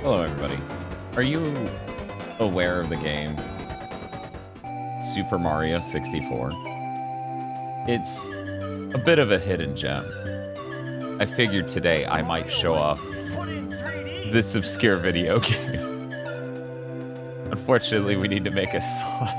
Hello, everybody. Are you aware of the game Super Mario 64? It's a bit of a hidden gem. I figured today I might show off this obscure video game. Unfortunately, we need to make a slot.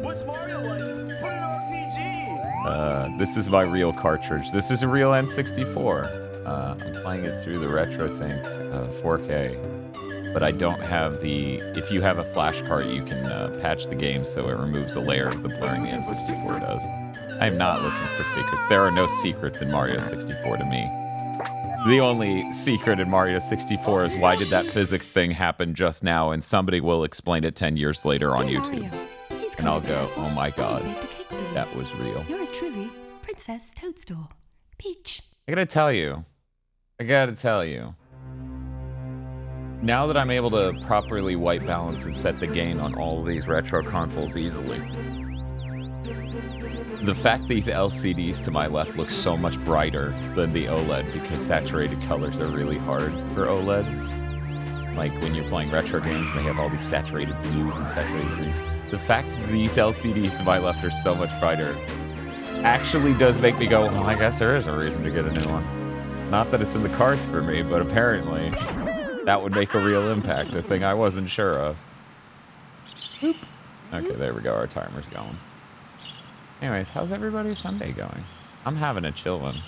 What's Mario like? Put an RPG. This is my real cartridge. This is a real N64. I'm playing it through the RetroTINK 4K, but I don't have the... If you have a flash cart, you can patch the game so it removes a layer of the blurring the N64 does. I'm not looking for secrets. There are no secrets in Mario 64 to me. The only secret in Mario 64 is why did that physics thing happen just now, and somebody will explain it 10 years later on YouTube. And I'll go, oh my god, that was real. Yours truly, Princess Toadstool. Peach. I gotta tell you, now that I'm able to properly white balance and set the gain on all of these retro consoles easily, the fact these LCDs to my left look so much brighter than the OLED because saturated colors are really hard for OLEDs. Like when you're playing retro games and they have all these saturated blues and saturated greens. The fact that these LCDs to my left are so much brighter actually does make me go, well, I guess there is a reason to get a new one. Not that it's in the cards for me, but apparently that would make a real impact, a thing I wasn't sure of. Boop. Okay, there we go, our timer's going. Anyways, how's everybody's Sunday going? I'm having a chill one.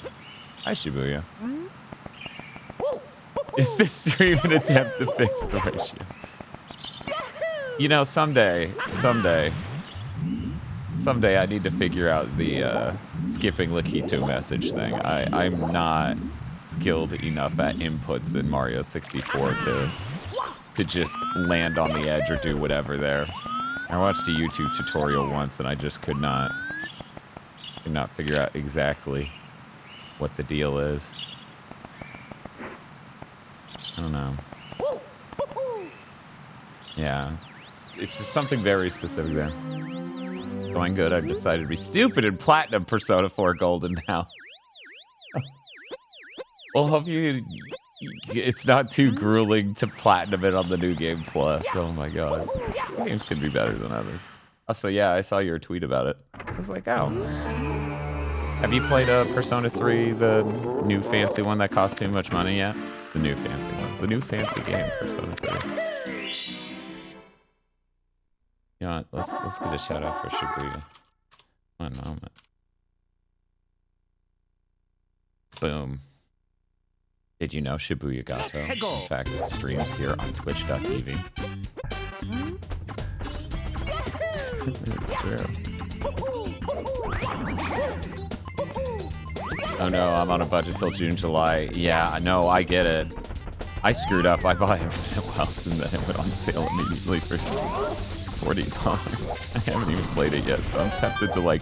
Hi, Shibuya. Is this stream an attempt to fix the ratio? You know, someday I need to figure out the skipping Lakitu message thing. I'm not skilled enough at inputs in Mario 64 to just land on the edge or do whatever there. I watched a YouTube tutorial once and I just could not figure out exactly what the deal is. I don't know. Yeah, it's just something very specific there. Going good. I've decided to be stupid and platinum Persona 4 Golden now. Well, hope it's not too grueling to platinum it on the New Game Plus. Oh my god. Games could be better than others. Also, yeah, I saw your tweet about it. I was like, oh. Have you played Persona 3, the new fancy one that costs too much money yet? The new fancy one. The new fancy game, Persona 3. You know what? Let's get a shout out for Shibuya. One moment. Boom. Did you know Shibuya Gato, in fact, streams here on twitch.tv? It's true. Oh no, I'm on a budget till June, July. Yeah, no, I get it. I screwed up. I bought Infinite Wealth and then it went on sale immediately for $40. I haven't even played it yet, so I'm tempted to like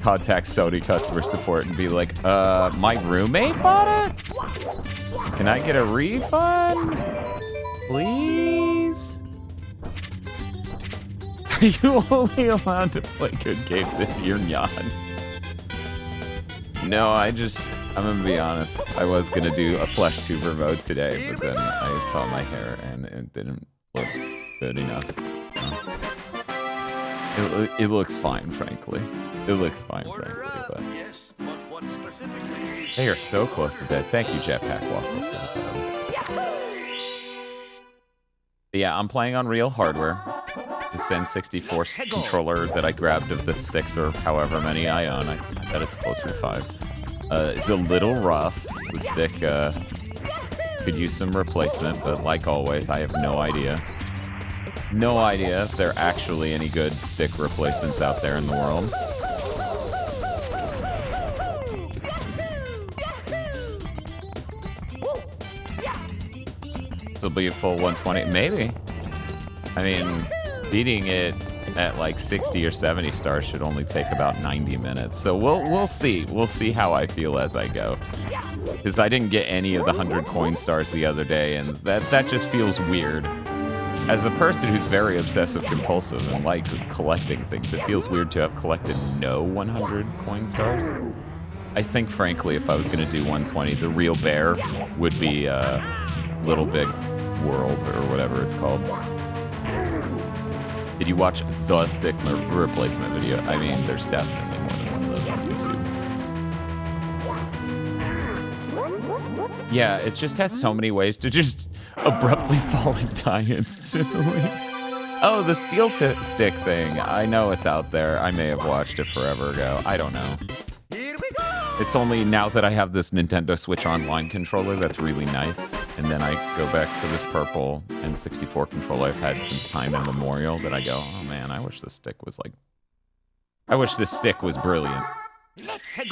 contact Sony customer support and be like, my roommate bought it? Can I get a refund? Please? Are you only allowed to play good games if you're Nyan? No, I'm gonna be honest. I was gonna do a flesh tuber mode today, but then I saw my hair and it didn't look good enough. It looks fine, frankly. It looks fine, frankly, but... They are so close to dead. Thank you, Jetpack Waffle, for this album. Yeah, I'm playing on real hardware. This N64 controller that I grabbed of the 6 or however many I own, I bet it's closer to 5, is a little rough. The stick could use some replacement, but like always, I have no idea. No idea if there are actually any good stick replacements out there in the world. This will be a full 120, maybe. I mean, beating it at like 60 or 70 stars should only take about 90 minutes. So we'll see. We'll see how I feel as I go. Because I didn't get any of the 100 coin stars the other day, and that just feels weird. As a person who's very obsessive compulsive and likes collecting things, it feels weird to have collected no 100 coin stars. I think, frankly, if I was going to do 120, the real bear would be Little Big World or whatever it's called. Did you watch the stick replacement video? I mean, there's definitely more than one of those on YouTube. Yeah, it just has so many ways to just abruptly fall and die instantly. Oh, the steel stick thing. I know it's out there. I may have watched it forever ago. I don't know. It's only now that I have this Nintendo Switch Online controller that's really nice, and then I go back to this purple N64 controller I've had since time immemorial that I go, oh man, I wish this stick was like... I wish this stick was brilliant.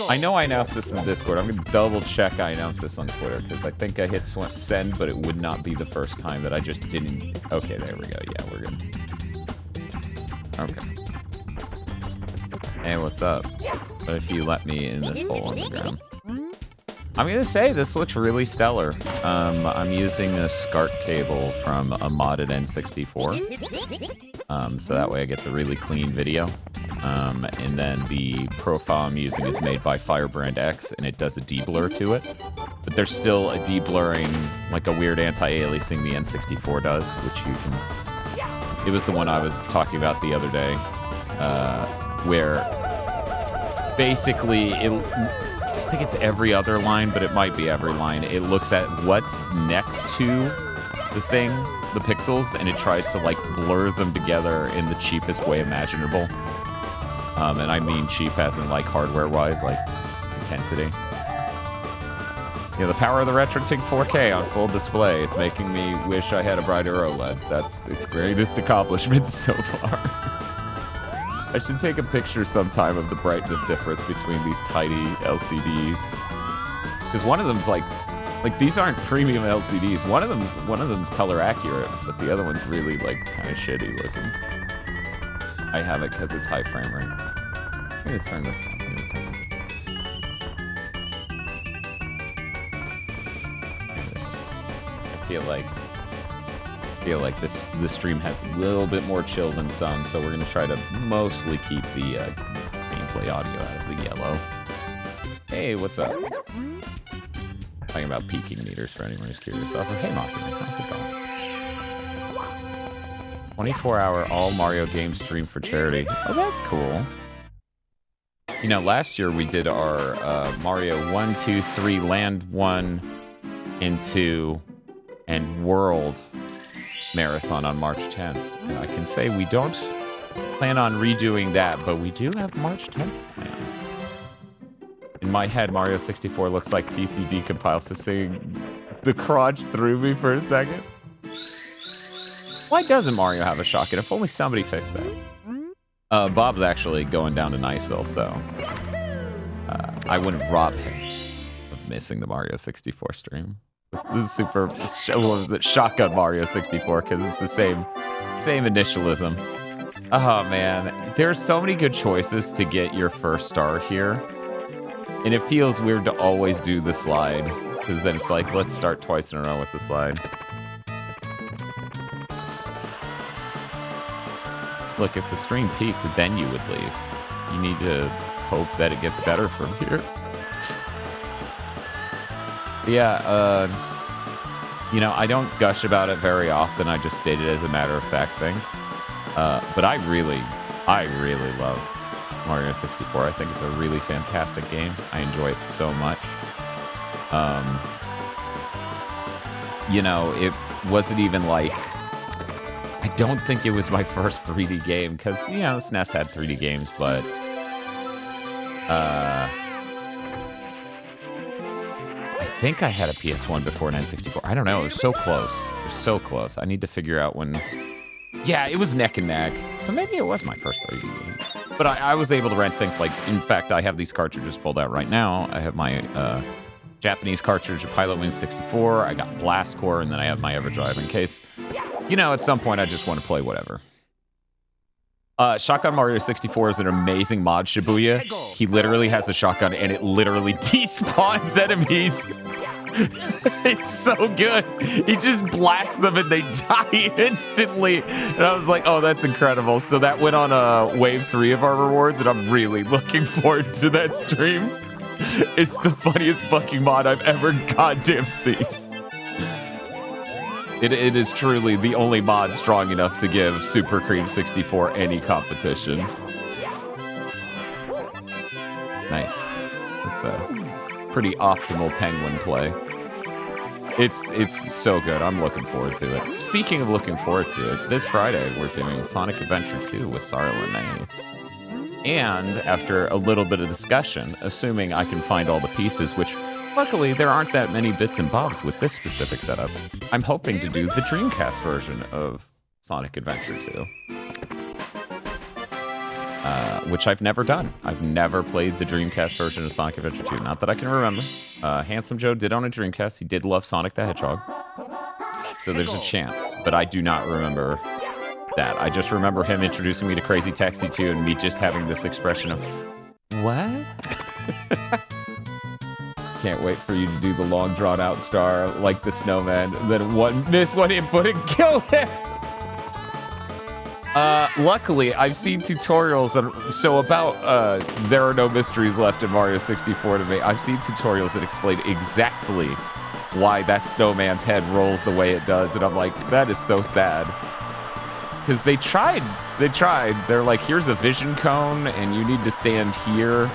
I know I announced this in the Discord. I'm going to double check I announced this on Twitter, because I think I hit send, but it would not be the first time that I just didn't... Okay, there we go. Yeah, we're good. Okay. Hey, what's up? What if you let me in this hole on the ground? I'm gonna say this looks really stellar. I'm using a SCART cable from a modded N64. So that way I get the really clean video. And then the profile I'm using is made by Firebrand X, and it does a deblur to it. But there's still a deblurring, like a weird anti-aliasing the N64 does, which you can... It was the one I was talking about the other day, where basically, I think it's every other line, but it might be every line. It looks at what's next to the thing, the pixels, and it tries to like blur them together in the cheapest way imaginable. And I mean cheap as in like hardware-wise, like intensity. Yeah, the power of the RetroTINK 4K on full display. It's making me wish I had a brighter OLED. That's its greatest accomplishment so far. I should take a picture sometime of the brightness difference between these tiny LCDs. Because one of them's like these aren't premium LCDs. One of them's color accurate, but the other one's really like kind of shitty looking. I have it because it's high frame rate. I'm gonna turn the. I feel like this stream has a little bit more chill than some, so we're gonna try to mostly keep the gameplay audio out of the yellow. Hey, what's up? Talking about peaking meters for anyone who's curious. Also, hey Mossy, how's it going? 24-hour all Mario games stream for charity. Oh, that's cool. You know, last year we did our Mario 1, 2, 3, Land 1 and 2 and World marathon on March 10th. And I can say we don't plan on redoing that, but we do have March 10th plans. In my head, Mario 64 looks like PC decompiles to sing the crotch through me for a second. Why doesn't Mario have a shotgun? If only somebody fixed that. Bob's actually going down to Niceville, so I wouldn't rob him of missing the Mario 64 stream. The super, what was it? Shotgun Mario 64, because it's the same initialism. Oh man, there's so many good choices to get your first star here. And it feels weird to always do the slide, because then it's like, let's start twice in a row with the slide. Look, if the stream peaked, then you would leave. You need to hope that it gets better from here. Yeah, you know, I don't gush about it very often. I just state it as a matter-of-fact thing. But I really love Mario 64. I think it's a really fantastic game. I enjoy it so much. You know, it wasn't even like... I don't think it was my first 3D game, because, you know, SNES had 3D games, but... I think I had a PS1 before an N64. I don't know. It was so close. It was so close. I need to figure out when... Yeah, it was neck and neck. So maybe it was my first 3D game. But I was able to rent things like... In fact, I have these cartridges pulled out right now. I have my Japanese cartridge of Pilotwings 64. I got Blast Core, and then I have my EverDrive in case... You know, at some point, I just want to play whatever. Shotgun Mario 64 is an amazing mod, Shibuya. He literally has a shotgun, and it literally despawns enemies. It's so good. He just blasts them, and they die instantly. And I was like, oh, that's incredible. So that went on wave 3 of our rewards, and I'm really looking forward to that stream. It's the funniest fucking mod I've ever goddamn seen. It is truly the only mod strong enough to give Super Cream 64 any competition. Nice. That's a pretty optimal penguin play. It's so good. I'm looking forward to it. Speaking of looking forward to it, this Friday we're doing Sonic Adventure 2 with Sarah Lene. And after a little bit of discussion, assuming I can find all the pieces, which luckily there aren't that many bits and bobs with this specific setup, I'm hoping to do the Dreamcast version of Sonic Adventure 2. Which I've never done. I've never played the Dreamcast version of Sonic Adventure 2. Not that I can remember. Handsome Joe did own a Dreamcast. He did love Sonic the Hedgehog. So there's a chance. But I do not remember that. I just remember him introducing me to Crazy Taxi 2 and me just having this expression of, what? Can't wait for you to do the long drawn out star like the snowman. Then miss one input and kill him. Luckily, I've seen tutorials, so about There Are No Mysteries Left in Mario 64 to me, I've seen tutorials that explain exactly why that snowman's head rolls the way it does, and I'm like, that is so sad. Because they tried. They're like, here's a vision cone, and you need to stand here,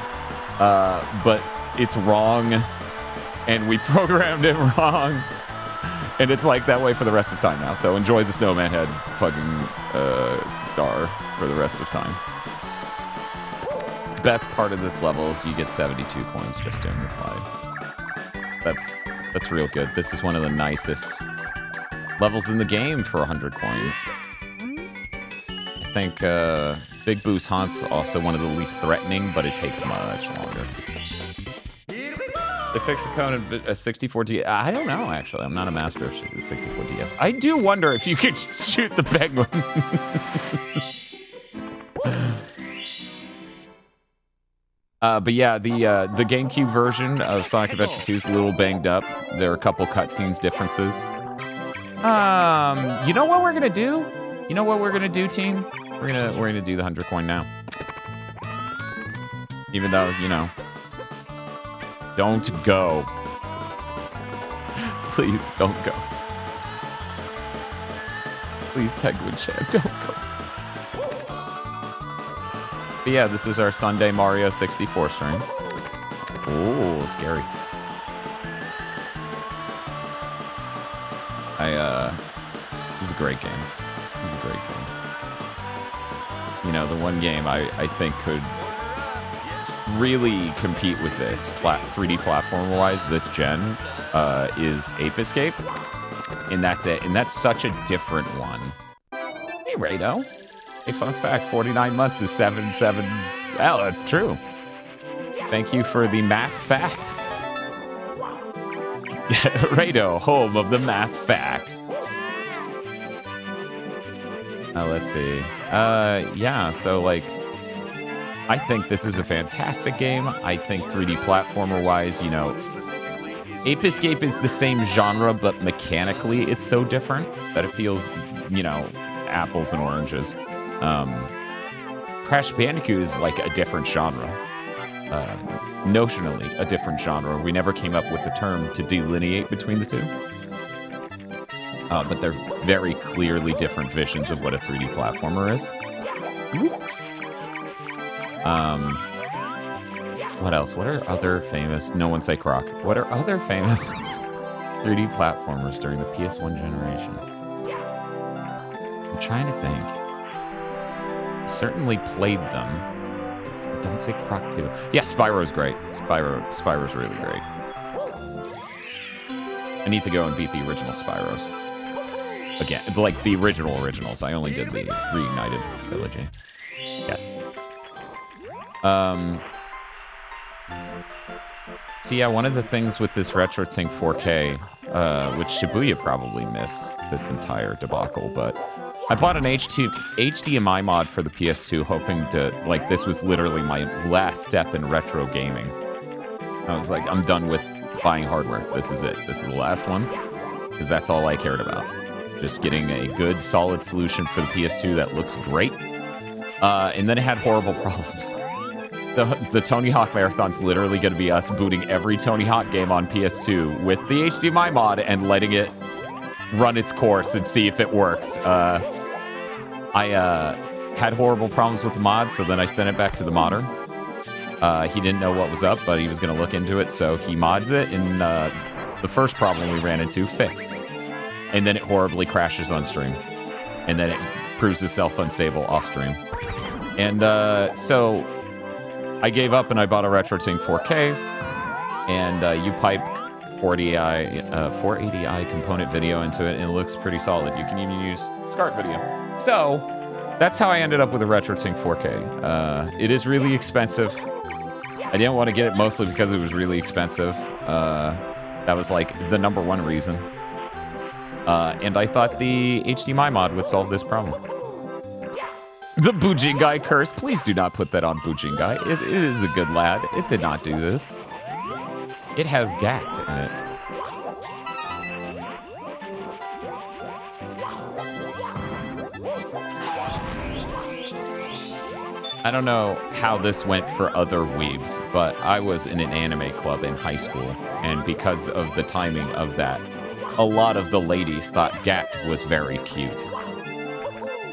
but it's wrong, and we programmed it wrong. And it's like that way for the rest of time now. So enjoy the snowman head fucking star for the rest of time. Best part of this level is you get 72 coins just doing the slide. That's real good. This is one of the nicest levels in the game for 100 coins. I think Big Boost Haunt's also one of the least threatening, but it takes much longer. They fixed the cone in a 64DS. I don't know, actually. I'm not a master of 64DS. I do wonder if you could shoot the penguin. But yeah, the GameCube version of Sonic Adventure 2 is a little banged up. There are a couple cutscenes differences. You know what we're gonna do? You know what we're gonna do, team? We're gonna do the 100 coin now. Even though, you know. Don't go. Please, don't go. Please, Penguin Chan, don't go. But yeah, this is our Sunday Mario 64 stream. Oh, scary. This is a great game. This is a great game. You know, the one game I think could really compete with this 3D platform-wise this gen is Ape Escape, and that's it. And that's such a different one. Hey, Rado. A fun fact: 49 months is 7 sevens. Oh, that's true. Thank you for the math fact. Rado, home of the math fact. Let's see. Yeah. So like. I think this is a fantastic game. I think 3D platformer-wise, you know, Ape Escape is the same genre, but mechanically it's so different that it feels, you know, apples and oranges. Crash Bandicoot is like a different genre. Notionally a different genre. We never came up with a term to delineate between the two. But they're very clearly different visions of what a 3D platformer is. What else? What are other famous... No one say Croc. What are other famous 3D platformers during the PS1 generation? I'm trying to think. I certainly played them. Don't say Croc 2. Yeah, Spyro's great. Spyro's really great. I need to go and beat the original Spyros. Again, like the originals. I only did the Reignited trilogy. Yes. So yeah, one of the things with this RetroTINK 4K, which Shibuya probably missed this entire debacle, but I bought an HDMI mod for the PS2 hoping to, like, this was literally my last step in retro gaming. I was like, I'm done with buying hardware. This is it. This is the last one, because that's all I cared about. Just getting a good, solid solution for the PS2 that looks great. And then it had horrible problems. The Tony Hawk Marathon's literally going to be us booting every Tony Hawk game on PS2 with the HDMI mod and letting it run its course and see if it works. I had horrible problems with the mod, so then I sent it back to the modder. He didn't know what was up, but he was going to look into it, so he mods it, and the first problem we ran into fixed. And then it horribly crashes on stream. And then it proves itself unstable off stream. And so I gave up and I bought a RetroTINK 4K, and you pipe 480i component video into it, and it looks pretty solid. You can even use SCART video. So that's how I ended up with a RetroTINK 4K. It is really expensive. I didn't want to get it mostly because it was really expensive. That was like the #1 reason. And I thought the HDMI mod would solve this problem. The Bujingai curse. Please do not put that on Bujingai. It is a good lad. It did not do this. It has GACT in it. I don't know how this went for other weebs, but I was in an anime club in high school, and because of the timing of that, a lot of the ladies thought GACT was very cute.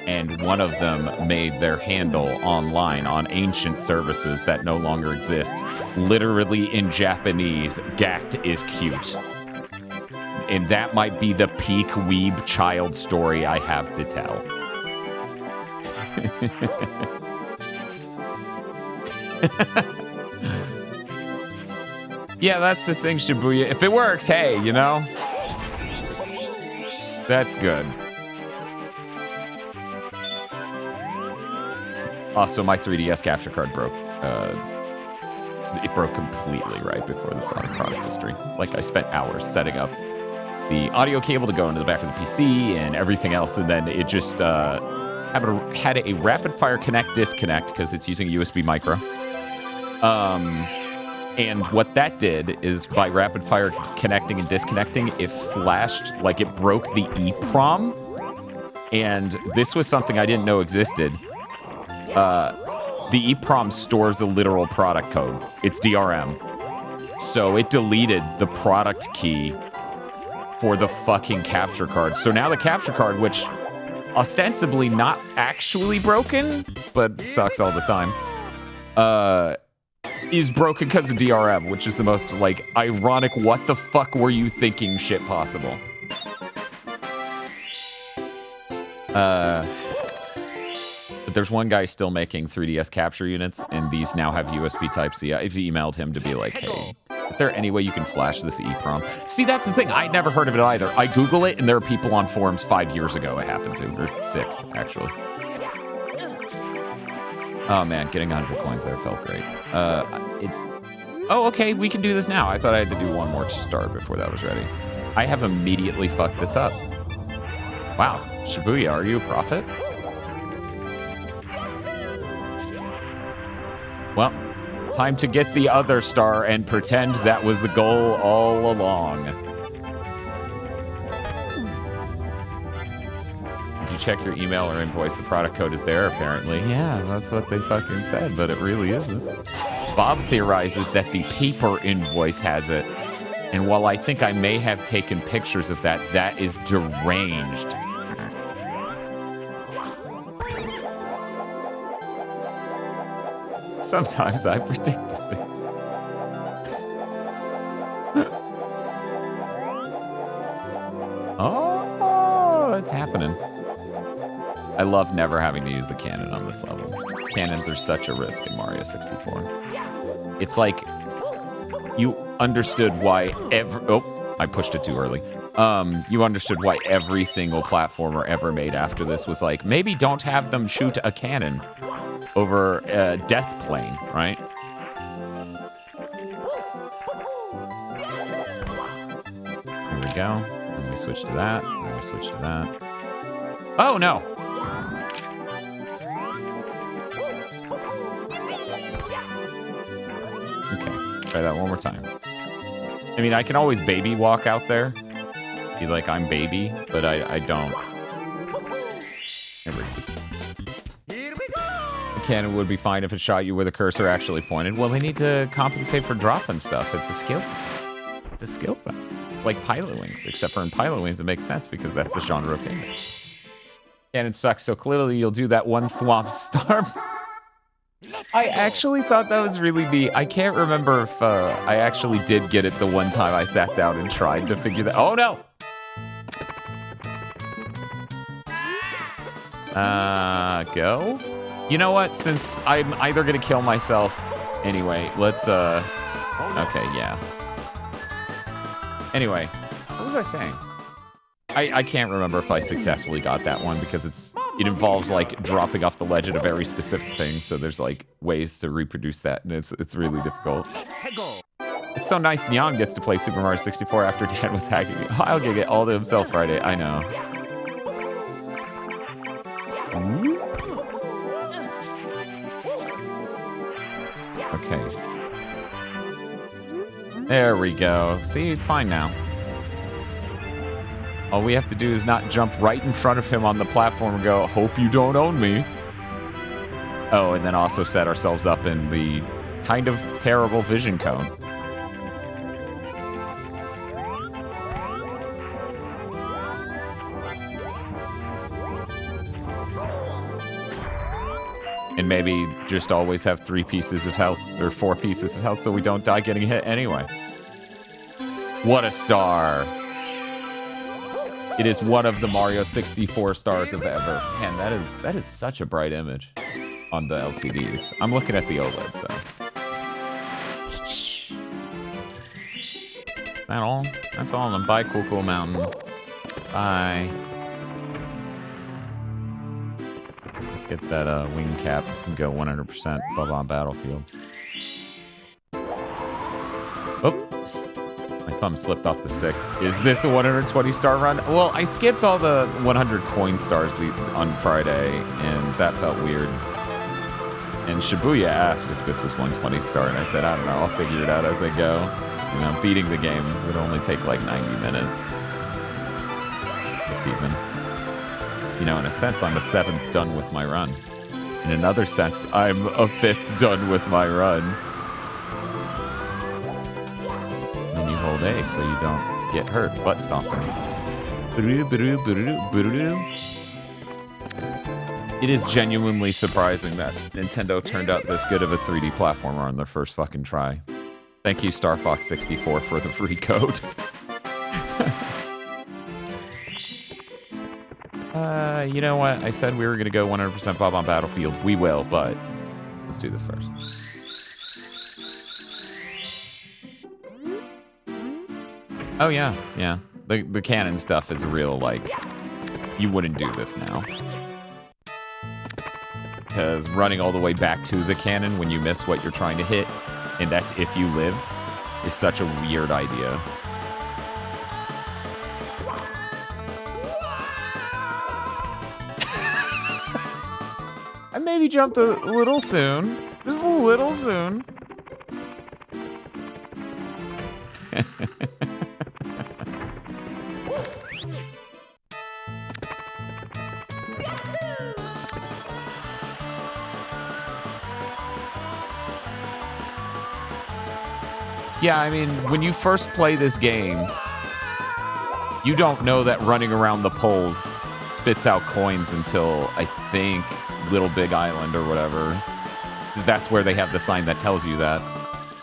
And one of them made their handle online on ancient services that no longer exist. Literally in Japanese, GACT is cute. And that might be the peak weeb child story I have to tell. Yeah, that's the thing, Shibuya. If it works, hey, you know? That's good. Also, my 3DS capture card broke. It broke completely right before the Sonic product history. Like, I spent hours setting up the audio cable to go into the back of the PC and everything else, and then it just had a rapid-fire connect-disconnect because it's using a USB micro. And what that did is by rapid-fire connecting and disconnecting, it flashed, like it broke the EEPROM. And this was something I didn't know existed. The EEPROM stores a literal product code. It's DRM. So it deleted the product key for the fucking capture card. So now the capture card, which ostensibly not actually broken, but sucks all the time, is broken because of DRM, which is the most, like, ironic what the fuck were you thinking shit possible. But there's one guy still making 3DS capture units, and these now have USB Type-C. I've emailed him to be like, hey, is there any way you can flash this EEPROM? See, that's the thing. I'd never heard of it either. I Google it, and there are people on forums 5 years ago it happened to, or 6, actually. Oh, man, getting 100 coins there felt great. Oh, okay, we can do this now. I thought I had to do one more start before that was ready. I have immediately fucked this up. Wow, Shibuya, are you a prophet? Well, time to get the other star and pretend that was the goal all along. Did you check your email or invoice? The product code is there, apparently. Yeah, that's what they fucking said, but it really isn't. Bob theorizes that the paper invoice has it. And while I think I may have taken pictures of that, that is deranged. Sometimes I predict things. Oh, it's happening. I love never having to use the cannon on this level. Cannons are such a risk in Mario 64. It's like you understood why every... Oh, I pushed it too early. You understood why every single platformer ever made after this was like, maybe don't have them shoot a cannon over a death plane, right? Here we go. And we switch to that. And we switch to that. Oh, no! Okay, try that one more time. I mean, I can always baby walk out there. Be like, I'm baby, but I don't. Here we go. cannon would be fine if it shot you where the cursor actually pointed. Well, they need to compensate for dropping stuff. It's a skill. It's a skill thing. It's like Pilotwings, except for in Pilotwings it makes sense because that's the genre of game. Cannon sucks, so clearly you'll do that one thwomp star. I actually thought that was really neat. I can't remember if I actually did get it the one time I sat down and tried to figure that. Oh no! Go? You know what? Since I'm either gonna kill myself anyway, let's okay, yeah. Anyway, what was I saying? I can't remember if I successfully got that one because it involves like dropping off the ledge at a very specific thing, so there's like ways to reproduce that, and it's really difficult. It's so nice Nyan gets to play Super Mario 64 after Dan was hacking it. I'll get it all to himself Friday, I know. Okay. There we go. See, it's fine now. All we have to do is not jump right in front of him on the platform and go, hope you don't own me. Oh, and then also set ourselves up in the kind of terrible vision cone. And maybe just always have 3 pieces of health, or 4 pieces of health so we don't die getting hit anyway. What a star. It is one of the Mario 64 stars of ever. Man, that is such a bright image on the LCDs. I'm looking at the OLED, so. That all? That's all. And bye, Cool Mountain. Bye. Let's get that wing cap and go 100% Bubba Battlefield. Oh. My thumb slipped off the stick. Is this a 120 star run? Well, I skipped all the 100 coin stars on Friday, and that felt weird. And Shibuya asked if this was 120 star, and I said, I don't know, I'll figure it out as I go. You know, beating the game would only take like 90 minutes. If even. You know, in a sense, I'm a 7th done with my run. In another sense, I'm a 5th done with my run. Hold A so you don't get hurt butt stomping. It is genuinely surprising that Nintendo turned out this good of a 3D platformer on their first fucking try. Thank you, Star Fox 64, for the free code. You know what? I said we were going to go 100% Bob on Battlefield. We will, but let's do this first. Oh, yeah, yeah. The cannon stuff is real, like, you wouldn't do this now. Because running all the way back to the cannon when you miss what you're trying to hit, and that's if you lived, is such a weird idea. I maybe jumped a little soon. Just a little soon. Yeah, I mean, when you first play this game, you don't know that running around the poles spits out coins until, I think, Little Big Island or whatever. Because that's where they have the sign that tells you that.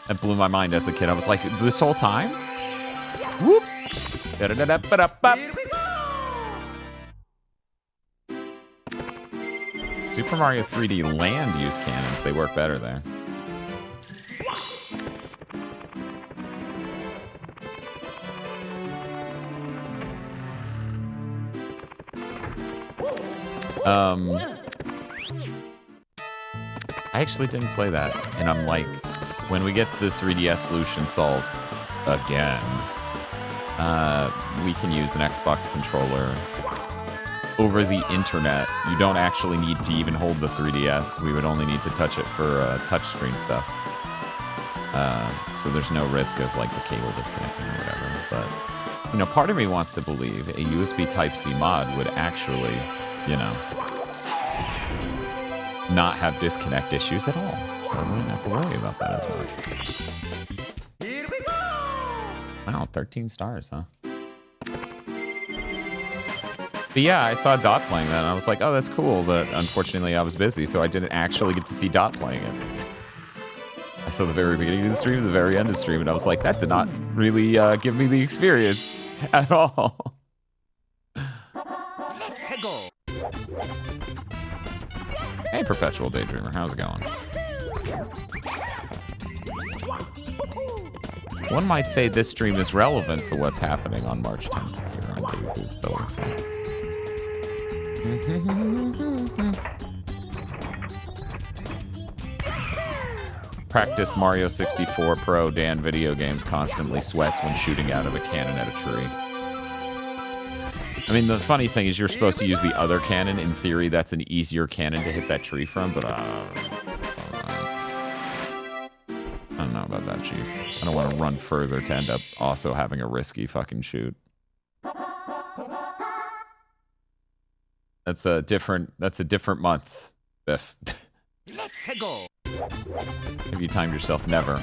That blew my mind as a kid. I was like, this whole time? Whoop! Super Mario 3D Land use cannons. They work better there. I actually didn't play that, and I'm like, when we get the 3DS solution solved again, we can use an Xbox controller over the internet. You don't actually need to even hold the 3DS. We would only need to touch it for touchscreen stuff. So there's no risk of like the cable disconnecting or whatever. But, you know, part of me wants to believe a USB Type-C mod would actually, you know, not have disconnect issues at all. So I wouldn't have to worry about that as much. Here we go! Wow, 13 stars, huh? But yeah, I saw Dot playing that, and I was like, oh, that's cool, but unfortunately I was busy, so I didn't actually get to see Dot playing it. I saw the very beginning of the stream, the very end of the stream, and I was like, that did not really give me the experience at all. Hey, Perpetual Daydreamer, how's it going? One might say this stream is relevant to what's happening on March 10th here on GigaBoots, but we'll see. Practice Mario 64 Pro. Dan VideoGames constantly sweats when shooting out of a cannon at a tree. I mean, the funny thing is you're supposed to use the other cannon. In theory, that's an easier cannon to hit that tree from, but I don't know about that, Chief. I don't want to run further to end up also having a risky fucking shoot. That's a different month, Biff. Let's go! Have you timed yourself? Never.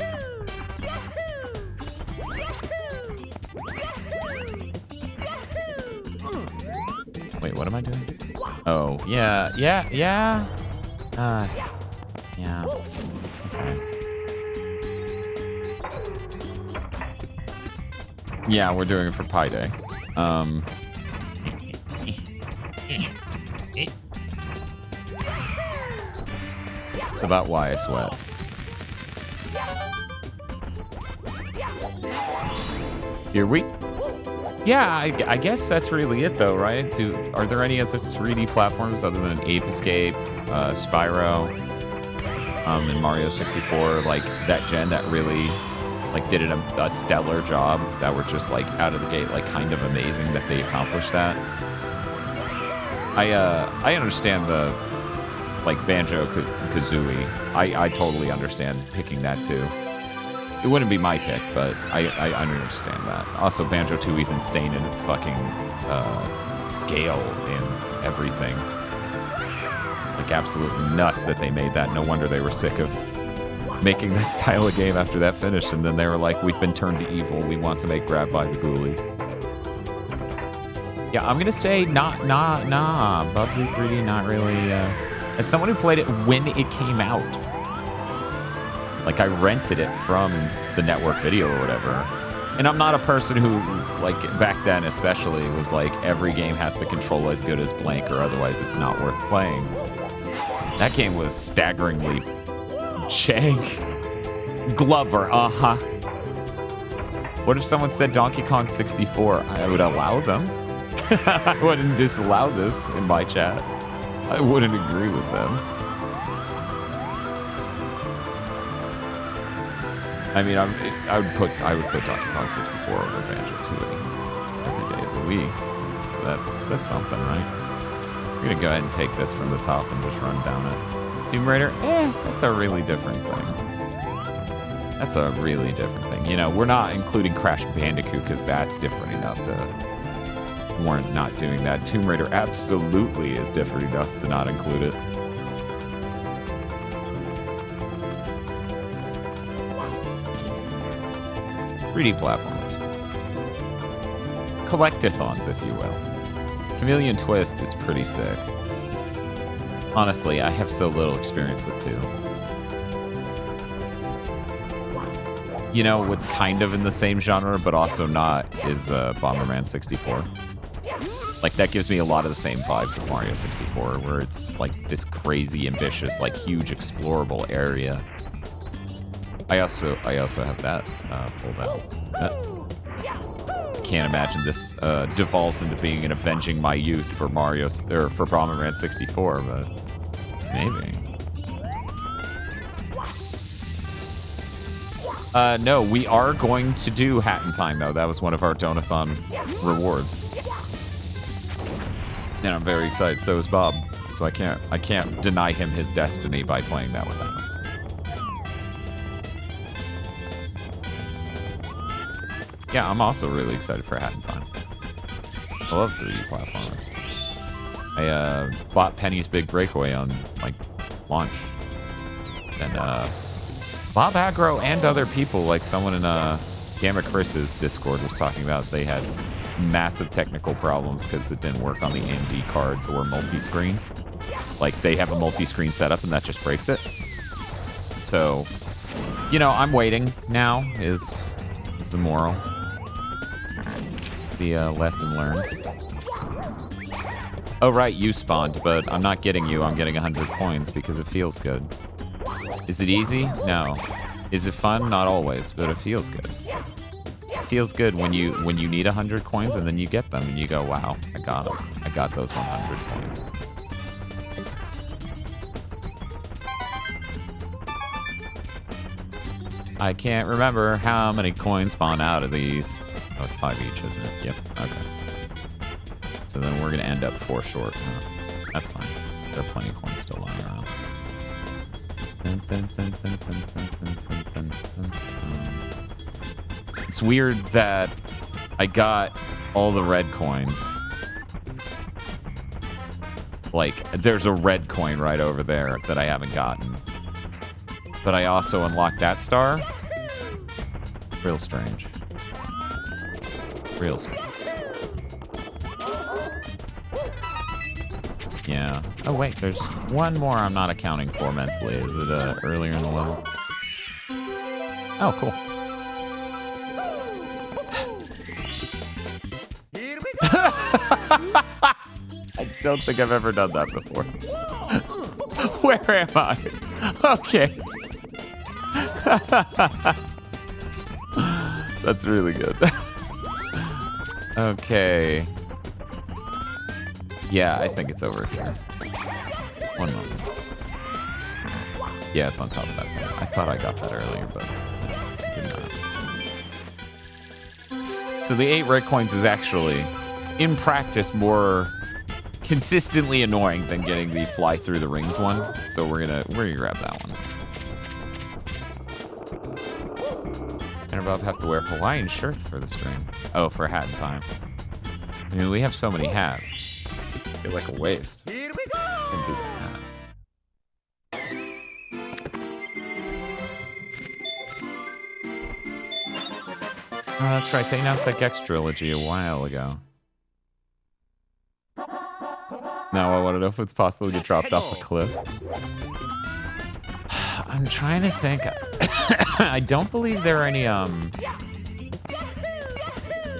Wait, what am I doing? Oh, yeah. Yeah. Okay. Yeah, we're doing it for Pi Day. It's about why I sweat. Here we... Yeah, I guess that's really it, though, right? Are there any other 3D platforms other than Ape Escape, Spyro, and Mario 64, like, that gen that really, like, did a stellar job, that were just, like, out of the gate, like, kind of amazing that they accomplished that? I understand the, like, Banjo-Kazooie. I totally understand picking that, too. It wouldn't be my pick, but I understand that. Also, Banjo-Tooie's insane in its fucking scale and everything. Like, absolutely nuts that they made that. No wonder they were sick of making that style of game after that finished. And then they were like, we've been turned to evil. We want to make Grab by the Ghoulies. Yeah, I'm going to say nah. Bubsy 3D, not really. As someone who played it when it came out, like, I rented it from the network video or whatever. And I'm not a person who, like, back then especially, was like, every game has to control as good as blank or otherwise it's not worth playing. That game was staggeringly jank. Glover, uh-huh. What if someone said Donkey Kong 64? I would allow them. I wouldn't disallow this in my chat. I wouldn't agree with them. I mean, I would put Donkey Kong 64 over Banjo-Tooie every day of the week. That's something, right? We're gonna go ahead and take this from the top and just run down it. Tomb Raider, that's a really different thing. That's a really different thing. You know, we're not including Crash Bandicoot because that's different enough to warrant not doing that. Tomb Raider absolutely is different enough to not include it. Platformers. Collectathons, if you will. Chameleon Twist is pretty sick. Honestly, I have so little experience with 2. You know, what's kind of in the same genre, but also not, is Bomberman 64. Like, that gives me a lot of the same vibes of Mario 64, where it's, like, this crazy, ambitious, like, huge, explorable area. I also have that pulled out. I can't imagine this devolves into being an Avenging My Youth for Mario or for Bomberman 64, but maybe. No, we are going to do Hat in Time though. That was one of our Donathon rewards, and I'm very excited. So is Bob. So I can't deny him his destiny by playing that with him. Yeah, I'm also really excited for Hat in Time. I love 3D platformers. I bought Penny's Big Breakaway on, like, launch. And Bob Aggro and other people, like someone in Gamma Chris's Discord was talking about, they had massive technical problems because it didn't work on the AMD cards or multi-screen. Like, they have a multi-screen setup and that just breaks it. So, you know, I'm waiting now is the moral. The lesson learned. Oh, right, you spawned, but I'm not getting you. I'm getting 100 coins because it feels good. Is it easy? No. Is it fun? Not always, but it feels good. It feels good when you need 100 coins and then you get them and you go, wow, I got them. I got those 100 coins. I can't remember how many coins spawn out of these. Oh, it's 5 each, isn't it? Yep. Okay. So then we're going to end up 4 short. Huh? That's fine. There are plenty of coins still lying around. It's weird that I got all the red coins. Like, there's a red coin right over there that I haven't gotten. But I also unlocked that star. Real strange. Real strange. Yeah. Oh, wait, there's one more I'm not accounting for mentally. Is it earlier in the level? Oh, cool. Here we go. I don't think I've ever done that before. Where am I? Okay. That's really good. Okay. Yeah, I think it's over here. One moment. Yeah, it's on top of that thing. I thought I got that earlier, but I did not. So the 8 red coins is actually, in practice, more consistently annoying than getting the fly through the rings one. So we're gonna grab that one. And Bob have to wear Hawaiian shirts for the stream. Oh, for hat and time. I mean, we have so many hats. I feel like a waste. Here we go. Can do that. Oh, that's right. They announced that Gex trilogy a while ago. Now I want to know if it's possible to get dropped off a cliff. I'm trying to think. I don't believe there are any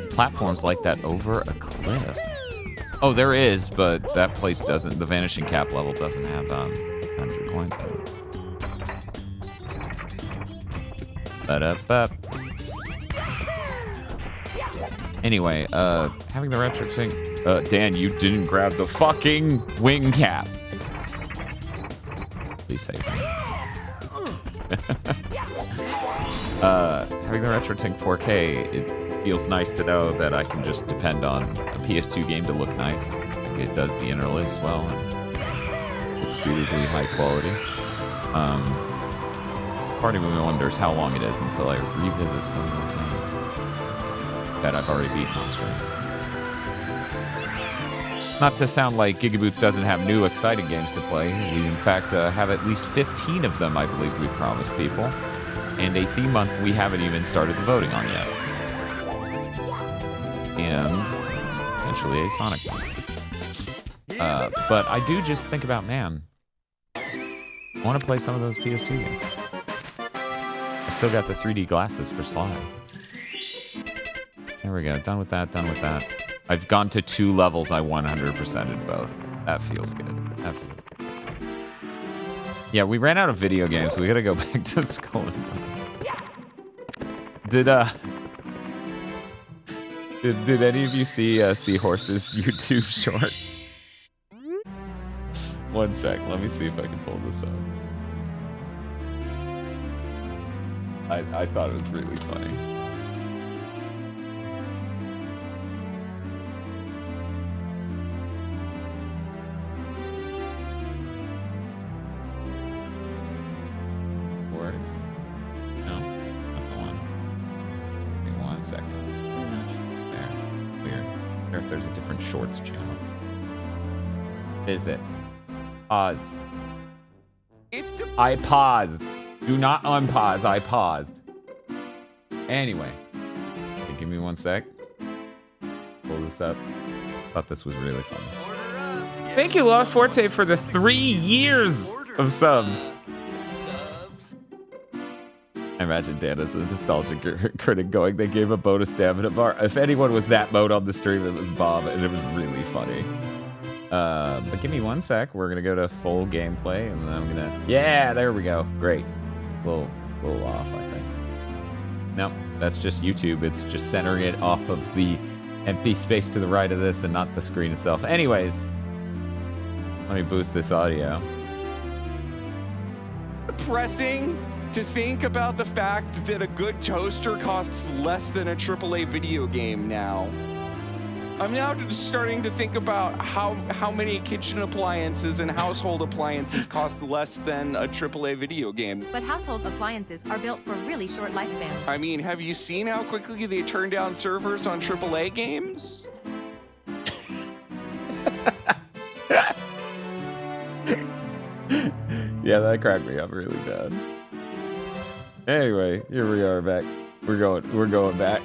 platforms like that over a cliff. Oh, there is, but that place doesn't. The Vanishing Cap level doesn't have 100 coins. Ba-da-ba. Anyway, having the RetroTINK. Dan, you didn't grab the fucking wing cap. Be safe. Having the RetroTINK 4K, it feels nice to know that I can just depend on a PS2 game to look nice. It does the interlace well, and it's suitably high quality. Part of me wonders how long it is until I revisit some of those games that I've already beaten on stream. Not to sound like GigaBoots doesn't have new, exciting games to play. We, in fact, have at least 15 of them, I believe we promised people. And a theme month we haven't even started the voting on yet. And potentially a Sonic one. But I do just think about, man, I want to play some of those PS2 games. I still got the 3D glasses for Slime. There we go. Done with that, done with that. I've gone to 2 levels. I 100%ed both. That feels good. That feels good. Yeah, we ran out of video games. We gotta go back to Skull and Bones. Did any of you see Seahorse's YouTube short? One sec. Let me see if I can pull this up. I thought it was really funny. Works? No, not the one. Give me 1 second. There. Weird. I wonder if there's a different shorts channel. Is it? Oz. I paused. Do not unpause. I paused. Anyway. Okay, give me 1 sec. Pull this up. Thought this was really funny. Thank you, Lost Forte, for the 3 years of subs. I imagine Dan is the nostalgic critic going, they gave a bonus stamina bar. If anyone was that mode on the stream, it was Bob, and it was really funny. But give me 1 sec. We're going to go to full gameplay, and then I'm going to... Yeah, there we go. Great. It's a little off, I think. No, that's just YouTube. It's just centering it off of the empty space to the right of this and not the screen itself. Anyways, let me boost this audio. Depressing to think about the fact that a good toaster costs less than a AAA video game now. I'm now just starting to think about how many kitchen appliances and household appliances cost less than a AAA video game. But household appliances are built for really short lifespans. I mean, have you seen how quickly they turn down servers on AAA games? Yeah, that cracked me up really bad. Anyway, here we are back. We're going back.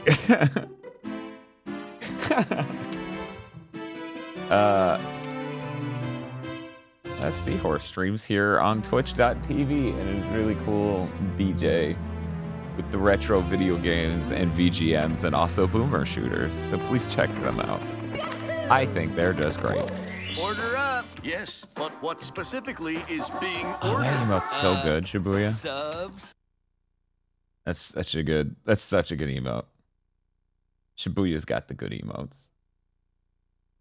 Seahorse streams here on twitch.tv, and it's really cool DJ with the retro video games and VGMs and also boomer shooters, so please check them out. I think they're just great. Order up. Yes, but what specifically is being ordered? Oh, that emote's so good, Shibuya. Subs. That's such a good emote. Shibuya's got the good emotes.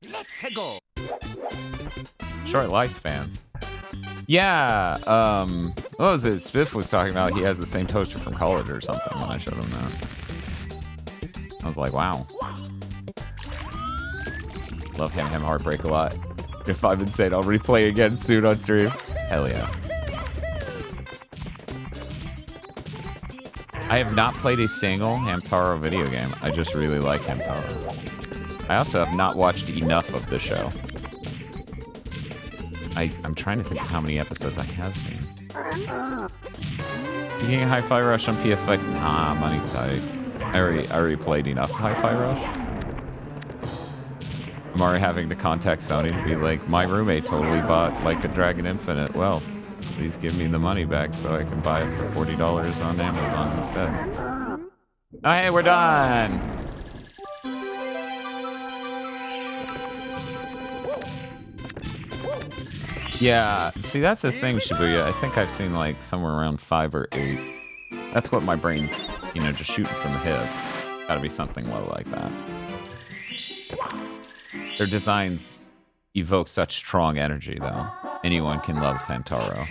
Let's go. Short lifespans. Yeah, what was it? Spiff was talking about he has the same toaster from college or something when I showed him that. I was like, wow. Love Ham Heartbreak a lot. If I'm insane, I'll replay again soon on stream. Hell yeah. I have not played a single Hamtaro video game. I just really like Hamtaro. I also have not watched enough of the show. I'm trying to think of how many episodes I have seen. You getting Hi-Fi Rush on PS5? Nah, money's tight. I already played enough Hi-Fi Rush. I'm already having to contact Sony to be like, my roommate totally bought like a Dragon Infinite. Well, please give me the money back so I can buy it for $40 on Amazon instead. Oh, hey, we're done! Yeah, see, that's the thing, Shibuya. I think I've seen like somewhere around 5 or 8. That's what my brain's, you know, just shooting from the hip. Gotta be something low like that. Their designs evoke such strong energy, though. Anyone can love Hamtaro.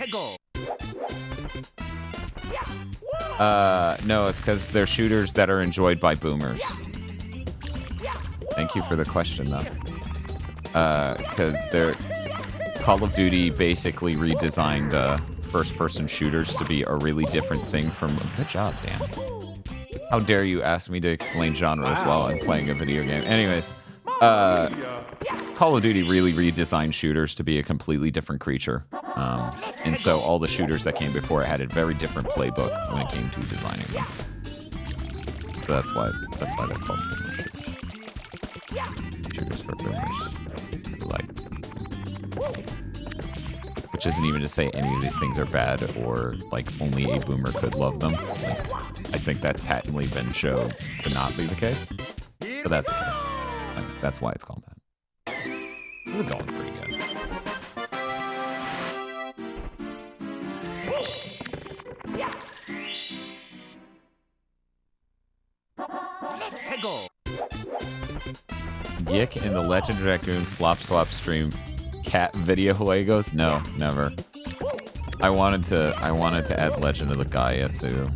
No, it's because they're shooters that are enjoyed by boomers. Thank you for the question, though. Because they're... Call of Duty basically redesigned first-person shooters to be a really different thing from... Good job, Dan. How dare you ask me to explain genres while I'm playing a video game. Anyways, Call of Duty really redesigned shooters to be a completely different creature. And so all the shooters that came before it had a very different playbook when it came to designing them. So that's why they're called boomer shooters. Shooters for boomers. Like... Which isn't even to say any of these things are bad or like only a boomer could love them. Like, I think that's patently been shown to not be the case. But that's the case. That's why it's called that. This is going pretty good. Yik in the Legend Raccoon flop swap stream. Cat video Legos? No, never. I wanted to add Legend of the Gaia to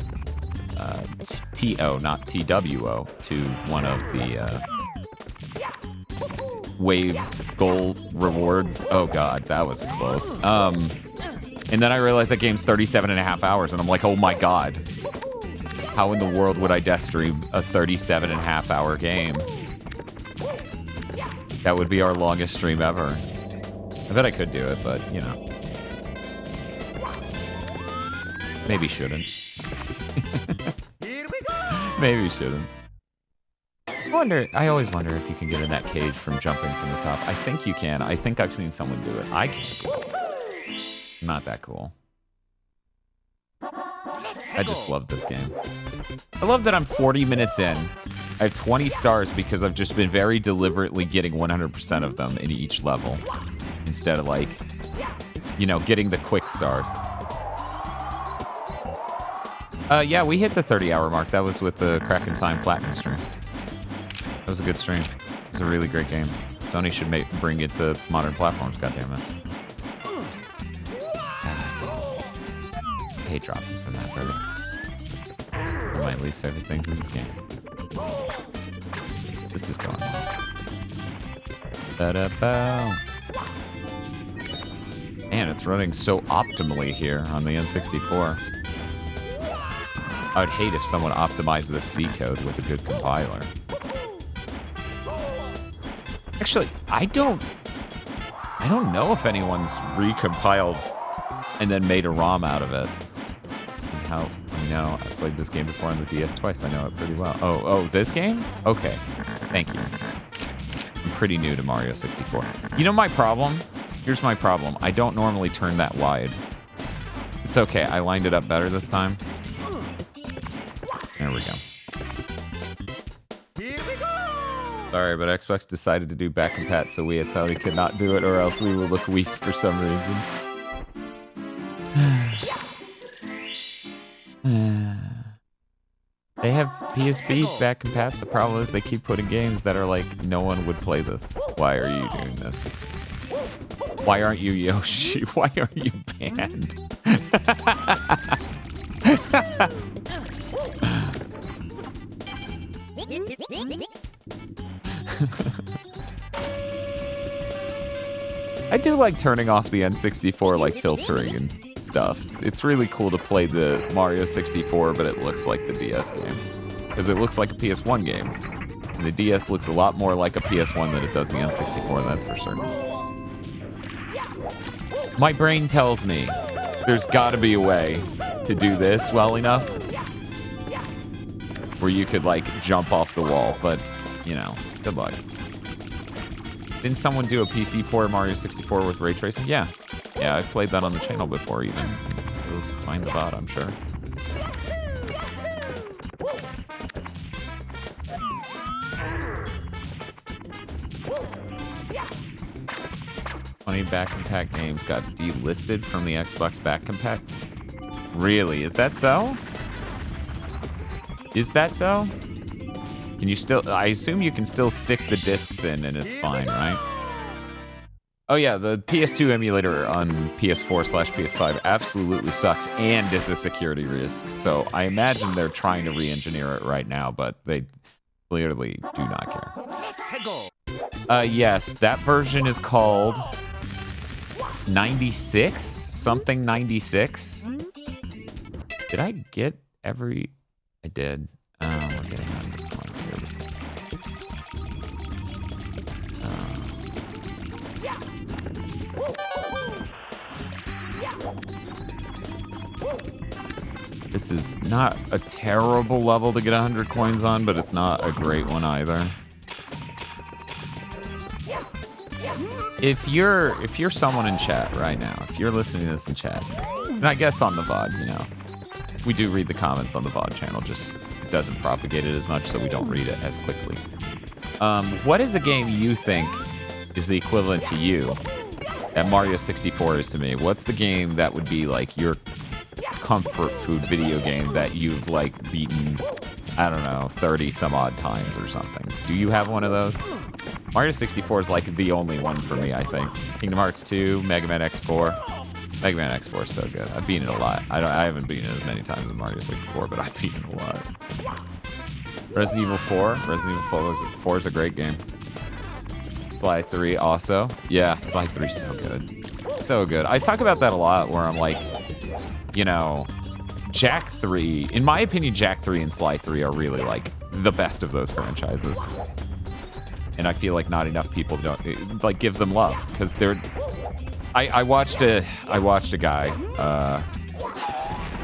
TO, not TWO, to one of the wave goal rewards. Oh god, that was close. And then I realized that game's 37.5 hours, and I'm like, oh my god. How in the world would I death stream a 37.5 hour game? That would be our longest stream ever. I bet I could do it, but, you know. Maybe shouldn't. Maybe shouldn't. I always wonder if you can get in that cage from jumping from the top. I think you can. I think I've seen someone do it. I can't do it. Not that cool. I just love this game. I love that I'm 40 minutes in. I have 20 stars because I've just been very deliberately getting 100% of them in each level. Instead of like, you know, getting the quick stars. Yeah, we hit the 30-hour mark. That was with the Crack in Time Platinum stream. That was a good stream. It was a really great game. Sony should bring it to modern platforms, goddammit. I hate dropping from that, brother. One of my least favorite things in this game. This is going on. Ba-da-bow. Man, it's running so optimally here on the N64. I would hate if someone optimized the C code with a good compiler. Actually, I don't know if anyone's recompiled and then made a ROM out of it. And how, you know, I played this game before on the DS twice. I know it pretty well. Oh, this game? Okay. Thank you. I'm pretty new to Mario 64. You know my problem? Here's my problem. I don't normally turn that wide. It's okay. I lined it up better this time. There we go. Sorry, but Xbox decided to do back compat, so we at Saudi could not do it, or else we will look weak for some reason. They have PSP back compat. The problem is they keep putting games that are like, no one would play this. Why are you doing this? Why aren't you Yoshi? Why are you banned? I do like turning off the N64, like filtering and stuff. It's really cool to play the Mario 64, but it looks like the DS game. Because it looks like a PS1 game. And the DS looks a lot more like a PS1 than it does the N64, that's for certain. My brain tells me there's gotta be a way to do this well enough where you could, like, jump off the wall, but, you know, good luck. Didn't someone do a PC port of Mario 64 with ray tracing? Yeah. Yeah, I've played that on the channel before, even. It was fine to bot, I'm sure. Funny back compat games got delisted from the Xbox back compat. Really? Is that so? Is that so? Can you still... I assume you can still stick the discs in and it's fine, right? Oh yeah, the PS2 emulator on PS4/PS5 absolutely sucks and is a security risk. So I imagine they're trying to re-engineer it right now, but they clearly do not care. Yes, that version is called 96? Something 96? Did I get every... I did. We're getting on this one too. This is not a terrible level to get 100 coins on, but it's not a great one either. If you're someone in chat right now, if you're listening to this in chat, and I guess on the VOD, you know, we do read the comments on the VOD channel, just it doesn't propagate it as much, so we don't read it as quickly. What is a game you think is the equivalent to you that Mario 64 is to me? What's the game that would be like your comfort food video game that you've like beaten, I don't know, 30 some odd times or something? Do you have one of those? Mario 64 is like the only one for me, I think. Kingdom Hearts 2, Mega Man X4. Mega Man X4 is so good. I've beaten it a lot. I haven't beaten it as many times as Mario 64, but I've beaten it a lot. Resident Evil 4. Resident Evil 4 is a great game. Sly 3 also. Yeah, Sly 3 is so good. So good. I talk about that a lot where I'm like, you know, Jak 3. In my opinion, Jak 3 and Sly 3 are really like the best of those franchises. And I feel like not enough people don't like give them love because they're. I watched a guy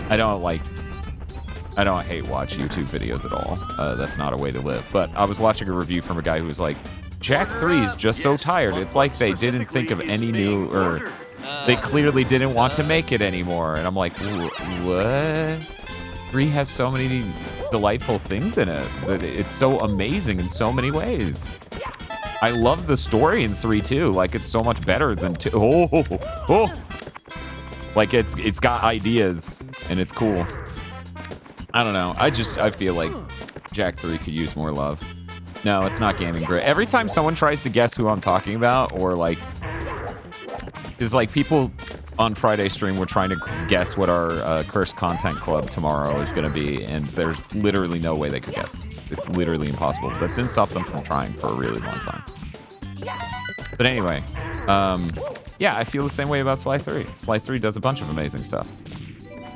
I don't hate watch YouTube videos at all. That's not a way to live. But I was watching a review from a guy who was like, Jak 3 is just so tired. It's like they didn't think of any new, or they clearly didn't want to make it anymore. And I'm like, what? 3 has so many delightful things in it. It's so amazing in so many ways. I love the story in 3 too. Like, it's so much better than 2. Oh. Like, it's got ideas and it's cool. I don't know. I feel like Jak 3 could use more love. No, it's not Gaming Grit. Every time someone tries to guess who I'm talking about, or like, is like people on Friday stream were trying to guess what our Cursed Content Club tomorrow is going to be, and there's literally no way they could guess. It's literally impossible, but it didn't stop them from trying for a really long time. But anyway, yeah, I feel the same way about Sly 3. Sly 3 does a bunch of amazing stuff.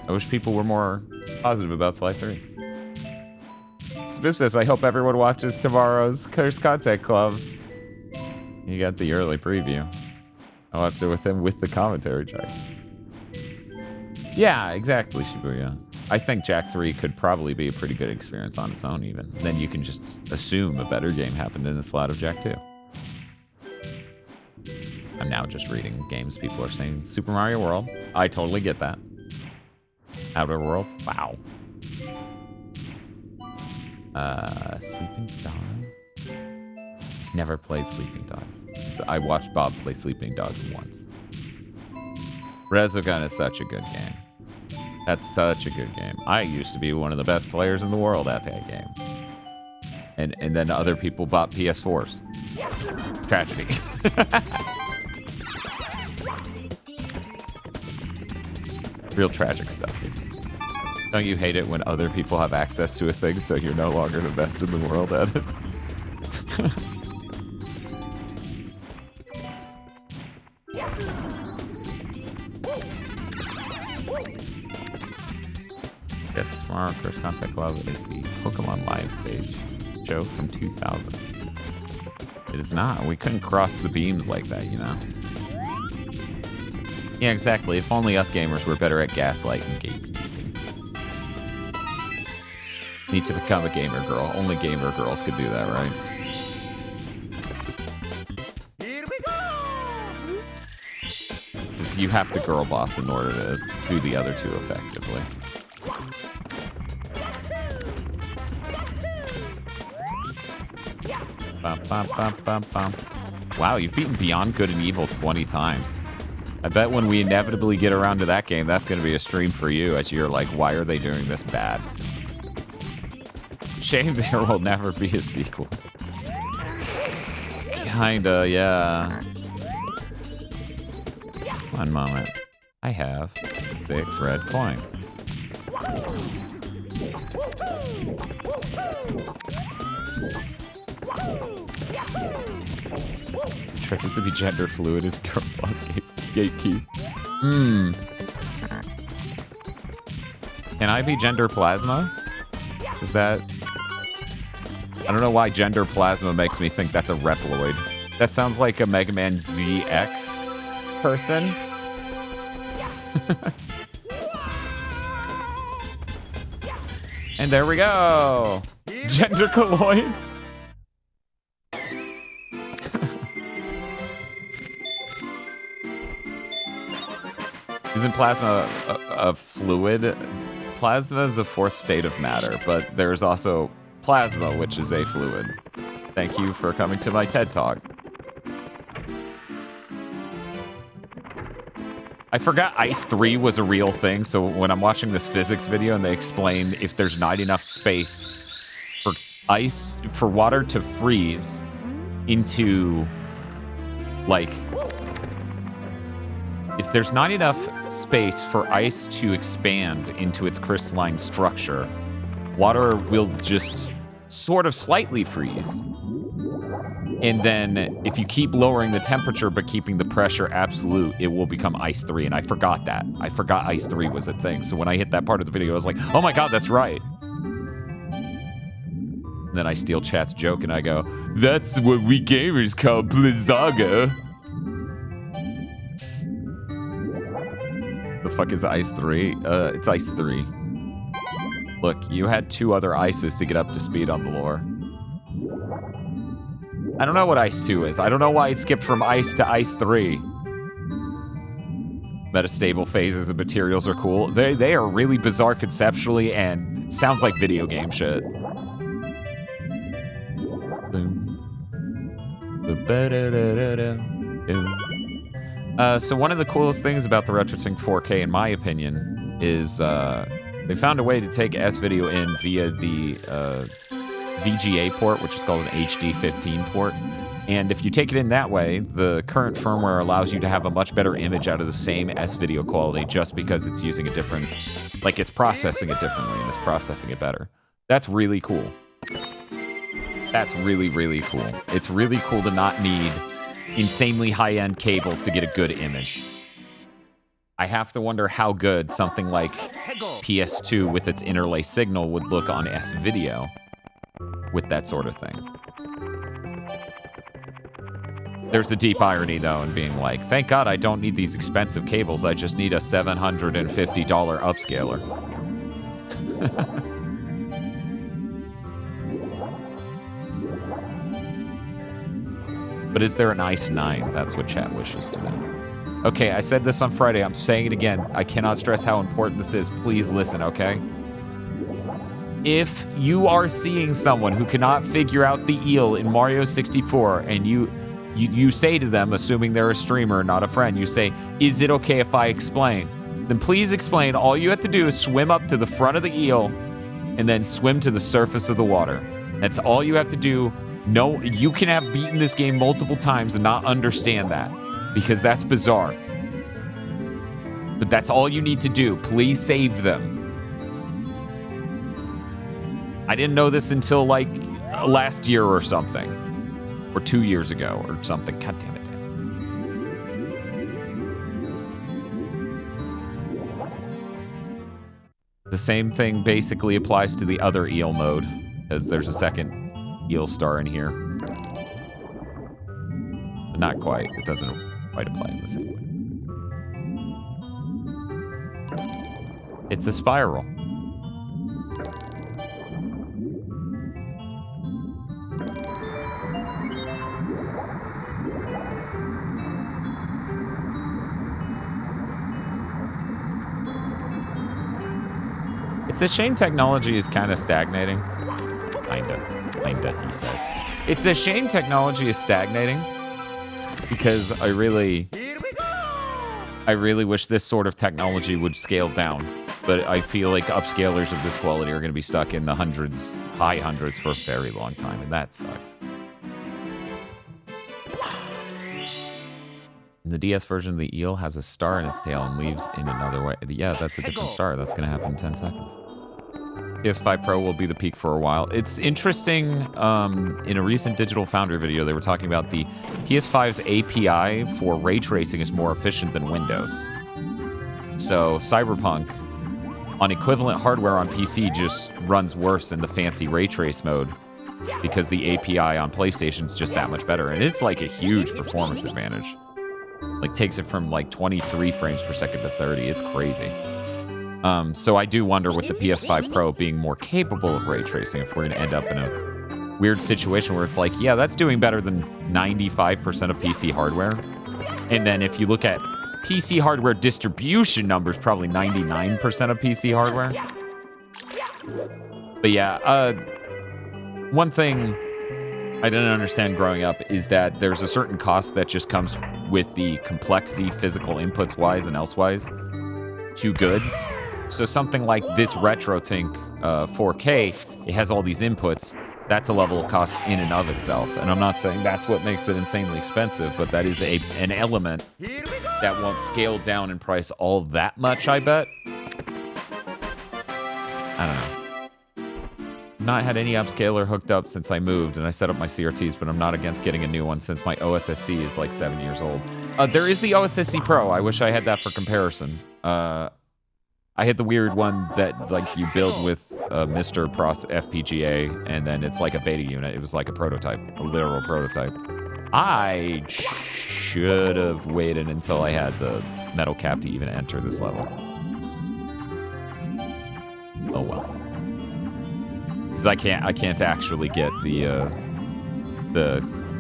I wish people were more positive about Sly 3. Spiff says, I hope everyone watches tomorrow's Cursed Content Club. You got the early preview. I watched it with him with the commentary track. Yeah, exactly, Shibuya. I think Jak 3 could probably be a pretty good experience on its own, even. Then you can just assume a better game happened in the slot of Jak 2. I'm now just reading games people are saying. Super Mario World. I totally get that. Outer Worlds. Wow. Sleeping Dogs? I've never played Sleeping Dogs. So I watched Bob play Sleeping Dogs once. Resogun is such a good game. That's such a good game. I used to be one of the best players in the world at that game. And then other people bought PS4s. Tragedy. Real tragic stuff. Don't you hate it when other people have access to a thing so you're no longer the best in the world at it? Yes, tomorrow Cursed Content Club is the Pokemon Live stage show from 2000. It is not. We couldn't cross the beams like that, you know? Yeah, exactly. If only us gamers were better at gaslight and gatekeeping. Need to become a gamer girl. Only gamer girls could do that, right? Here we go! Because you have to girl boss in order to do the other two effectively. Bum, bum, bum, bum, bum. Wow, you've beaten Beyond Good and Evil 20 times. I bet when we inevitably get around to that game, that's going to be a stream for you as you're like, why are they doing this bad? Shame there will never be a sequel. Kinda, yeah. One moment. I have 6 red coins. The trick is to be gender fluid and girl boss gatekeep. Can I be gender plasma? Is that... I don't know why gender plasma makes me think that's a Reploid. That sounds like a Mega Man ZX person. And there we go! Gender colloid! Isn't plasma a fluid? Plasma is a fourth state of matter, but there's also plasma, which is a fluid. Thank you for coming to my TED Talk. I forgot Ice 3 was a real thing, so when I'm watching this physics video and they explain if there's not enough space for ice, for water to freeze into, like, if there's not enough space for ice to expand into its crystalline structure, water will just sort of slightly freeze. And then if you keep lowering the temperature but keeping the pressure absolute, it will become Ice 3. And I forgot that. I forgot Ice 3 was a thing. So when I hit that part of the video, I was like, oh my god, that's right. And then I steal chat's joke and I go, that's what we gamers call Blizzaga. The fuck is Ice 3? It's Ice 3. Look, you had 2 other ices to get up to speed on the lore. I don't know what Ice 2 is. I don't know why it skipped from Ice to Ice 3. Metastable phases and materials are cool. They are really bizarre conceptually and sounds like video game shit. So one of the coolest things about the RetroTINK 4K, in my opinion, is they found a way to take S-Video in via the VGA port, which is called an HD15 port. And if you take it in that way, the current firmware allows you to have a much better image out of the same S-Video quality just because it's using a different... Like, it's processing it differently and it's processing it better. That's really cool. That's really, really cool. It's really cool to not need insanely high-end cables to get a good image. I have to wonder how good something like PS2 with its interlay signal would look on S-Video with that sort of thing. There's a deep irony, though, in being like, thank God I don't need these expensive cables, I just need a $750 upscaler. But is there an Ice 9? That's what chat wishes to know. Okay, I said this on Friday, I'm saying it again. I cannot stress how important this is. Please listen, okay? If you are seeing someone who cannot figure out the eel in Mario 64 and you say to them, assuming they're a streamer, not a friend, you say, is it okay if I explain? Then please explain. All you have to do is swim up to the front of the eel and then swim to the surface of the water. That's all you have to do. No, you can have beaten this game multiple times and not understand that because that's bizarre. But that's all you need to do. Please save them. I didn't know this until like last year or something. Or 2 years ago, or something. God damn it. The same thing basically applies to the other eel mode, as there's a second eel star in here. But not quite. It doesn't quite apply in the same way. It's a spiral. It's a shame technology is kind of stagnating. Kinda, he says. It's a shame technology is stagnating because I really wish this sort of technology would scale down. But I feel like upscalers of this quality are going to be stuck in the hundreds, high hundreds for a very long time, and that sucks. The DS version of the eel has a star in its tail and leaves in another way. Yeah, that's a different star. That's going to happen in 10 seconds. PS5 Pro will be the peak for a while. It's interesting, in a recent Digital Foundry video, they were talking about the PS5's API for ray tracing is more efficient than Windows. So Cyberpunk, on equivalent hardware on PC, just runs worse in the fancy ray trace mode because the API on PlayStation's just that much better. And it's like a huge performance advantage. Like, takes it from like 23 frames per second to 30. It's crazy. So I do wonder with the PS5 Pro being more capable of ray tracing if we're going to end up in a weird situation where it's like, yeah, that's doing better than 95% of PC hardware. And then if you look at PC hardware distribution numbers, probably 99% of PC hardware. But yeah, one thing I didn't understand growing up is that there's a certain cost that just comes with the complexity, physical inputs wise and elsewise, to goods. So something like this RetroTINK 4K, it has all these inputs. That's a level of cost in and of itself. And I'm not saying that's what makes it insanely expensive, but that is an element that won't scale down in price all that much, I bet. I don't know. Not had any upscaler hooked up since I moved, and I set up my CRTs, but I'm not against getting a new one since my OSSC is like 7 years old. There is the OSSC Pro. I wish I had that for comparison. I had the weird one that like you build with Mr. Pros FPGA, and then it's like a beta unit. It was like a prototype, a literal prototype. I should have waited until I had the metal cap to even enter this level. Oh well. Because I can't actually get the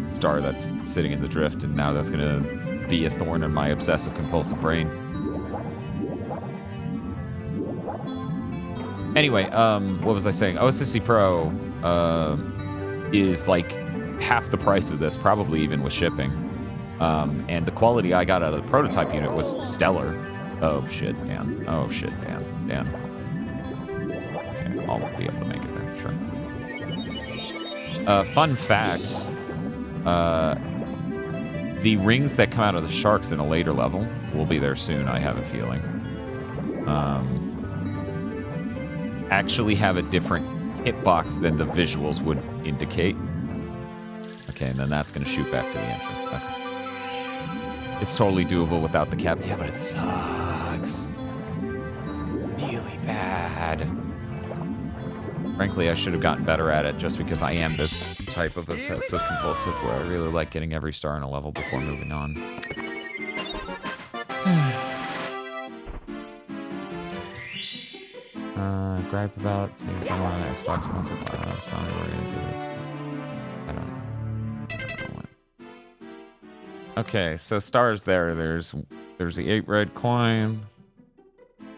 star that's sitting in the drift, and now that's gonna be a thorn in my obsessive compulsive brain. Anyway, what was I saying? OSSC Pro is like half the price of this, probably even with shipping. And the quality I got out of the prototype unit was stellar. Oh shit, man. Oh shit, man. Damn. Okay, I'll be able to make it there, sure. Fun fact, the rings that come out of the sharks in a later level will be there soon, I have a feeling. Actually have a different hitbox than the visuals would indicate. Okay, and then that's going to shoot back to the entrance. Okay. It's totally doable without the cap. Yeah, but it sucks. Really bad. Frankly, I should have gotten better at it just because I am this type of obsessive compulsive where I really like getting every star in a level before moving on. Gripe about seeing someone on Xbox One. So I don't know, Sony, we're gonna do this. I don't know what. Okay, so stars there. There's the 8 red coin,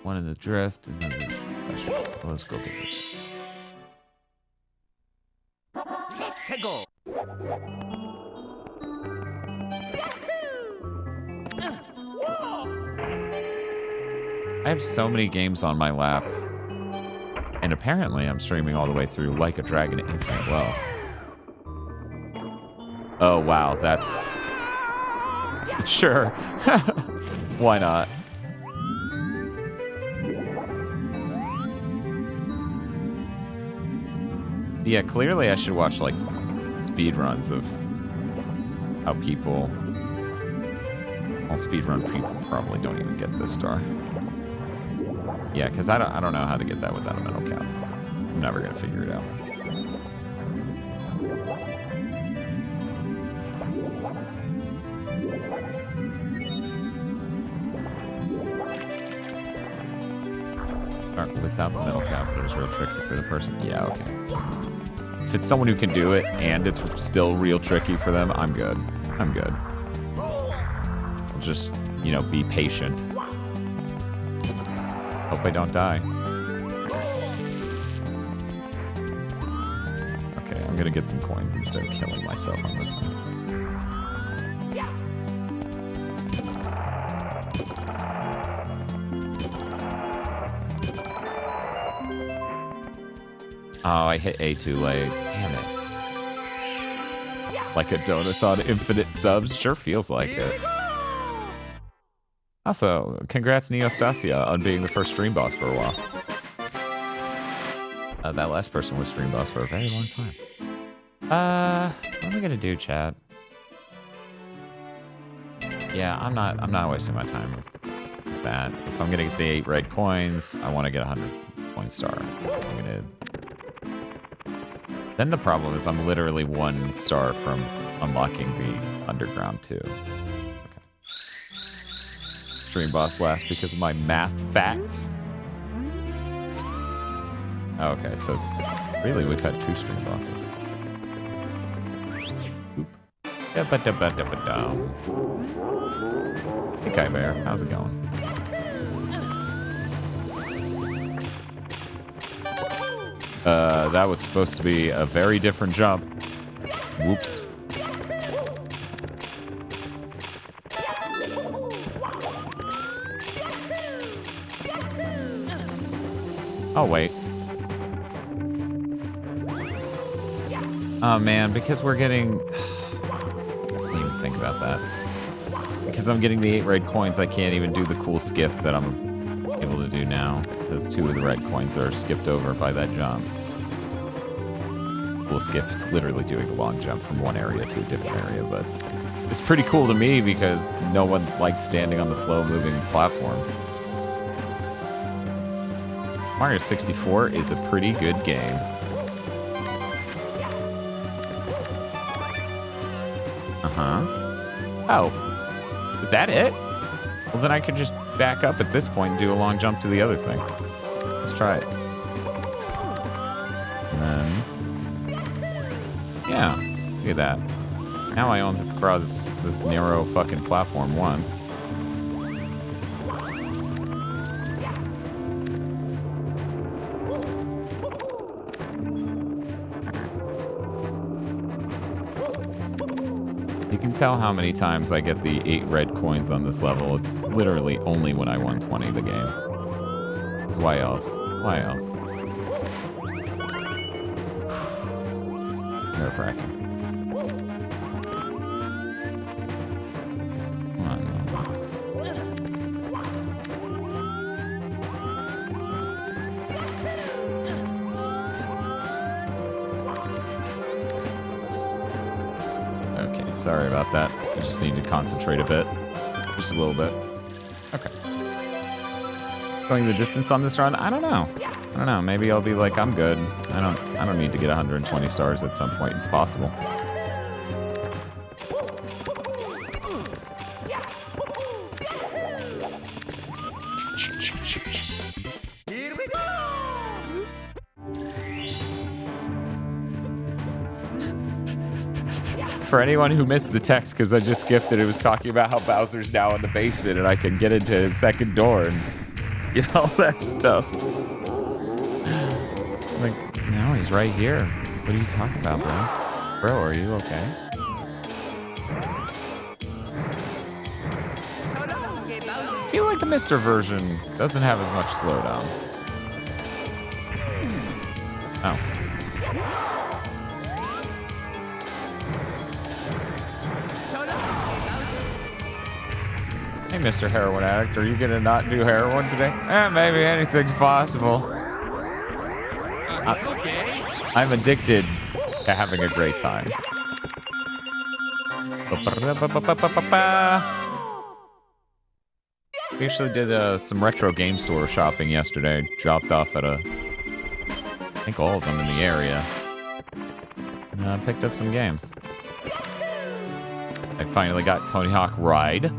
1 in the drift, and then there's... Let's go get this. Go. I have so many games on my lap. And apparently I'm streaming all the way through Like a Dragon Infinite. Well. Oh, wow. That's... Sure. Why not? Yeah, clearly I should watch, like, speed runs of how people... Well, speedrun people probably don't even get this star. Yeah, because I don't know how to get that without a metal cap. I'm never going to figure it out. Without the metal cap, it was real tricky for the person. Yeah, okay. If it's someone who can do it and it's still real tricky for them, I'm good. I'm good. I'll just, you know, be patient. Hope I don't die. Okay, I'm gonna get some coins instead of killing myself on this thing. Oh, I hit A too late. Damn it. Like a donathon infinite subs? Sure feels like it. Also, congrats Neostasia on being the first stream boss for a while. That last person was stream boss for a very long time. What am I gonna do, chat? Yeah, I'm not wasting my time with that. If I'm gonna get the 8 red coins, I want to get a 100 coin star. I'm gonna... Then the problem is I'm literally 1 star from unlocking the underground too. Stream boss last because of my math facts. Oh, okay, so really we've had 2 stream bosses. Oop. Hey, Kai Bear, how's it going? That was supposed to be a very different jump. Whoops. Oh, wait. Oh, man, because we're getting... I didn't even think about that. Because I'm getting the 8 red coins, I can't even do the cool skip that I'm able to do now. Because 2 of the red coins are skipped over by that jump. Cool skip, it's literally doing a long jump from one area to a different area, but... It's pretty cool to me because no one likes standing on the slow-moving platforms. Mario 64 is a pretty good game. Uh-huh. Oh, Is that it? Well, then I could just back up at this point and do a long jump to the other thing. Let's try it. And then... yeah, look at that. Now I only have to cross this narrow fucking platform once. You can tell how many times I get the 8 red coins on this level. It's literally only when I 120 the game. 'Cause why else? Why else? Nerve-wracking. Come on. Okay, sorry about that. I just need to concentrate a bit. Just a little bit. Okay. Going the distance on this run? I don't know. I don't know. Maybe I'll be like, I'm good. I don't need to get 120 stars at some point. It's possible. Here we go! For anyone who missed the text, because I just skipped it, it was talking about how Bowser's now in the basement and I can get into his second door and all that stuff. I'm like, no, he's right here. What are you talking about, bro? Bro, are you okay? I feel like the Mr. version doesn't have as much slowdown. Oh. Hey, Mr. Heroin Addict, are you gonna not do heroin today? Maybe anything's possible. I'm addicted to having a great time. We actually did some retro game store shopping yesterday. Dropped off at I think all of them in the area. And picked up some games. I finally got Tony Hawk Ride.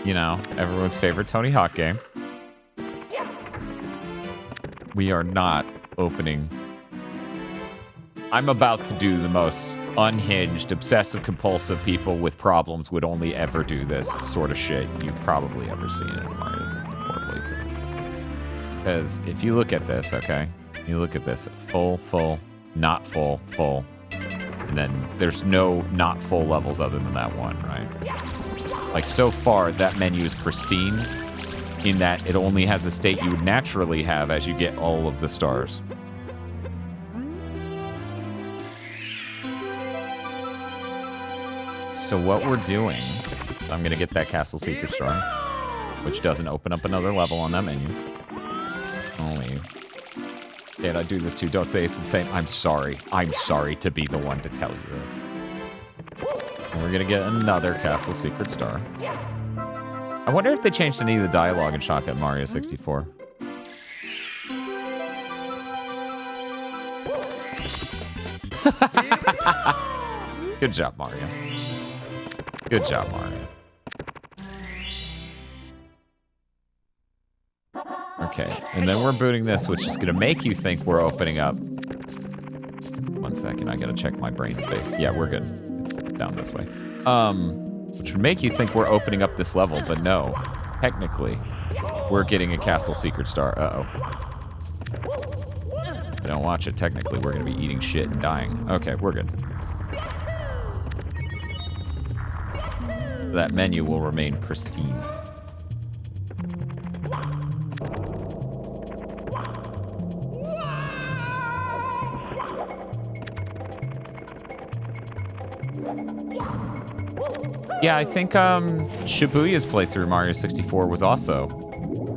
You know, everyone's favorite Tony Hawk game. We are not opening. I'm about to do the most unhinged, obsessive-compulsive people with problems would only ever do this sort of shit you've probably ever seen in Mario 64 playthrough. Because if you look at this, okay? You look at this. Full, not full, full. And then there's no not full levels other than that one, right? Like, so far, that menu is pristine in that it only has a state you would naturally have as you get all of the stars. So what we're doing, I'm going to get that Castle Secret Star, which doesn't open up another level on that menu. Only. Did I do this too? Don't say it's insane. I'm sorry. I'm sorry to be the one to tell you this. And we're going to get another Castle Secret Star. I wonder if they changed any of the dialogue in Shotgun Mario 64. Good job, Mario. Good job, Mario. Okay, and then we're booting this, which is going to make you think we're opening up. 1 second, I got to check my brain space. Yeah, we're good. It's down this way. Which would make you think we're opening up this level, but no. Technically, we're getting a Castle Secret Star. Uh-oh. If I don't watch it, technically, we're going to be eating shit and dying. Okay, we're good. That menu will remain pristine. Yeah, I think Shibuya's playthrough Mario 64 was also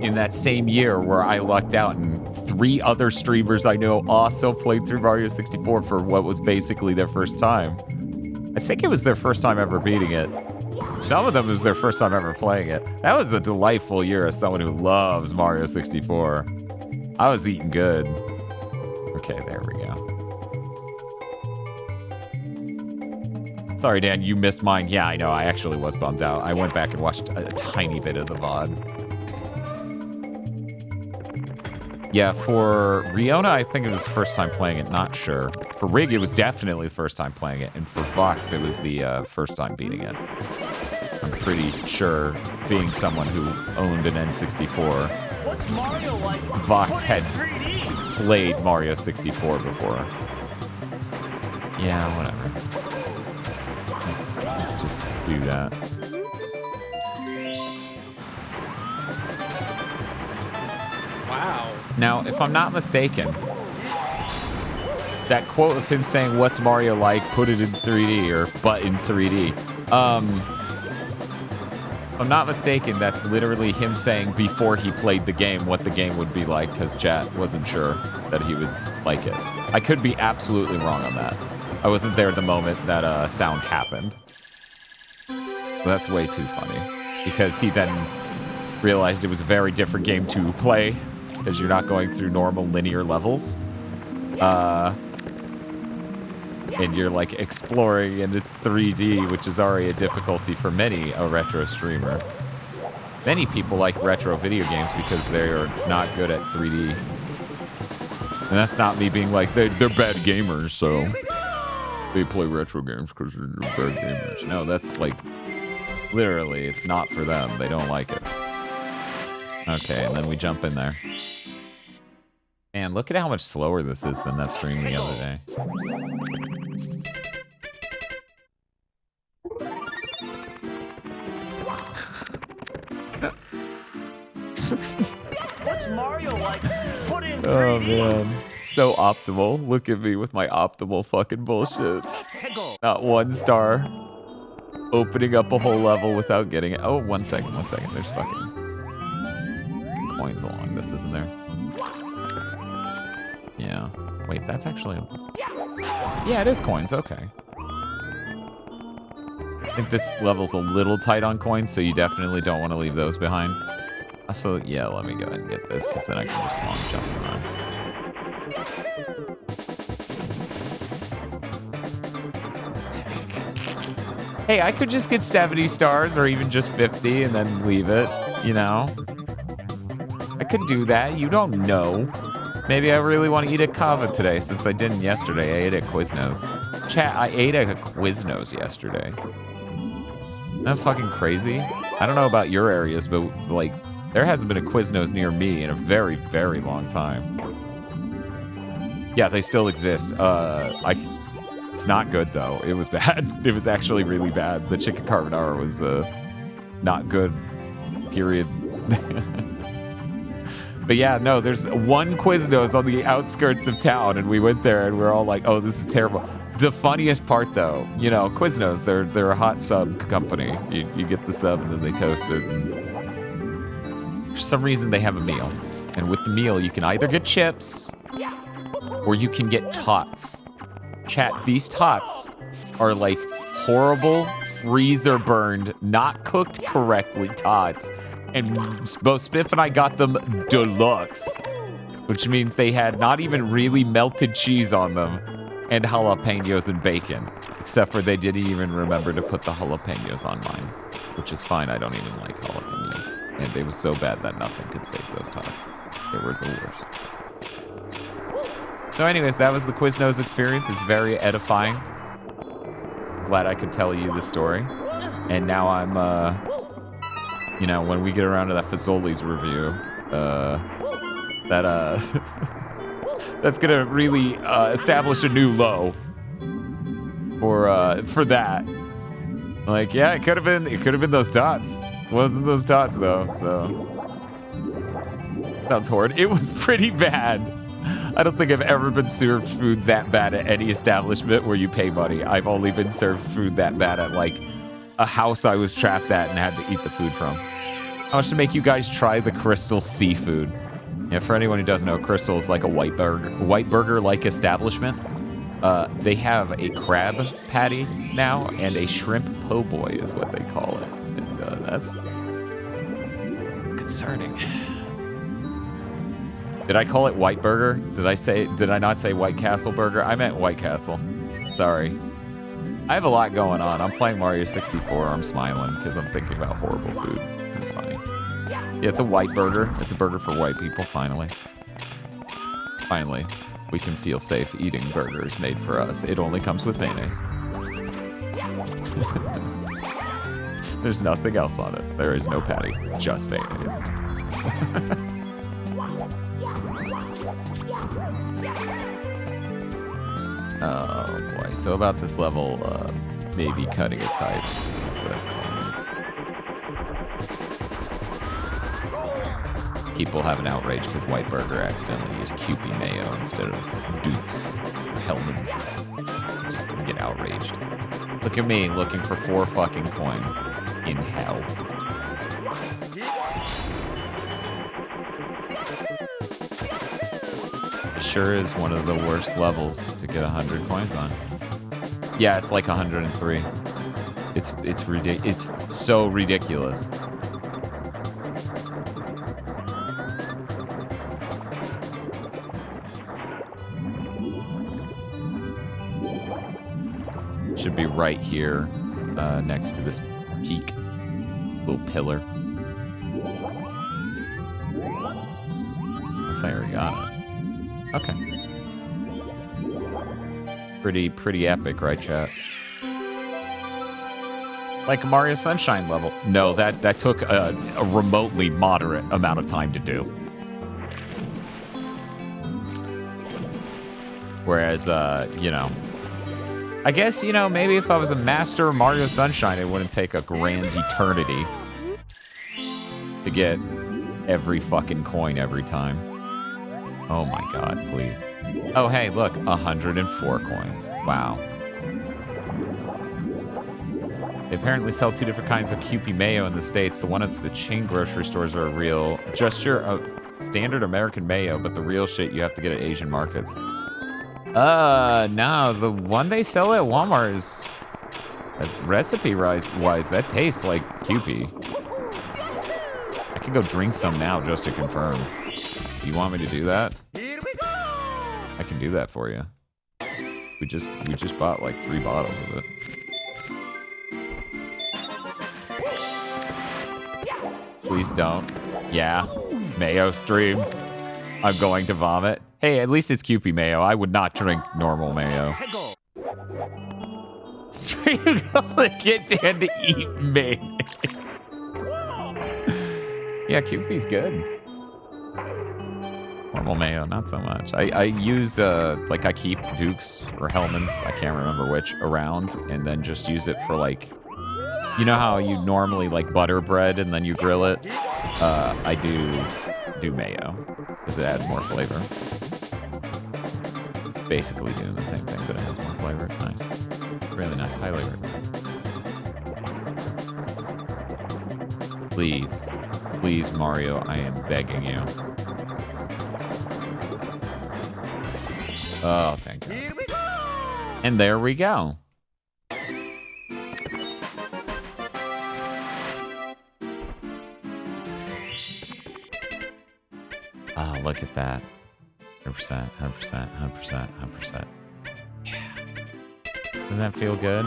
in that same year where I lucked out and 3 other streamers I know also played through Mario 64 for what was basically their first time. I think it was their first time ever beating it. Some of them was their first time ever playing it. That was a delightful year as someone who loves Mario 64. I was eating good. Okay, there we go. Sorry, Dan, you missed mine. Yeah, I know. I actually was bummed out. I went back and watched a tiny bit of the VOD. Yeah, for Riona, I think it was the first time playing it. Not sure. For Rig, it was definitely the first time playing it. And for Vox, it was the first time beating it. I'm pretty sure, being someone who owned an N64, What's Mario like? Vox had 3D. played Mario 64 before. Yeah, whatever. Let's just do that. Wow. Now, if I'm not mistaken, that quote of him saying, "What's Mario like? Put it in 3D," or "but in 3D." If I'm not mistaken, that's literally him saying before he played the game what the game would be like, because chat wasn't sure that he would like it. I could be absolutely wrong on that. I wasn't there at the moment that sound happened. But that's way too funny, because he then realized it was a very different game to play, because you're not going through normal linear levels. And you're like exploring, and it's 3D, which is already a difficulty for many a retro streamer. Many people like retro video games because they're not good at 3D. And that's not me being like, they're bad gamers, so they play retro games because they're bad gamers. No, that's like, literally, it's not for them. They don't like it. Okay, and then we jump in there. And look at how much slower this is than that stream the other day. What's Mario like? Put in 3D. Oh man, so optimal. Look at me with my optimal fucking bullshit. Not 1 star. Opening up a whole level without getting it. Oh, 1 second. There's fucking coins along this, isn't there? Yeah. Wait, that's actually... Yeah, it is coins. Okay. I think this level's a little tight on coins, so you definitely don't want to leave those behind. So, yeah, let me go ahead and get this, because then I can just long jump around. Hey, I could just get 70 stars, or even just 50, and then leave it, you know? I could do that. You don't know. Maybe I really want to eat a kava today, since I didn't yesterday. I ate at Quiznos. Chat, I ate at a Quiznos yesterday. Isn't that fucking crazy? I don't know about your areas, but, like, there hasn't been a Quiznos near me in a very, very long time. Yeah, they still exist. It's not good, though. It was bad. It was actually really bad. The chicken carbonara was not good, period. But yeah, no, there's one Quiznos on the outskirts of town, and we went there, and we're all like, oh, this is terrible. The funniest part, though, you know, Quiznos, they're a hot sub company. You get the sub, and then they toast it. And for some reason, they have a meal. And with the meal, you can either get chips, or you can get tots. Chat, these tots are like horrible, freezer-burned, not cooked correctly tots. And both Spiff and I got them deluxe, which means they had not even really melted cheese on them, and jalapenos and bacon, except for they didn't even remember to put the jalapenos on mine, which is fine. I don't even like jalapenos, and they were so bad that nothing could save those tots. They were the worst. So anyways, that was the Quiznos experience. It's very edifying. Glad I could tell you the story. And now I'm, you know, when we get around to that Fazoli's review, that's gonna really establish a new low for that. Like, yeah, it could have been those dots. It wasn't those dots though, so sounds horrid. It was pretty bad. I don't think I've ever been served food that bad at any establishment where you pay money. I've only been served food that bad at like a house I was trapped at and had to eat the food from. I want to make you guys try the Crystal seafood. Yeah, for anyone who doesn't know, Crystal is like a white burger-like establishment. They have a crab patty now, and a shrimp po' boy is what they call it. And that's concerning. Did I call it White Burger? Did I not say White Castle Burger? I meant White Castle. Sorry. I have a lot going on. I'm playing Mario 64. I'm smiling because I'm thinking about horrible food. It's funny. Yeah, it's a white burger. It's a burger for white people, finally. Finally, we can feel safe eating burgers made for us. It only comes with mayonnaise. There's nothing else on it. There is no patty, just mayonnaise. Oh boy, so about this level, maybe cutting it tight. People have an outrage because White Burger accidentally used Kewpie Mayo instead of Dukes or Hellman's. Just get outraged. Look at me looking for 4 fucking coins in hell. It sure is one of the worst levels to get 100 coins on. Yeah, it's like 103. It's so ridiculous. Should be right here, next to this peak, little pillar. Guess I already got it. Okay. Pretty epic, right, chat? Like a Mario Sunshine level. No, that took a remotely moderate amount of time to do. Whereas, you know, I guess, you know, maybe if I was a master of Mario Sunshine, it wouldn't take a grand eternity to get every fucking coin every time. Oh my god, please. Oh, hey, look, 104 coins. Wow. They apparently sell 2 different kinds of Kewpie Mayo in the States. The one at the chain grocery stores are real. Just your standard American mayo, but the real shit you have to get at Asian markets. No, the one they sell at Walmart is, recipe-wise, that tastes like Kewpie. I can go drink some now just to confirm. Do you want me to do that? Here we go! I can do that for you. We just bought like 3 bottles of it. Please don't. Yeah, Mayo stream. I'm going to vomit. Hey, at least it's Kewpie Mayo. I would not drink normal Mayo. So you gonna get Dan to eat mayonnaise. Yeah, Kewpie's good. Normal Mayo, not so much. I use, like, I keep Dukes or Hellman's, I can't remember which, around, and then just use it for, like, you know how you normally, like, butter bread and then you grill it? I do Mayo, because it adds more flavor. Basically doing the same thing, but it has more flavor. It's nice. Really nice. Highly recommend. Please. Please, Mario, I am begging you. Oh, thank God. Here we go! And there we go. Oh, look at that. 100%, 100%, 100%, 100%. Yeah. Doesn't that feel good?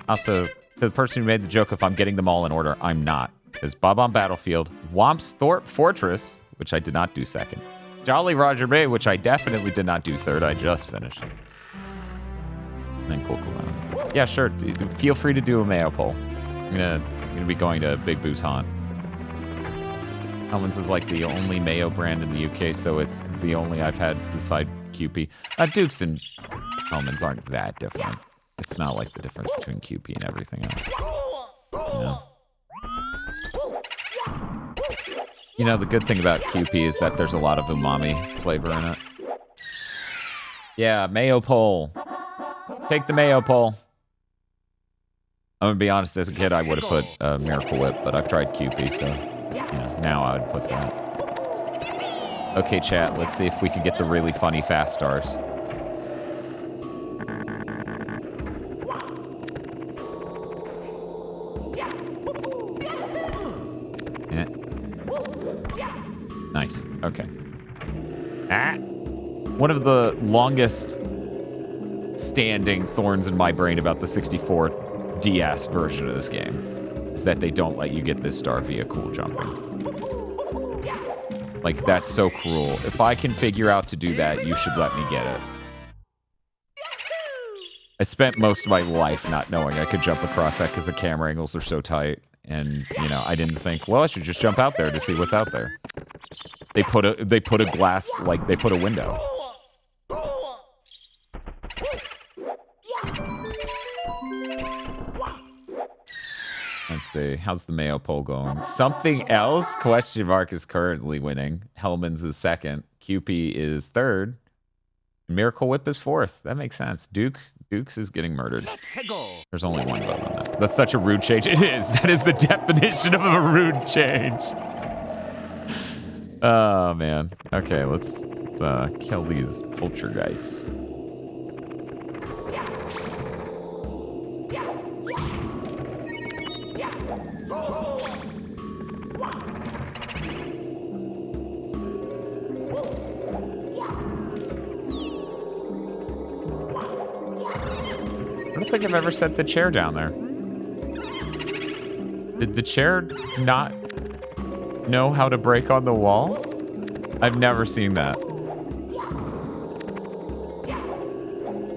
Also, to the person who made the joke, if I'm getting them all in order, I'm not. Because Bob-omb Battlefield, Whomp's Thorpe Fortress, which I did not do second. Jolly Roger Bay, which I definitely did not do third. I just finished. And then Cool. Yeah, sure. Feel free to do a Mayo poll. I'm gonna be going to Big Boo's Haunt. Hellman's is like the only Mayo brand in the UK, so it's the only I've had beside Kewpie. Dukes and Hellman's aren't that different. It's not like the difference between Kewpie and everything else. You know, the good thing about Kewpie is that there's a lot of umami flavor in it. Yeah, Mayo poll. Take the Mayo poll. I'm gonna be honest, as a kid, I would have put Miracle Whip, but I've tried Kewpie, so... You know, now I would put that. Okay, chat, let's see if we can get the really funny fast stars. Yeah. Nice. Okay. One of the longest long-standing thorns in my brain about the 64 DS version of this game is that they don't let you get this star via cool jumping. Like, that's so cruel. If I can figure out to do that, you should let me get it. I spent most of my life not knowing I could jump across that because the camera angles are so tight. And, you know, I didn't think, well, I should just jump out there to see what's out there. They put a glass, like, they put a window. Let's see. How's the Mayo poll going? Something else? Question mark is currently winning. Hellman's is second. QP is third. Miracle Whip is fourth. That makes sense. Dukes is getting murdered. There's only one vote on that. That's such a rude change. It is. That is the definition of a rude change. Oh, man. Okay, let's kill these poltergeists. I don't think I've ever set the chair down there. Did the chair not know how to break on the wall? I've never seen that.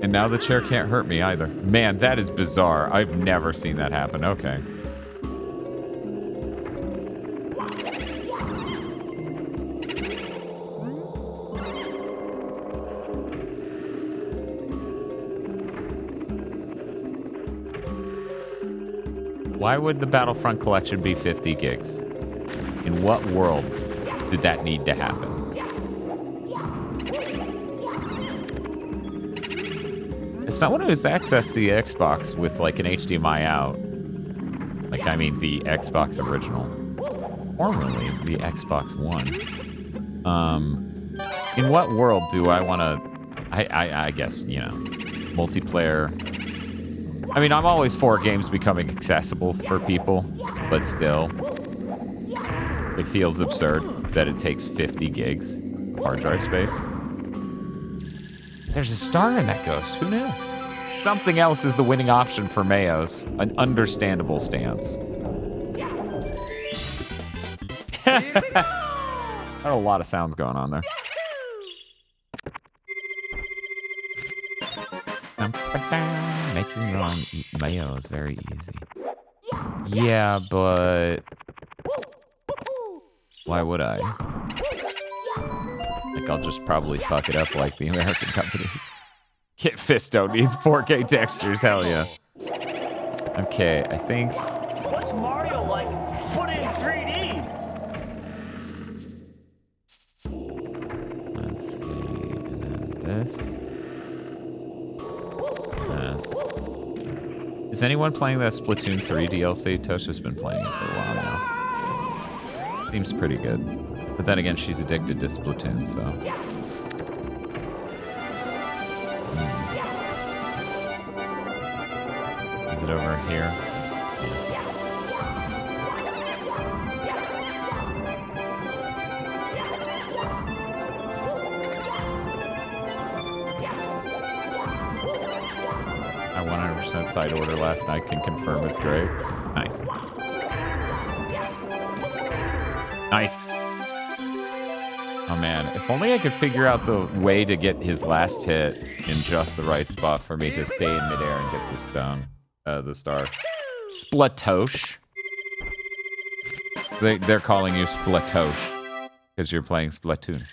And now the chair can't hurt me either. Man, that is bizarre. I've never seen that happen. Okay. Why would the Battlefront collection be 50 gigs? In what world did that need to happen? As someone who has access to the Xbox with like an HDMI out, like I mean the Xbox original, formerly the Xbox One, in what world do I want to, I guess, you know, multiplayer. I mean, I'm always for games becoming accessible for people, but still, it feels absurd that it takes 50 gigs of hard drive space. There's a star in that ghost. Who knew? Something else is the winning option for Mayos. An understandable stance. There are a lot of sounds going on there. Making your own Mayo is very easy. Yeah, but why would I? Like, I'll just probably fuck it up like the American companies. Kit Fisto needs 4K textures, hell yeah. Okay, I think... What's Mario like? Put in 3D! Let's see, and then this. This. Is anyone playing that Splatoon 3 DLC? Tosha's been playing it for a while now. Seems pretty good. But then again, she's addicted to Splatoon, so... Is it over here? I 100% side order last night, can confirm it's great. Nice. Nice. Oh man, if only I could figure out the way to get his last hit in just the right spot for me to stay in midair and get the stone, the star. Splatosh. They're calling you Splatosh because you're playing Splatoon.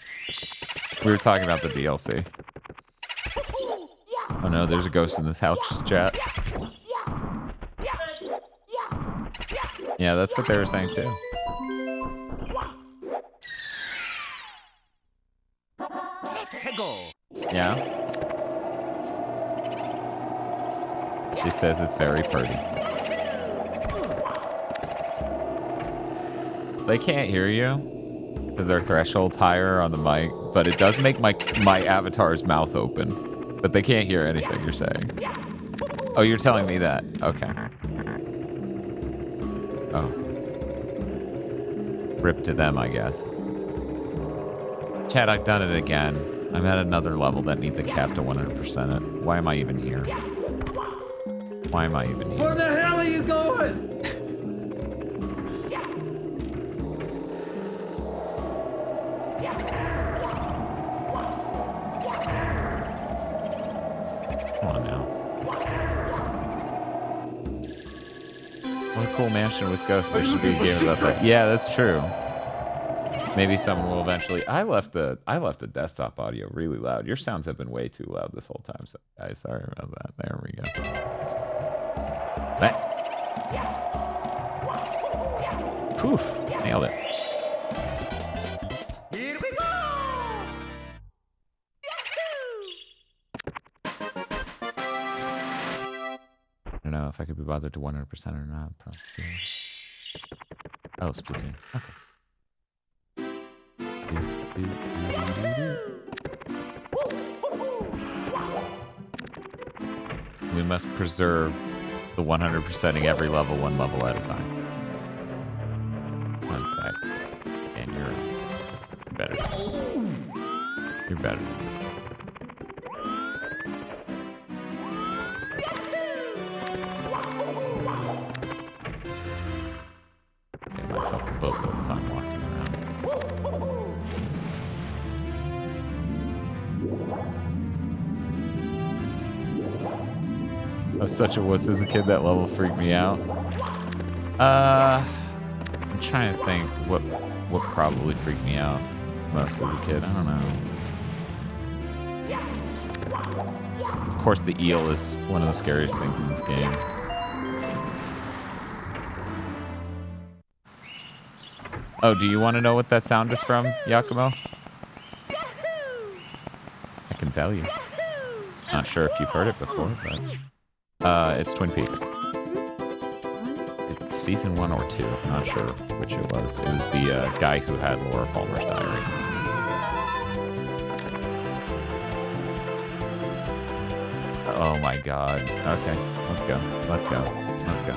We were talking about the DLC. Oh no, there's a ghost in this house chat. Yeah, that's what they were saying too. Yeah? She says it's very pretty. They can't hear you because their threshold's higher on the mic, but it does make my avatar's mouth open. But they can't hear anything you're saying. Oh, you're telling me that. Okay. Oh. Rip to them, I guess. Chat, I've done it again. I'm at another level that needs a cap to 100%. Why am I even here? Why am I even here? Where the hell are you going? Come on now. What a cool mansion with ghosts. There should be a game about that. Yeah, that's true. Maybe someone will eventually. I left the desktop audio really loud. Your sounds have been way too loud this whole time. So, guys, sorry about that. There we go. Poof! Nailed it. Here we go! I don't know if I could be bothered to 100% or not. Probably. Oh, Splatoon. Okay. We must preserve the 100%ing every level, one level at a time. One sec. And you're better than this. You're better than this. Get myself a boatload so I'm walking around. I was such a wuss as a kid. That level freaked me out. I'm trying to think what probably freaked me out most as a kid. I don't know. Of course, the eel is one of the scariest things in this game. Oh, do you want to know what that sound is from, Yakumo? I can tell you. Not sure if you've heard it before, but... it's Twin Peaks. It's season 1 or 2. I'm not sure which it was. It was the guy who had Laura Palmer's diary. Oh my god. Okay, let's go. Let's go. Let's go.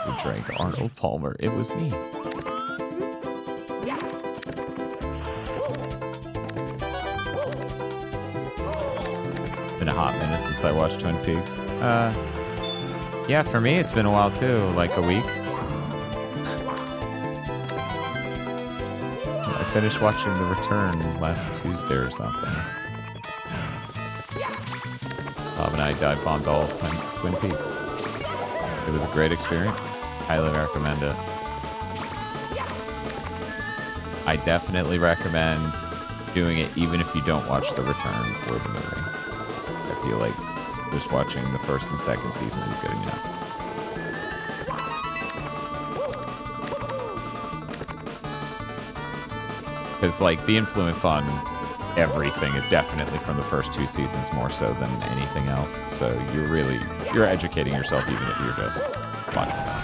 Who drank Arnold Palmer? It was me. Been a hot minute since I watched Twin Peaks. Yeah, for me it's been a while too, like a week. I finished watching The Return last Tuesday or something. Bob and I dive bombed all the time Twin Peaks. It was a great experience. Highly recommend it. I definitely recommend doing it even if you don't watch The Return or the movie. I feel like just watching the first and second season is good enough. Because, like, the influence on everything is definitely from the first 2 seasons more so than anything else. So you're educating yourself even if you're just watching that.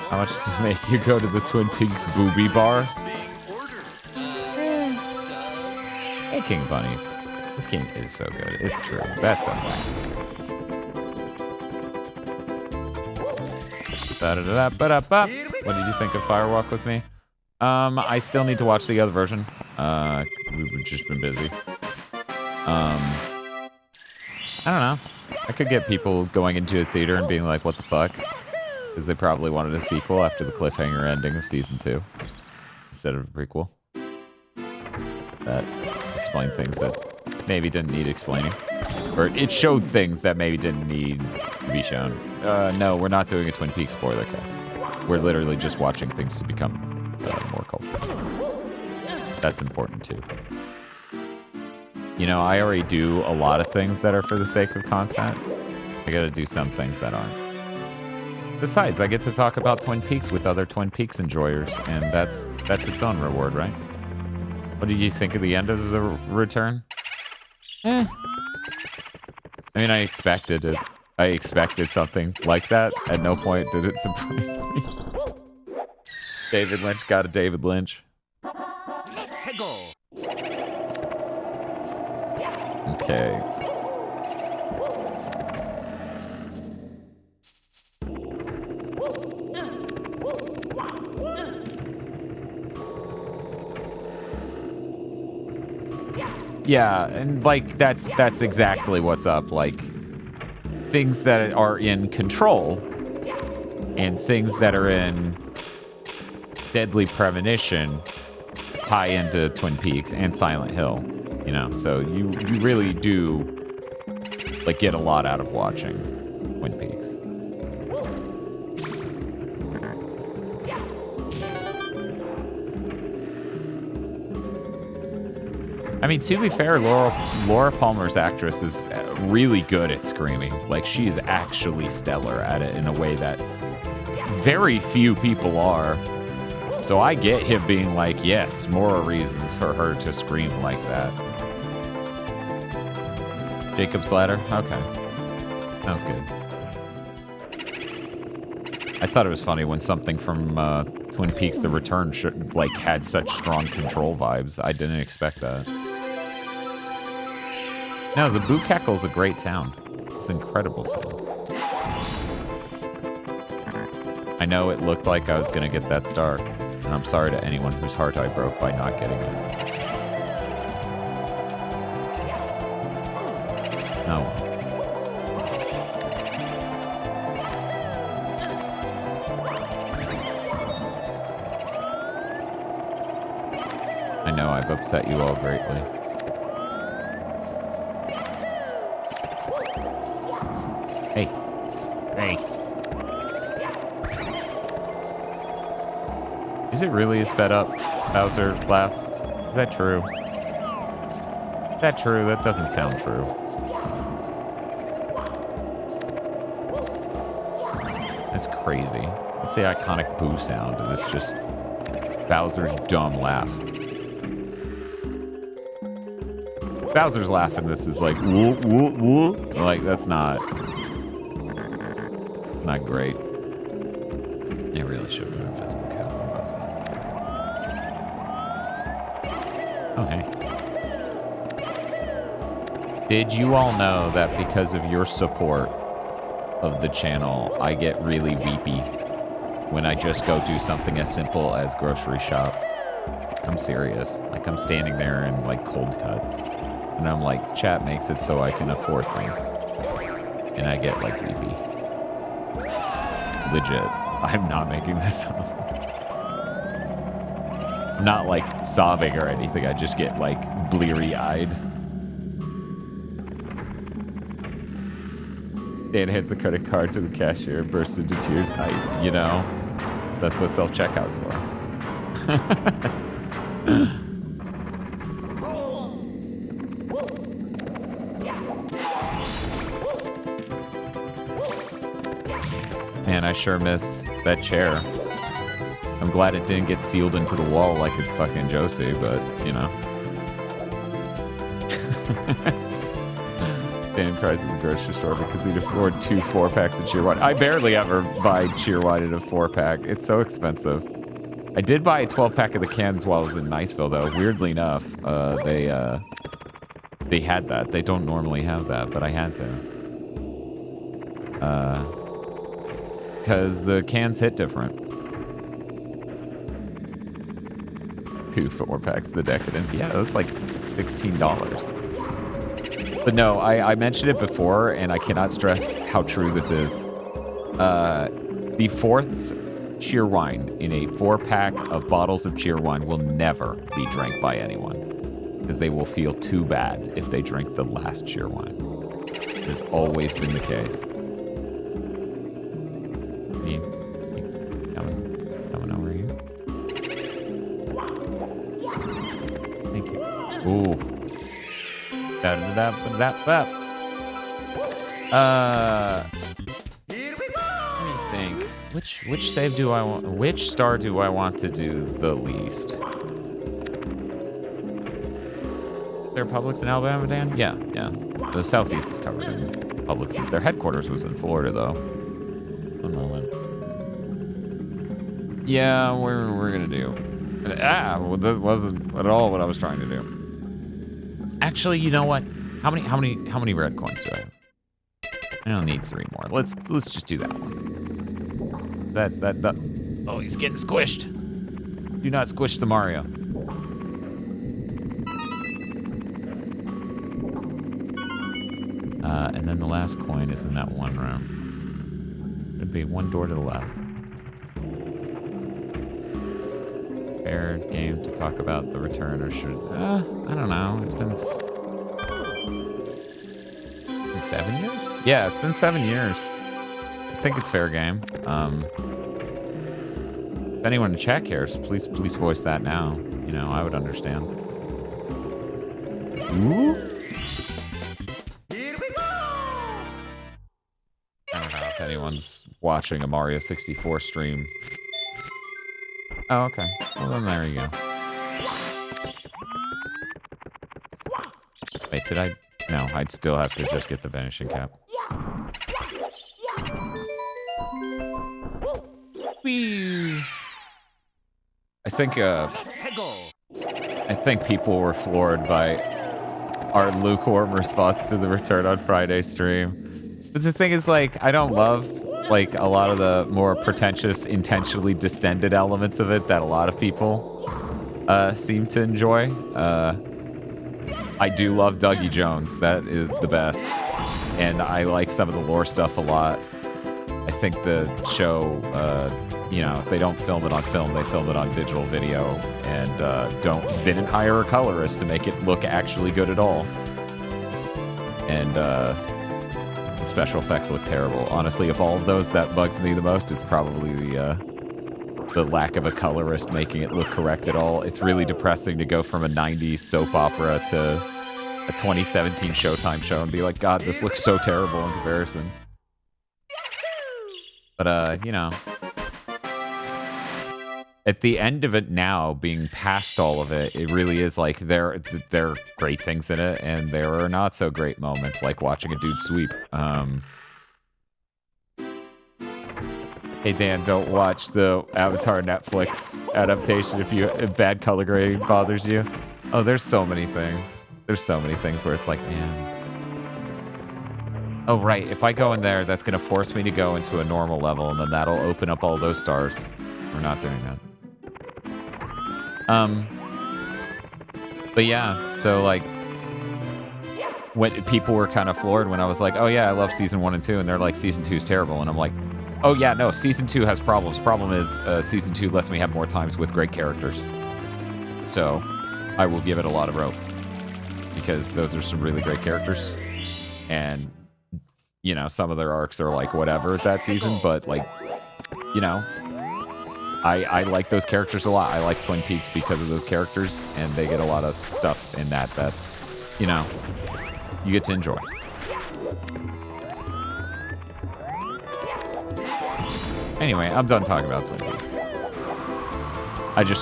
How much to make you go to the Twin Peaks booby bar? Hey, King Bunnies. This game is so good. It's true. That's a fact. What did you think of Firewalk with me? I still need to watch the other version. We've just been busy. I don't know. I could get people going into a theater and being like, what the fuck? Because they probably wanted a sequel after the cliffhanger ending of season 2 instead of a prequel. That explained things that maybe didn't need explaining. Or it showed things that maybe didn't need to be shown. No, we're not doing a Twin Peaks spoiler cast. We're literally just watching things to become more cultural. That's important too. You know, I already do a lot of things that are for the sake of content. I gotta do some things that aren't. Besides, I get to talk about Twin Peaks with other Twin Peaks enjoyers, and that's its own reward, right? What did you think of the end of The Return? I mean, I expected it. I expected something like that. At no point did it surprise me. David Lynch got a David Lynch. Okay. Yeah, and like that's exactly what's up. Like things that are in Control and things that are in Deadly Premonition tie into Twin Peaks and Silent Hill, you know. So you really do like get a lot out of watching Twin Peaks. I mean, to be fair, Laura Palmer's actress is really good at screaming. Like, she is actually stellar at it in a way that very few people are. So I get him being like, yes, more reasons for her to scream like that. Jacob's Ladder? Okay. Sounds good. I thought it was funny when something from Twin Peaks The Return had such strong Control vibes. I didn't expect that. No, the Boo Cackle's a great sound. It's an incredible sound. I know it looked like I was going to get that star, and I'm sorry to anyone whose heart I broke by not getting it. Oh well. I know I've upset you all greatly. Hey. Hey. Is it really a sped up Bowser laugh? Is that true? Is that true? That doesn't sound true. That's crazy. It's the iconic Boo sound, and it's just Bowser's dumb laugh. Bowser's laugh in this is like, woo, woo, woo. Like, that's not great. It really should have been Invisible Cat. Oh, hey. Did you all know that because of your support of the channel, I get really weepy when I just go do something as simple as grocery shop? I'm serious. Like, I'm standing there in, like, cold cuts. And I'm like, chat makes it so I can afford things. And I get, like, weepy. Legit. I'm not making this up. I'm not, like, sobbing or anything. I just get, like, bleary-eyed. Dan hands a credit card to the cashier and bursts into tears. You know, that's what self-checkout's for. Man, I sure miss that chair. I'm glad it didn't get sealed into the wall like it's fucking Josie, but, you know. Dan cries at the grocery store because he'd afford 2 4-packs of Cheer Wine. I barely ever buy Cheer Wine in a 4-pack. It's so expensive. I did buy a 12-pack of the cans while I was in Niceville, though. Weirdly enough, they had that. They don't normally have that, but I had to. Because the cans hit different. 2 4-packs of the Decadence. Yeah, that's like $16. But no, I mentioned it before, and I cannot stress how true this is. The 4th Cheer Wine in a 4-pack of bottles of Cheer Wine will never be drank by anyone, because they will feel too bad if they drink the last Cheer Wine. It has always been the case. Coming over here. Thank you. Ooh. Let me think. Which save do I want? Which star do I want to do the least? There are Publix in Alabama, Dan? Yeah. The Southeast is covered in Publix's. Their headquarters was in Florida, though. One moment. Yeah, we're gonna do. Well, that wasn't at all what I was trying to do. Actually, you know what? How many red coins do I have? I don't need 3 more. Let's just do that one. That. Oh, he's getting squished. Do not squish the Mario. And then the last coin is in that one room. It'd be one door to the left. Fair game to talk about the return, or should... I don't know. It's been 7 years? Yeah, it's been 7 years. I think it's fair game. If anyone in chat cares, please voice that now. You know, I would understand. Ooh. Here we go! I don't know if anyone's watching a Mario 64 stream. Oh, okay. Well, then there you go. Wait, did I... No, I'd still have to just get the vanishing cap. Whee! I think people were floored by our lukewarm response to the Return on Friday stream. But the thing is, like, I don't love, like, a lot of the more pretentious, intentionally distended elements of it that a lot of people seem to enjoy. I do love Dougie Jones. That is the best. And I like some of the lore stuff a lot. I think the show, you know, they don't film it on film, they film it on digital video, and didn't hire a colorist to make it look actually good at all. And the special effects look terrible. Honestly, of all of those, that bugs me the most. It's probably the lack of a colorist making it look correct at all. It's really depressing to go from a 90s soap opera to a 2017 Showtime show and be like, God, this looks so terrible in comparison. But, you know, at the end of it now, being past all of it, it really is like there are great things in it, and there are not so great moments, like watching a dude sweep. Hey Dan, don't watch the Avatar Netflix adaptation if bad color grading bothers you. Oh, there's so many things. There's so many things where it's like, man. Oh, right. If I go in there, that's going to force me to go into a normal level, and then that'll open up all those stars. We're not doing that. But yeah, so like, when people were kind of floored when I was like, oh yeah, I love season 1 and 2, and they're like, season 2 is terrible, and I'm like, oh yeah, no, season 2 has problems. Problem is, season 2 lets me have more times with great characters. So, I will give it a lot of rope, because those are some really great characters, and you know, some of their arcs are like whatever that season, but like, you know, I like those characters a lot. I like Twin Peaks because of those characters, and they get a lot of stuff in that, you know, you get to enjoy. Anyway, I'm done talking about Twin Peaks.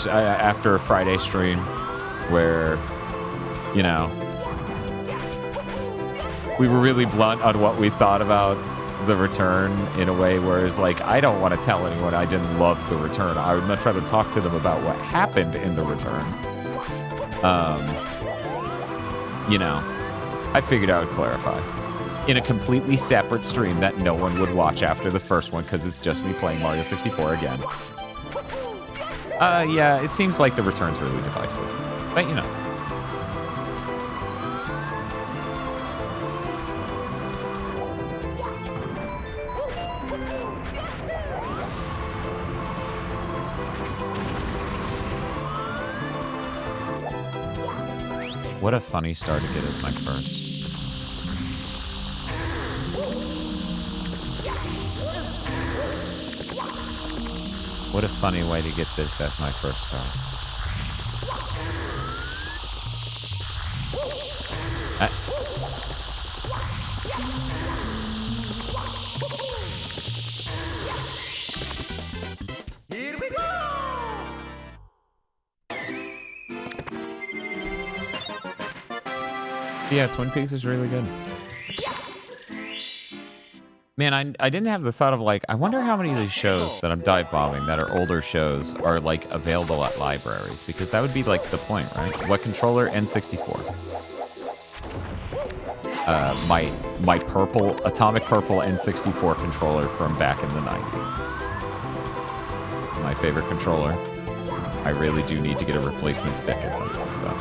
After a Friday stream where, you know, we were really blunt on what we thought about the return in a way where it's like, I don't want to tell anyone I didn't love the return. I would much rather talk to them about what happened in the return. You know, I figured I would clarify in a completely separate stream that no one would watch after the first one because it's just me playing Mario 64 again. Yeah, it seems like the return's really divisive, but you know. What a funny star to get as my first. What a funny way to get this as my first star. Here we go! Yeah, Twin Peaks is really good. Man, I didn't have the thought of like, I wonder how many of these shows that I'm dive bombing that are older shows are like available at libraries, because that would be like the point, right? What controller? N64. My purple, atomic purple N64 controller from back in the 90s. It's my favorite controller. I really do need to get a replacement stick at some point though.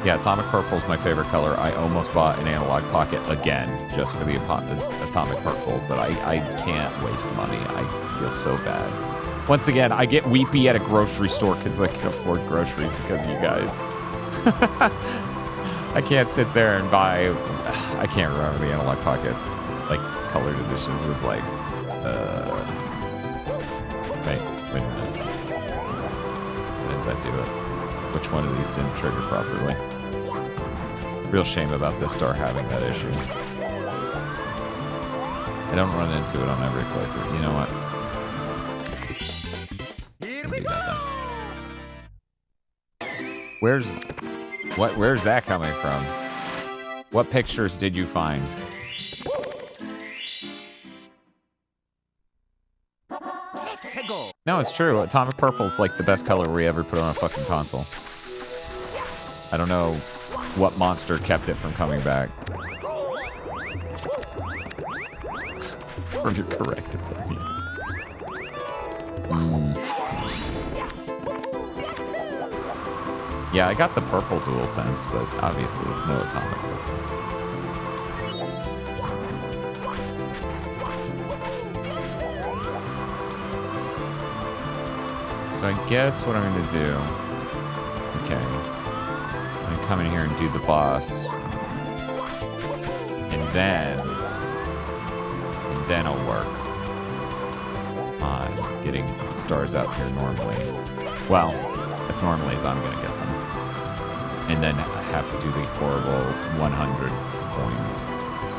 Yeah, Atomic Purple is my favorite color. I almost bought an Analog Pocket again just for the Atomic Purple, but I can't waste money. I feel so bad. Once again, I get weepy at a grocery store because I can afford groceries because of you guys. I can't sit there and buy... I can't remember the Analog Pocket, like, colored editions was like... Wait a minute. Did that do it? Which one of these didn't trigger properly? Real shame about this star having that issue. I don't run into it on every playthrough. You know what? Do that then. Where's that coming from? What pictures did you find? No, it's true. Atomic Purple's like the best color we ever put on a fucking console. I don't know what monster kept it from coming back. From your correct opinions. Yeah, I got the purple DualSense, but obviously it's no Atomic Purple. So I guess what I'm gonna do... Okay. I'm gonna come in here and do the boss. And then I'll work on getting stars out here normally. Well, as normally as I'm gonna get them. And then I have to do the horrible 100 coin.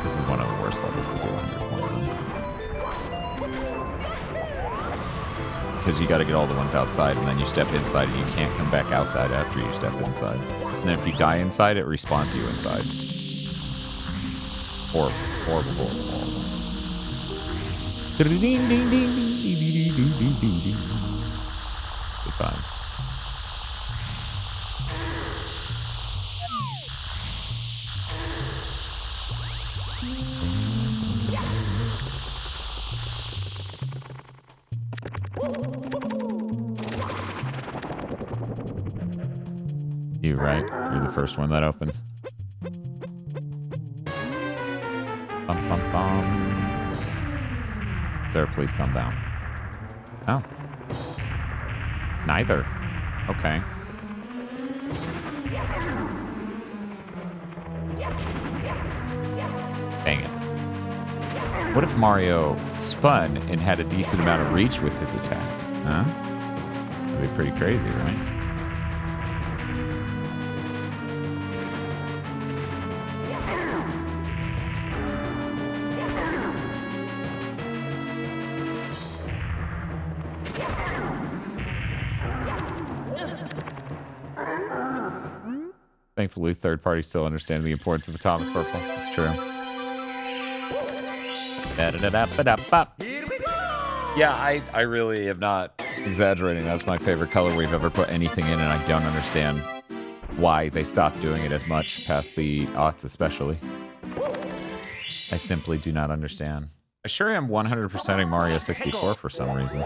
This is one of the worst levels to do 100 coins in. Because you gotta get all the ones outside, and then you step inside, and you can't come back outside after you step inside. And then if you die inside, it respawns you inside. Horrible, horrible, horrible, horrible. Good times. You right? You're the first one that opens. Bum, bum, bum. Sarah, please come down. Oh. Neither. Okay. Dang it. What if Mario spun and had a decent amount of reach with his attack? Huh? That'd be pretty crazy, right? Thankfully, third parties still understand the importance of Atomic Purple. It's true. Yeah, I really am not exaggerating. That's my favorite color we've ever put anything in, and I don't understand why they stopped doing it as much past the aughts especially. I simply do not understand. I sure am 100%ing Mario 64 for some reason.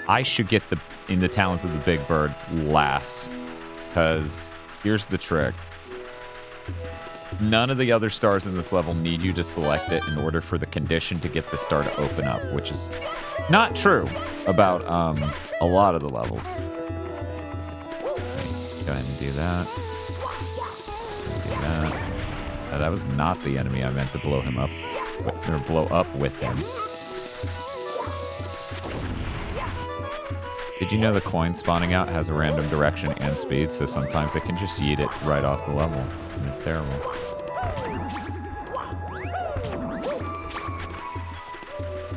I should get in the Talons of the Big Bird last. Because here's the trick. None of the other stars in this level need you to select it in order for the condition to get the star to open up, which is not true about a lot of the levels. Go ahead and do that. Do that. That was not the enemy I meant to blow him up, or blow up with him. Did you know the coin spawning out has a random direction and speed, so sometimes it can just yeet it right off the level, and it's terrible.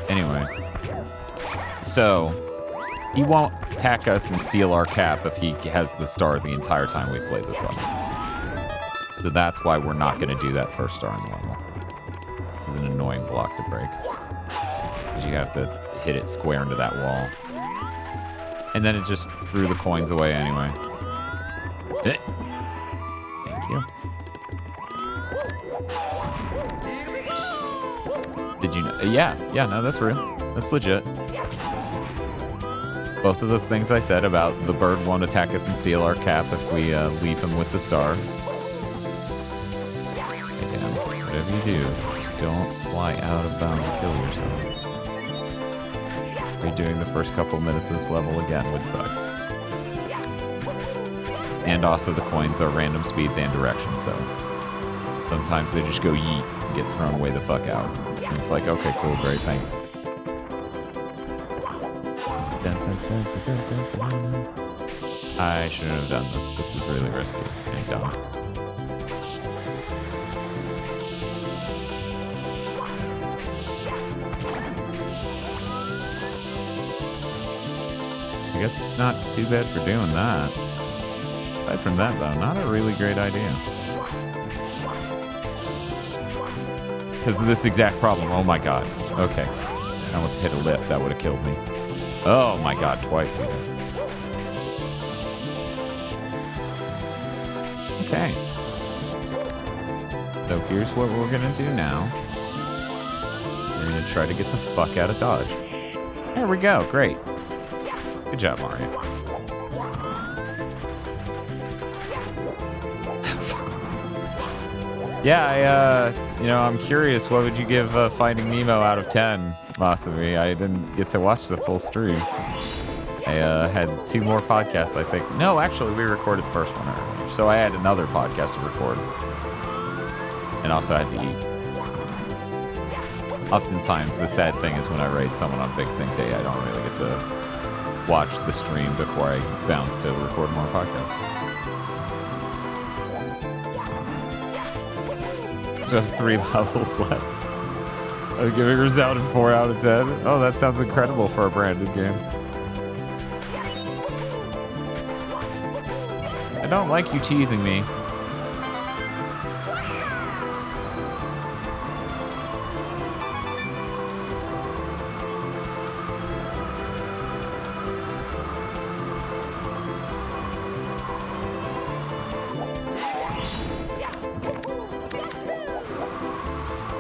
Anyway, so he won't attack us and steal our cap if he has the star the entire time we play this level. So that's why we're not going to do that first star in the level. This is an annoying block to break, because you have to hit it square into that wall. And then it just threw the coins away anyway. Thank you. Did you know? Yeah, no, that's real. That's legit. Both of those things I said about the bird won't attack us and steal our cap if we leave him with the star. Again, whatever you do, just don't fly out of bounds and kill yourself. Redoing the first couple minutes of this level again would suck. And also the coins are random speeds and directions, so sometimes they just go yeet and get thrown away the fuck out. And it's like, okay, cool, great, thanks. I shouldn't have done this. This is really risky and dumb. I guess it's not too bad for doing that. Aside from that, though, not a really great idea. Because of this exact problem. Oh my god. Okay. I almost hit a lip. That would have killed me. Oh my god, twice even. Okay. So here's what we're gonna do now. We're gonna try to get the fuck out of Dodge. There we go, great. Good job, Mario. Yeah, I'm curious, what would you give Finding Nemo out of 10, Masami? I didn't get to watch the full stream. I had 2 more podcasts, I think. No, actually, we recorded the first one earlier. So I had another podcast to record. And also had to eat. Oftentimes, the sad thing is when I raid someone on Big Think Day, I don't really get to watch the stream before I bounce to record more podcasts. Just 3 levels left. I'm giving Resounded 4 out of 10. Oh, that sounds incredible for a branded game. I don't like you teasing me.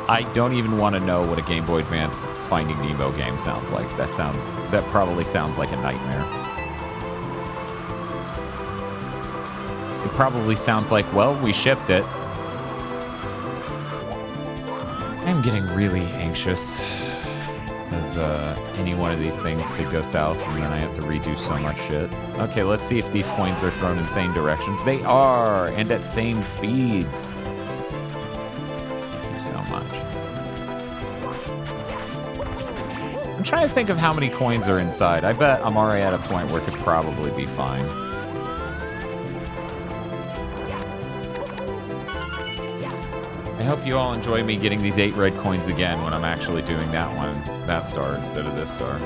I don't even want to know what a Game Boy Advance Finding Nemo game sounds like. That probably sounds like a nightmare. It probably sounds like, well, we shipped it. I'm getting really anxious because any one of these things could go south and then I have to redo so much shit. Okay, let's see if these coins are thrown in same directions. They are, and at same speeds. I'm trying to think of how many coins are inside. I bet I'm already at a point where it could probably be fine. I hope you all enjoy me getting these 8 red coins again when I'm actually doing that star instead of this star.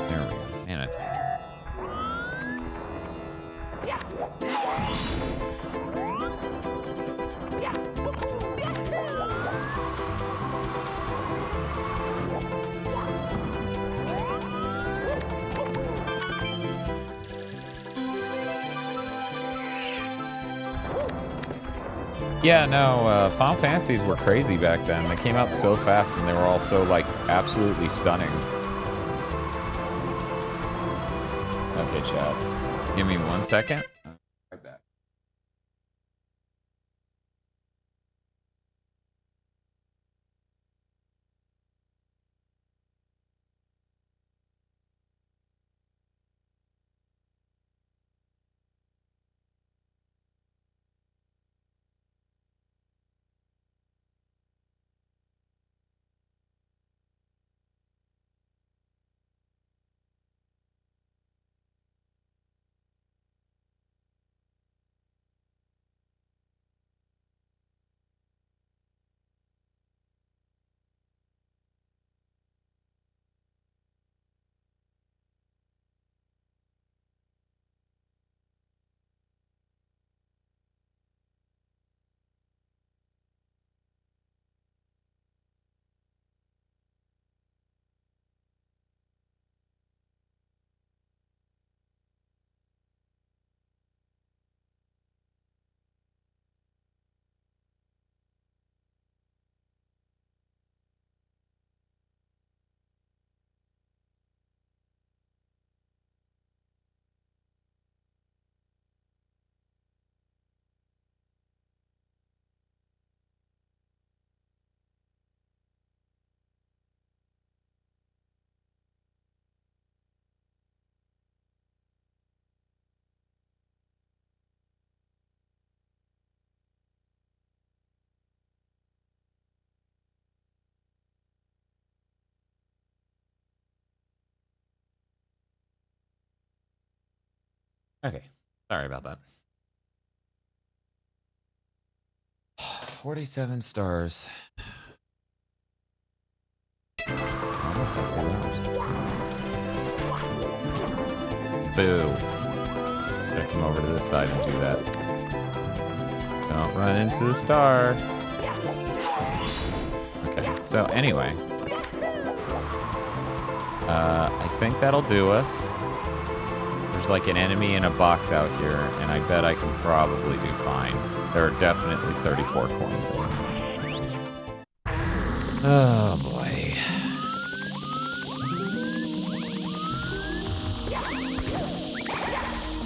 There we go. Man, that's big. Yeah, no, Final Fantasies were crazy back then. They came out so fast and they were all so, like, absolutely stunning. Okay, chat. Give me 1 second. Right back. Okay, sorry about that. 47 stars. Almost at 2 hours. Boo. Gotta come over to this side and do that. Don't run into the star. Okay, so anyway. I think that'll do us. There's like an enemy in a box out here, and I bet I can probably do fine. There are definitely 34 coins in there. Oh boy.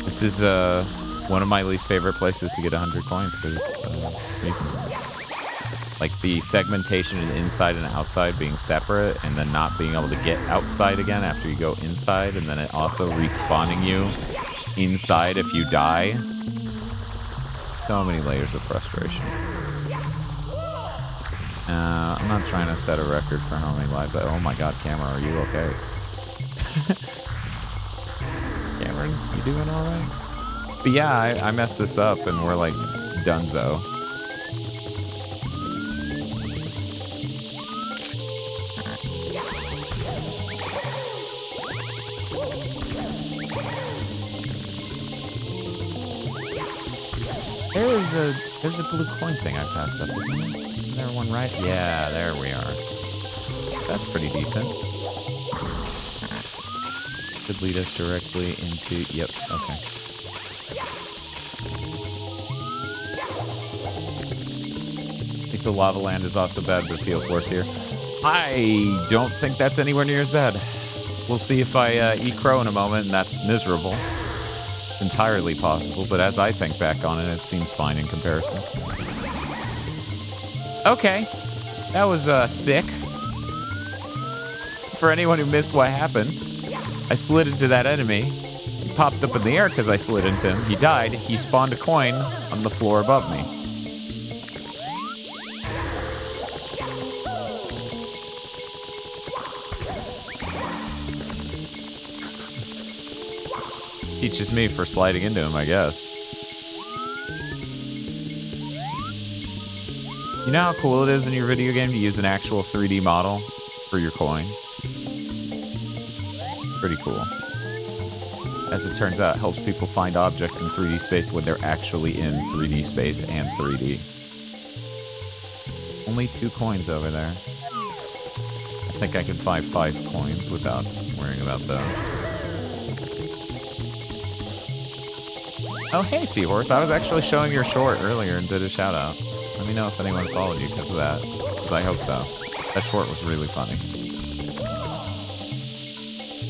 This is one of my least favorite places to get 100 coins for this reason. Like the segmentation and inside and outside being separate, and then not being able to get outside again after you go inside, and then it also respawning you inside if you die. So many layers of frustration. I'm not trying to set a record for how many lives oh my god, camera, are you okay? Cameron, you doing alright? But yeah, I messed this up and we're like donezo. There's a blue coin thing I passed up, isn't there? Isn't there one right? Yeah, there we are. That's pretty decent. Could lead us directly into... Yep, okay. I think the lava land is also bad, but it feels worse here. I don't think that's anywhere near as bad. We'll see if I eat crow in a moment, and that's miserable. Entirely possible, but as I think back on it, it seems fine in comparison. Okay, that was sick. For anyone who missed what happened, I slid into that enemy. He popped up in the air because I slid into him. He died. He spawned a coin on the floor above me. Teaches me for sliding into him, I guess. You know how cool it is in your video game to use an actual 3D model for your coin? Pretty cool. As it turns out, it helps people find objects in 3D space when they're actually in 3D space and 3D. Only 2 coins over there. I think I can find 5 coins without worrying about those. Oh, hey, Seahorse. I was actually showing your short earlier and did a shout-out. Let me know if anyone followed you because of that. Because I hope so. That short was really funny.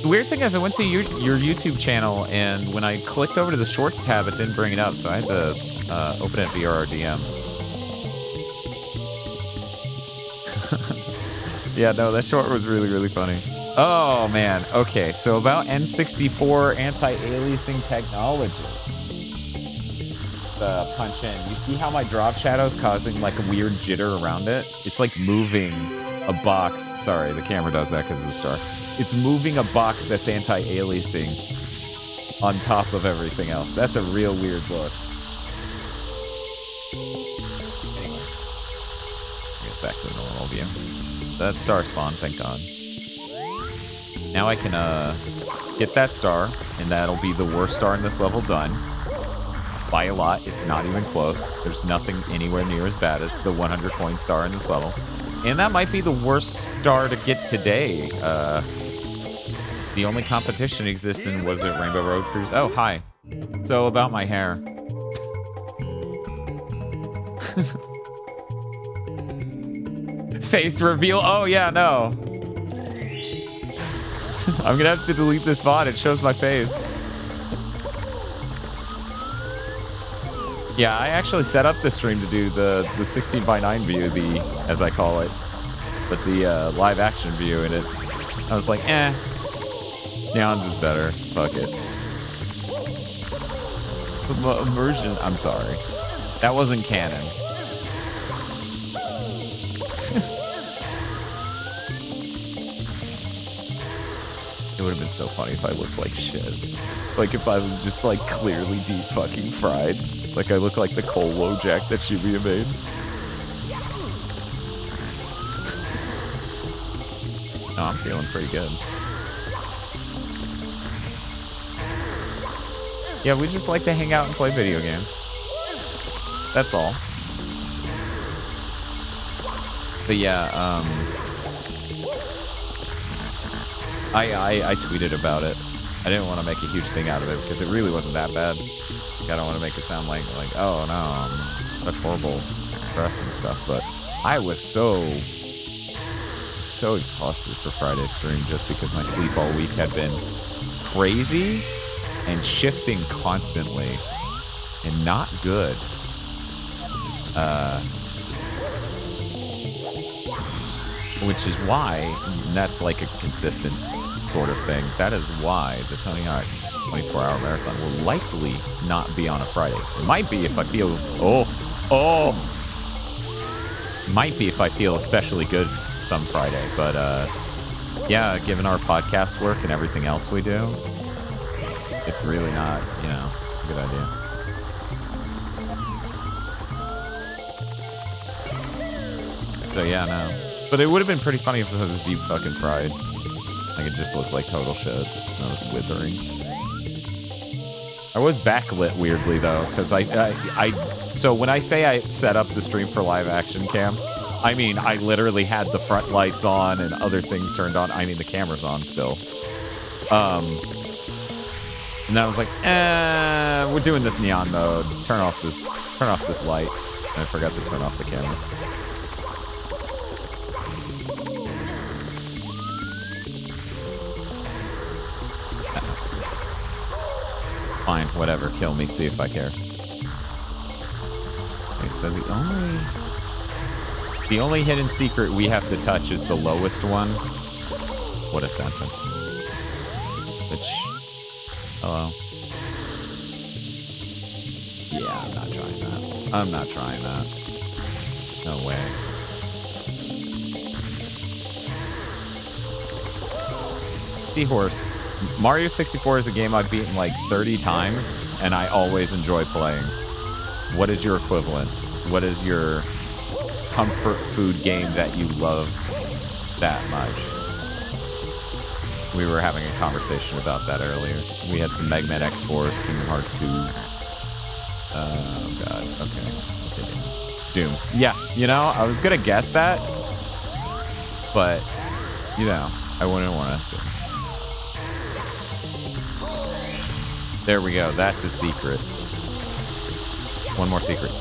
The weird thing is I went to your YouTube channel, and when I clicked over to the Shorts tab, it didn't bring it up, so I had to open it via our DMs. Yeah, no, that short was really, really funny. Oh, man. Okay, so about N64 anti-aliasing technology. Punch in. You see how my drop shadow is causing like a weird jitter around it? It's like moving a box. Sorry, the camera does that because of the star. It's moving a box that's anti-aliasing on top of everything else. That's a real weird look. Anyway, I guess back to the normal view. That star spawn, thank God. Now I can get that star, and that'll be the worst star in this level done. By a lot, it's not even close. There's nothing anywhere near as bad as the 100 coin star in this level. And that might be the worst star to get today. The only competition existing was at Rainbow Road Cruise. Oh, hi. So about my hair. Face reveal. Oh, yeah, no. I'm going to have to delete this VOD. It shows my face. Yeah, I actually set up the stream to do the 16:9 view, as I call it, but the live action view in it. I was like, Nyan's is better. Fuck it. Immersion. I'm sorry, that wasn't canon. It would have been so funny if I looked like shit. Like if I was just like clearly deep fucking fried. Like I look like the Cole Wojak that Shibuya made. No, I'm feeling pretty good. Yeah, we just like to hang out and play video games. That's all. But yeah, I tweeted about it. I didn't want to make a huge thing out of it because it really wasn't that bad. I don't want to make it sound like oh no, I'm such horrible press and stuff. But I was so exhausted for Friday's stream just because my sleep all week had been crazy and shifting constantly and not good. Which is why, and that's like a consistent sort of thing. That is why the Tony Hawk 24-hour marathon will likely not be on a Friday. It might be if I feel, might be if I feel especially good some Friday. But yeah, given our podcast work and everything else we do, it's really not, you know, a good idea. So yeah, no. But it would have been pretty funny if it was deep fucking fried. Like it just looked like total shit. I was withering. I was backlit weirdly though, because so when I say I set up the stream for live action cam, I mean I literally had the front lights on and other things turned on. I mean the camera's on still. And I was like, we're doing this neon mode. Turn off this light. And I forgot to turn off the camera. Fine, whatever. Kill me. See if I care. Okay, so the only hidden secret we have to touch is the lowest one. What a sentence. Which, hello. Yeah, I'm not trying that. I'm not trying that. No way. Seahorse. Mario 64 is a game I've beaten like 30 times, and I always enjoy playing. What is your equivalent? What is your comfort food game that you love that much? We were having a conversation about that earlier. We had some Mega Man X4s, Kingdom Hearts 2. Oh god, okay. Doom. Yeah, you know, I was gonna guess that, but, you know, I wouldn't want to assume. There we go. That's a secret. One more secret.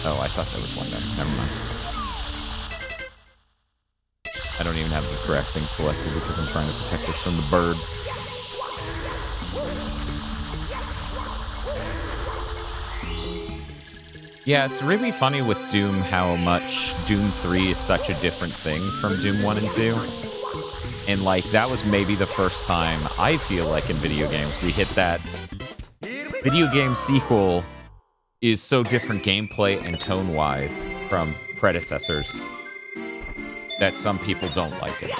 Oh, I thought there was one there. Never mind. I don't even have the correct thing selected because I'm trying to protect us from the bird. Yeah, it's really funny with Doom how much Doom 3 is such a different thing from Doom 1 and 2. And, like, that was maybe the first time, I feel like, in video games, we hit that video game sequel is so different gameplay and tone-wise from predecessors that some people don't like it.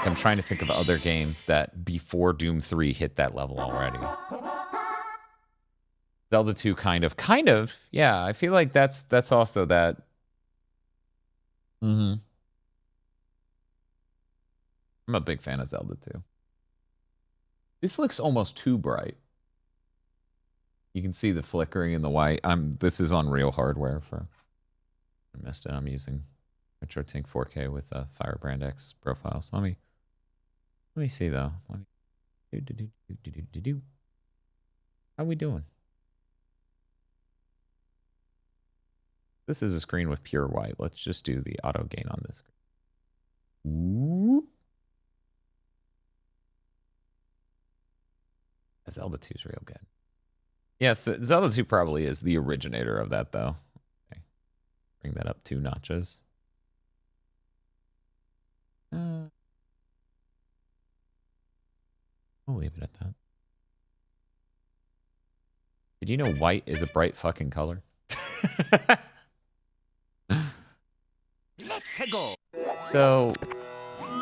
I'm trying to think of other games that, before Doom 3, hit that level already. Zelda 2, kind of. Yeah, I feel like that's also that. Mm-hmm. I'm a big fan of Zelda 2. This looks almost too bright. You can see the flickering in the white. This is on real hardware for. I missed it. I'm using RetroTINK 4K with a Firebrand X profile. So let me see though. How we doing? This is a screen with pure white. Let's just do the auto gain on this screen. Ooh. Zelda 2 is real good. Yes, Zelda 2 probably is the originator of that, though. Okay. Bring that up 2 notches. We'll leave it at that. Did you know white is a bright fucking color? Let's go. So,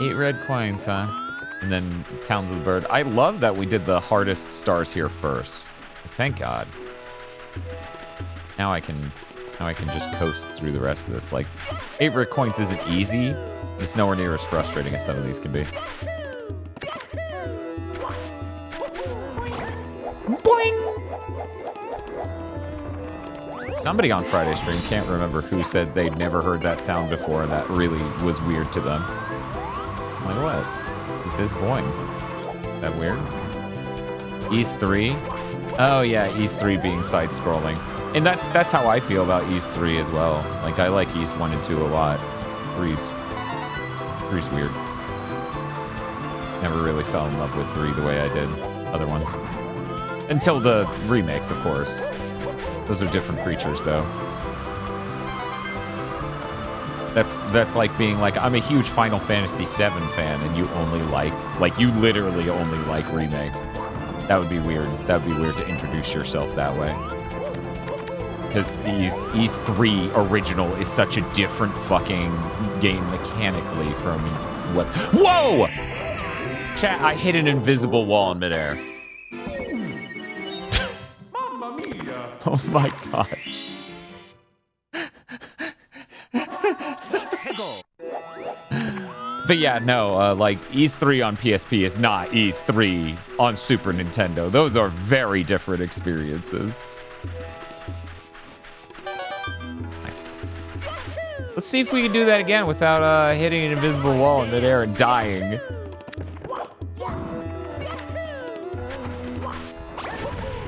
8 red coins, huh? And then Towns of the Bird. I love that we did the hardest stars here first. Thank God. Now I can just coast through the rest of this. Like, 8 Rick coins isn't easy, but it's nowhere near as frustrating as some of these can be. Boing! Somebody on Friday stream, can't remember who, said they'd never heard that sound before and that really was weird to them. I'm like, what? He says boing. Is that weird? East 3? Oh yeah, East 3 being side-scrolling. And that's how I feel about East 3 as well. Like, I like East 1 and 2 a lot. 3's weird. Never really fell in love with 3 the way I did other ones. Until the remakes, of course. Those are different creatures, though. That's like being like, I'm a huge Final Fantasy VII fan, and you only like you literally only like remakes. That would be weird. That would be weird to introduce yourself that way. Because East 3 original is such a different fucking game mechanically from what... Whoa! Chat, I hit an invisible wall in midair. Mamma mia! Oh my god. But yeah, no, like, East 3 on PSP is not East 3 on Super Nintendo. Those are very different experiences. Nice. Let's see if we can do that again without hitting an invisible wall in midair and dying.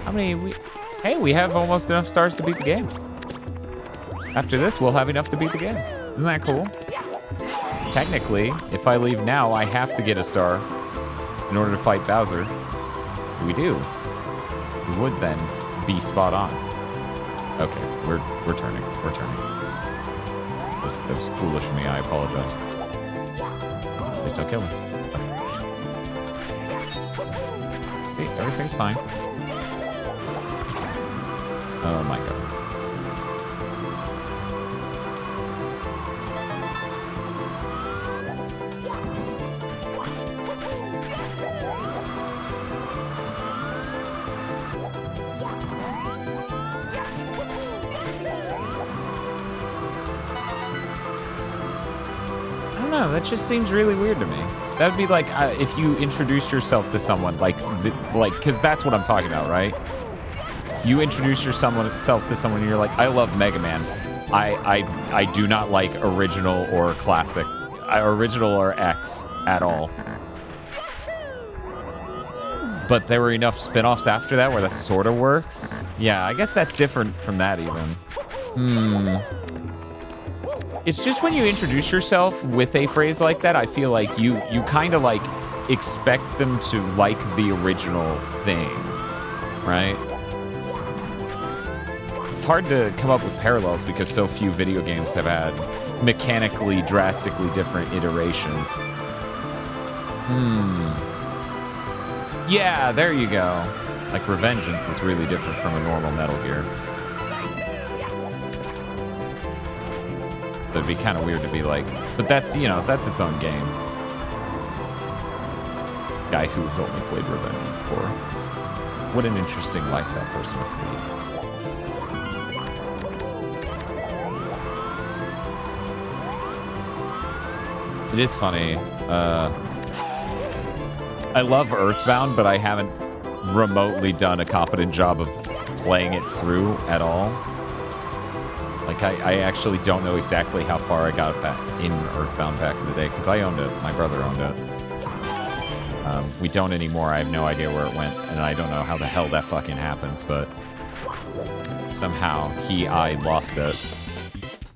How many Hey, we have almost enough stars to beat the game. After this, we'll have enough to beat the game. Isn't that cool? Technically, if I leave now, I have to get a star in order to fight Bowser. We do. We would then be spot on. Okay, we're turning. We're turning. That was foolish of me. I apologize. Please don't kill me. Okay. Hey, everything's fine. Oh my god. No, that just seems really weird to me. That would be like if you introduce yourself to someone, like, because that's what I'm talking about, right? You introduce yourself to someone and you're like, I love Mega Man. I do not like original or classic, original or X at all. But there were enough spin-offs after that where that sort of works. Yeah, I guess that's different from that even. It's just when you introduce yourself with a phrase like that, I feel like you kind of like expect them to like the original thing, right? It's hard to come up with parallels because so few video games have had mechanically drastically different iterations. Yeah, there you go. Like Revengeance is really different from a normal Metal Gear. It'd be kind of weird to be like, but that's, you know, that's its own game. Guy who's only played Revengeance Core. What an interesting life that person must lead. It is funny. I love Earthbound, but I haven't remotely done a competent job of playing it through at all. Like, I actually don't know exactly how far I got back in Earthbound back in the day, because I owned it. My brother owned it. We don't anymore. I have no idea where it went, and I don't know how the hell that fucking happens, but somehow I lost it.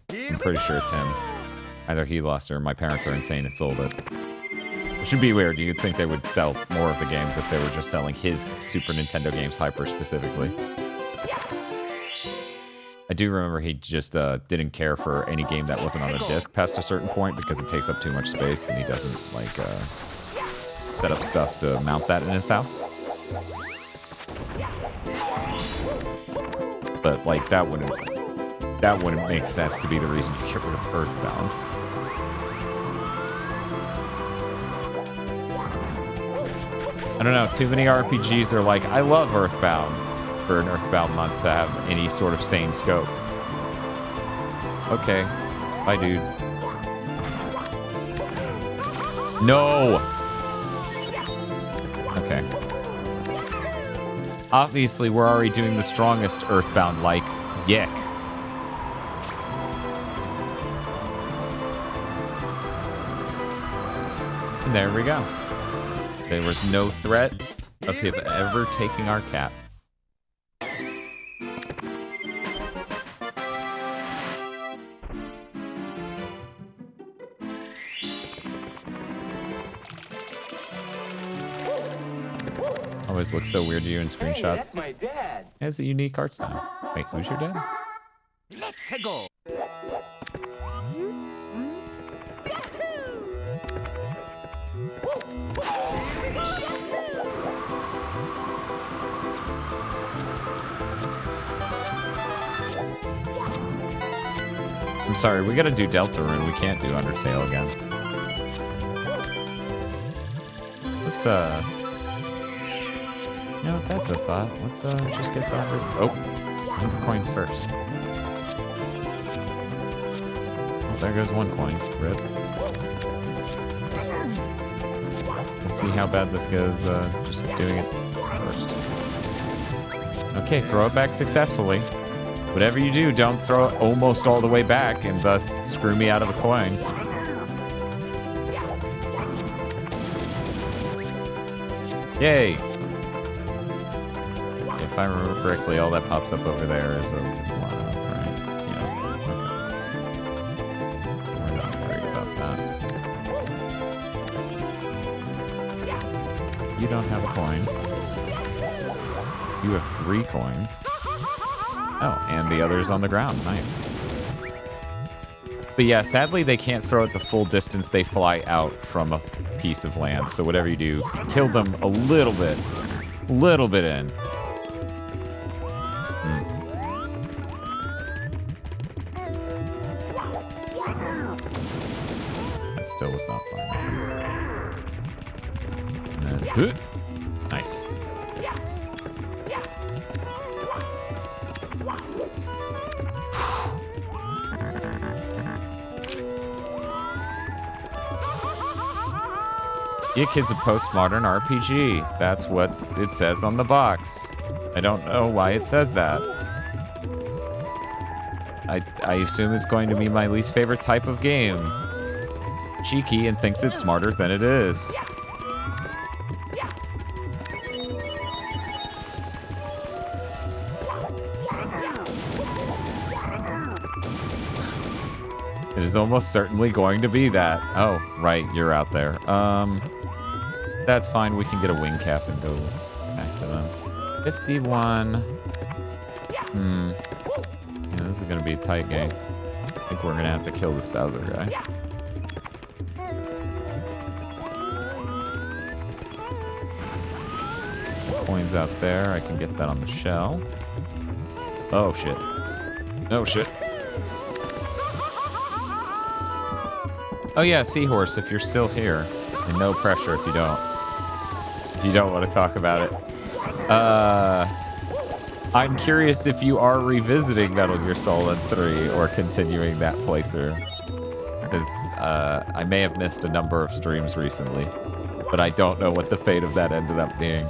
I'm pretty sure it's him. Either he lost it or my parents are insane and sold it. It should be weird. You'd think they would sell more of the games if they were just selling his Super Nintendo games hyper specifically. I do remember he just didn't care for any game that wasn't on a disc past a certain point because it takes up too much space and he doesn't like set up stuff to mount that in his house. But like that wouldn't make sense to be the reason you get rid of Earthbound. I don't know, too many RPGs are like, I love Earthbound for an Earthbound month to have any sort of sane scope. Okay. Bye, dude. No! Okay. Obviously, we're already doing the strongest Earthbound-like yick. And there we go. There was no threat of him ever taking our cat. Always looks so weird to you in screenshots. Hey, that's my dad. It has a unique art style. Wait, who's your dad? Let's go. I'm sorry, we gotta do Deltarune. We can't do Undertale again. Let's, you know, that's a thought. Let's, just get the 100 coins first. Oh, there goes one coin. Rip. We'll see how bad this goes, just doing it first. Okay, throw it back successfully. Whatever you do, don't throw it almost all the way back and thus screw me out of a coin. Yay! If I remember correctly, all that pops up over there is a 1-up, right? Yeah, okay. We're not worried about that. You don't have a coin. You have 3 coins. Oh, and the other's on the ground. Nice. But yeah, sadly, they can't throw it the full distance they fly out from a piece of land. So whatever you do, kill them a little bit in. That still was not fun. And then, nice. Yeah, kid's a postmodern RPG. That's what it says on the box. I don't know why it says that. I assume it's going to be my least favorite type of game. Cheeky and thinks it's smarter than it is. It is almost certainly going to be that. Oh, right, you're out there. That's fine. We can get a wing cap and go back to them. 51. Yeah, this is going to be a tight game. I think we're going to have to kill this Bowser guy. Coins out there. I can get that on the shell. Oh, shit. Oh, shit. Oh, yeah, Seahorse, if you're still here. And no pressure if you don't. If you don't want to talk about it. I'm curious if you are revisiting Metal Gear Solid 3 or continuing that playthrough. Because I may have missed a number of streams recently. But I don't know what the fate of that ended up being.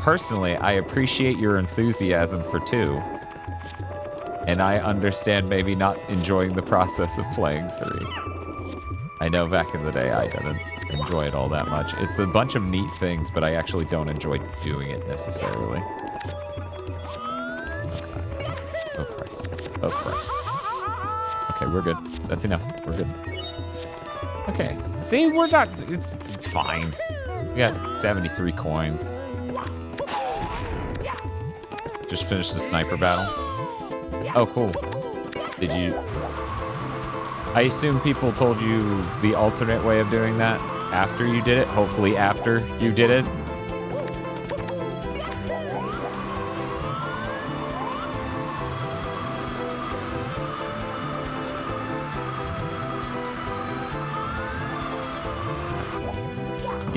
Personally, I appreciate your enthusiasm for 2. And I understand maybe not enjoying the process of playing 3. I know back in the day I didn't enjoy it all that much. It's a bunch of neat things, but I actually don't enjoy doing it necessarily. Oh, Christ. Oh, Christ. Okay, we're good. That's enough. We're good. Okay. See, we're not... It's fine. We got 73 coins. Just finished the sniper battle. Oh, cool. Did you... I assume people told you the alternate way of doing that after you did it? Hopefully after you did it?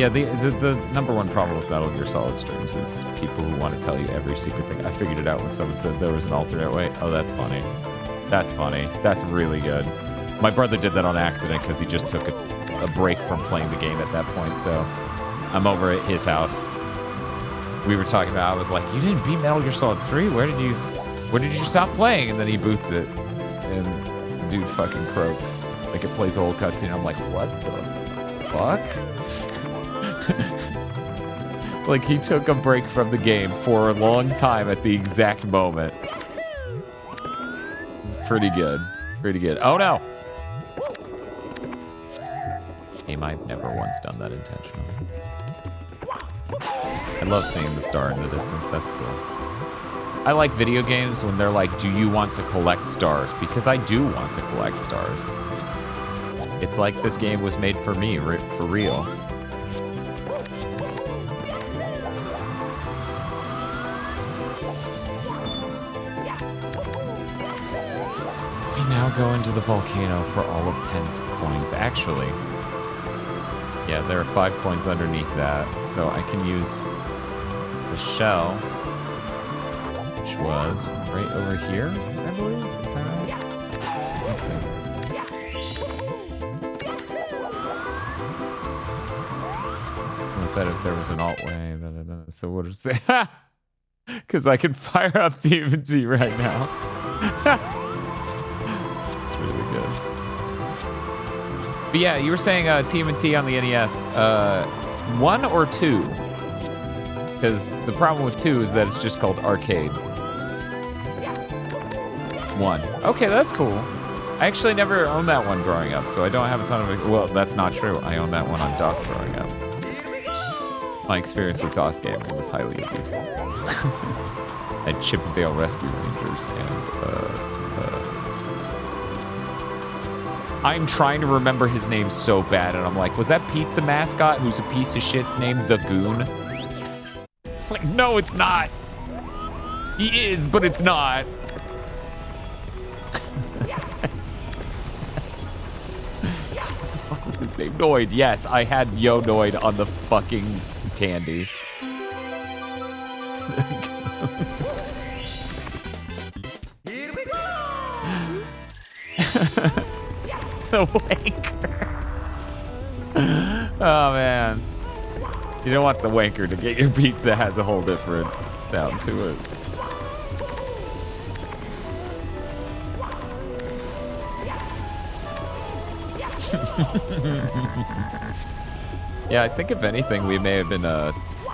Yeah, the number one problem with Metal Gear Solid streams is people who want to tell you every secret thing. I figured it out when someone said there was an alternate way. Oh, that's funny. That's funny. That's really good. My brother did that on accident because he just took a break from playing the game at that point. So I'm over at his house. We were talking about, I was like, you didn't beat Metal Gear Solid 3? Where did you stop playing? And then he boots it. And the dude fucking croaks. Like it plays a whole cutscene. I'm like, what the fuck? Like he took a break from the game for a long time at the exact moment. It's pretty good. Pretty good. Oh no! Game, I've never once done that intentionally. I love seeing the star in the distance. That's cool. I like video games when they're like, do you want to collect stars? Because I do want to collect stars. It's like this game was made for me, for real. We now go into the volcano for all of 10 coins. Actually, yeah, there are 5 coins underneath that, so I can use the shell, which was right over here, I believe. Is that right? Let's see. Someone said if there was an alt way, so what did it say? Because I can fire up TMNT right now. It's really good. But yeah, you were saying TMNT on the NES. 1 or 2? Because the problem with 2 is that it's just called arcade. 1. Okay, that's cool. I actually never owned that one growing up, so I don't have a ton of... Well, that's not true. I owned that one on DOS growing up. My experience with DOS gaming was highly abusive. At Chippendale Rescue Rangers and... I'm trying to remember his name so bad, and I'm like, was that pizza mascot who's a piece of shit's name the Goon? It's like, no, it's not. He is, but it's not. God, what the fuck was his name? Noid, yes, I had Yo Noid on the fucking Tandy. Here we go! The wanker. Oh man. You don't want the wanker to get your pizza. Has a whole different sound to it. Yeah, I think if anything, we may have been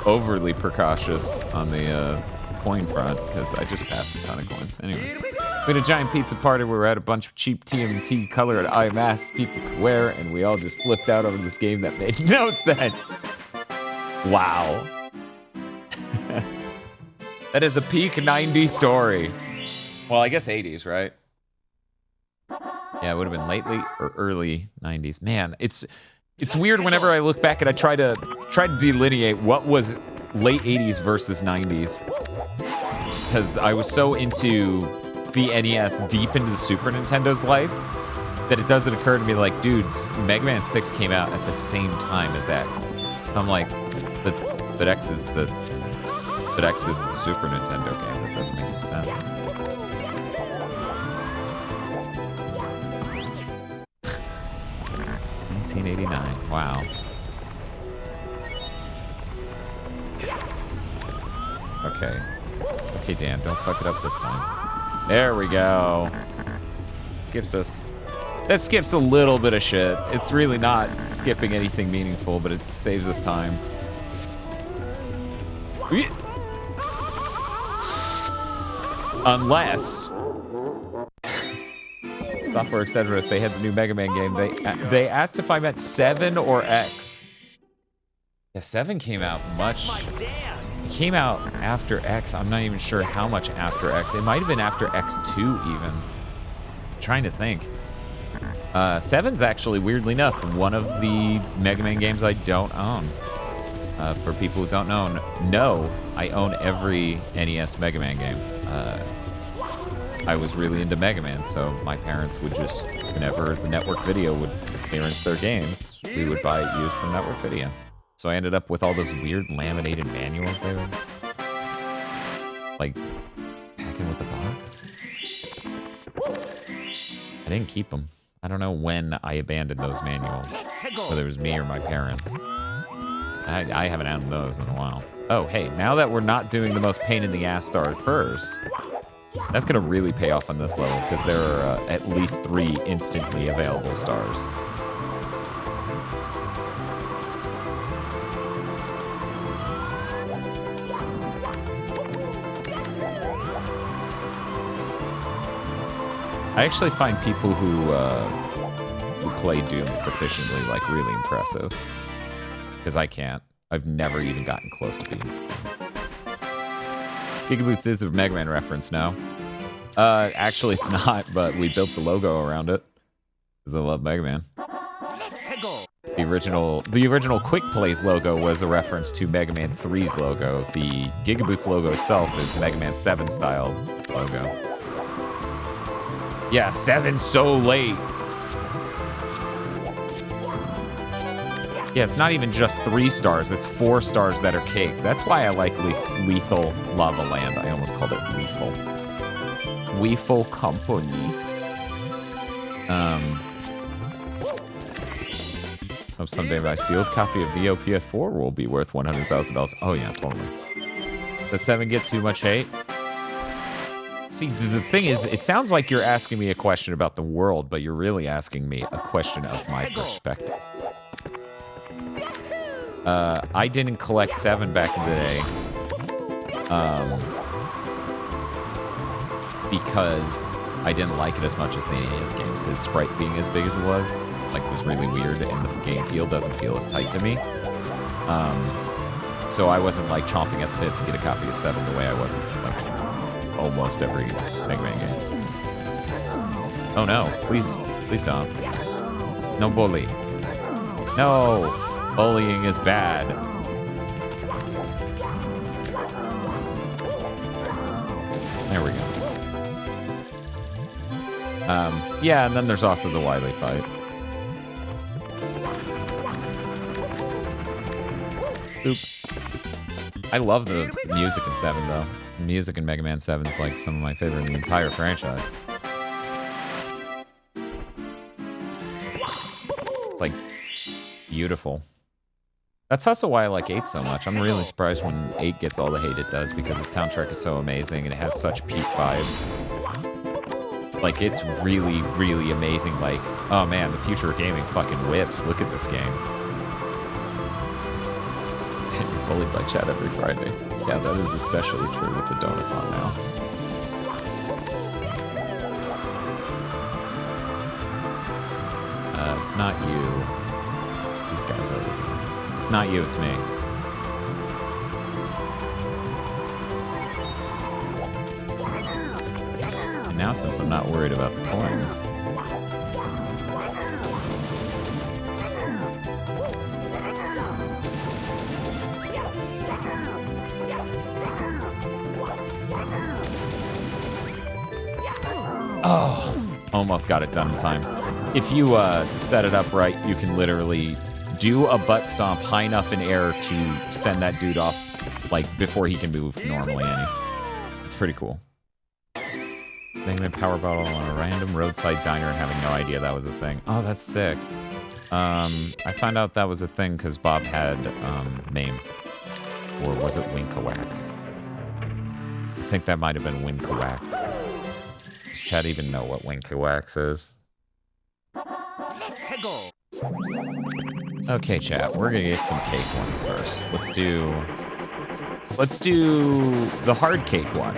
overly precautious on the coin front, because I just passed a ton of coins. Anyway. We had a giant pizza party where we had a bunch of cheap TMNT colored eye masks people could wear, and we all just flipped out over this game that made no sense. Wow. That is a peak 90s story. Well, I guess 80s, right? Yeah, it would have been lately or early 90s. Man, it's weird whenever I look back and I try to delineate what was late 80s versus 90s. Because I was so into the NES deep into the Super Nintendo's life that it doesn't occur to me like, dudes, Mega Man 6 came out at the same time as X. I'm like, but X is the Super Nintendo game. That doesn't make any sense. $1989. Wow. Okay. Okay, Dan, don't fuck it up this time. There we go. That skips a little bit of shit. It's really not skipping anything meaningful, but it saves us time. Unless Software etc. If they had the new Mega Man game, they asked if I meant 7 or X. Yeah, 7 came out much. It came out after X. I'm not even sure how much after X. It might have been after X2 even. I'm trying to think. 7's actually, weirdly enough, one of the Mega Man games I don't own. For people who don't know, I own every NES Mega Man game. I was really into Mega Man, so my parents would just, whenever the Network Video would clearance their games, we would buy it used from Network Video. So I ended up with all those weird laminated manuals there. Like, packing with the box. I didn't keep them. I don't know when I abandoned those manuals. Whether it was me or my parents. I haven't had those in a while. Oh, hey, now that we're not doing the most pain-in-the-ass stars first, that's going to really pay off on this level, because there are at least 3 instantly available stars. I actually find people who play Doom proficiently, like, really impressive. Because I can't. I've never even gotten close to beating it. GigaBoots is a Mega Man reference now. Actually, it's not, but we built the logo around it. Because I love Mega Man. The original Quick Plays logo was a reference to Mega Man 3's logo. The GigaBoots logo itself is Mega Man 7 style logo. Yeah, 7's so late. Yeah, it's not even just 3 stars, it's 4 stars that are cake. That's why I like Lethal Lava Land. I almost called it Lethal. Lethal Company. Hope someday my sealed copy of VO PS4 will be worth $100,000. Oh yeah, totally. Does 7 get too much hate? See, the thing is, it sounds like you're asking me a question about the world, but you're really asking me a question of my perspective. I didn't collect 7 back in the day. Because I didn't like it as much as the NES games. His sprite being as big as it was really weird, and the game feel doesn't feel as tight to me. So I wasn't, like, chomping at the bit to get a copy of 7 the way I was, like, almost every Mega Man game. Oh no, please don't. No bully. No! Bullying is bad. There we go. Yeah, and then there's also the Wily fight. Oop. I love the music in 7, though. The music in Mega Man 7 is, like, some of my favorite in the entire franchise. It's, like, beautiful. That's also why I like 8 so much. I'm really surprised when 8 gets all the hate it does, because the soundtrack is so amazing and it has such peak vibes. Like, it's really, really amazing. Like, oh man, the future of gaming fucking whips. Look at this game. You're bullied by chat every Friday. Yeah, that is especially true with the Donathon now. It's not you. These guys over here. It's not you, it's me. And now, since I'm not worried about the coins... Oh, almost got it done in time. If you set it up right, you can literally do a butt stomp high enough in air to send that dude off, like, before he can move normally. It's pretty cool. Making a power bottle on a random roadside diner and having no idea that was a thing. Oh, that's sick. I found out that was a thing because Bob had MAME. Or was it Winkawax? I think that might have been Winkawax. Does Chad even know what Winkawax is? Okay, chat, we're gonna get some cake ones first. Let's do the hard cake one.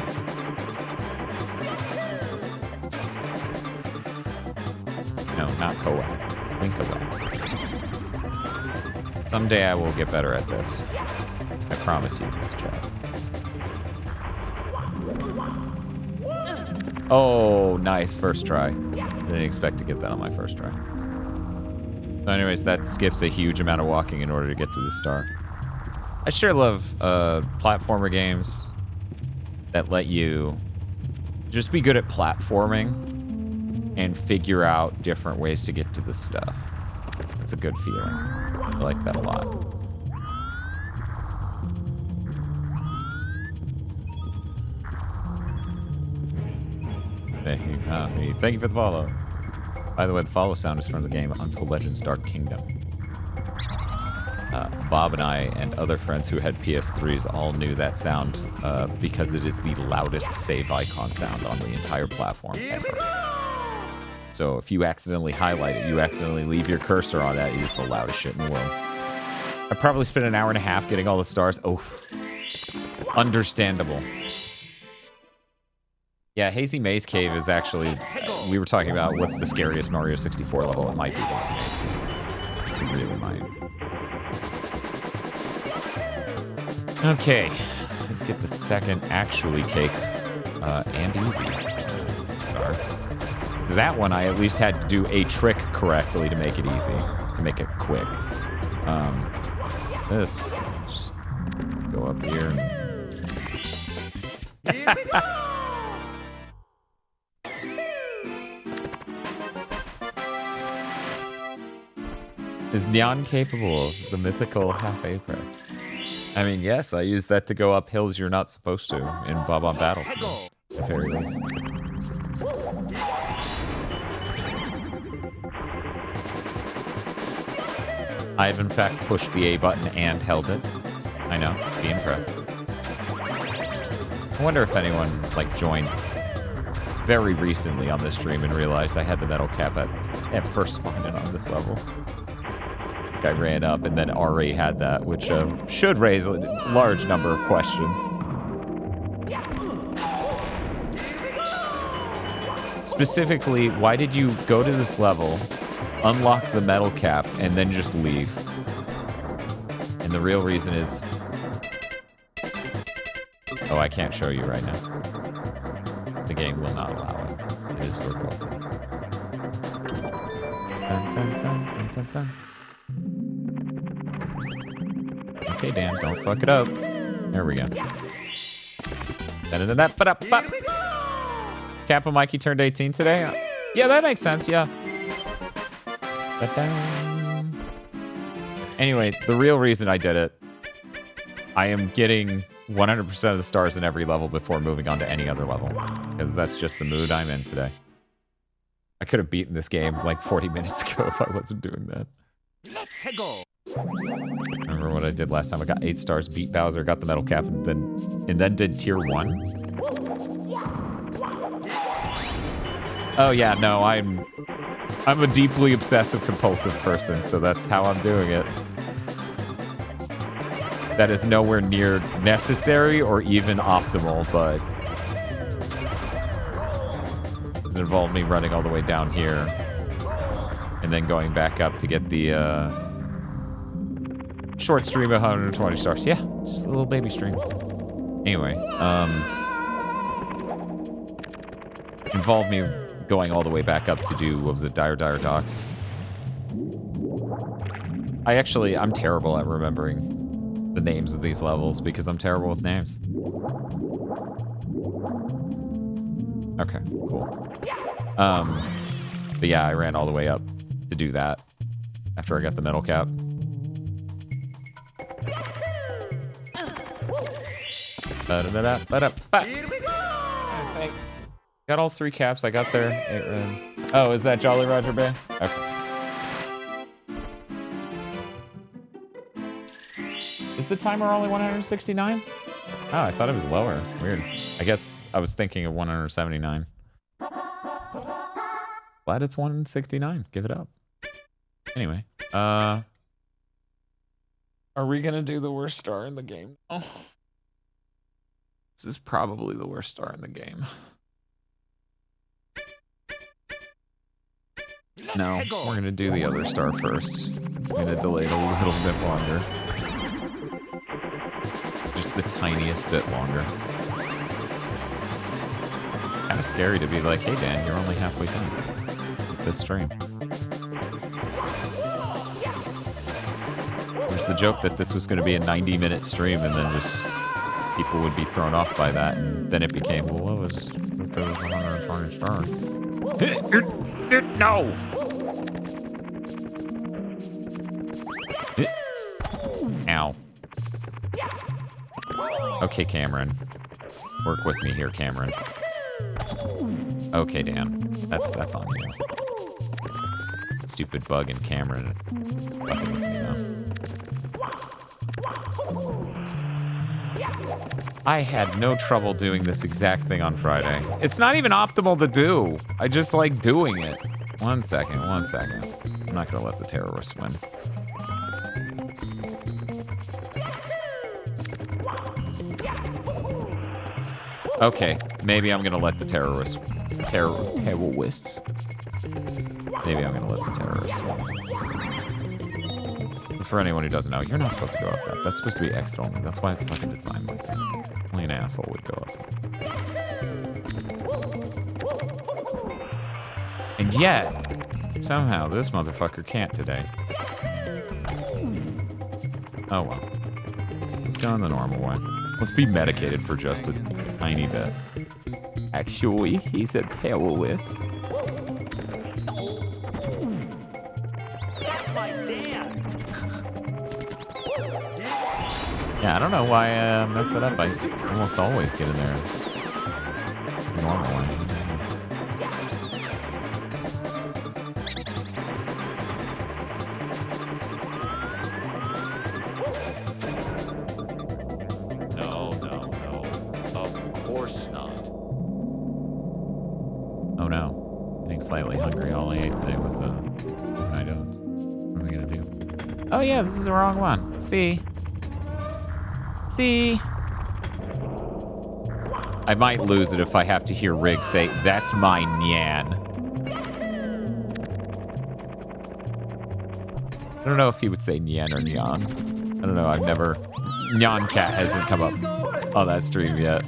No, not coax. Winkawax. Someday I will get better at this. I promise you this, chat. Oh, nice, first try. Didn't expect to get that on my first try. So anyways, that skips a huge amount of walking in order to get to the star. I sure love platformer games that let you just be good at platforming and figure out different ways to get to the stuff. It's a good feeling. I like that a lot. Thank you for the follow. By the way, the follow sound is from the game Until Legends Dark Kingdom. Bob and I and other friends who had PS3s all knew that sound because it is the loudest save icon sound on the entire platform ever. So if you accidentally highlight it, you accidentally leave your cursor on that, it is the loudest shit in the world. I probably spent an hour and a half getting all the stars. Oh, understandable. Yeah, Hazy Maze Cave is actually... we were talking about what's the scariest Mario 64 level. It might be Hazy Maze Cave. It really might. Okay, let's get the second actually cake and easy. That one I at least had to do a trick correctly to make it easy, to make it quick. This, just go up here and... Is Nyan capable of the mythical half-A press? I mean, yes, I use that to go up hills you're not supposed to in Bob-on Battlefield, at the very least. I've in fact pushed the A button and held it. I know, be impressed. I wonder if anyone, like, joined very recently on this stream and realized I had the metal cap at first spawned in on this level. I ran up and then already had that, which should raise a large number of questions. Specifically, why did you go to this level, unlock the metal cap, and then just leave? And the real reason is... oh, I can't show you right now. The game will not allow it. It is for both. Dun, dun, dun, dun, dun, dun. Okay, Dan, don't fuck it up. There we go. Kappa Mikey turned 18 today? Yeah, that makes sense, yeah. Anyway, the real reason I did it, I am getting 100% of the stars in every level before moving on to any other level. Because that's just the mood I'm in today. I could have beaten this game like 40 minutes ago if I wasn't doing that. Let's go. Remember what I did last time? I got 8 stars, beat Bowser, got the metal cap, and then did tier 1. Oh yeah, no, I'm a deeply obsessive compulsive person, so that's how I'm doing it. That is nowhere near necessary or even optimal, but it's involved me running all the way down here and then going back up to get the short stream of 120 stars. Yeah, just a little baby stream. Anyway, involved me going all the way back up to do, what was it, Dire Docks? I'm terrible at remembering the names of these levels because I'm terrible with names. Okay, cool. But yeah, I ran all the way up to do that after I got the metal cap. Here we go. Got all 3 caps. I got there. 8 red. Oh, is that Jolly Roger Bay? Okay. Is the timer only 169? Oh, I thought it was lower. Weird. I guess I was thinking of 179. Glad it's 169. Give it up. Anyway, are we gonna do the worst star in the game? Oh. This is probably the worst star in the game. No, we're gonna do the other star first. I'm gonna delay it a little bit longer. Just the tiniest bit longer. Kind of scary to be like, hey Dan, you're only halfway done with this stream. There's the joke that this was gonna be a 90-minute stream and then just people would be thrown off by that, and then it became, well, what was if it was 120 stars? No! Ow. Okay, Cameron. Work with me here, Cameron. Okay, Dan. That's on you. Stupid bug in camera. Fucking with me, though. I had no trouble doing this exact thing on Friday. It's not even optimal to do. I just like doing it. One second. I'm not gonna let the terrorists win. Okay, maybe I'm gonna let the terrorists. Terrorists. Maybe I'm gonna let the terrorists win. For anyone who doesn't know, you're not supposed to go up that. That's supposed to be exit only. That's why it's fucking designed like that. Only an asshole would go up. And yet, somehow this motherfucker can't today. Oh well. Let's go in the normal way. Let's be medicated for just a tiny bit. Actually, he's a terrorist. That's my dad. Yeah, I don't know why I messed that up. I almost always get in there the normal way. No. Of course not. Oh no. Getting slightly hungry. All I ate today was overnight oats. What am I gonna do? Oh yeah, this is the wrong one. See? I might lose it if I have to hear Rig say, "That's my Nyan." I don't know if he would say Nyan or Nyan. I don't know. I've never... Nyan Cat hasn't come up on that stream yet.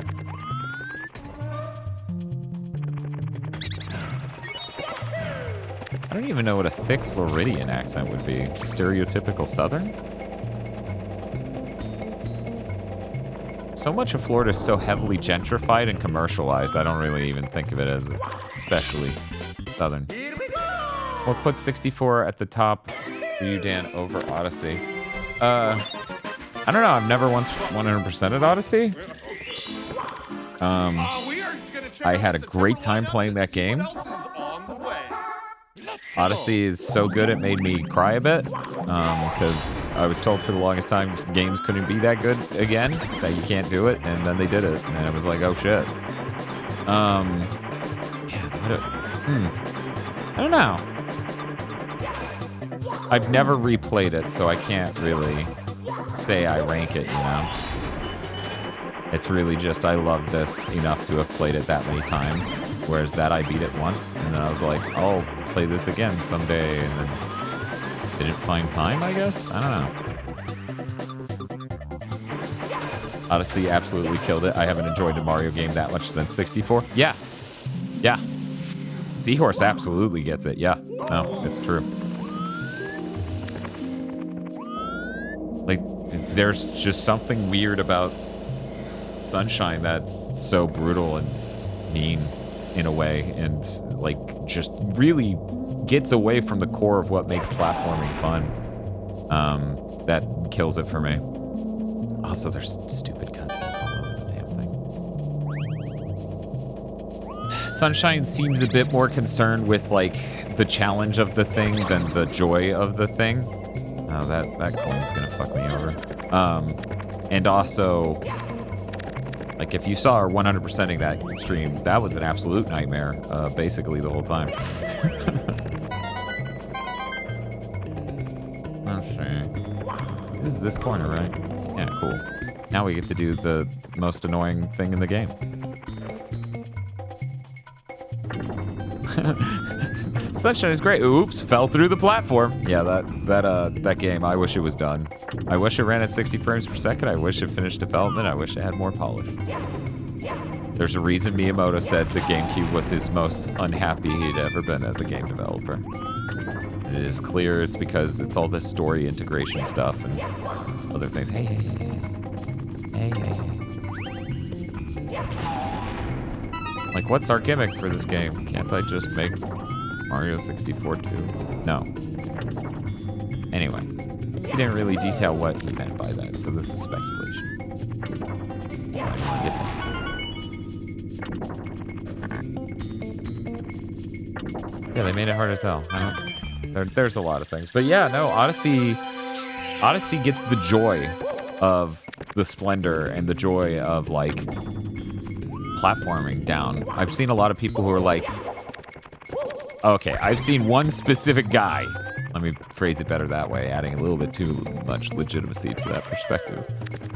I don't even know what a thick Floridian accent would be. Stereotypical Southern? So much of Florida is so heavily gentrified and commercialized, I don't really even think of it as especially Southern. What put 64 at the top for you, Dan, over Odyssey? I don't know. I've never once 100%ed Odyssey. I had a great time playing that game. Odyssey is so good it made me cry a bit, because I was told for the longest time games couldn't be that good again, that you can't do it, and then they did it, and I was like, oh shit. Yeah, I don't know. I've never replayed it, so I can't really say I rank it, you know? It's really just I love this enough to have played it that many times, whereas that I beat it once, and then I was like, I'll play this again someday, and then didn't find time, I guess? I don't know. Odyssey absolutely killed it. I haven't enjoyed a Mario game that much since 64. Yeah. Seahorse absolutely gets it. Yeah. No, it's true. Like, there's just something weird about Sunshine that's so brutal and mean in a way, and like just really gets away from the core of what makes platforming fun. That kills it for me. Also, there's stupid cutscenes all over the damn thing. Sunshine seems a bit more concerned with like the challenge of the thing than the joy of the thing. Oh, that coin's gonna fuck me over. And also, like, if you saw her 100%ing that stream, that was an absolute nightmare, basically the whole time. Let's see. This is this corner, right? Yeah, cool. Now we get to do the most annoying thing in the game. Sunshine is great. Oops, fell through the platform. Yeah, that game, I wish it was done. I wish it ran at 60 frames per second. I wish it finished development. I wish it had more polish. There's a reason Miyamoto said the GameCube was his most unhappy he'd ever been as a game developer. And it is clear it's because it's all this story integration stuff and other things. Hey. Like, what's our gimmick for this game? Can't I just make Mario 64 too? No. Anyway, he didn't really detail what he meant by that, so this is speculation. Yeah, they made it hard as hell. There's a lot of things. But yeah, no, Odyssey gets the joy of the splendor and the joy of, like, platforming down. I've seen a lot of people who are like, okay, I've seen one specific guy. Let me phrase it better that way, adding a little bit too much legitimacy to that perspective.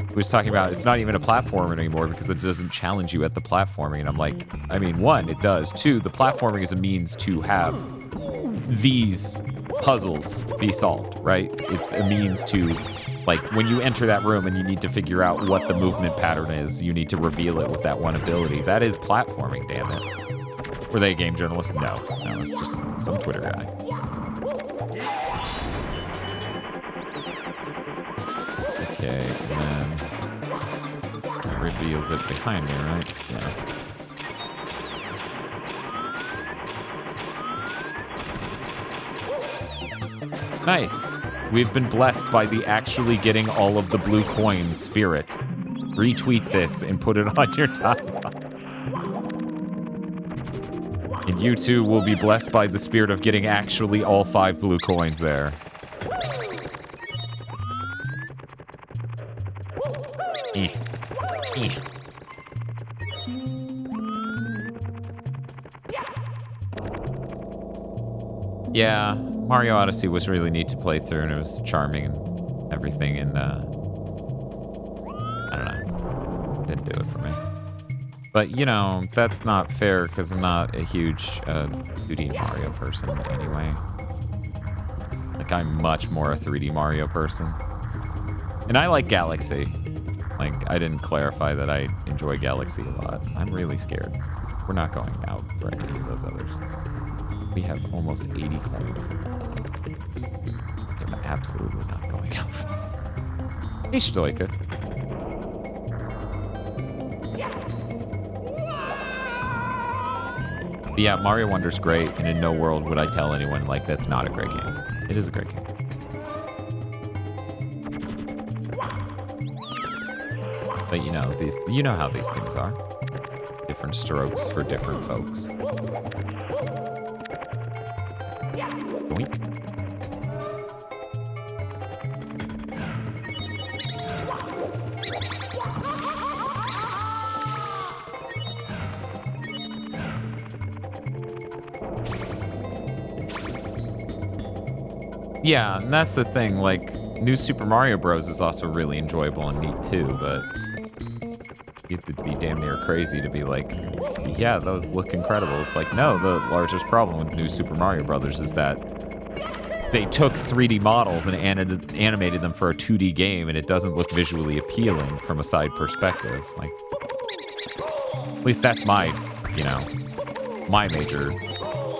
He was talking about it's not even a platformer anymore because it doesn't challenge you at the platforming. And I'm like, I mean, one, it does. Two, the platforming is a means to have these puzzles be solved, right? It's a means to, like, when you enter that room and you need to figure out what the movement pattern is, you need to reveal it with that one ability. That is platforming, damn it. Were they a game journalist? No, it's just some Twitter guy. Okay, and then it reveals it behind me, right? Yeah. Nice. We've been blessed by the actually getting all of the blue coins spirit. Retweet this and put it on your timeline. And you too will be blessed by the spirit of getting actually all 5 blue coins there. Yeah, Mario Odyssey was really neat to play through, and it was charming and everything, and I don't know, didn't do it for me. But, you know, that's not fair, because I'm not a huge 2D Mario person anyway. Like, I'm much more a 3D Mario person. And I like Galaxy. Like, I didn't clarify that I enjoy Galaxy a lot. I'm really scared. We're not going out for any of those others. We have almost 80 coins. I'm absolutely not going out for that. Hey, Stoika. But yeah, Mario Wonder's great, and in no world would I tell anyone, like, that's not a great game. It is a great game. But you know how these things are. Different strokes for different folks. Boink. Yeah, and that's the thing, like, New Super Mario Bros. Is also really enjoyable and neat too, but you have to be damn near crazy to be like, yeah, those look incredible. It's like, no, the largest problem with New Super Mario Bros. Is that they took 3D models and animated them for a 2D game, and it doesn't look visually appealing from a side perspective. Like, at least that's my major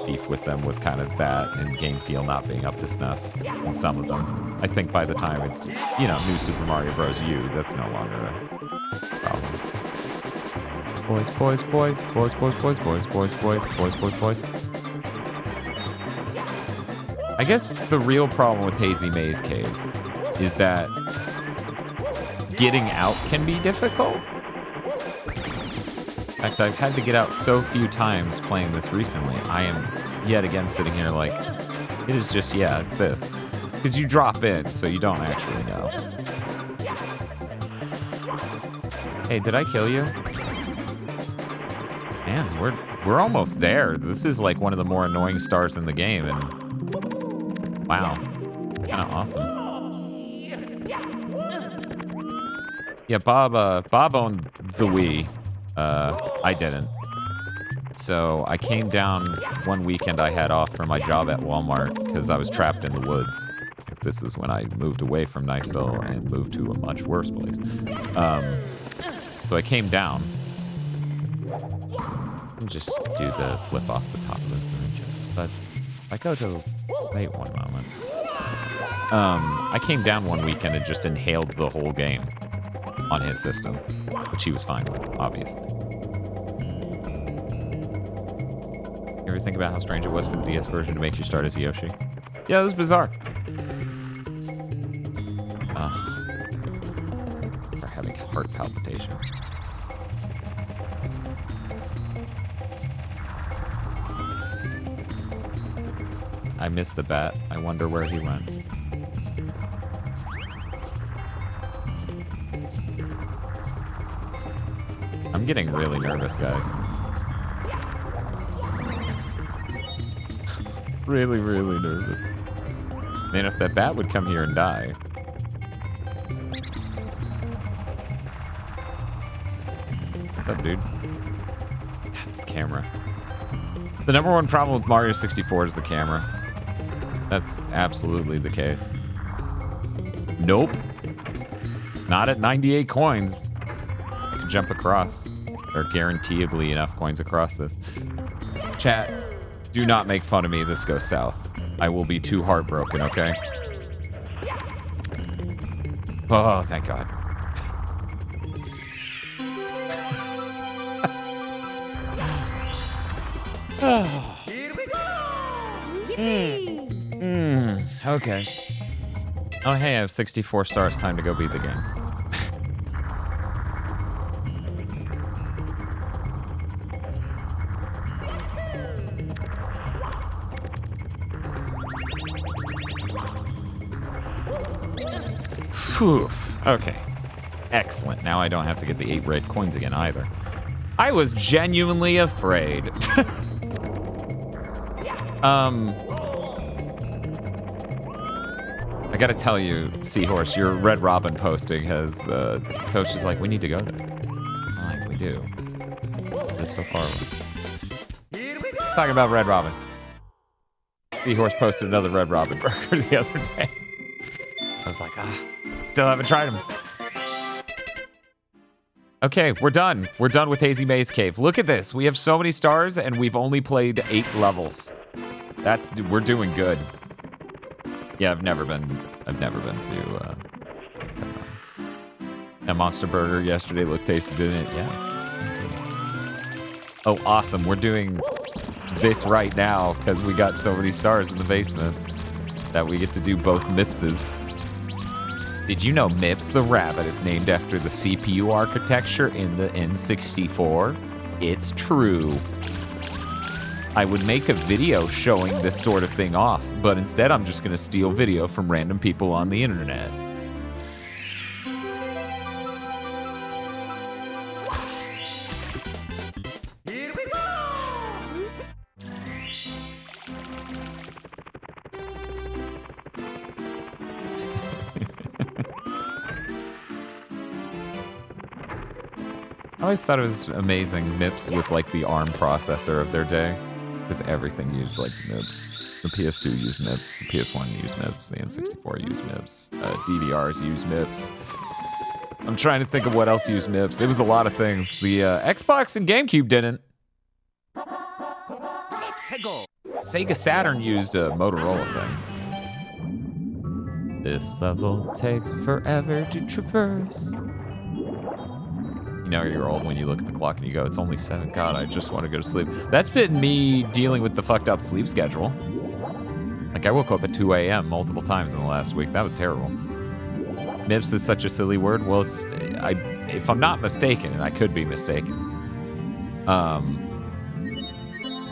beef with them was kind of that, and game feel not being up to snuff in some of them. I think by the time it's, New Super Mario Bros. U, that's no longer a problem. Boys, boys, boys, boys, boys, boys, boys, boys, boys, boys, boys, boys. I guess the real problem with Hazy Maze Cave is that getting out can be difficult. In fact, I've had to get out so few times playing this recently. I am yet again sitting here like, it is just, yeah, it's this. Because you drop in, so you don't actually know. Hey, did I kill you? Man, we're almost there. This is like one of the more annoying stars in the game, and wow, kind of awesome. Yeah, Bob owned the Wii. I didn't. So I came down one weekend I had off for my job at Walmart because I was trapped in the woods. This is when I moved away from Niceville and moved to a much worse place. So I came down. I'll just do the flip off the top of this image. But if I go to... Wait one moment. I came down one weekend and just inhaled the whole game on his system, which he was fine with, obviously. You ever think about how strange it was for the DS version to make you start as Yoshi? Yeah, it was bizarre. For having heart palpitations. I missed the bat. I wonder where he went. I'm getting really nervous, guys. Really, really nervous. Man, if that bat would come here and die. What's up, dude? God, this camera. The number one problem with Mario 64 is the camera. That's absolutely the case. Nope. Not at 98 coins. I can jump across. There are guaranteeably enough coins across this. Chat, do not make fun of me. This goes south. I will be too heartbroken, okay? Oh, thank God. Here we go! Okay. Oh, hey, I have 64 stars. Time to go beat the game. Phew. Okay. Excellent. Now I don't have to get the 8 red coins again either. I was genuinely afraid. I gotta tell you, Seahorse, your Red Robin posting has, Tosh is like, we need to go there. I'm like, we do. It's so far away. Here we go! Talking about Red Robin. Seahorse posted another Red Robin burger the other day. I was like, still haven't tried them. Okay, we're done. We're done with Hazy Maze Cave. Look at this. We have so many stars and we've only played 8 levels. We're doing good. Yeah, I've never been to that Monster Burger yesterday looked tasty, didn't it? Yeah. Oh, awesome. We're doing this right now because we got so many stars in the basement that we get to do both MIPSes. Did you know Mips the Rabbit is named after the CPU architecture in the N64? It's true. I would make a video showing this sort of thing off, but instead I'm just gonna steal video from random people on the internet. Here we go! I always thought it was amazing. MIPS was like the ARM processor of their day. Because everything used like MIPS. The PS2 used MIPS, the PS1 used MIPS, the N64 used MIPS, DVRs used MIPS. I'm trying to think of what else used MIPS. It was a lot of things. The Xbox and GameCube didn't. Sega Saturn used a Motorola thing. This level takes forever to traverse. You know you're old when you look at the clock and you go, it's only 7. God, I just want to go to sleep. That's been me dealing with the fucked up sleep schedule. Like, I woke up at 2 a.m. multiple times in the last week. That was terrible. MIPS is such a silly word. Well, if I'm not mistaken, and I could be mistaken,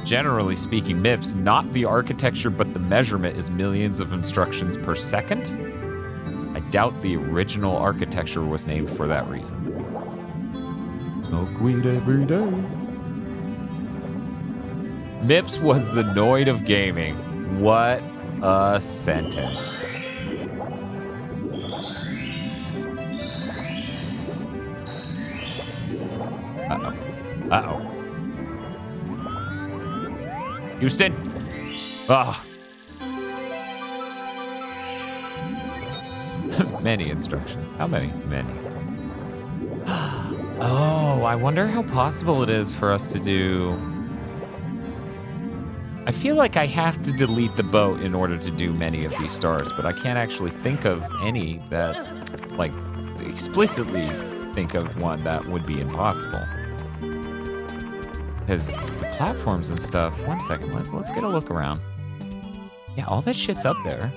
generally speaking, MIPS, not the architecture, but the measurement is millions of instructions per second. I doubt the original architecture was named for that reason. Smoke weed every day. MIPS was the Noid of gaming. What a sentence. Uh-oh. Uh-oh. Houston. Ah. Many instructions. How many? Many. Oh, I wonder how possible it is for us to do... I feel like I have to delete the boat in order to do many of these stars, but I can't actually think of any that, like, explicitly think of one that would be impossible. Because the platforms and stuff... One second, let's get a look around. Yeah, all that shit's up there.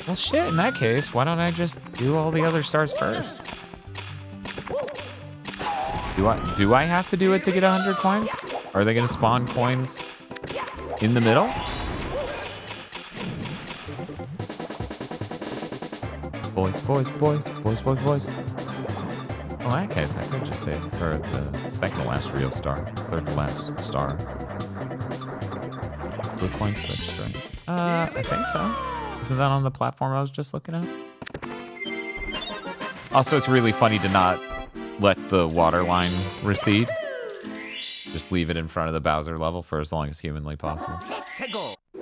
Well, shit, in that case, why don't I just do all the other stars first? Do I have to do it to get 100 coins? Are they gonna spawn coins in the middle? Boys, boys, boys, boys, boys, boys. Well, in that case, I could just say for the second to last real star, third to last star. Blue coin switched, right? I think so. Isn't that on the platform I was just looking at? Also, it's really funny to not let the water line recede. Just leave it in front of the Bowser level for as long as humanly possible.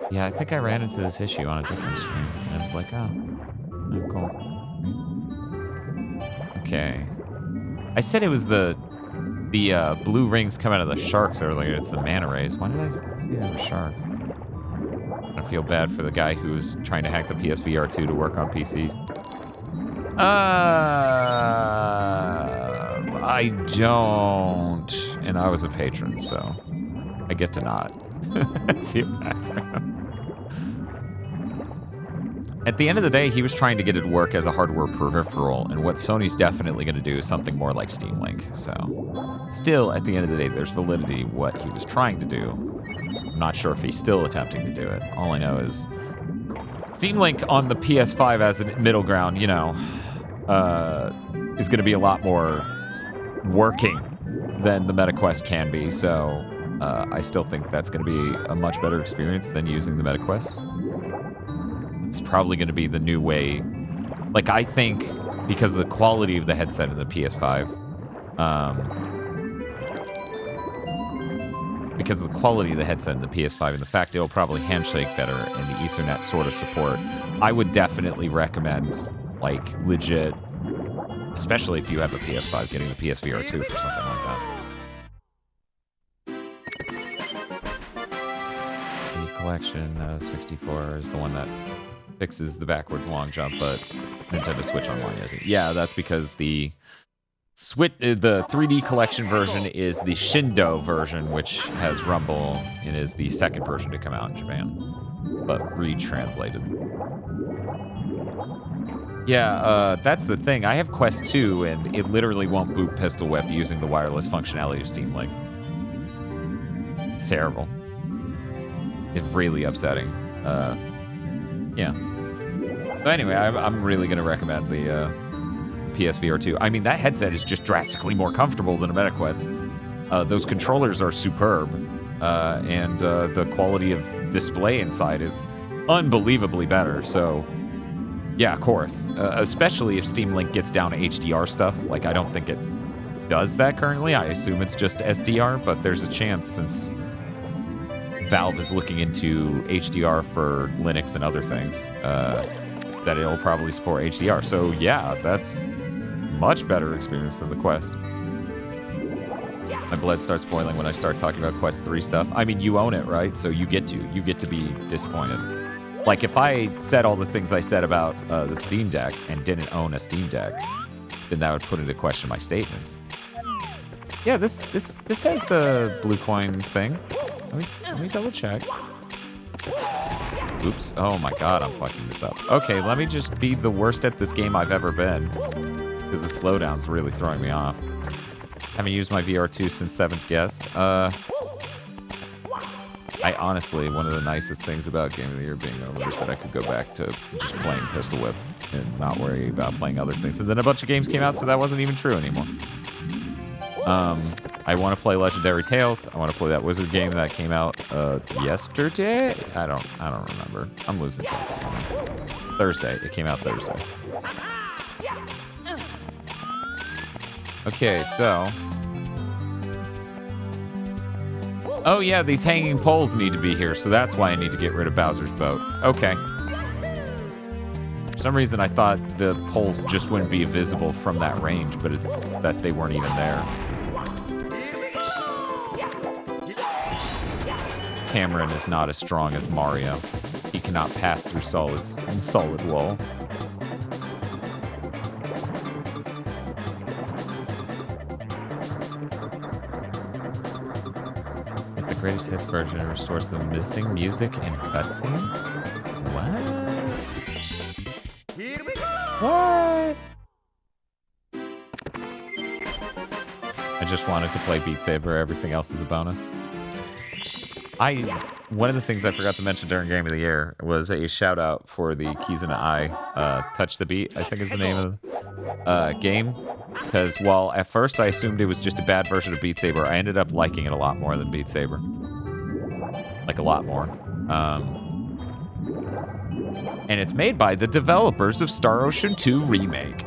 Yeah, I think I ran into this issue on a different stream. And I was like, oh cool. Okay. I said it was the blue rings come out of the sharks earlier. It's the manta rays. Why did I see they were sharks? I feel bad for the guy who's trying to hack the PSVR 2 to work on PCs. I don't. And I was a patron, so I get to not feel bad for him. At the end of the day, he was trying to get it to work as a hardware peripheral, and what Sony's definitely going to do is something more like Steam Link. So, still, at the end of the day, there's validity what he was trying to do. I'm not sure if he's still attempting to do it. All I know is Steam Link on the PS5 as a middle ground, you know, is going to be a lot more working than the MetaQuest can be. So, I still think that's going to be a much better experience than using the MetaQuest. It's probably going to be the new way. Like, I think because of the quality of the headset in the PS5, because of the quality of the headset in the PS5 and the fact it'll probably handshake better and the Ethernet sort of support, I would definitely recommend, like, legit, especially if you have a PS5, getting the PSVR 2 for something like that. The collection of 64 is the one that fixes the backwards long jump, but Nintendo Switch Online isn't. Yeah, that's because the 3D collection version is the Shindo version, which has Rumble, and is the second version to come out in Japan, but retranslated. Yeah, that's the thing. I have Quest 2, and it literally won't boot Pistol Whip using the wireless functionality of Steam Link. It's terrible. It's really upsetting. Yeah. But anyway, I'm really going to recommend the PSVR 2. I mean, that headset is just drastically more comfortable than a MetaQuest. Those controllers are superb, and the quality of display inside is unbelievably better. So, yeah, of course. Especially if Steam Link gets down to HDR stuff. Like, I don't think it does that currently. I assume it's just SDR, but there's a chance since Valve is looking into HDR for Linux and other things, that it'll probably support HDR. So yeah, that's much better experience than the Quest. My blood starts boiling when I start talking about Quest 3 stuff. I mean, you own it, right? So you get to be disappointed. Like, if I said all the things I said about the Steam Deck and didn't own a Steam Deck, then that would put into question my statements. Yeah, this has the blue coin thing. Let me double check. Oops. Oh my god, I'm fucking this up. Okay, let me just be the worst at this game I've ever been, because the slowdown's really throwing me off. Haven't used my VR2 since 7th Guest. I honestly, one of the nicest things about Game of the Year being over is that I could go back to just playing Pistol Whip and not worry about playing other things. And then a bunch of games came out, so that wasn't even true anymore. I want to play Legendary Tales. I want to play that Wizard game that came out yesterday. I don't remember. I'm losing track of time. Thursday. It came out Thursday. Okay, so. Oh yeah, these hanging poles need to be here, so that's why I need to get rid of Bowser's boat. Okay. For some reason, I thought the poles just wouldn't be visible from that range, but it's that they weren't even there. Cameron is not as strong as Mario. He cannot pass through solid wall. The greatest hits version restores the missing music and cutscenes? What? Here we go! What? I just wanted to play Beat Saber. Everything else is a bonus. one of the things I forgot to mention during Game of the Year was a shout out for the Keys in the Eye, Touch the Beat, I think is the name of the game. Because while at first I assumed it was just a bad version of Beat Saber, I ended up liking it a lot more than Beat Saber. Like a lot more. And it's made by the developers of Star Ocean 2 Remake.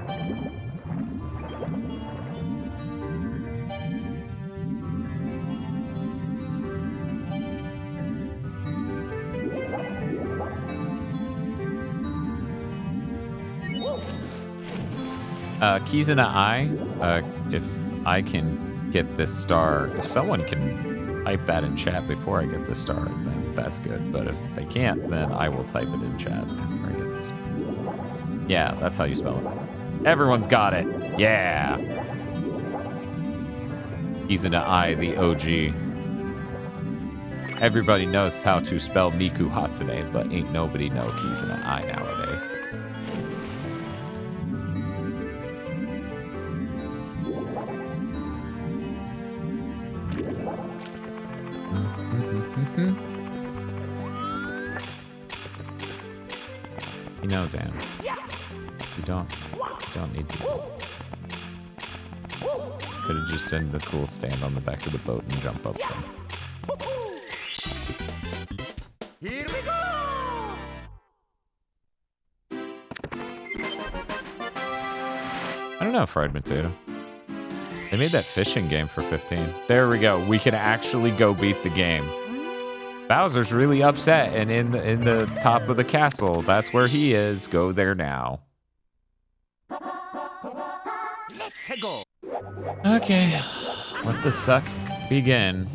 Keys in the Eye, if I can get this star, if someone can type that in chat before I get this star, then that's good. But if they can't, then I will type it in chat after I get this. Yeah, that's how you spell it. Everyone's got it. Yeah. Keys in the Eye, the OG. Everybody knows how to spell Miku Hatsune, but ain't nobody know Keys in the Eye nowadays. You know, Dan, you don't need to. Could have just done the cool stand on the back of the boat and jump up them. Here we go! I don't know, Fried Potato. They made that fishing game for 15. There we go. We can actually go beat the game. Bowser's really upset and in the top of the castle. That's where he is. Go there now. Let's go! Okay. Let the suck begin.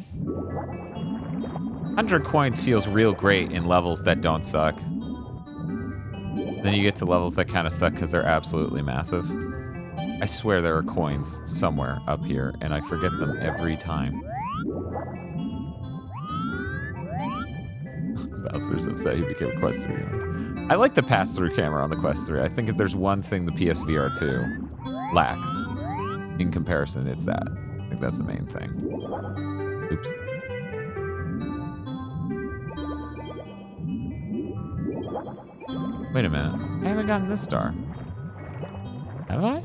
100 coins feels real great in levels that don't suck. Then you get to levels that kind of suck because they're absolutely massive. I swear there are coins somewhere up here, and I forget them every time. Bowser's upset he became a Quest 3 owner. I like the pass-through camera on the Quest 3. I think if there's one thing the PSVR 2 lacks in comparison, it's that. I think that's the main thing. Oops. Wait a minute. I haven't gotten this star. Have I?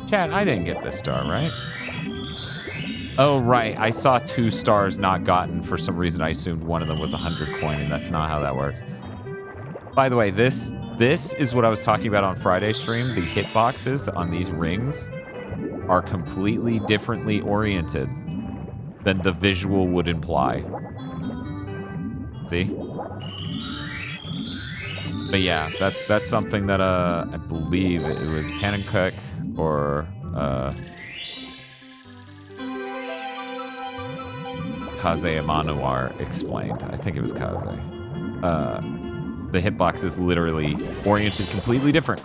Chat, I didn't get this star, right? Oh, right. I saw 2 stars not gotten. For some reason, I assumed one of them was 100 coin, and that's not how that works. By the way, this is what I was talking about on Friday's stream. The hitboxes on these rings are completely differently oriented than the visual would imply. See? But yeah, that's something that I believe it was Pan and Cook or Kaze Emanuar explained. I think it was Kaze. The hitbox is literally oriented completely different.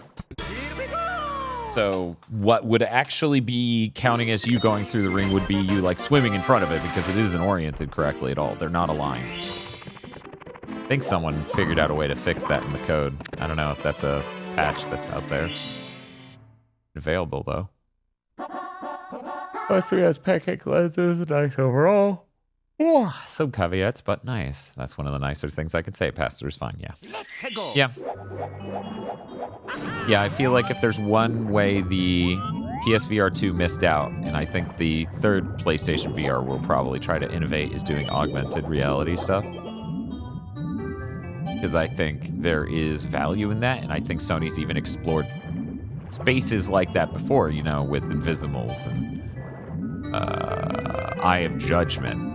So what would actually be counting as you going through the ring would be you like swimming in front of it because it isn't oriented correctly at all. They're not aligned. I think someone figured out a way to fix that in the code. I don't know if that's a patch that's out there. Available though. Plus 3 has pancake lenses, nice overall. Oh, some caveats, but nice. That's one of the nicer things I could say. Pass-through's fine, yeah. Let's go! Yeah. Yeah, I feel like if there's one way the PSVR 2 missed out, and I think the third PlayStation VR will probably try to innovate, is doing augmented reality stuff. Because I think there is value in that, and I think Sony's even explored spaces like that before, you know, with Invisimals and Eye of Judgment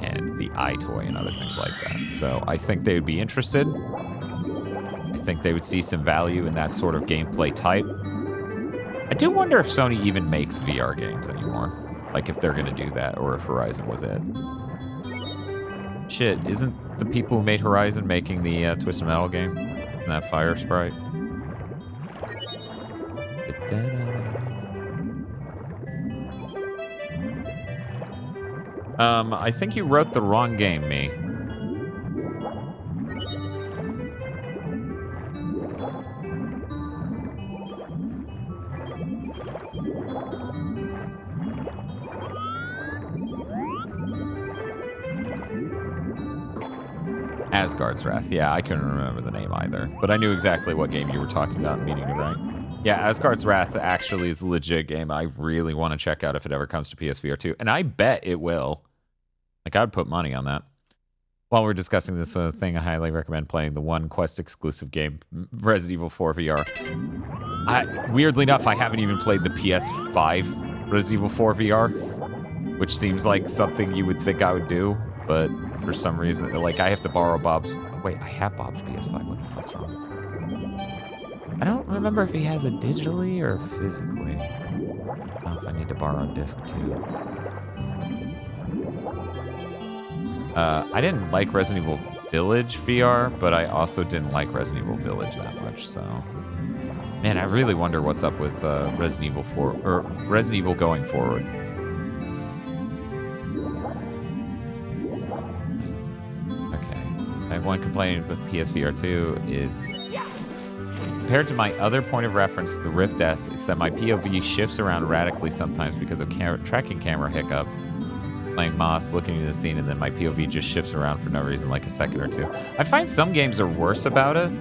and the iToy and other things like that. So I think they would be interested. I think they would see some value in that sort of gameplay type. I do wonder if Sony even makes VR games anymore. Like if they're going to do that, or if Horizon was it. Shit, isn't the people who made Horizon making the Twisted Metal game? And that Fire Sprite? I think you wrote the wrong game, me. Asgard's Wrath. Yeah, I couldn't remember the name either. But I knew exactly what game you were talking about, meaning to rank. Yeah, Asgard's Wrath actually is a legit game I really want to check out if it ever comes to PSVR 2. And I bet it will. Like, I would put money on that. While we're discussing this thing, I highly recommend playing the one Quest exclusive game, Resident Evil 4 VR. Weirdly enough, I haven't even played the PS5 Resident Evil 4 VR, which seems like something you would think I would do, but for some reason, like, I have to borrow Bob's... Wait, I have Bob's PS5. What the fuck's wrong? I don't remember if he has it digitally or physically. I don't know if I need to borrow a disc, too. I didn't like Resident Evil Village VR, but I also didn't like Resident Evil Village that much, so... Man, I really wonder what's up with Resident Evil 4, or Resident Evil going forward. Okay. I have one complaint with PSVR 2. It's... Compared to my other point of reference, the Rift S, it's that my POV shifts around radically sometimes because of tracking camera hiccups. Playing Moss, looking at the scene, and then my POV just shifts around for no reason, like a second or two. I find some games are worse about it.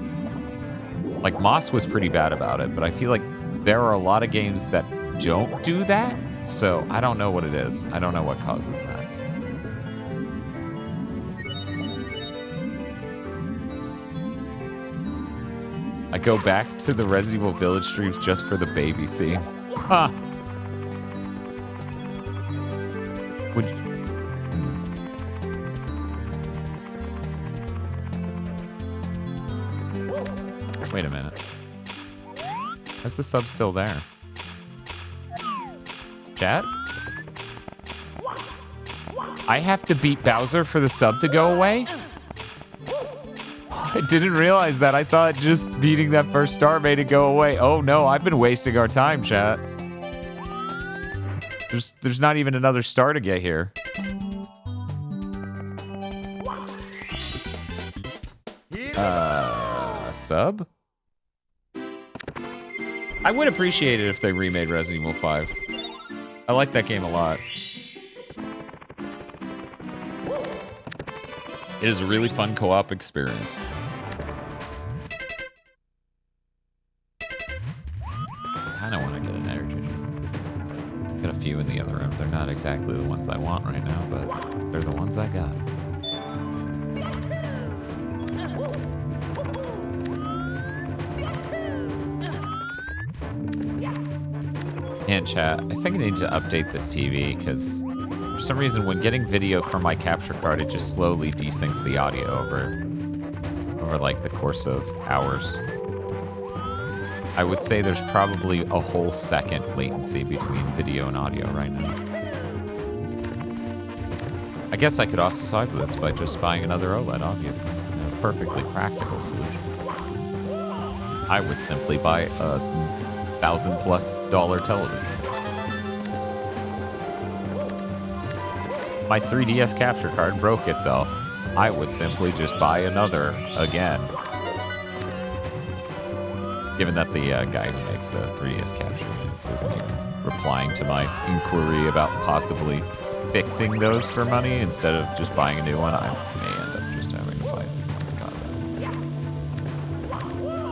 Like, Moss was pretty bad about it, but I feel like there are a lot of games that don't do that, so I don't know what it is. I don't know what causes that. I go back to the Resident Evil Village streams just for the baby scene. Huh. Would you... Wait a minute. Why's the sub still there? Chat? I have to beat Bowser for the sub to go away? I didn't realize that. I thought just beating that first star made it go away. Oh no, I've been wasting our time, chat. There's not even another star to get here. Sub? I would appreciate it if they remade Resident Evil 5. I like that game a lot. It is a really fun co-op experience. I kind of want to get an energy drink. Got a few in the other room. They're not exactly the ones I want right now, but they're the ones I got. And chat, I think I need to update this TV because for some reason when getting video from my capture card, it just slowly desyncs the audio over like the course of hours. I would say there's probably a whole second latency between video and audio right now. I guess I could also solve this by just buying another OLED, obviously. A perfectly practical solution. I would simply buy a $1,000+ television. My 3DS capture card broke itself. I would simply just buy another again. Given that the guy who makes the 3DS capture units isn't even replying to my inquiry about possibly fixing those for money instead of just buying a new one, I may end up just having to buy them.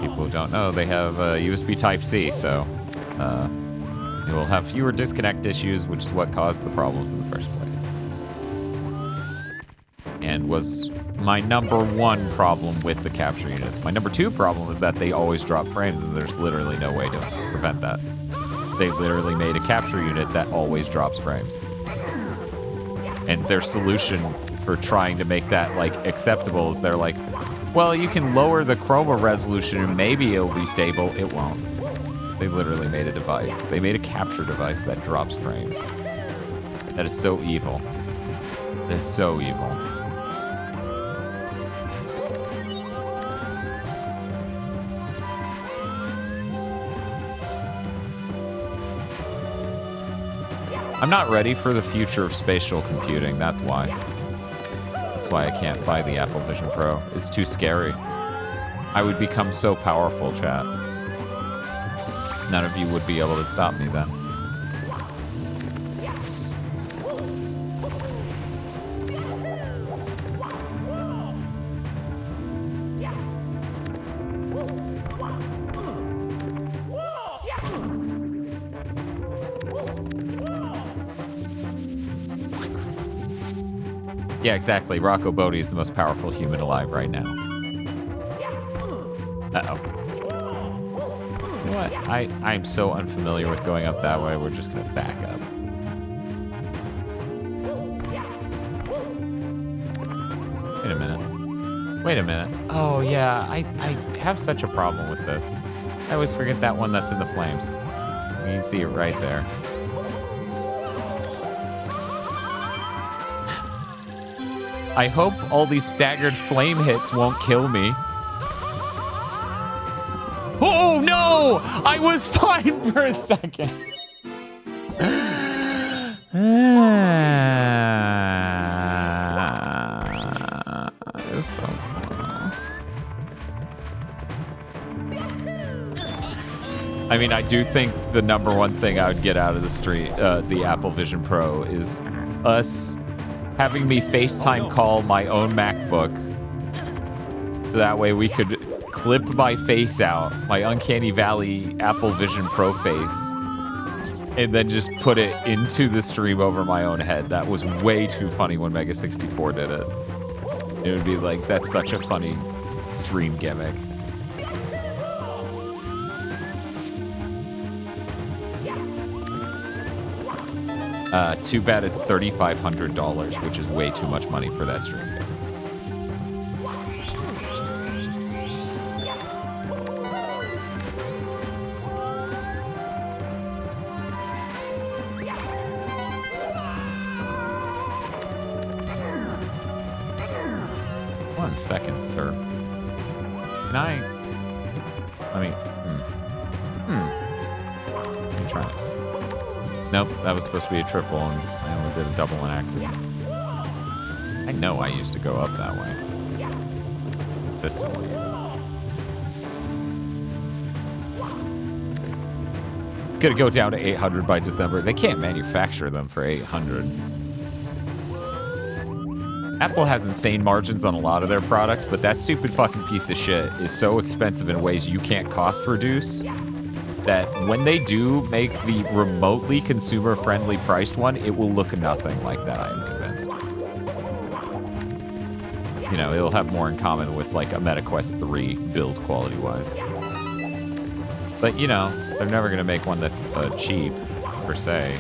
People who don't know, they have USB Type-C, so it will have fewer disconnect issues, which is what caused the problems in the first place. And was my #1 problem with the capture units. My #2 problem is that they always drop frames, and there's literally no way to prevent that. They literally made a capture unit that always drops frames. And their solution for trying to make that, like, acceptable is they're like, well, you can lower the chroma resolution and maybe it'll be stable. It won't. They literally made a device. They made a capture device that drops frames. That is so evil. That is so evil. I'm not ready for the future of spatial computing, that's why. That's why I can't buy the Apple Vision Pro. It's too scary. I would become so powerful, chat. None of you would be able to stop me then. Yeah, exactly. Rocco Bodie is the most powerful human alive right now. Uh-oh. You know what? I'm so unfamiliar with going up that way. We're just going to back up. Wait a minute. Wait a minute. Oh, yeah. I have such a problem with this. I always forget that one that's in the flames. You can see it right there. I hope all these staggered flame hits won't kill me. Oh, no! I was fine for a second. It's so close. I mean, I do think the #1 thing I would get out of the Apple Vision Pro is us having me FaceTime call my own MacBook, so that way we could clip my face out, my Uncanny Valley Apple Vision Pro face, and then just put it into the stream over my own head. That was way too funny when Mega64 did it. It would be like, that's such a funny stream gimmick. Too bad it's $3,500, which is way too much money for that stream. One second, sir. Can I mean, I'm trying. Nope, that was supposed to be a triple, and I only did a double on accident. I know I used to go up that way. Consistently. It's gonna go down to 800 by December. They can't manufacture them for 800. Apple has insane margins on a lot of their products, but that stupid fucking piece of shit is so expensive in ways you can't cost reduce that when they do make the remotely consumer-friendly priced one, it will look nothing like that, I am convinced. You know, it'll have more in common with, like, a MetaQuest 3 build quality-wise. But, you know, they're never going to make one that's cheap, per se.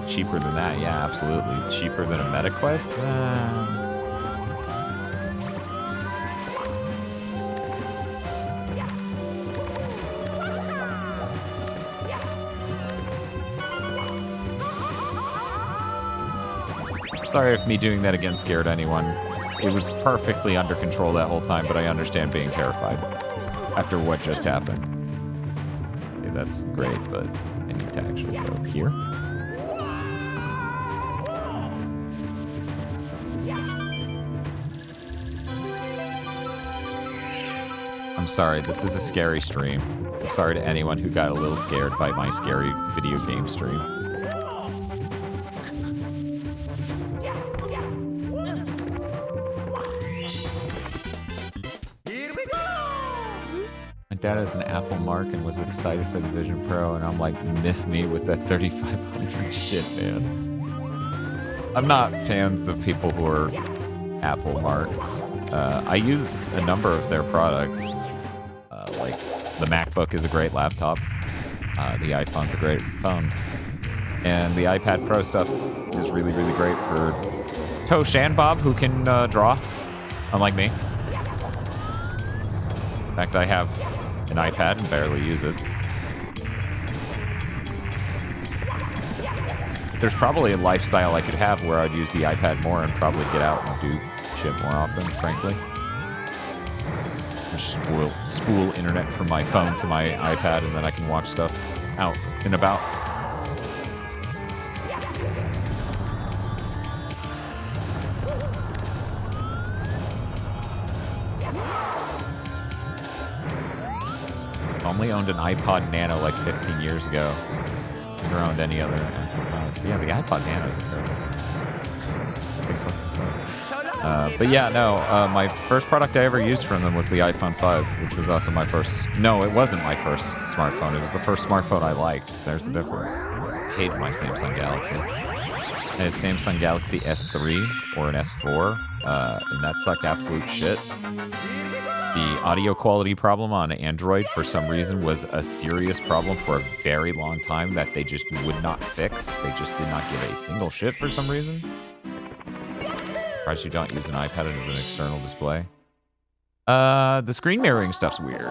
Cheaper than that, yeah, absolutely. Cheaper than a MetaQuest? Sorry if me doing that again scared anyone. It was perfectly under control that whole time, but I understand being terrified after what just happened. Okay, that's great, but I need to actually go here. I'm sorry, this is a scary stream. I'm sorry to anyone who got a little scared by my scary video game stream. Dad has an Apple Mark and was excited for the Vision Pro, and I'm like, miss me with that 3500 shit, man. I'm not fans of people who are Apple Marks. I use a number of their products. Like, the MacBook is a great laptop. The iPhone's a great phone. And the iPad Pro stuff is really, really great for Tosh and Bob, who can draw, unlike me. In fact, I have an iPad and barely use it. There's probably a lifestyle I could have where I'd use the iPad more and probably get out and do shit more often, frankly. Just spool internet from my phone to my iPad, and then I can watch stuff out and about. Only owned an iPod Nano like 15 years ago. Never owned any other Apple products. Yeah, the iPod Nano is terrible. But yeah, no, my first product I ever used from them was the iPhone 5, which was also my first... No, it wasn't my first smartphone. It was the first smartphone I liked. There's the difference. I hated my Samsung Galaxy. a Samsung Galaxy S3 or an S4, and that sucked absolute shit. The audio quality problem on Android, for some reason, was a serious problem for a very long time that they just would not fix. They just did not give a single shit for some reason. Surprised you don't use an iPad as an external display. The screen mirroring stuff's weird.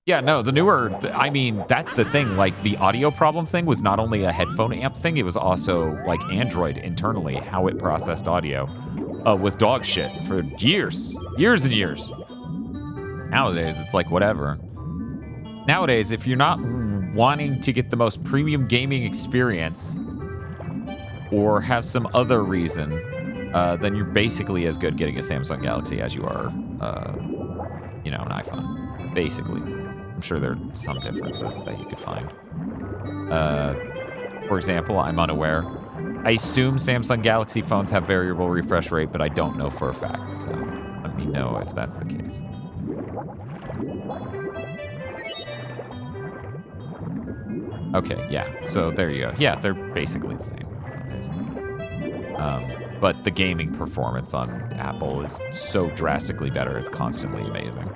Yeah, no, the newer, I mean, that's the thing. Like, the audio problem thing was not only a headphone amp thing, it was also, like, Android internally, how it processed audio, was dog shit for years. Years and years. Nowadays, it's like, whatever. Nowadays, if you're not wanting to get the most premium gaming experience, or have some other reason, then you're basically as good getting a Samsung Galaxy as you are, you know, an iPhone. Basically. I'm sure there are some differences that you could find. For example, I'm unaware. I assume Samsung Galaxy phones have variable refresh rate, but I don't know for a fact, so let me know if that's the case. Okay, yeah, so there you go. Yeah, they're basically the same. But the gaming performance on Apple is so drastically better, it's constantly amazing.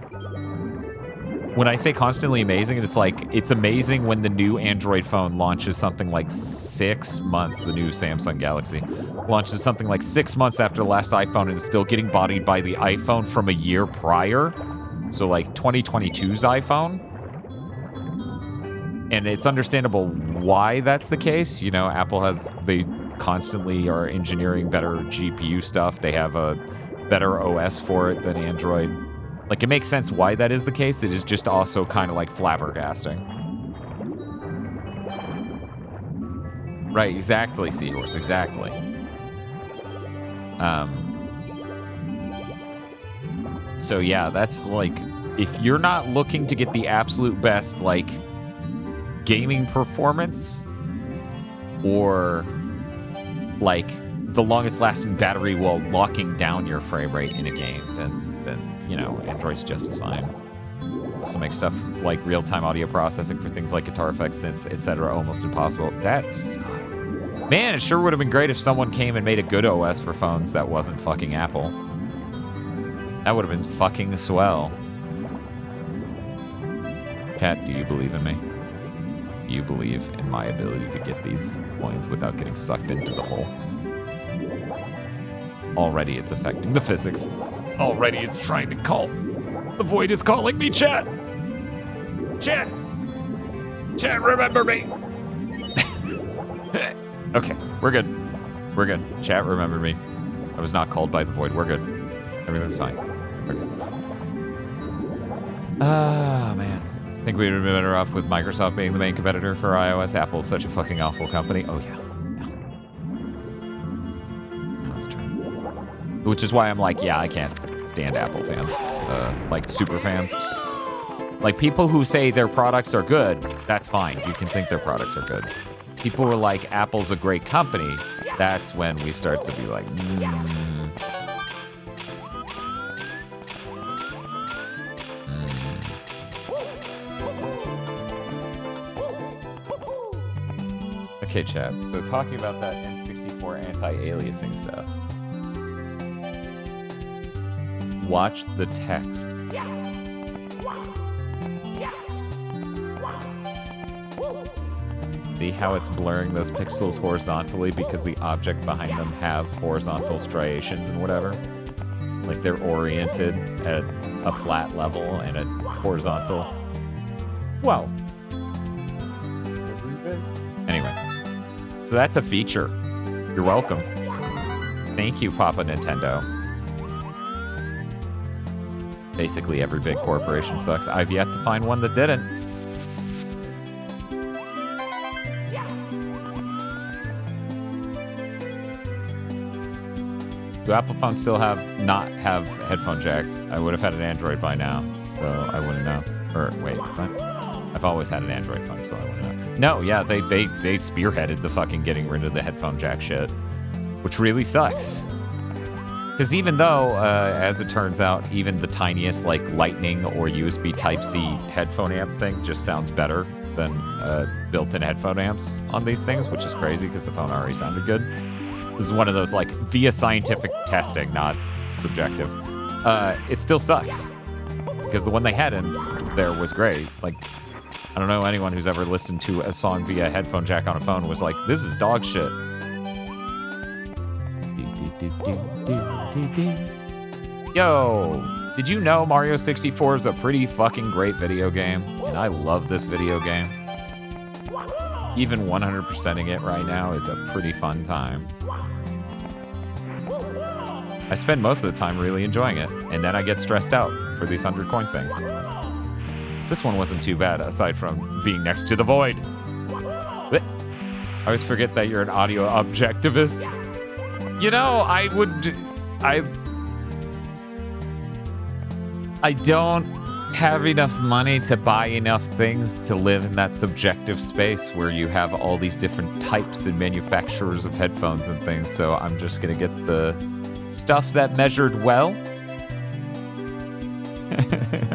When I say constantly amazing, it's like, it's amazing when the new Android phone launches something like 6 months, the new Samsung Galaxy, launches something like 6 months after the last iPhone and is still getting bodied by the iPhone from a year prior. So like 2022's iPhone. And it's understandable why that's the case. You know, Apple they constantly are engineering better GPU stuff. They have a better OS for it than Android. Like, it makes sense why that is the case. It is just also kind of like flabbergasting. Right, exactly, Seahorse, exactly. So yeah, that's like, if you're not looking to get the absolute best, like, gaming performance, or like the longest lasting battery while locking down your frame rate in a game, then you know, Android's just as fine. Also makes stuff like real-time audio processing for things like guitar effects, synths, etc. almost impossible. That's, man, it sure would have been great if someone came and made a good OS for phones that wasn't fucking Apple. That would have been fucking swell. Chat, do you believe in me? Do you believe in my ability to get these coins without getting sucked into the hole? Already it's affecting the physics. Already it's trying to call. The void is calling me, chat. Chat. Chat, remember me. Okay, we're good. We're good. Chat, remember me. I was not called by the void. We're good. Everything's fine. We're good. Ah, man. I think we would have been better off with Microsoft being the main competitor for iOS. Apple's such a fucking awful company. Oh, yeah. That's true. Which is why I'm like, yeah, I can't stand Apple fans. Like, super fans. Like, people who say their products are good, that's fine. You can think their products are good. People who are like, Apple's a great company, that's when we start to be like, Okay, chat. So talking about that N64 anti-aliasing stuff. Watch the text. See how it's blurring those pixels horizontally because the object behind them have horizontal striations and whatever? Like they're oriented at a flat level and a horizontal. Well. Anyway. So that's a feature. You're welcome. Thank you, Papa Nintendo. Basically, every big corporation sucks. I've yet to find one that didn't. Do Apple phones still not have headphone jacks? I would have had an Android by now, so I wouldn't know. Or wait, what? I've always had an Android phone, so I wouldn't know. No, yeah, they spearheaded the fucking getting rid of the headphone jack shit, which really sucks. Because even though, as it turns out, even the tiniest like Lightning or USB Type-C headphone amp thing just sounds better than built-in headphone amps on these things, which is crazy because the phone already sounded good. This is one of those, like, via scientific testing, not subjective. It still sucks because the one they had in there was great. Like, I don't know anyone who's ever listened to a song via headphone jack on a phone was like, this is dog shit. Yo, did you know Mario 64 is a pretty fucking great video game? And I love this video game. Even 100%ing it right now is a pretty fun time. I spend most of the time really enjoying it, and then I get stressed out for these 100 coin things. This one wasn't too bad, aside from being next to the void. I always forget that you're an audio objectivist. You know, I don't have enough money to buy enough things to live in that subjective space where you have all these different types and manufacturers of headphones and things, so I'm just gonna get the stuff that measured well.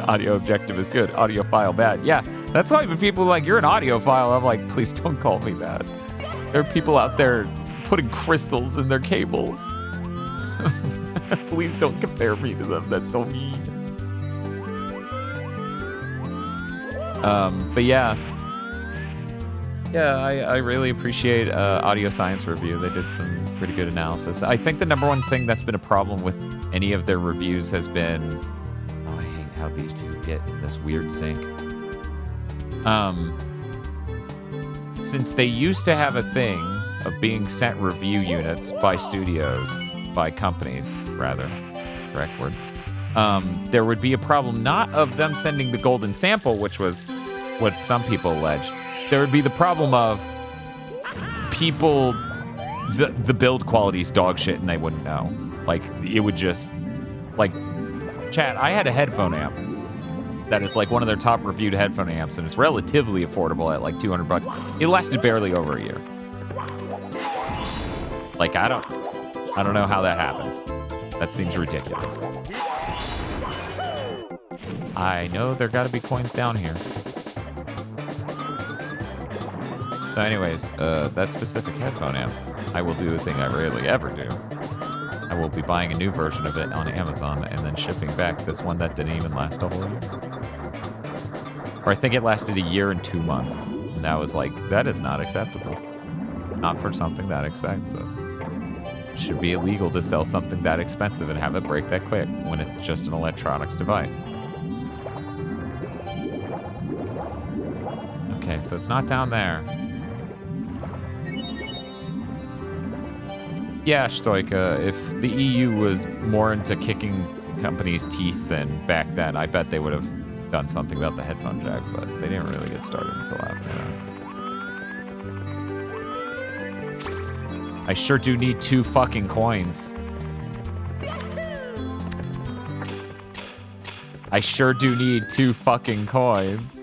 Audio objective is good, audiophile bad. Yeah, that's why when people are like, you're an audiophile, I'm like, please don't call me that. There are people out there putting crystals in their cables. Please don't compare me to them, that's so mean. But yeah, I really appreciate Audio Science Review. They did some pretty good analysis. I think the number one thing that's been a problem with any of their reviews has been, oh, I hate how these two get in this weird sync. Since they used to have a thing of being sent review units by studios, by companies, rather, correct word. There would be a problem not of them sending the golden sample, which was what some people alleged. There would be the problem of people, the build quality's dog shit and they wouldn't know. Like, it would just, like, chat, I had a headphone amp that is like one of their top reviewed headphone amps, and it's relatively affordable at like $200. It lasted barely over a year. Like, I don't know how that happens. That seems ridiculous. I know there gotta be coins down here. So anyways, that specific headphone amp, I will do a thing I rarely ever do. I will be buying a new version of it on Amazon and then shipping back this one that didn't even last a whole year. Or I think it lasted a year and 2 months. And that was like, that is not acceptable. Not for something that expensive. It should be illegal to sell something that expensive and have it break that quick when it's just an electronics device. Okay, so it's not down there. Yeah, Stoika, if the EU was more into kicking companies' teeth in back then, I bet they would have done something about the headphone jack, but they didn't really get started until after that. I sure do need 2 fucking coins. I sure do need 2 fucking coins.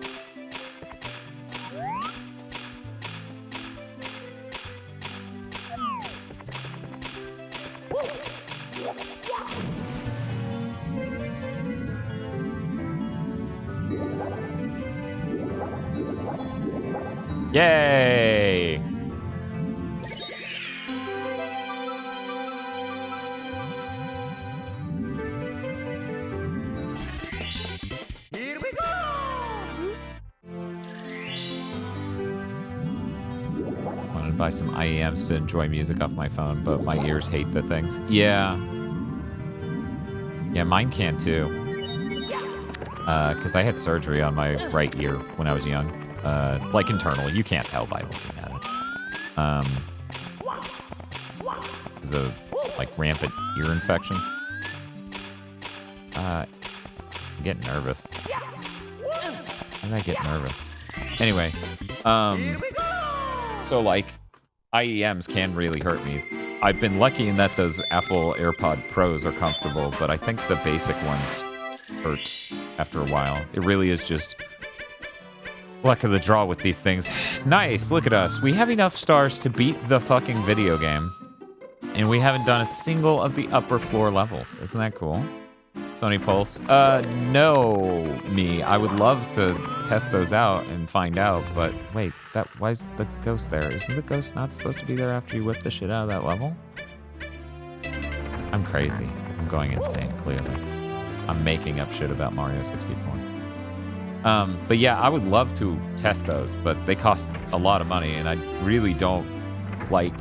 Yay! Here we go! Wanted to buy some IEMs to enjoy music off my phone, but my ears hate the things. Yeah. Yeah, mine can too. Because I had surgery on my right ear when I was young. Like internally, you can't tell by looking at it. Because of like rampant ear infections. I'm getting nervous. How did I get nervous? Anyway, so like IEMs can really hurt me. I've been lucky in that those Apple AirPod Pros are comfortable, but I think the basic ones hurt after a while. It really is just luck of the draw with these things. Nice, look at us. We have enough stars to beat the fucking video game. And we haven't done a single of the upper floor levels. Isn't that cool? Sony Pulse. No, me. I would love to test those out and find out, but wait, why is the ghost there? Isn't the ghost not supposed to be there after you whip the shit out of that level? I'm crazy. I'm going insane, clearly. I'm making up shit about Mario 64. But yeah, I would love to test those, but they cost a lot of money, and I really don't like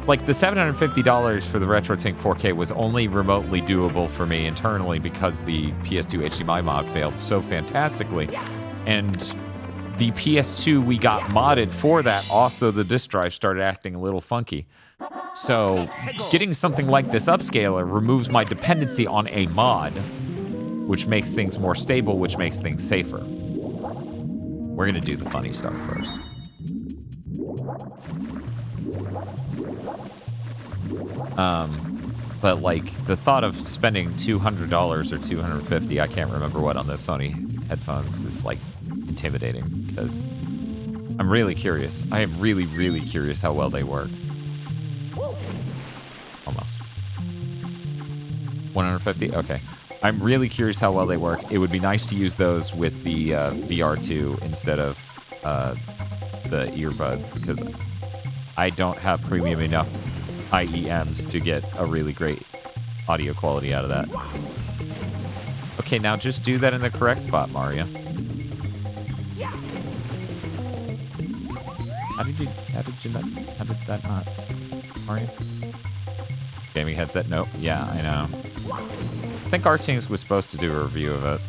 the $750 for the RetroTINK 4K was only remotely doable for me internally because the PS2 HDMI mod failed so fantastically. And the PS2 we got modded for that, also the disk drive started acting a little funky. So getting something like this upscaler removes my dependency on a mod, which makes things more stable, which makes things safer. We're gonna do the funny stuff first. But like the thought of spending $200 or $250, I can't remember what on the Sony headphones is like intimidating because I'm really curious. I am really, really curious how well they work. Almost. 150? Okay. I'm really curious how well they work. It would be nice to use those with the VR2 instead of the earbuds because I don't have premium enough IEMs to get a really great audio quality out of that. Okay, now just do that in the correct spot, Mario. How did that not, Mario? Gaming headset? Nope. Yeah, I know. I think RetroTINK was supposed to do a review of it.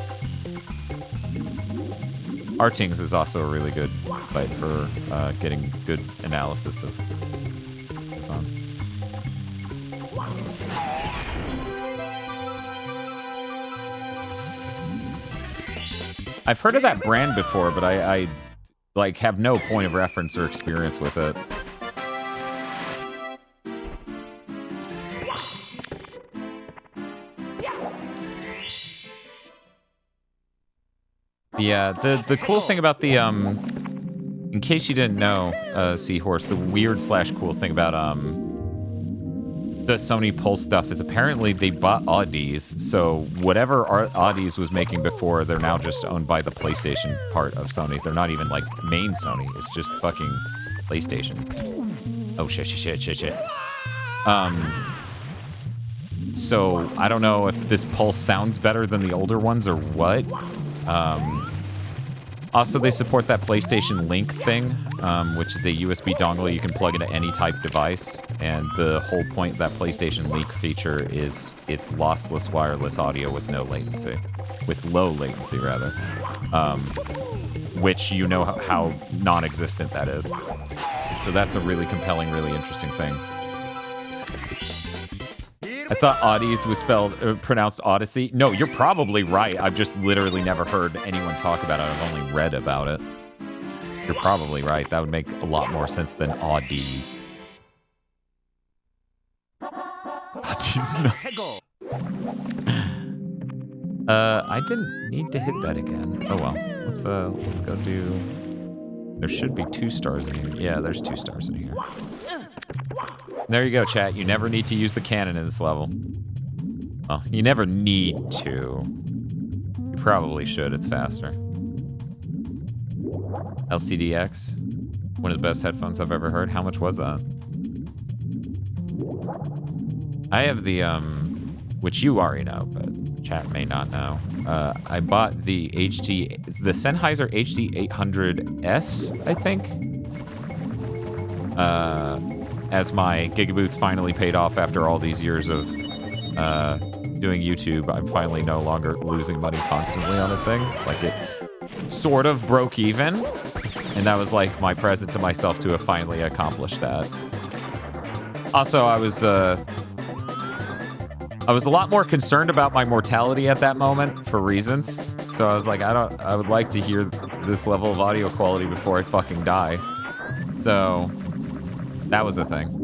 RetroTINK is also a really good site for getting good analysis of headphones. I've heard of that brand before, but I like have no point of reference or experience with it. Yeah, the cool thing about the in case you didn't know, Seahorse, the weird / cool thing about the Sony Pulse stuff is apparently they bought Audis, so whatever Audis was making before, they're now just owned by the PlayStation part of Sony. They're not even like main Sony. It's just fucking PlayStation. Oh shit. So I don't know if this Pulse sounds better than the older ones or what. Also, they support that PlayStation Link thing, which is a USB dongle you can plug into any type device. And the whole point of that PlayStation Link feature is it's lossless wireless audio with no latency. With low latency, rather. Which you know how non-existent that is. So that's a really compelling, really interesting thing. I thought Audis was pronounced Odyssey. No, you're probably right. I've just literally never heard anyone talk about it. I've only read about it. You're probably right. That would make a lot more sense than Audis. Audis, no. I didn't need to hit that again. Oh well. Let's go do. There should be 2 stars in here. Yeah, there's 2 stars in here. There you go, chat. You never need to use the cannon in this level. Well, you never need to. You probably should. It's faster. LCDX. One of the best headphones I've ever heard. How much was that? I have the, which you already know, but chat may not know. I bought the Sennheiser HD800S, I think. As my GigaBoots finally paid off after all these years of doing YouTube, I'm finally no longer losing money constantly on a thing. Like, it sort of broke even, and that was like my present to myself to have finally accomplished that. Also, I was a lot more concerned about my mortality at that moment for reasons. So I was like, I would like to hear this level of audio quality before I fucking die. So that was a thing.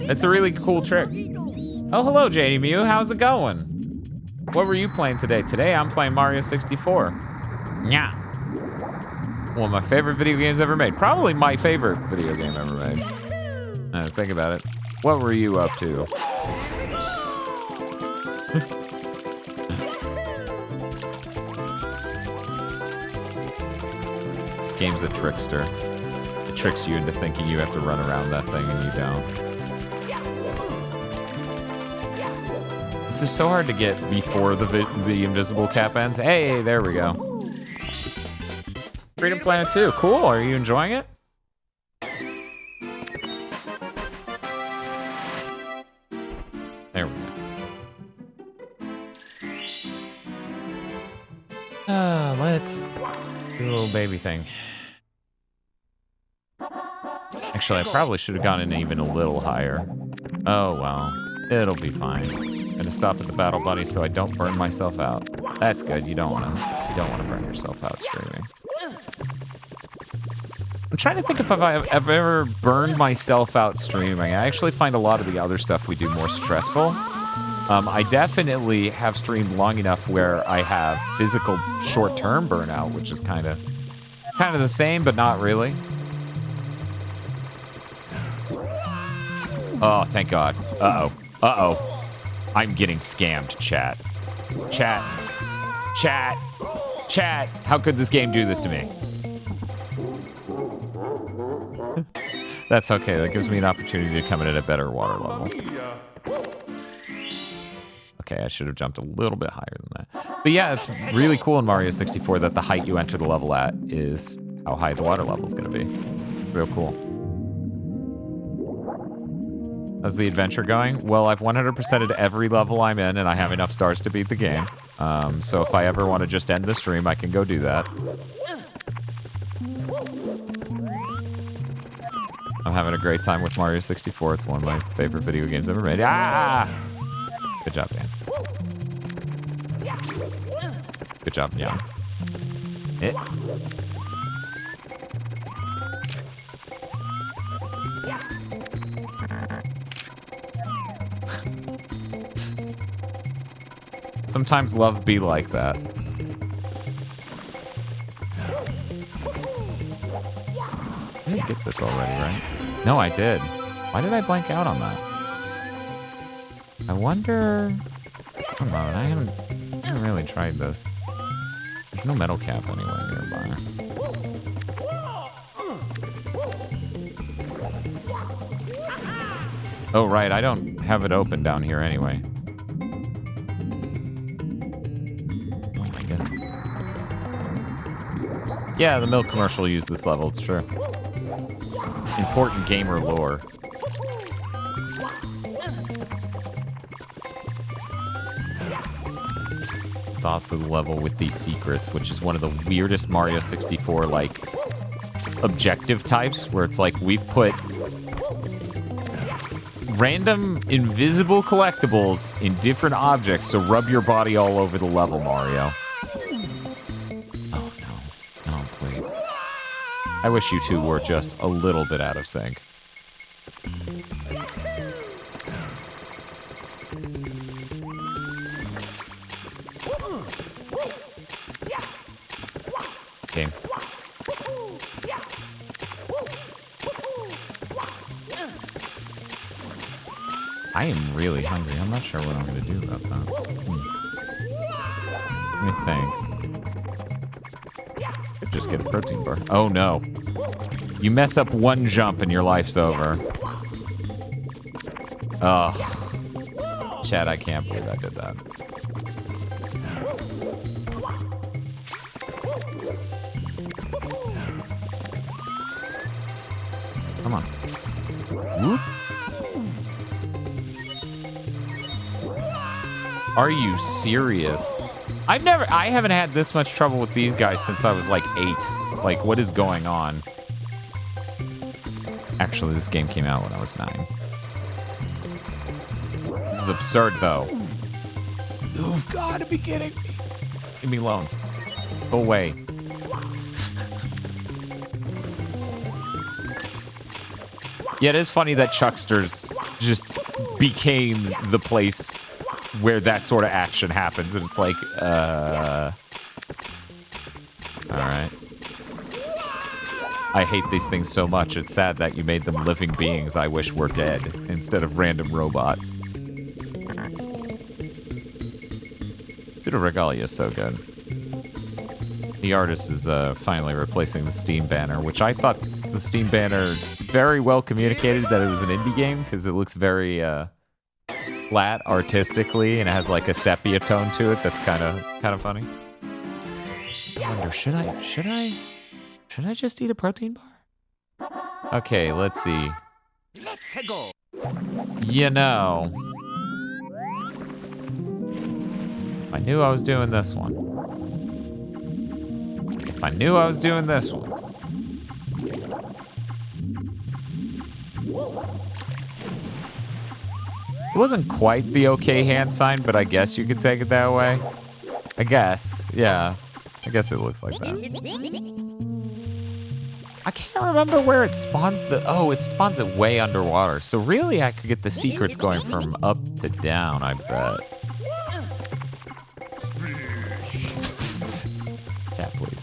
It's a really cool trick. Oh, hello, JD Mew. How's it going? What were you playing today? Today, I'm playing Mario 64. Yeah. One of my favorite video games ever made. Probably my favorite video game ever made. Think about it. What were you up to? game's a trickster. It tricks you into thinking you have to run around that thing and you don't. This is so hard to get before the invisible cap ends. Hey, there we go. Freedom Planet 2. Cool. Are you enjoying it? There we go. Let's do a little baby thing. Actually, I probably should have gone in even a little higher. Oh, well. It'll be fine. Gonna stop at the battle buddy so I don't burn myself out. That's good. You don't want to burn yourself out streaming. I'm trying to think if I've ever burned myself out streaming. I actually find a lot of the other stuff we do more stressful. I definitely have streamed long enough where I have physical short-term burnout, which is kind of the same, but not really. Oh, thank God. Uh-oh. Uh-oh. I'm getting scammed, chat. Chat. Chat. Chat. How could this game do this to me? That's okay. That gives me an opportunity to come in at a better water level. Okay, I should have jumped a little bit higher than that. But yeah, it's really cool in Mario 64 that the height you enter the level at is how high the water level is going to be. Real cool. How's the adventure going? Well, I've 100%ed every level I'm in, and I have enough stars to beat the game. So if I ever want to just end the stream, I can go do that. I'm having a great time with Mario 64. It's one of my favorite video games ever made. Ah! Good job, Dan. Good job, Nyan. Sometimes love be like that. I didn't get this already, right? No, I did. Why did I blank out on that? I wonder... Come on, I haven't really tried this. There's no metal cap anywhere nearby. Oh, right, I don't have it open down here anyway. Oh my goodness. Yeah, the milk commercial used this level, it's true. Important gamer lore. It's also the level with these secrets, which is one of the weirdest Mario 64, like, objective types, where it's like, we've put random invisible collectibles in different objects, so rub your body all over the level, Mario. Oh, no. Oh, please. I wish you two were just a little bit out of sync. Okay. I am really hungry. I'm not sure what I'm going to do about that. Let me think. Could just get a protein bar. Oh, no. You mess up one jump and your life's over. Ugh. Chad, I can't believe I did that. Come on. Whoop. Are you serious? I haven't had this much trouble with these guys since I was like 8. Like, what is going on? Actually, this game came out when I was 9. This is absurd, though. You've got to be kidding me. Leave me alone. Go away. Yeah, it is funny that Chucksters just became the place where that sort of action happens, and it's like, alright. I hate these things so much, it's sad that you made them living beings I wish were dead, instead of random robots. Pseudo Regalia is so good. The artist is finally replacing the Steam banner, which I thought the Steam banner very well communicated that it was an indie game because it looks very flat artistically and it has like a sepia tone to it. That's kind of funny. I wonder, should I just eat a protein bar? Okay, let's see. Let's go. You know, if I knew I was doing this one. If I knew I was doing this one. It wasn't quite the okay hand sign, but I guess you could take it that way. I guess, yeah. I guess it looks like that. I can't remember where it spawns the... Oh, it spawns it way underwater. So really, I could get the secrets going from up to down, I bet. Cat, please.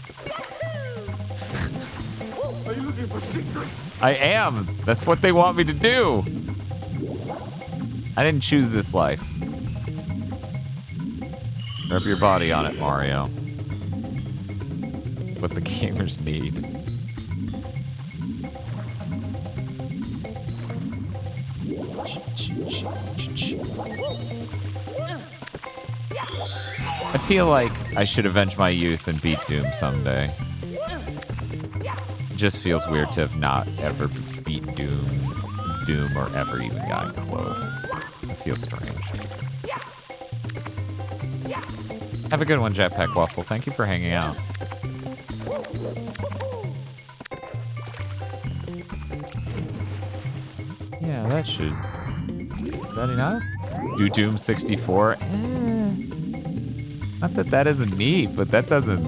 Are you looking for secrets? I am. That's what they want me to do. I didn't choose this life. Rub your body on it, Mario. What the gamers need. I feel like I should avenge my youth and beat Doom someday. It just feels weird to have not ever beat Doom or ever even gotten close. It feels strange. Have a good one, Jetpack Waffle. Thank you for hanging out. Yeah, that should... Is that enough? Do Doom 64? Not that that isn't neat, but that doesn't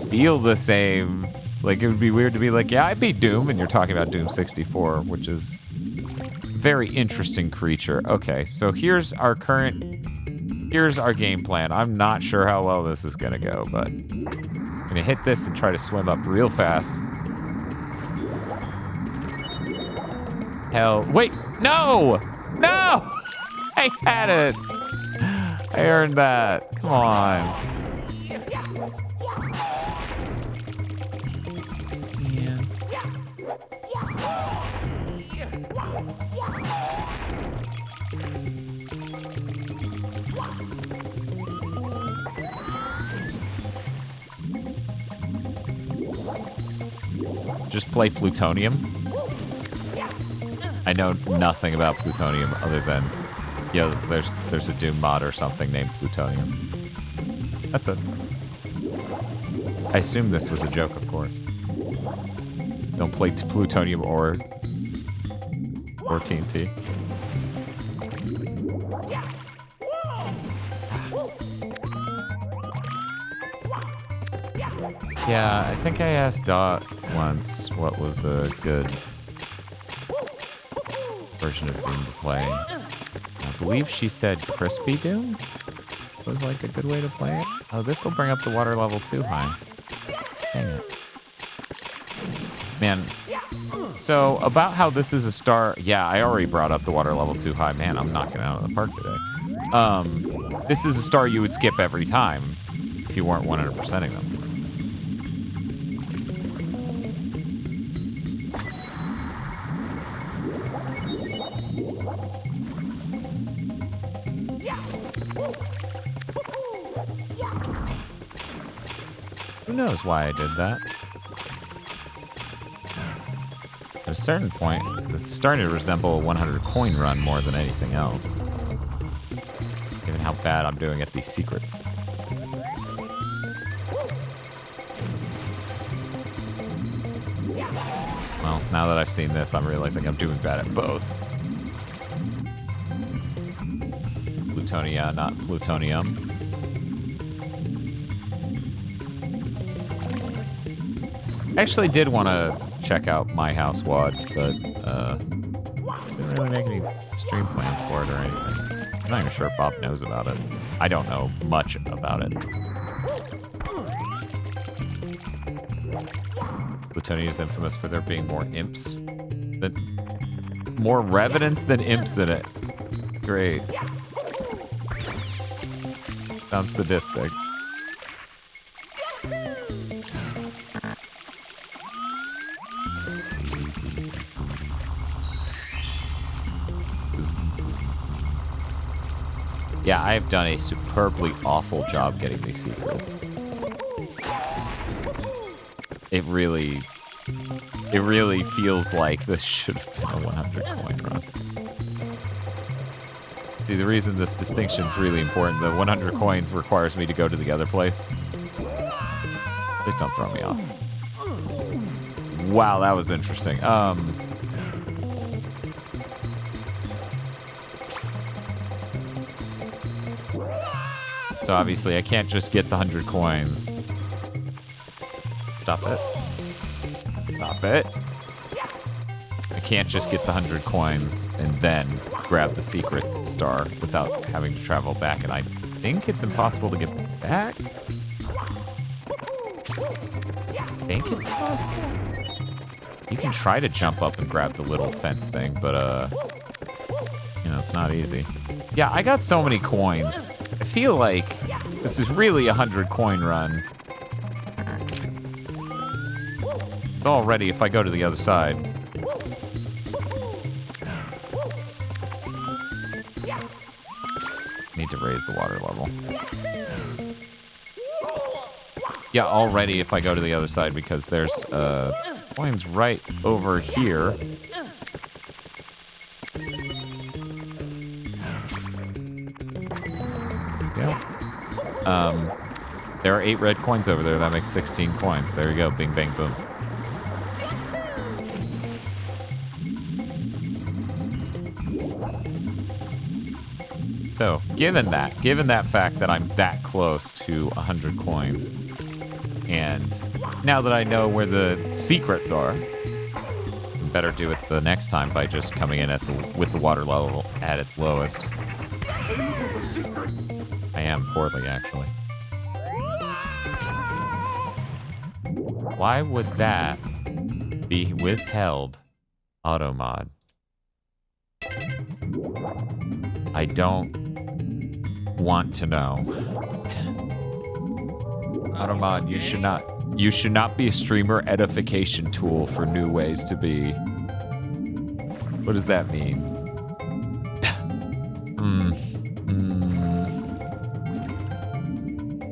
feel the same. Like, it would be weird to be like, yeah, I beat Doom, and you're talking about Doom 64, which is a very interesting creature. Okay, so here's our game plan. I'm not sure how well this is gonna go, but I'm gonna hit this and try to swim up real fast. Hell, wait, no! No! I had it! I earned that. Come on. Yeah. Just play Plutonium. I know nothing about Plutonium other than, yeah, there's a Doom mod or something named Plutonium. That's it. I assume this was a joke, of course. Don't play Plutonium or TNT. Yeah, I think I asked Dot once what was a good version of Doom to play. I believe she said Crispy Doom was like a good way to play it. Oh, this will bring up the water level too high. Dang it. Man, so about how this is a star... Yeah, I already brought up the water level too high. Man, I'm knocking it out of the park today. This is a star you would skip every time if you weren't 100%ing them. Who knows why I did that? At a certain point, this is starting to resemble a 100 coin run more than anything else. Given how bad I'm doing at these secrets. Well, now that I've seen this, I'm realizing I'm doing bad at both. Plutonia, not plutonium. I actually did want to check out My House WOD, but didn't really make any stream plans for it or anything. I'm not even sure if Bob knows about it. I don't know much about it. Plutonia is infamous for there being more imps more revenants than imps in it. Great. Sounds sadistic. Yeah, I've done a superbly awful job getting these secrets. It really feels like this should have been a 100 coin run. See, the reason this distinction is really important, the 100 coins requires me to go to the other place. Please don't throw me off. Wow, that was interesting. So obviously I can't just get the 100 coins. Stop it. Stop it. I can't just get the 100 coins and then grab the secrets star without having to travel back, and I think it's impossible to get back? I think it's impossible. You can try to jump up and grab the little fence thing, but you know, it's not easy. Yeah, I got so many coins. I feel like this is really a 100 coin run. It's all ready if I go to the other side. Need to raise the water level. Yeah, all ready if I go to the other side because there's coins right over here. There are 8 red coins over there. That makes 16 coins. There you go. Bing, bang, boom. So, given that fact that I'm that close to 100 coins, and now that I know where the secrets are, I better do it the next time by just coming in with the water level at its lowest. I am poorly, actually. Why would that be withheld auto mod? I don't want to know. Auto mod, you should not be a streamer edification tool for new ways to be. What does that mean?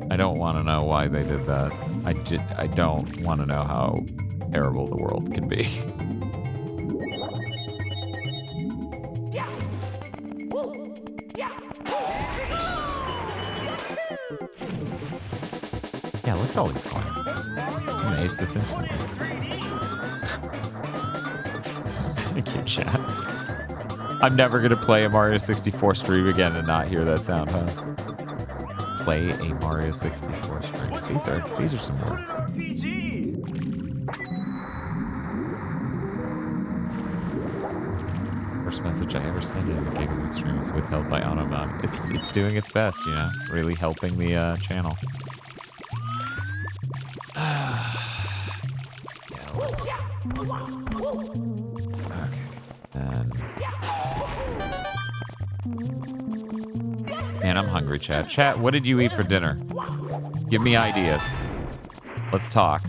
I don't want to know why they did that. I don't want to know how terrible the world can be. Yeah, look at all these coins. I'm gonna ace this instantly. Thank you, chat. I'm never gonna play a Mario 64 stream again and not hear that sound, huh? Play a Mario 64 stream. These are some words. First message I ever sent in the GigaBoots stream is withheld by Automod. It's doing its best, you know, really helping the channel. Yeah, let's. Okay, and. Man, I'm hungry, chat. Chat, what did you eat for dinner? Give me ideas. Let's talk.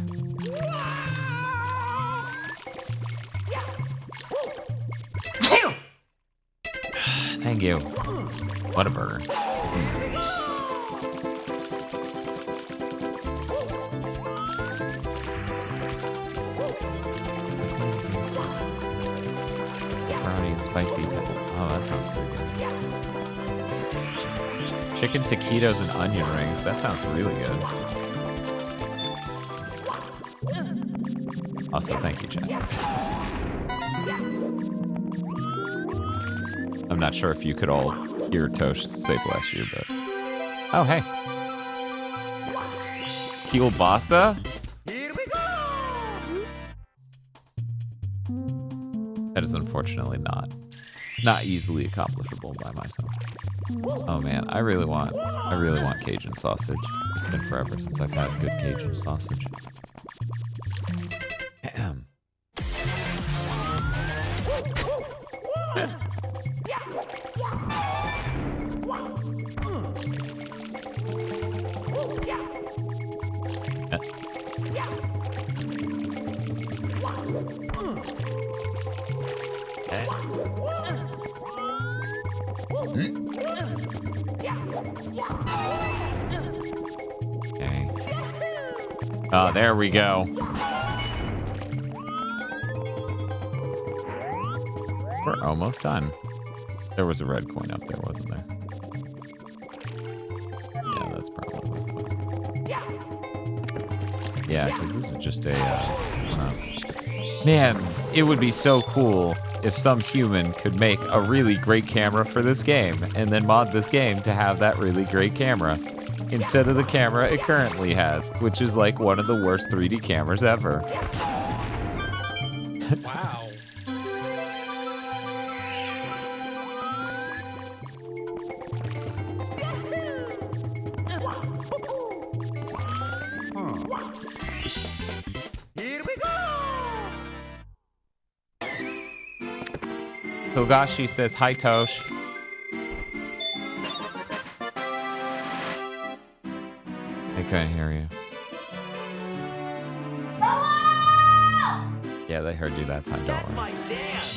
Thank you. What a burger. Brownie spicy pepper. Oh, that sounds pretty good. Chicken taquitos and onion rings. That sounds really good. Also, thank you, Jen. I'm not sure if you could all hear Tosh say bless you, but... Oh, hey. Kielbasa? Here we go! That is unfortunately not easily accomplishable by myself. Oh man, I really want Cajun sausage. It's been forever since I've had good Cajun sausage. Okay. Oh, there we go. We're almost done. There was a red coin up there, wasn't there? Yeah, that's probably what's up. Yeah, because this is just a... Man, it would be so cool if some human could make a really great camera for this game and then mod this game to have that really great camera instead of the camera it currently has, which is like one of the worst 3D cameras ever. Wow. Here we go! Togashi says, hi, Tosh. I couldn't hear you. Yeah, they heard you that time, don't That's worry. my dad.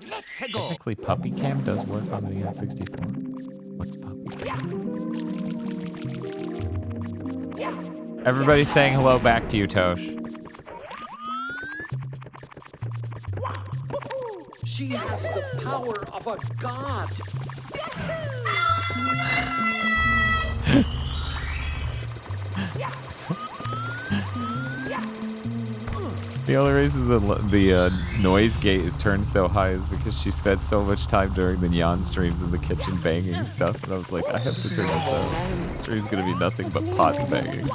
Let's go! Technically, Puppy Cam does work on the N64. What's Puppy Cam? Everybody's saying hello back to you, Tosh. She has the power of a god. The only reason the noise gate is turned so high is because she spent so much time during the Nyan streams in the kitchen banging stuff, and I was like, I have to turn this out. The stream's gonna be nothing but pot banging.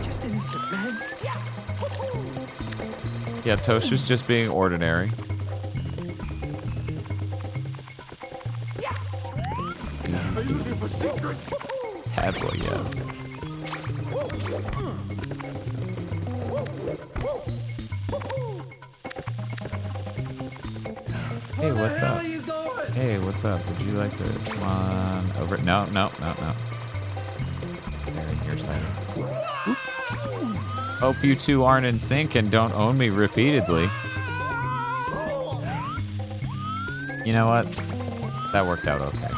Just innocent, man. Yeah, Tosh is just being ordinary. Are you looking for secrets? Tadboy, yes. Hey, what's up? Hey, what's up? Would you like to come on over? No. There, your side. Oop. Hope you two aren't in sync and don't own me repeatedly. You know what? That worked out okay.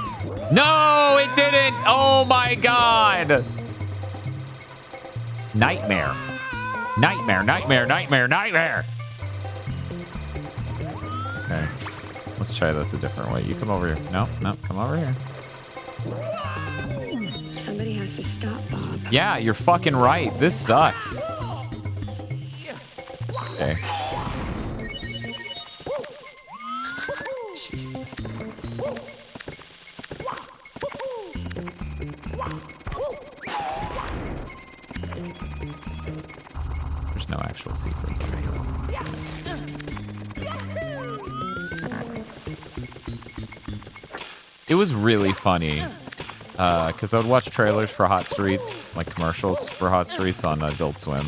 No, it didn't! Oh my god! Nightmare. Nightmare. Okay. Let's try this a different way. You come over here. No, come over here. Somebody has to stop Bob. Yeah, you're fucking right. This sucks. Okay. Jesus. There's no actual secret. It was really funny because I would watch trailers for Hot Streets, like commercials for Hot Streets on Adult Swim.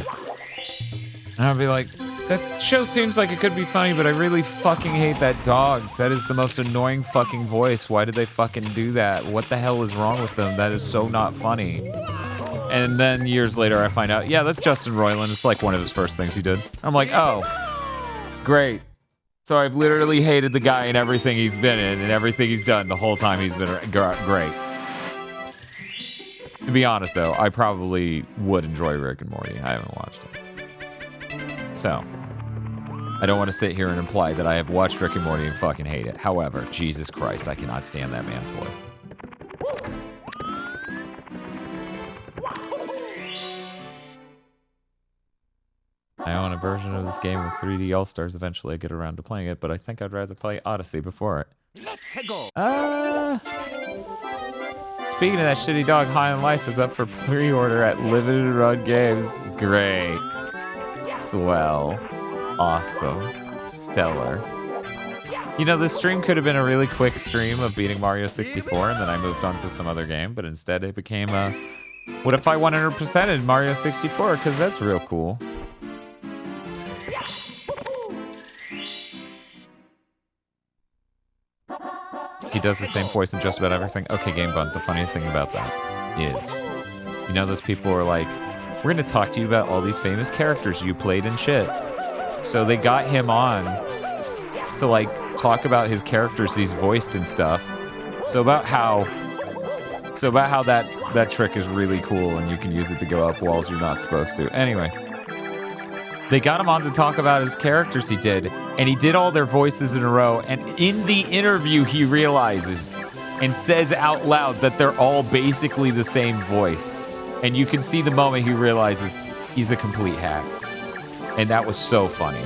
And I'd be like, that show seems like it could be funny, but I really fucking hate that dog. That is the most annoying fucking voice. Why did they fucking do that? What the hell is wrong with them? That is so not funny. And then years later I find out, yeah, that's Justin Roiland. It's like one of his first things he did. I'm like, oh, great. So I've literally hated the guy in everything he's been in and everything he's done the whole time he's been great. To be honest, though, I probably would enjoy Rick and Morty. I haven't watched it. So, I don't want to sit here and imply that I have watched Rick and Morty and fucking hate it. However, Jesus Christ, I cannot stand that man's voice. I own a version of this game with 3D All-Stars. Eventually I get around to playing it, but I think I'd rather play Odyssey before it. Let's go! Speaking of that shitty dog, High on Life is up for pre-order at Limited Run Games. Great. Swell. Awesome. Stellar. You know, this stream could have been a really quick stream of beating Mario 64, and then I moved on to some other game, but instead it became a... What if I 100%ed Mario 64? Because that's real cool. He does the same voice in just about everything. Okay, Game Bunt, the funniest thing about that is, you know those people who are like, we're going to talk to you about all these famous characters you played and shit. So they got him on to like talk about his characters he's voiced and stuff. So about how that trick is really cool and you can use it to go up walls you're not supposed to. Anyway, they got him on to talk about his characters he did, and he did all their voices in a row, and in the interview he realizes and says out loud that they're all basically the same voice. And you can see the moment he realizes he's a complete hack. And that was so funny.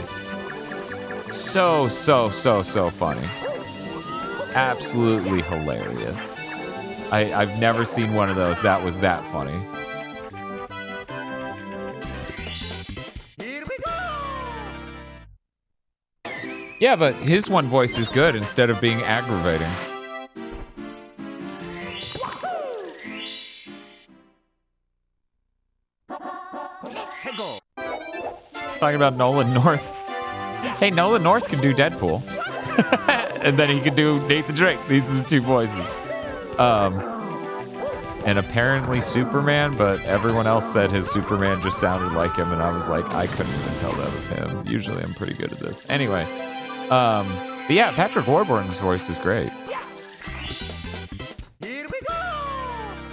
So funny. Absolutely hilarious. I've never seen one of those that was that funny. Here we go! Yeah, but his one voice is good instead of being aggravating. Hegel. Talking about Nolan North. Hey, Nolan North can do Deadpool. And then he can do Nathan Drake. These are the two voices. And apparently Superman, but everyone else said his Superman just sounded like him, and I was like, I couldn't even tell that was him. Usually I'm pretty good at this. Anyway, but yeah, Patrick Warburton's voice is great. Here we go!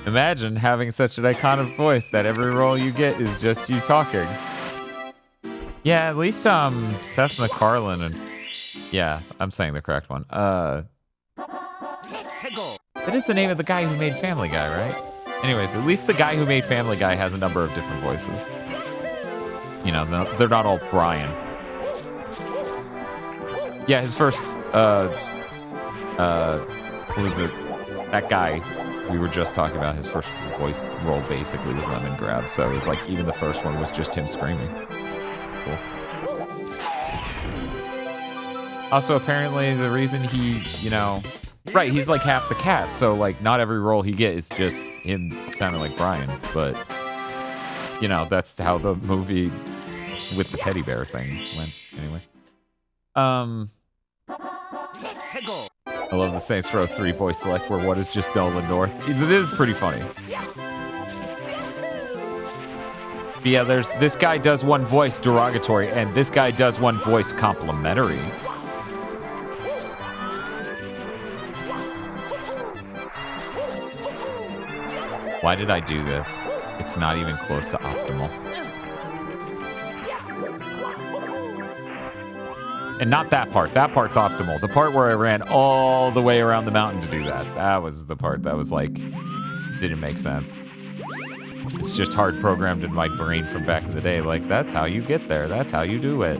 Imagine having such an iconic voice that every role you get is just you talking. Yeah, at least Seth MacFarlane and yeah, I'm saying the correct one. Hegel. That is the name of the guy who made Family Guy, right? Anyways, at least the guy who made Family Guy has a number of different voices. You know, they're not all Brian. Yeah, his first, what was it? That guy we were just talking about, his first voice role basically was Lemongrab. So it was like, even the first one was just him screaming. Cool. Also, apparently the reason he, you know, right, he's like half the cast, so like not every role he gets is just him sounding like Brian, but you know, that's how the movie with the teddy bear thing went. Anyway. Hegel. I love the Saints Row 3 voice select where what is just Nolan North. It is pretty funny. But yeah, there's this guy does one voice derogatory and this guy does one voice complimentary. Why did I do this? It's not even close to optimal. And not that part. That part's optimal. The part where I ran all the way around the mountain to do that. That was the part that was like, didn't make sense. It's just hard programmed in my brain from back in the day. Like, that's how you get there. That's how you do it.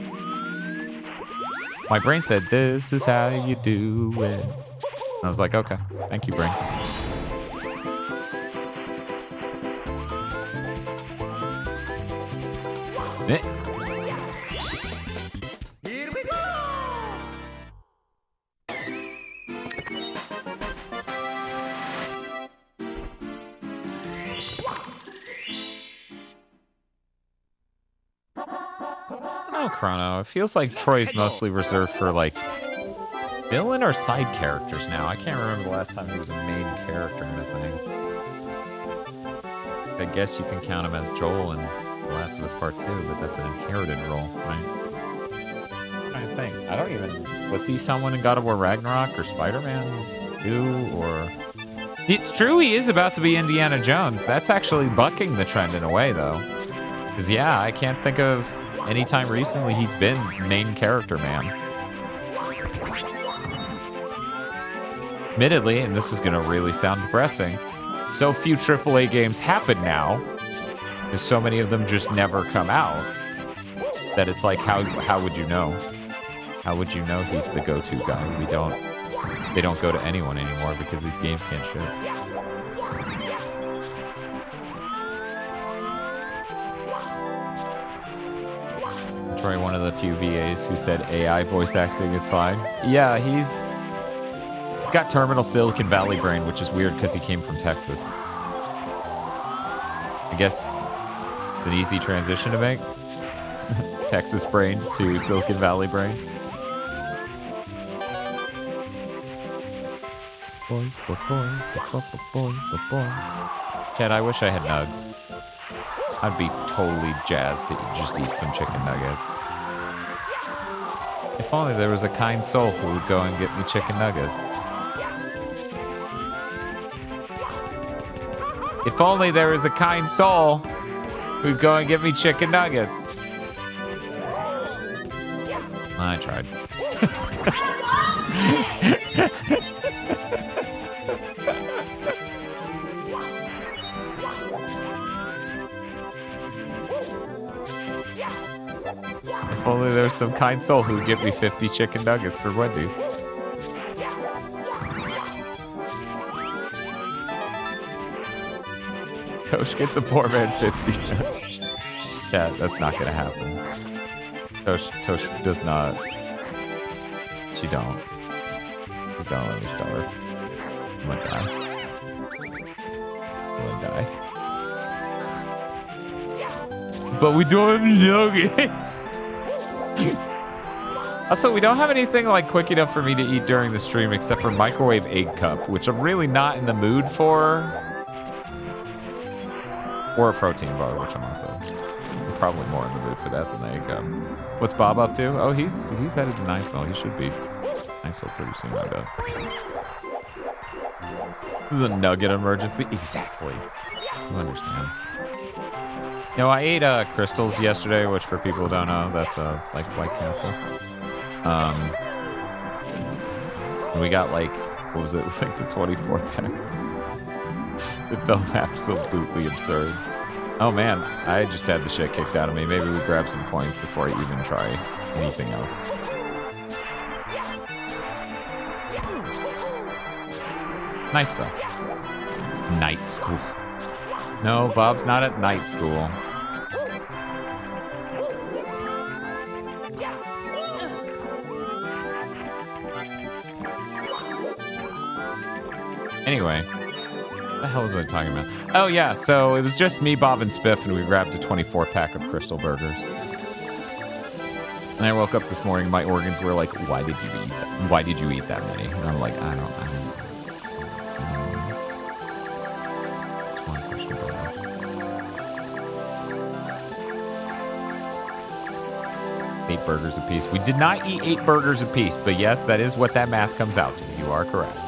My brain said, this is how you do it. I was like, okay. Thank you, brain. Eh. Here we go! Oh, Chrono. It feels like Troy's mostly reserved for, like, villain or side characters now. I can't remember the last time he was a main character in a thing. I guess you can count him as Joel in The Last of Us Part 2, but that's an inherited role, right? I'm trying to think. I don't even... Was he someone in God of War Ragnarok or Spider-Man 2 or... It's true he is about to be Indiana Jones. That's actually bucking the trend in a way, though. Because, yeah, I can't think of any time recently he's been main character man. Admittedly, and this is going to really sound depressing, so few AAA games happen now, because so many of them just never come out, that it's like, how would you know? How would you know he's the go-to guy? They don't go to anyone anymore because these games can't ship. Troy, one of the few VAs who said AI voice acting is fine. Yeah, he's got terminal Silicon Valley brain, which is weird because he came from Texas. I guess it's an easy transition to make. Texas brain to Silicon Valley brain. Boys. Chad, I wish I had nugs. I'd be totally jazzed to just eat some chicken nuggets. If only there was a kind soul who would go and get me chicken nuggets. If only there was a kind soul who'd go and get me chicken nuggets. I tried. If only there was some kind soul who would give me 50 chicken nuggets for Wendy's. Tosh, get the poor man 50 nuts. Chat, that's not gonna happen. Tosh does not. She don't. She's gonna let me starve. I'm gonna die. I'm gonna die. But we don't have nuggets. Also, we don't have anything like quick enough for me to eat during the stream except for microwave egg cup, which I'm really not in the mood for. Or a protein bar, which I'm probably more in the mood for that than the egg cup. What's Bob up to? Oh, he's headed to Niceville. He should be Niceville pretty soon, I bet. This is a nugget emergency. Exactly. You understand. No, I ate crystals yesterday, which for people who don't know, that's like White Castle. And we got like, what was it, like the 24 pack? It felt absolutely absurd. Oh man, I just had the shit kicked out of me. Maybe we grab some coins before I even try anything else. Niceville. Night school. No, Bob's not at night school. Anyway, what the hell was I talking about? Oh yeah, so it was just me, Bob, and Spiff, and we grabbed a 24-pack of Crystal Burgers. And I woke up this morning, my organs were like, why did you eat that? Why did you eat that many? And I'm like, I don't just want Crystal Burgers. 8 burgers apiece. We did not eat 8 burgers apiece, but yes, that is what that math comes out to. You are correct.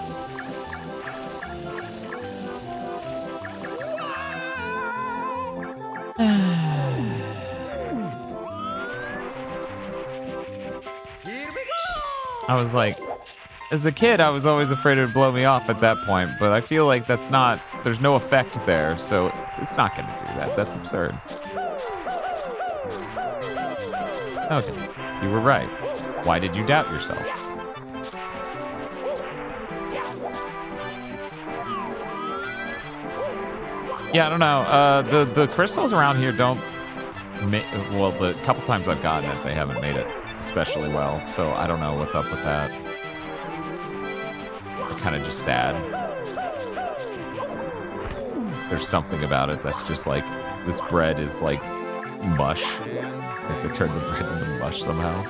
I was like, as a kid, I was always afraid it would blow me off at that point, but I feel like that's not, there's no effect there, so it's not going to do that. That's absurd. Okay, you were right. Why did you doubt yourself? Yeah, I don't know. The crystals around here don't well, the couple times I've gotten it, they haven't made it especially well, so I don't know what's up with that. I'm kind of just sad. There's something about it that's just like, this bread is like mush. Like they turned the bread into mush somehow.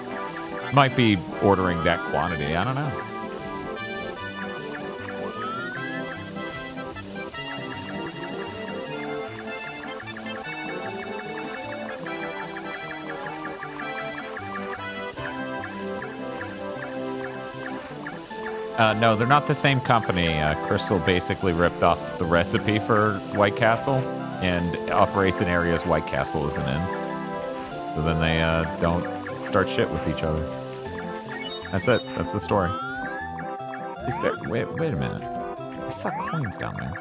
Might be ordering that quantity, I don't know. No, they're not the same company. Crystal basically ripped off the recipe for White Castle and operates in areas White Castle isn't in. So then they don't start shit with each other. That's it. That's the story. Is there... Wait a minute. I saw coins down there.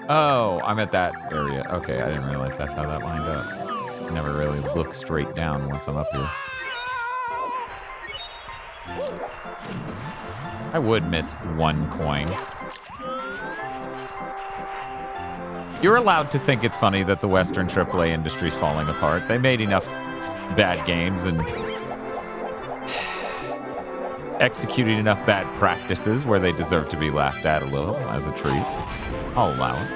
Oh, I'm at that area. Okay, I didn't realize that's how that lined up. I never really look straight down once I'm up here. I would miss 1 coin. You're allowed to think it's funny that the Western AAA industry is falling apart. They made enough bad games and executed enough bad practices where they deserve to be laughed at a little as a treat. I'll allow it.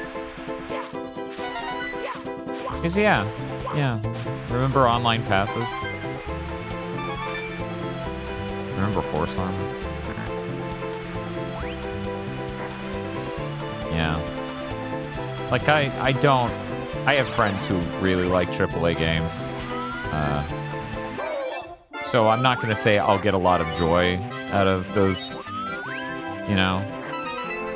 Because yeah. Remember online passes? Remember horse armor? Yeah. Like, I don't I have friends who really like AAA games. So I'm not going to say I'll get a lot of joy out of those, you know,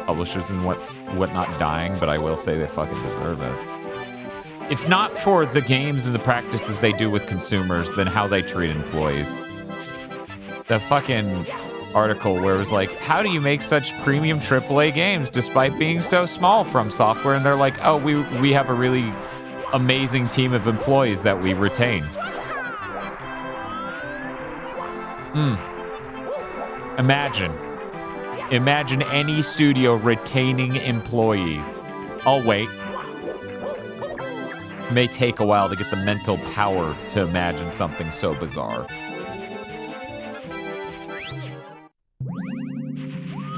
publishers and whatnot dying, but I will say they fucking deserve it. If not for the games and the practices they do with consumers, then how they treat employees. The fucking article where it was like, how do you make such premium AAA games despite being so small from software? And they're like, oh, we have a really amazing team of employees that we retain. Imagine any studio retaining employees. I'll wait. It may take a while to get the mental power to imagine something so bizarre.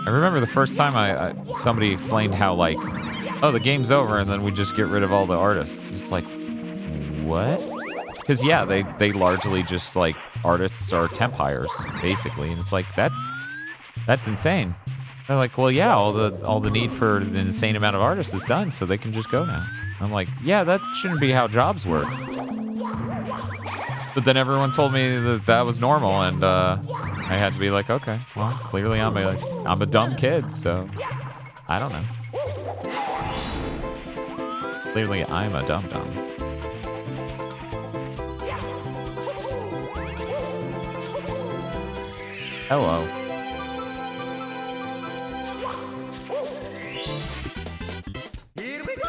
I remember the first time somebody explained how, like, oh, the game's over and then we just get rid of all the artists. It's like, what? Because, yeah, they largely just, like, artists are temp hires, basically. And it's like, that's insane. They're like, well, yeah, all the need for an insane amount of artists is done, so they can just go now. I'm like, yeah, that shouldn't be how jobs work. But then everyone told me that was normal, and I had to be like, okay, well, clearly I'm a dumb kid, so I don't know. Clearly I'm a dum-dum. Hello. Here we go!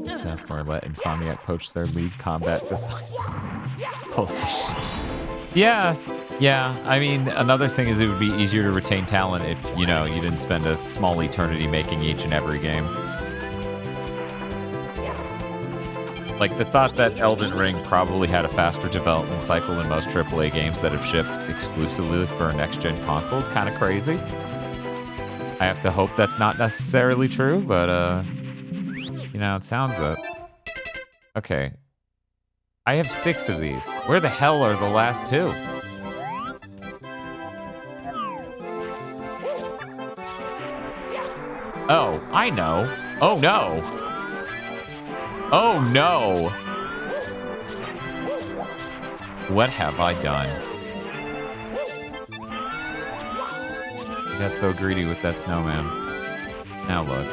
Except for let Insomniac poach their lead combat design. Yeah. I mean, another thing is it would be easier to retain talent if, you know, you didn't spend a small eternity making each and every game. Like, the thought that Elden Ring probably had a faster development cycle than most AAA games that have shipped exclusively for next-gen consoles, kind of crazy. I have to hope that's not necessarily true, but, you know, it sounds it. Okay. I have 6 of these. Where the hell are the last 2? Oh, I know. Oh, no. Oh, no. What have I done? I got so greedy with that snowman. Now look.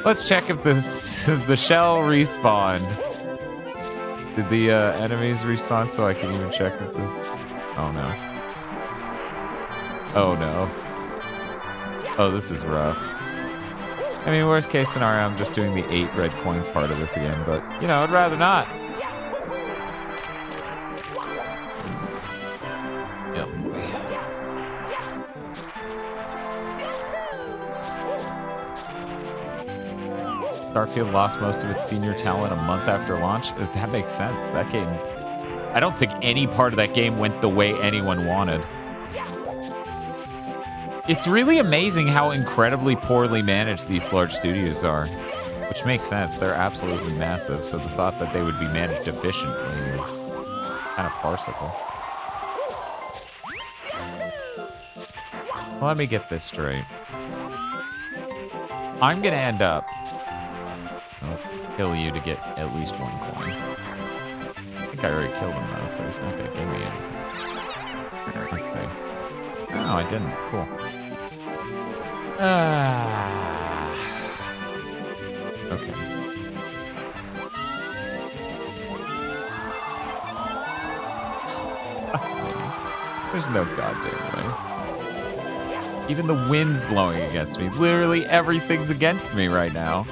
Let's check if the shell respawned. Did the enemies respawn so I can even check if the... Oh, no. Oh, no. Oh, this is rough. I mean, worst case scenario, I'm just doing the 8 red coins part of this again, but, you know, I'd rather not. Yep. Starfield lost most of its senior talent a month after launch. That makes sense. That game... I don't think any part of that game went the way anyone wanted. It's really amazing how incredibly poorly managed these large studios are. Which makes sense. They're absolutely massive, so the thought that they would be managed efficiently is kind of farcical. Well, let me get this straight. I'm gonna end up... Let's kill you to get at least 1 coin. I think I already killed him though, so he's not gonna give me anything. Let's see. Oh, I didn't. Cool. Okay. There's no goddamn way. Even the wind's blowing against me. Literally everything's against me right now.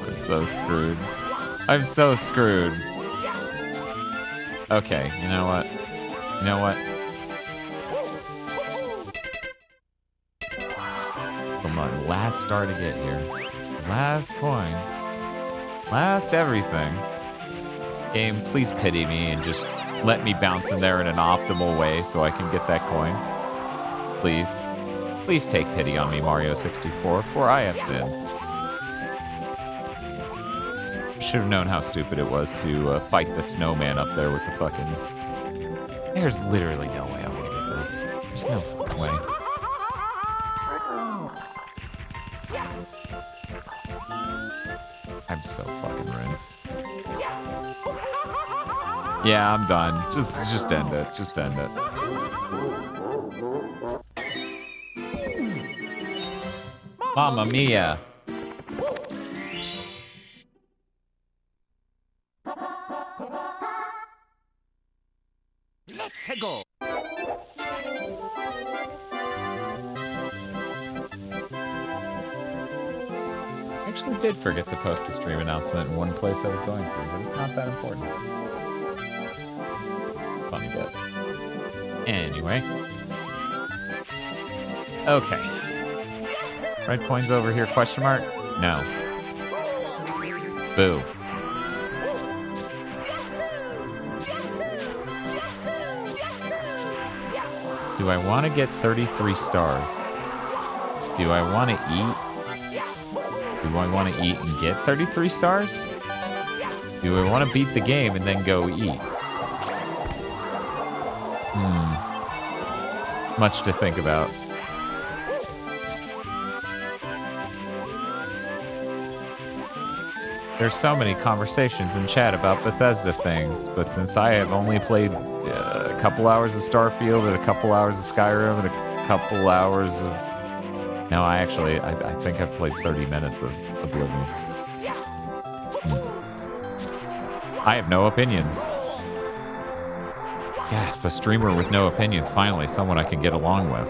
I'm so screwed. I'm so screwed. Okay, you know what? You know what? Come on, last star to get here. Last coin. Last everything. Game, please pity me and just let me bounce in there in an optimal way so I can get that coin. Please. Please take pity on me, Mario 64, for I have sinned. Should have known how stupid it was to fight the snowman up there with the fucking... There's literally no way I'm gonna get this. There's no fucking way. I'm so fucking rinsed. Yeah, I'm done. Just end it. Just end it. Mamma mia. Let's go. I actually did forget to post the stream announcement in one place I was going to, but it's not that important. Funny bit. Anyway. Okay. Red coins over here, question mark? No. Boo. Do I want to get 33 stars? Do I want to eat? Do I want to eat and get 33 stars? Do I want to beat the game and then go eat? Much to think about. There's so many conversations in chat about Bethesda things, but since I have only played a couple hours of Starfield and a couple hours of Skyrim and a couple hours of... No, I think I've played 30 minutes of Oblivion. I have no opinions. Gasp, a streamer with no opinions. Finally, someone I can get along with.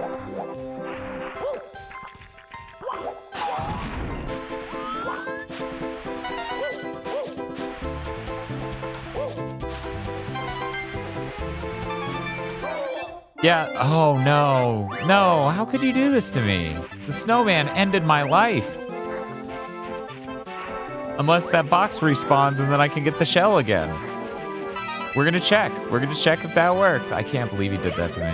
Yeah, oh no. No, how could you do this to me? The snowman ended my life. Unless that box respawns and then I can get the shell again. We're gonna check. We're gonna check if that works. I can't believe he did that to me.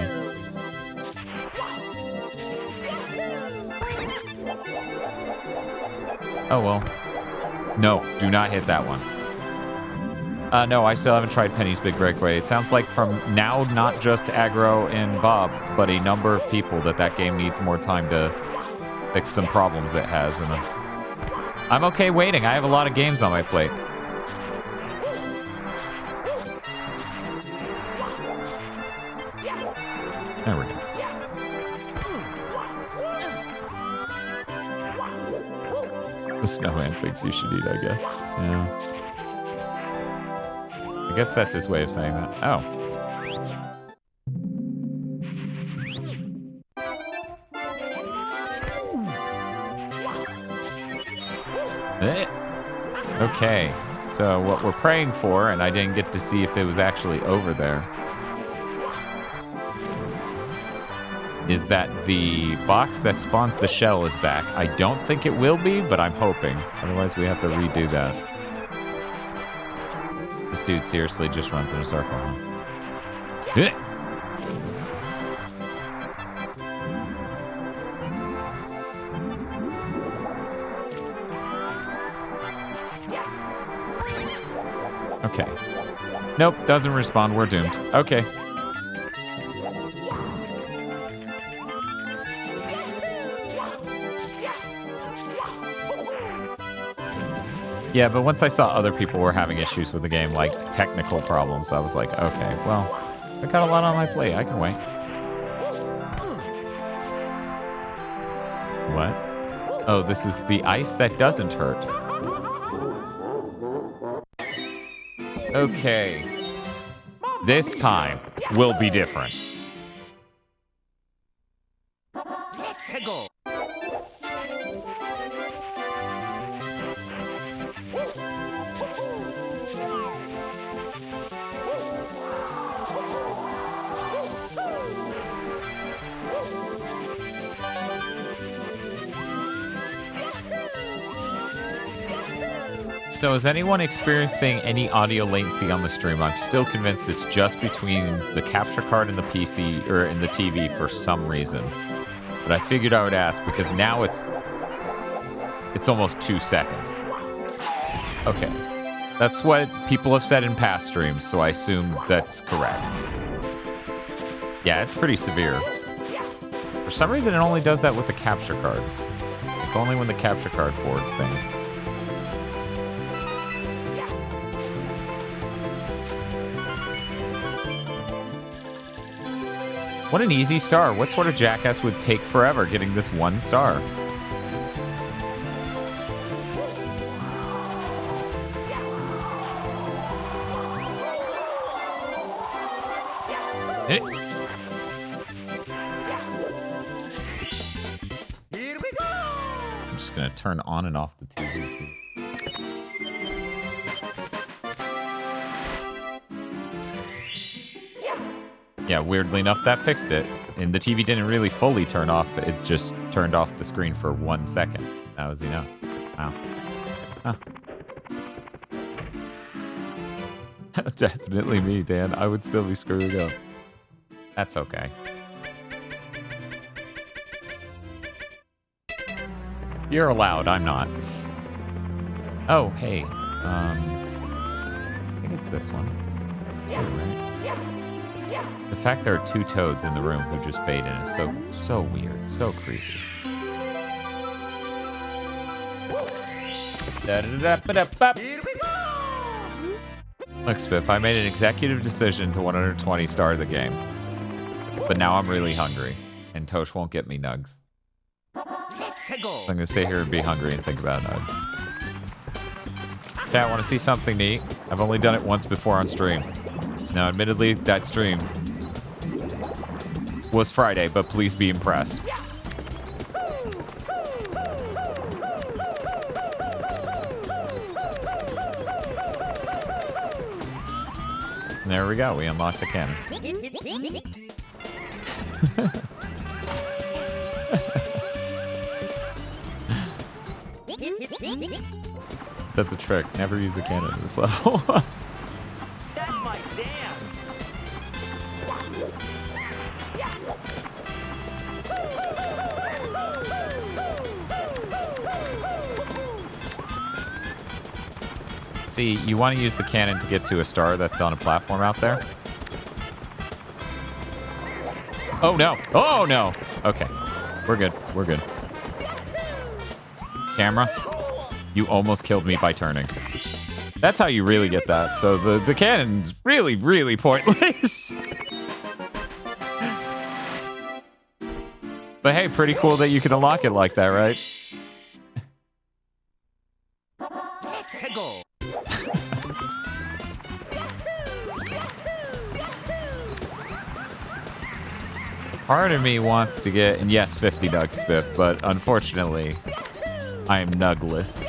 Oh well. No, do not hit that one. No, I still haven't tried Penny's Big Breakaway. It sounds like from now, not just Aggro and Bob, but a number of people that game needs more time to fix some problems it has. And I'm okay waiting. I have a lot of games on my plate. There we go. The snowman thinks you should eat, I guess. Yeah. I guess that's his way of saying that. Oh. Okay. So what we're praying for, and I didn't get to see if it was actually over there, is that the box that spawns the shell is back. I don't think it will be, but I'm hoping. Otherwise, we have to redo that. This dude seriously just runs in a circle, huh? Okay. Nope, doesn't respond. We're doomed. Okay. Yeah, but once I saw other people were having issues with the game, like technical problems, I was like, okay, well, I got a lot on my plate. I can wait. What? Oh, this is the ice that doesn't hurt. Okay. This time will be different. Let's go. So is anyone experiencing any audio latency on the stream? I'm still convinced it's just between the capture card and the PC, or in the TV for some reason. But I figured I would ask because now it's almost 2 seconds. Okay. That's what people have said in past streams, so I assume that's correct. Yeah, it's pretty severe. For some reason, it only does that with the capture card. It's only when the capture card forwards things. What an easy star. What sort of jackass would take forever getting this 1 star? Here we go. I'm just gonna turn on and off the TV. See. Yeah, weirdly enough, that fixed it. And the TV didn't really fully turn off. It just turned off the screen for 1 second. That was enough. Wow. Huh. Definitely me, Dan. I would still be screwed up. That's okay. You're allowed. I'm not. Oh, hey. I think it's this one. Yeah, right. The fact there are 2 toads in the room who just fade in is so weird, so creepy. Here we go. Look, Spiff, I made an executive decision to 120 star the game. But now I'm really hungry, and Tosh won't get me nugs. So I'm gonna sit here and be hungry and think about nugs. Okay, I want to see something neat. I've only done it once before on stream. Now, admittedly, that stream was Friday, but please be impressed. And there we go. We unlocked the cannon. That's a trick. Never use the cannon at this level. That's my dam. See, you want to use the cannon to get to a star that's on a platform out there. Oh, no. Oh, no. Okay. We're good. We're good. Camera, you almost killed me by turning. That's how you really get that. So the cannon's really, really pointless. But hey, pretty cool that you can unlock it like that, right? Part of me wants to get, and yes, 50 ducks, Spiff, but unfortunately, I am nugless.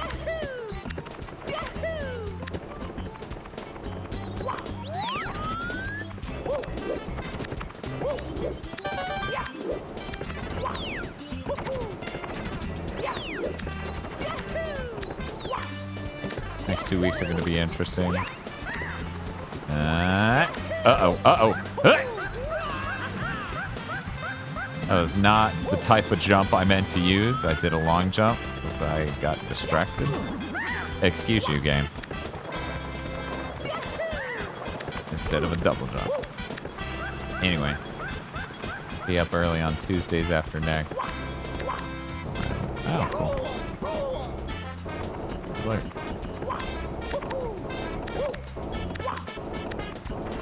Next 2 weeks are going to be interesting. Uh-oh. That was not the type of jump I meant to use. I did a long jump because I got distracted. Excuse you, game. Instead of a double jump. Anyway. Be up early on Tuesdays after next. Oh, cool. Look.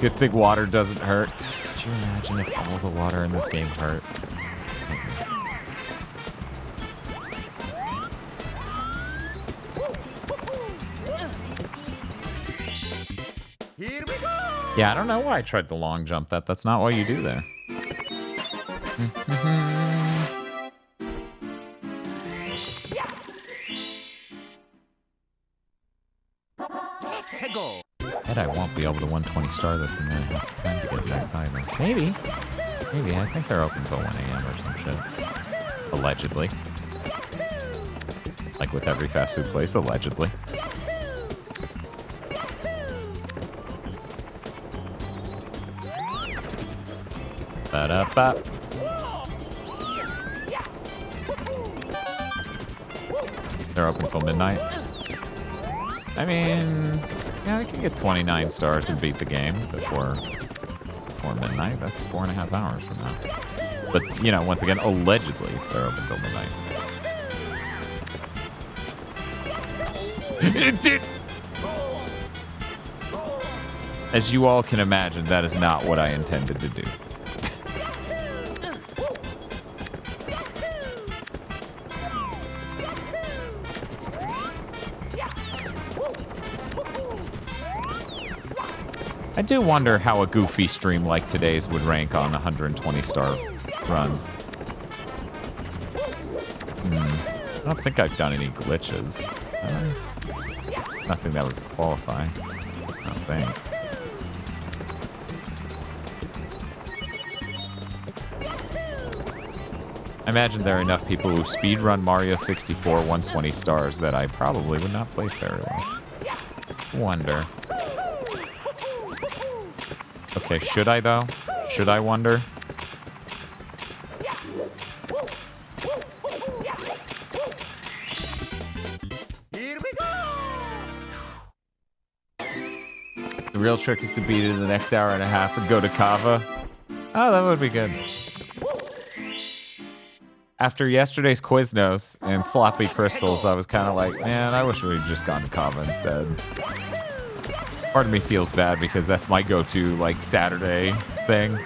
Good thing water doesn't hurt. Could you imagine if all the water in this game hurt? Here we go. Yeah, I don't know why I tried the long jump. That's not what you do there. Bet I won't be able to 120 star this and then I have time to get next either. Maybe. Maybe. I think they're open till 1 a.m. or some shit. Allegedly. Like with every fast food place, allegedly. Ba-da-ba. They're open until midnight. I mean, yeah, I can get 29 stars and beat the game before midnight. That's 4.5 hours from now. But, you know, once again, allegedly, they're open until midnight. As you all can imagine, that is not what I intended to do. I do wonder how a goofy stream like today's would rank on 120-star runs. I don't think I've done any glitches. Nothing that would qualify. I don't think. I imagine there are enough people who speedrun Mario 64 120 stars that I probably would not play very well. Wonder. Okay, should I though? Should I wonder? Here we go! The real trick is to beat it in the next hour and a half and go to Kava. Oh, that would be good. After yesterday's Quiznos and Sloppy Crystals, I was kind of like, man, I wish we had just gone to Kava instead. Part of me feels bad because that's my go-to, like, Saturday thing.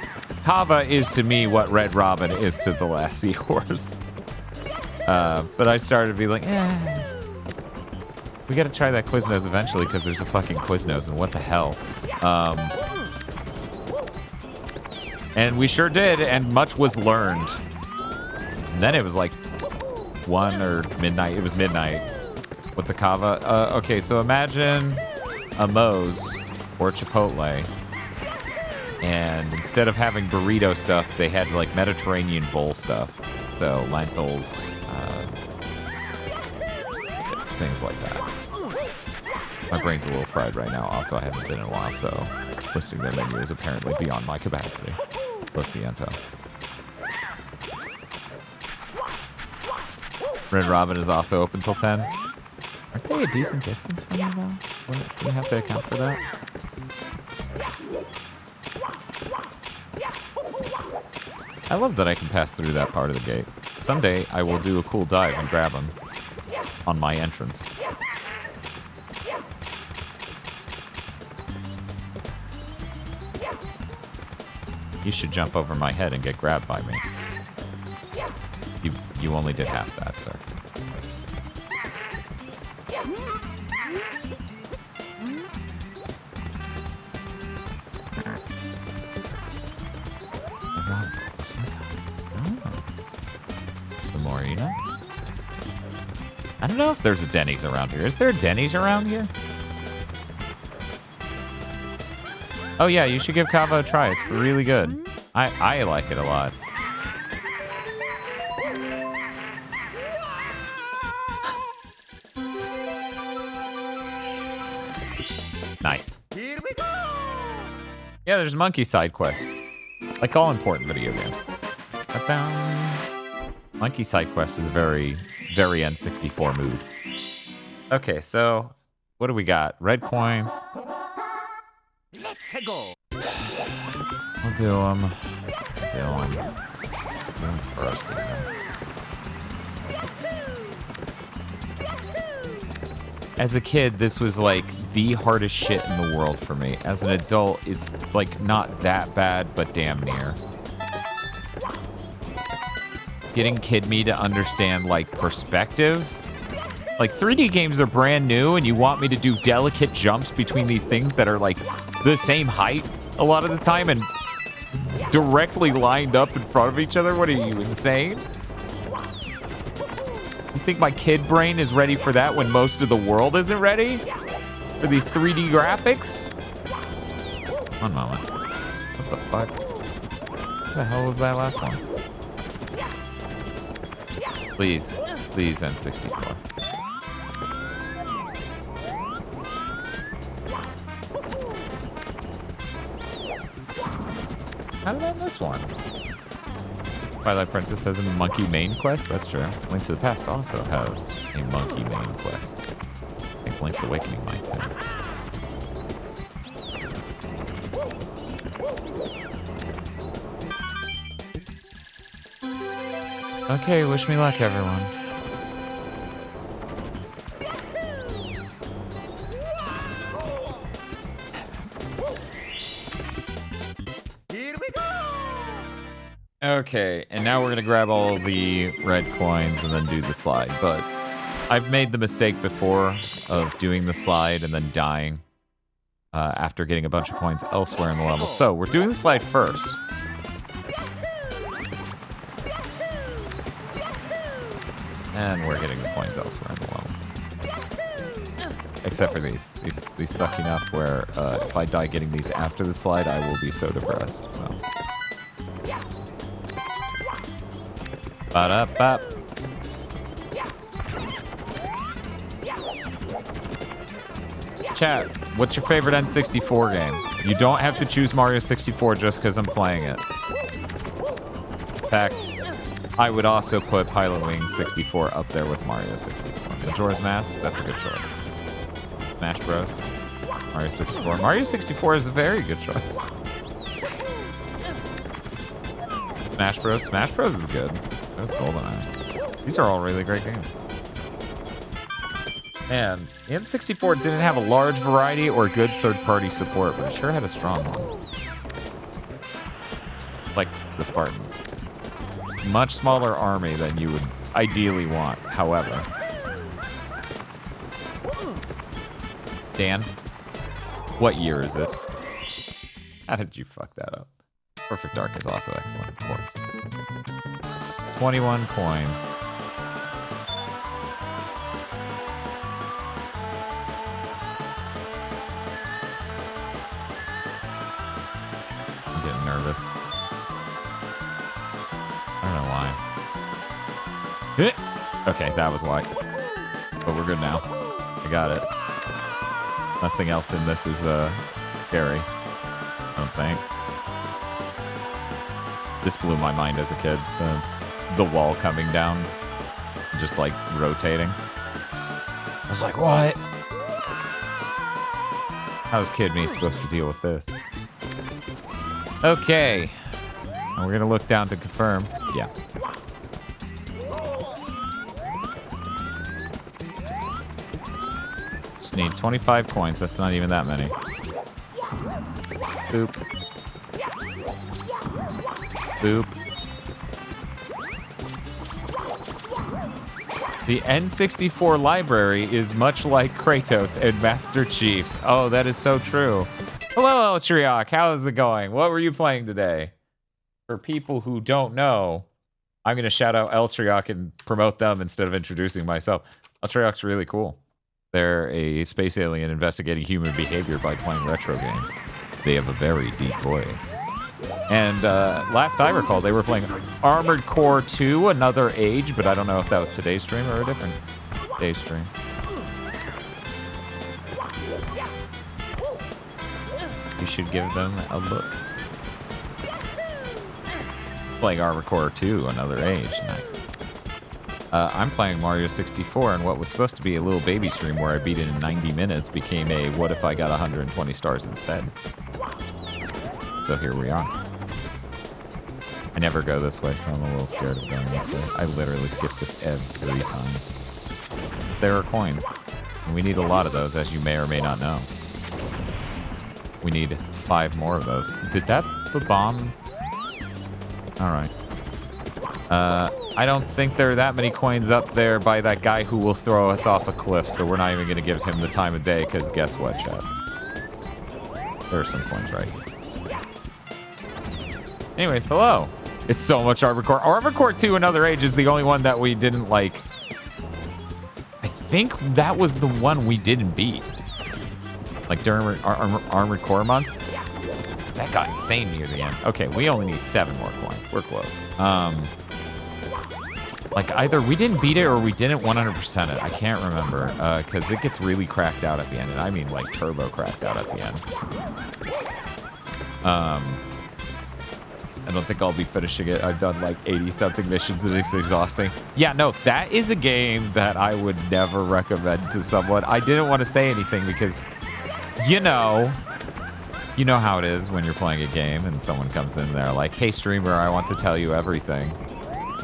Kava is to me what Red Robin is to The Last Seahorse. But I started to be like, we gotta try that Quiznos eventually because there's a fucking Quiznos and what the hell. And we sure did, and much was learned. And then it was like 1 or midnight. It was midnight. What's a Kava? Okay, so imagine a Moe's or Chipotle, and instead of having burrito stuff, they had like Mediterranean bowl stuff. So lentils, things like that. My brain's a little fried right now. Also, I haven't been in a while, so listing the menu is apparently beyond my capacity. Lo siento. Red Robin is also open till 10. Aren't they a decent distance from you, though? Do you have to account for that? I love that I can pass through that part of the gate. Someday, I will do a cool dive and grab them on my entrance. You should jump over my head and get grabbed by me. You only did half that, sir. The Morena? I don't know if there's a Denny's around here. Is there a Denny's around here? Oh yeah, you should give Kava a try. It's really good. I like it a lot. Nice. Here we go! Yeah, there's monkey side quest. Like all important video games. Monkey side quest is a very, very N64 mood. Okay, so what do we got? Red coins. Let's go! I'll do them. Do them first, even. As a kid, this was like the hardest shit in the world for me. As an adult, it's like not that bad, but damn near. Getting kid me to understand like perspective. Like 3D games are brand new and you want me to do delicate jumps between these things that are like the same height a lot of the time and directly lined up in front of each other? What are you, insane? You think my kid brain is ready for that when most of the world isn't ready? For these 3D graphics? One moment. What the fuck? What the hell was that last one? Please. Please, N64. How did I miss one? Twilight Princess has a monkey main quest. That's true. Link to the Past also has a monkey main quest. I think Link's Awakening might too. Okay, wish me luck, everyone. Here we go! Okay, and now we're gonna grab all the red coins and then do the slide. But I've made the mistake before of doing the slide and then dying after getting a bunch of coins elsewhere in the level. So we're doing the slide first. And we're getting the coins elsewhere in the level. Except for these. These suck enough where if I die getting these after the slide, I will be so depressed. So. Ba-da-bop. Chat, what's your favorite N64 game? You don't have to choose Mario 64 just because I'm playing it. In fact, I would also put Pilotwings 64 up there with Mario 64. Majora's Mask, that's a good choice. Smash Bros. Mario 64. Mario 64 is a very good choice. Smash Bros. Smash Bros is good. So is GoldenEye. These are all really great games. And the N64 didn't have a large variety or good third-party support, but it sure had a strong one. Like the Spartans. Much smaller army than you would ideally want, however. Dan, what year is it? How did you fuck that up? Perfect Dark is also excellent, of course. 21 coins. I'm getting nervous. I don't know why. Okay, that was why. But we're good now. I got it. Nothing else in this is scary. I don't think. This blew my mind as a kid. The wall coming down, just like rotating. I was like, what? How is Kid Me supposed to deal with this? Okay. And we're gonna look down to confirm. Yeah. Just need 25 coins. That's not even that many. Boop. Boop. The N64 library is much like Kratos and Master Chief. Oh, that is so true. Hello, El Triac. How is it going? What were you playing today? For people who don't know, I'm going to shout out El Triac and promote them instead of introducing myself. El Triac's really cool. They're a space alien investigating human behavior by playing retro games. They have a very deep voice. And last I recall, they were playing Armored Core 2, Another Age, but I don't know if that was today's stream or a different day's stream. You should give them a look. Playing Armored Core 2, Another Age. Nice. I'm playing Mario 64, and what was supposed to be a little baby stream where I beat it in 90 minutes became a what if I got 120 stars instead. So here we are. I never go this way, so I'm a little scared of going this way. I literally skip this every time. There are coins, and we need a lot of those, as you may or may not know. We need 5 more of those. Did that bomb? Alright. I don't think there are that many coins up there by that guy who will throw us off a cliff, so we're not even going to give him the time of day, because guess what, chat? There are some coins right here. Anyways, hello. It's so much Armored Core. Armored Core 2, Another Age is the only one that we didn't like. I think that was the one we didn't beat. Like during Armored Core month. That got insane near the end. Okay, we only need 7 more coins. We're close. Like either we didn't beat it or we didn't 100% it. I can't remember because it gets really cracked out at the end, and I mean like turbo cracked out at the end. I don't think I'll be finishing it. I've done like 80-something missions and it's exhausting. Yeah, no, that is a game that I would never recommend to someone. I didn't want to say anything because, you know how it is when you're playing a game and someone comes in there like, hey, streamer, I want to tell you everything.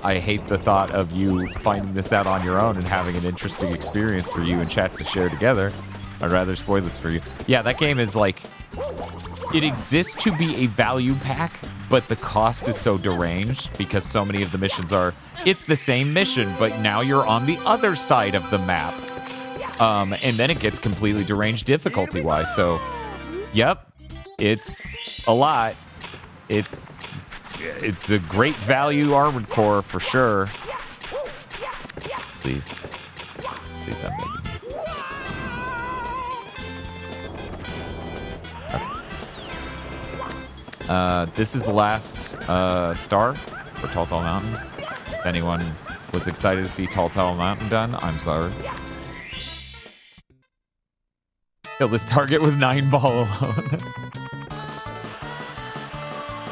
I hate the thought of you finding this out on your own and having an interesting experience for you and chat to share together. I'd rather spoil this for you. Yeah, that game is like, it exists to be a value pack, but the cost is so deranged because so many of the missions are, it's the same mission, but now you're on the other side of the map. And then it gets completely deranged difficulty-wise. So, yep, it's a lot. It's a great value Armored Core for sure. Please, I'm begging you. This is the last star for Tall Tall Mountain. If anyone was excited to see Tall Tall Mountain done, I'm sorry. Kill this target with 9 ball alone.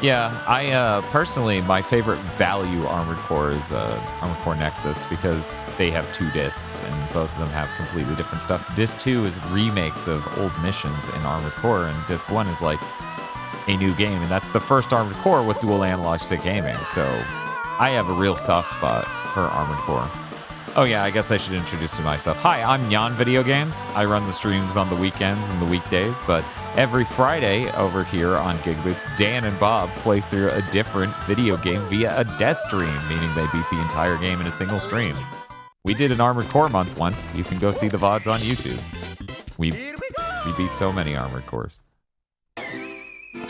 Yeah, I personally, my favorite value Armored Core is Armored Core Nexus because they have 2 discs and both of them have completely different stuff. Disc 2 is remakes of old missions in Armored Core, and Disc 1 is like a new game, and that's the first Armored Core with dual analog stick gaming. So I have a real soft spot for Armored Core. Oh yeah, I guess I should introduce myself. Hi, I'm Nyan VideoGames. I run the streams on the weekends and the weekdays, but every Friday over here on GigaBoots, Dan and Bob play through a different video game via a death stream, meaning they beat the entire game in a single stream. We did an Armored Core month once. You can go see the VODs on YouTube. We beat so many Armored Cores.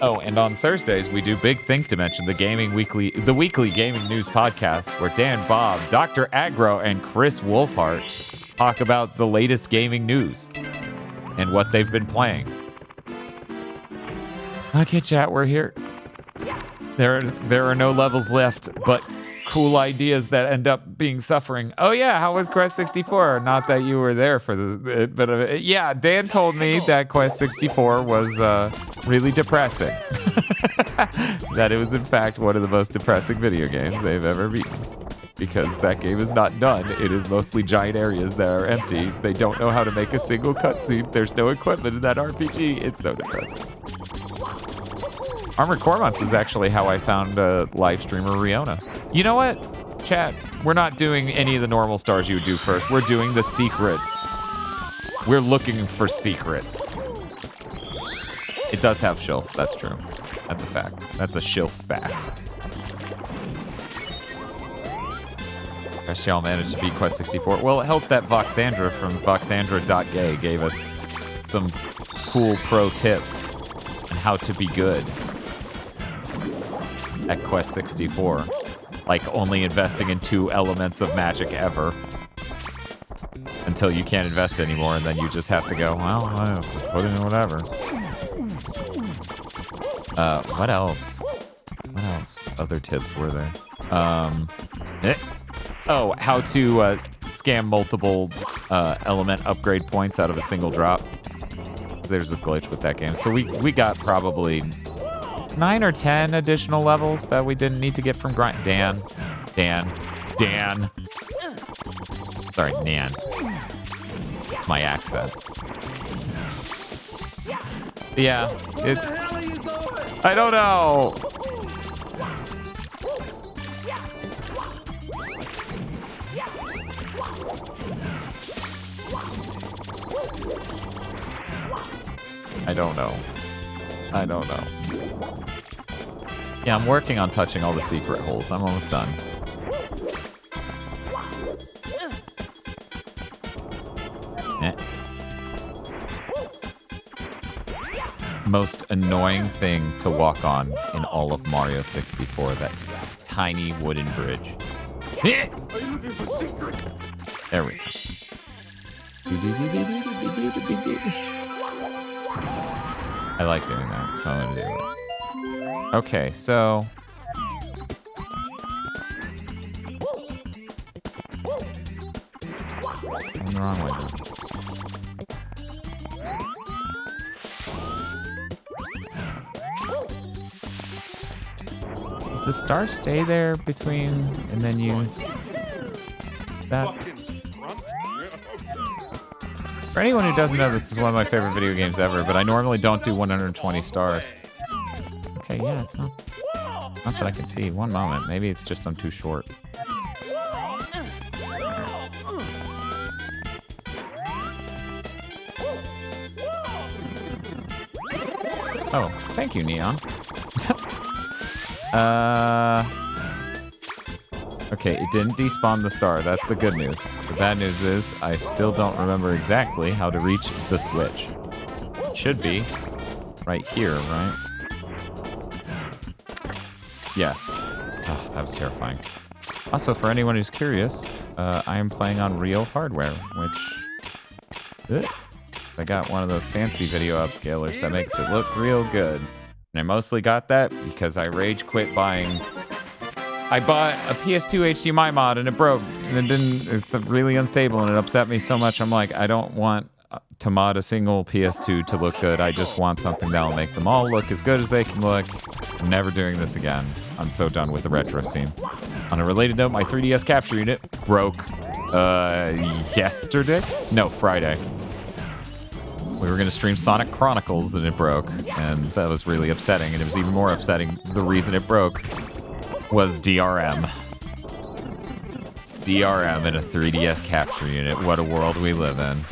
Oh, and on Thursdays, we do Big Think Dimension, the weekly gaming news podcast, where Dan, Bob, Dr. Aggro, and Chris Wolfhart talk about the latest gaming news and what they've been playing. Okay, chat, we're here. There are no levels left, but cool ideas that end up being suffering. Oh yeah, how was Quest 64? Not that you were there for but yeah, Dan told me that Quest 64 was really depressing. That it was in fact one of the most depressing video games they've ever beaten. Because that game is not done. It is mostly giant areas that are empty. They don't know how to make a single cutscene. There's no equipment in that RPG. It's so depressing. Armored Core Month is actually how I found live streamer Riona. You know what, chat? We're not doing any of the normal stars you would do first. We're doing the secrets. We're looking for secrets. It does have Shilf, that's true. That's a fact. That's a Shilf fact. Gosh, y'all managed to beat Quest 64. Well, it helped that Voxandra from Voxandra.gay gave us some cool pro tips on how to be good at Quest 64. Like only investing in 2 elements of magic ever. Until you can't invest anymore, and then you just have to go, well, I have to put in whatever. What else? What else? Other tips were there? Oh, how to scam multiple element upgrade points out of a single drop. There's a glitch with that game. So we got probably 9 or 10 additional levels that we didn't need to get from grind. Dan. Sorry, Nyan. My accent. Yeah, it. I don't know. I don't know. Yeah, I'm working on touching all the secret holes. I'm almost done. Most annoying thing to walk on in all of Mario 64, that tiny wooden bridge. There we go. I like doing that, so I'm gonna do it. Okay, so I'm the wrong way. Does the star stay there between, and then you... That... For anyone who doesn't know, this is one of my favorite video games ever, but I normally don't do 120 stars. Okay, yeah, it's not that I can see. One moment. Maybe it's just I'm too short. Oh, thank you, Nyan. Okay, it didn't despawn the star. That's the good news. The bad news is I still don't remember exactly how to reach the switch. It should be right here, right? Yes. Oh, that was terrifying. Also, for anyone who's curious, I am playing on real hardware, which... I got one of those fancy video upscalers that makes it look real good. And I mostly got that because I rage quit buying... I bought a PS2 HDMI mod and it broke. And it's really unstable and it upset me so much. I'm like, I don't want to mod a single PS2 to look good. I just want something that'll make them all look as good as they can look. I'm never doing this again. I'm so done with the retro scene. On a related note, my 3DS capture unit broke yesterday? No, Friday. We were going to stream Sonic Chronicles and it broke, and that was really upsetting. And it was even more upsetting. The reason it broke was DRM. DRM in a 3DS capture unit. What a world we live in.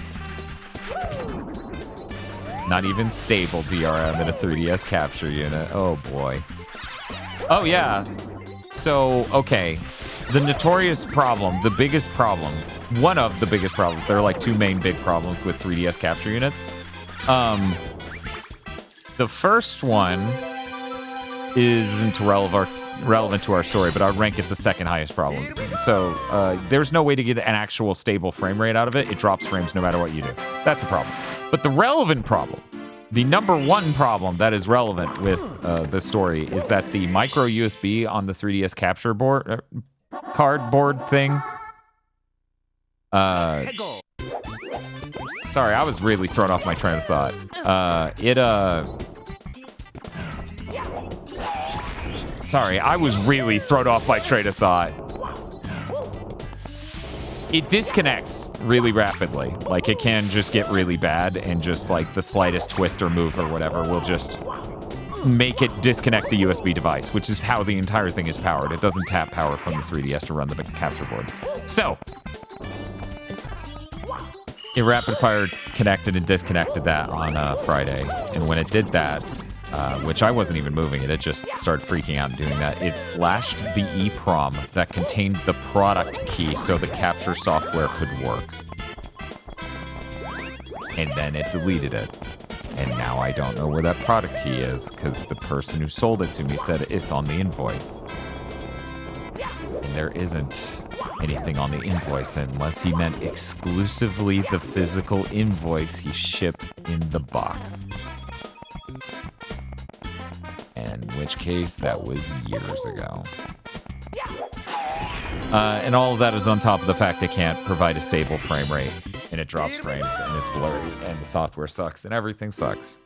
Not even stable DRM in a 3DS capture unit. Oh boy. Oh yeah. So, okay. The notorious problem, the biggest problem, one of the biggest problems, there are like two main big problems with 3DS capture units. The first one isn't relevant to our story, but I'll rank it the second highest problem. So there's no way to get an actual stable frame rate out of it. It drops frames no matter what you do. That's a problem. But the relevant problem, the number one problem that is relevant with the story is that the micro USB on the 3DS capture board cardboard thing. Sorry, I was really thrown off my train of thought. Sorry, I was really thrown off my train of thought. It disconnects really rapidly. Like, it can just get really bad, and just, like, the slightest twist or move or whatever will just make it disconnect the USB device, which is how the entire thing is powered. It doesn't tap power from the 3DS to run the capture board. So, it rapid-fire connected and disconnected that on Friday, and when it did that, which I wasn't even moving it, it just started freaking out and doing that. It flashed the EEPROM that contained the product key so the capture software could work. And then it deleted it. And now I don't know where that product key is, because the person who sold it to me said it's on the invoice. And there isn't anything on the invoice, unless he meant exclusively the physical invoice he shipped in the box. In which case, that was years ago. And all of that is on top of the fact it can't provide a stable frame rate, and it drops frames, and it's blurry, and the software sucks, and everything sucks.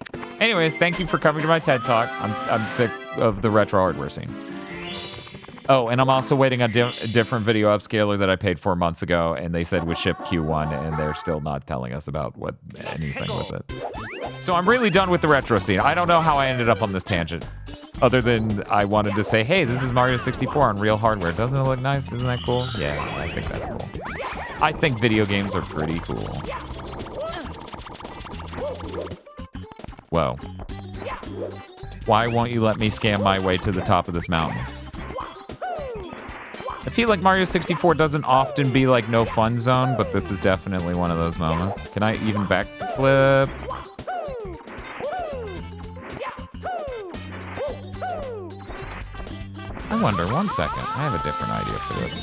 Anyways, thank you for coming to my TED Talk. I'm sick of the retro hardware scene. Oh, and I'm also waiting on a different video upscaler that I paid 4 months ago, and they said would ship Q1, and they're still not telling us about anything with it. So I'm really done with the retro scene. I don't know how I ended up on this tangent, other than I wanted to say, hey, this is Mario 64 on real hardware. Doesn't it look nice? Isn't that cool? Yeah, I think that's cool. I think video games are pretty cool. Whoa. Why won't you let me scam my way to the top of this mountain? I feel like Mario 64 doesn't often be like no fun zone, but this is definitely one of those moments. Can I even backflip? I wonder, one second. I have a different idea for this.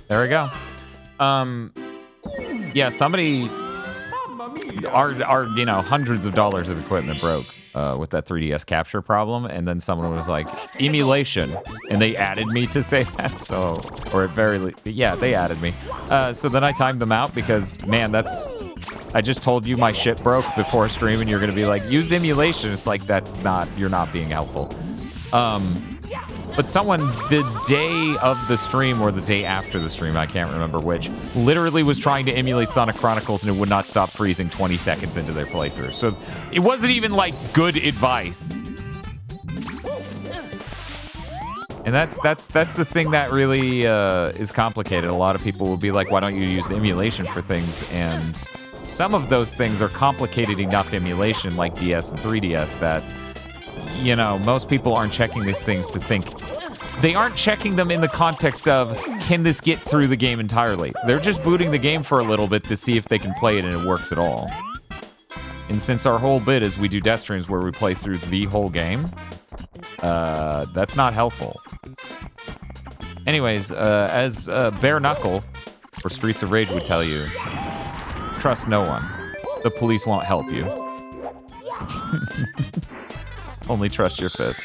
There we go. Yeah, somebody... Our hundreds of dollars of equipment broke. with that 3DS capture problem, and then someone was like, emulation, and they added me to say that, so, or at very least, yeah, they added me. So then I timed them out because, man, I just told you my shit broke before stream, and you're gonna be like, use emulation. It's like, you're not being helpful. But someone, the day of the stream or the day after the stream, I can't remember which, literally was trying to emulate Sonic Chronicles and it would not stop freezing 20 seconds into their playthrough. So it wasn't even like good advice. And that's the thing that really is complicated. A lot of people will be like, why don't you use emulation for things? And some of those things are complicated enough emulation, like DS and 3DS, that, you know, most people aren't checking these things to think. They aren't checking them in the context of, can this get through the game entirely? They're just booting the game for a little bit to see if they can play it and it works at all. And since our whole bit is we do death streams where we play through the whole game, that's not helpful. Anyways, as Bare Knuckle, or Streets of Rage would tell you, trust no one. The police won't help you. Only trust your fists.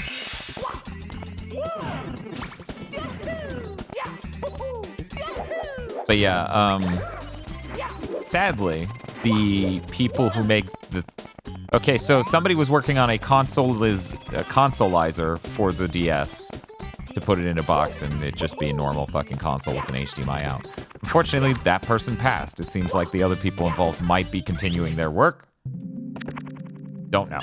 But yeah, sadly, the people who make the... Okay, so somebody was working on a consolizer for the DS to put it in a box and it just be a normal fucking console with an HDMI out. Unfortunately, that person passed. It seems like the other people involved might be continuing their work. Don't know.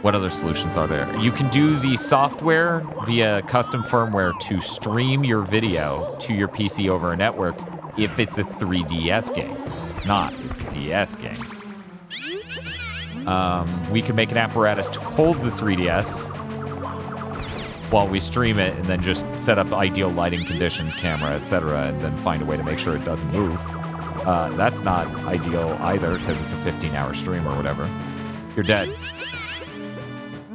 What other solutions are there? You can do the software via custom firmware to stream your video to your PC over a network if it's a 3DS game. It's not. It's a DS game. We can make an apparatus to hold the 3DS while we stream it and then just set up ideal lighting conditions, camera, etc., and then find a way to make sure it doesn't move. That's not ideal either because it's a 15-hour stream or whatever. You're dead.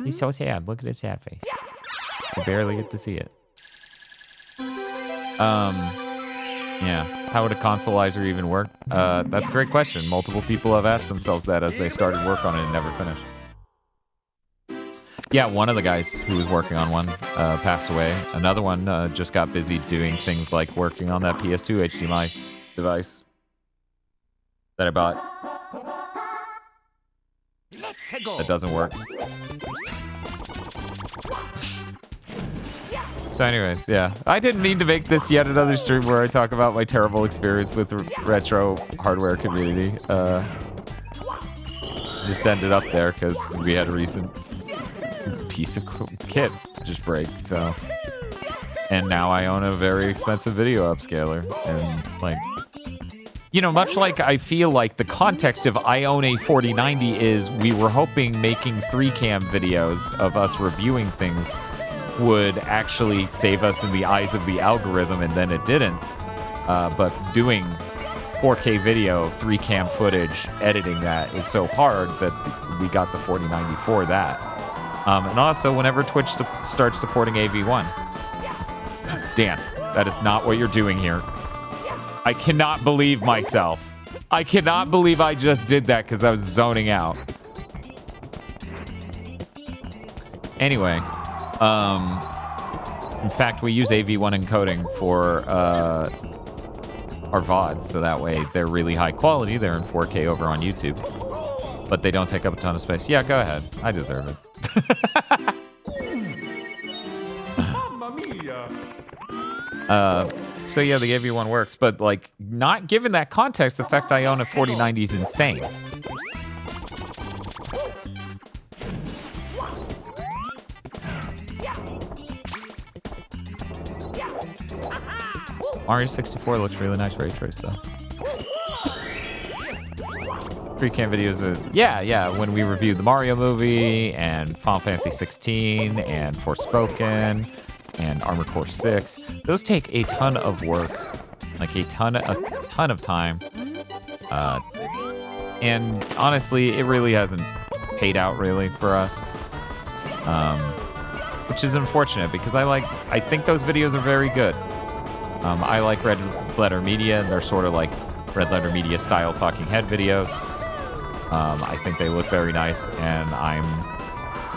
He's so sad. Look at his sad face. I barely get to see it. Yeah. How would a consolizer even work? That's a great question. Multiple people have asked themselves that as they started work on it and never finished. Yeah, one of the guys who was working on one passed away. Another one just got busy doing things like working on that PS2 HDMI device that I bought. That doesn't work. So anyways, yeah. I didn't mean to make this yet another stream where I talk about my terrible experience with the retro hardware community. Just ended up there because we had a recent piece of kit just break, so. And now I own a very expensive video upscaler. And like, you know, much like I feel like the context of I own a 4090 is we were hoping making 3cam videos of us reviewing things would actually save us in the eyes of the algorithm, and then it didn't. But doing 4K video, 3cam footage, editing that is so hard that we got the 4090 for that. And also, whenever Twitch starts supporting AV1. Dan, that is not what you're doing here. I cannot believe myself. I cannot believe I just did that because I was zoning out. Anyway, in fact, we use AV1 encoding for our VODs, so that way they're really high quality. They're in 4K over on YouTube, but they don't take up a ton of space. Yeah, go ahead. I deserve it. Mamma mia. So yeah, the AV1 works, but like, not given that context, the fact I own a 4090 is insane. Mario 64 looks really nice ray trace though. 3cam videos are, yeah, when we reviewed the Mario movie and Final Fantasy 16 and Forspoken and Armored Core 6, those take a ton of work, like a ton of time. And honestly, it really hasn't paid out really for us. Which is unfortunate because I think those videos are very good. I like Red Letter Media, and they're sort of like Red Letter Media style talking head videos. I think they look very nice, and I'm,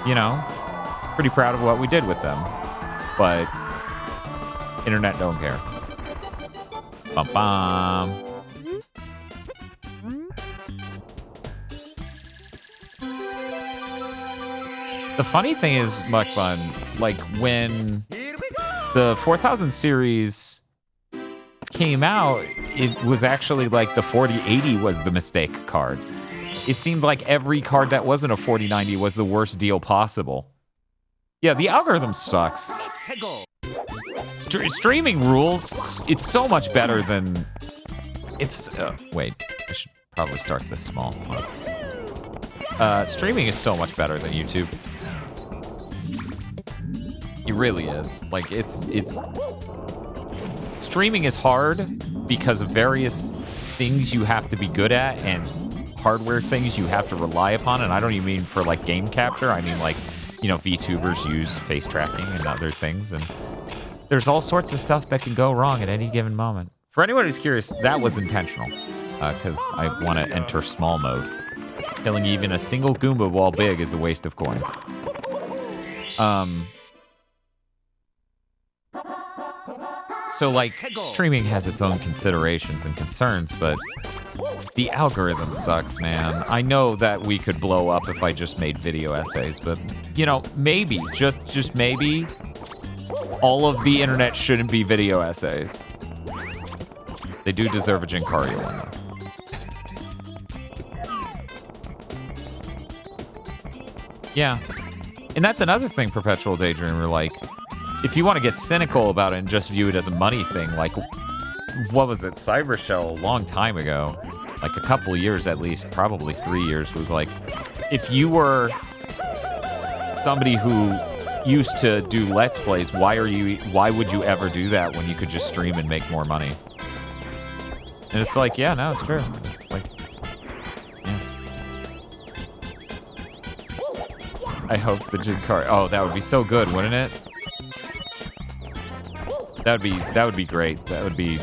you know, pretty proud of what we did with them. But internet don't care. Bum bum. The funny thing is, Mukbun, like when the 4000 series came out, it was actually like the 4080 was the mistake card. It seemed like every card that wasn't a 4090 was the worst deal possible. Yeah, the algorithm sucks. Streaming rules. It's so much better than... It's... wait, I should probably start this small. Streaming is so much better than YouTube. It really is. Like, it's... Streaming is hard because of various things you have to be good at and hardware things you have to rely upon. And I don't even mean for, like, game capture. I mean, like, you know, VTubers use face tracking and other things. And there's all sorts of stuff that can go wrong at any given moment. For anyone who's curious, that was intentional. Because I want to enter small mode. Killing even a single Goomba while big is a waste of coins. So, like, streaming has its own considerations and concerns, but the algorithm sucks, man. I know that we could blow up if I just made video essays, but, you know, maybe, just maybe, all of the internet shouldn't be video essays. They do deserve a Jinkario one, though. Yeah. And that's another thing, Perpetual Daydreamer, like, if you want to get cynical about it and just view it as a money thing, like, what was it, Cybershell a long time ago, like a couple years at least, probably 3 years, was like, if you were somebody who used to do Let's Plays, why would you ever do that when you could just stream and make more money? And it's like, yeah, no, it's true. Like, yeah. I hope the Jinkar... Oh, that would be so good, wouldn't it? That would be great. That would be...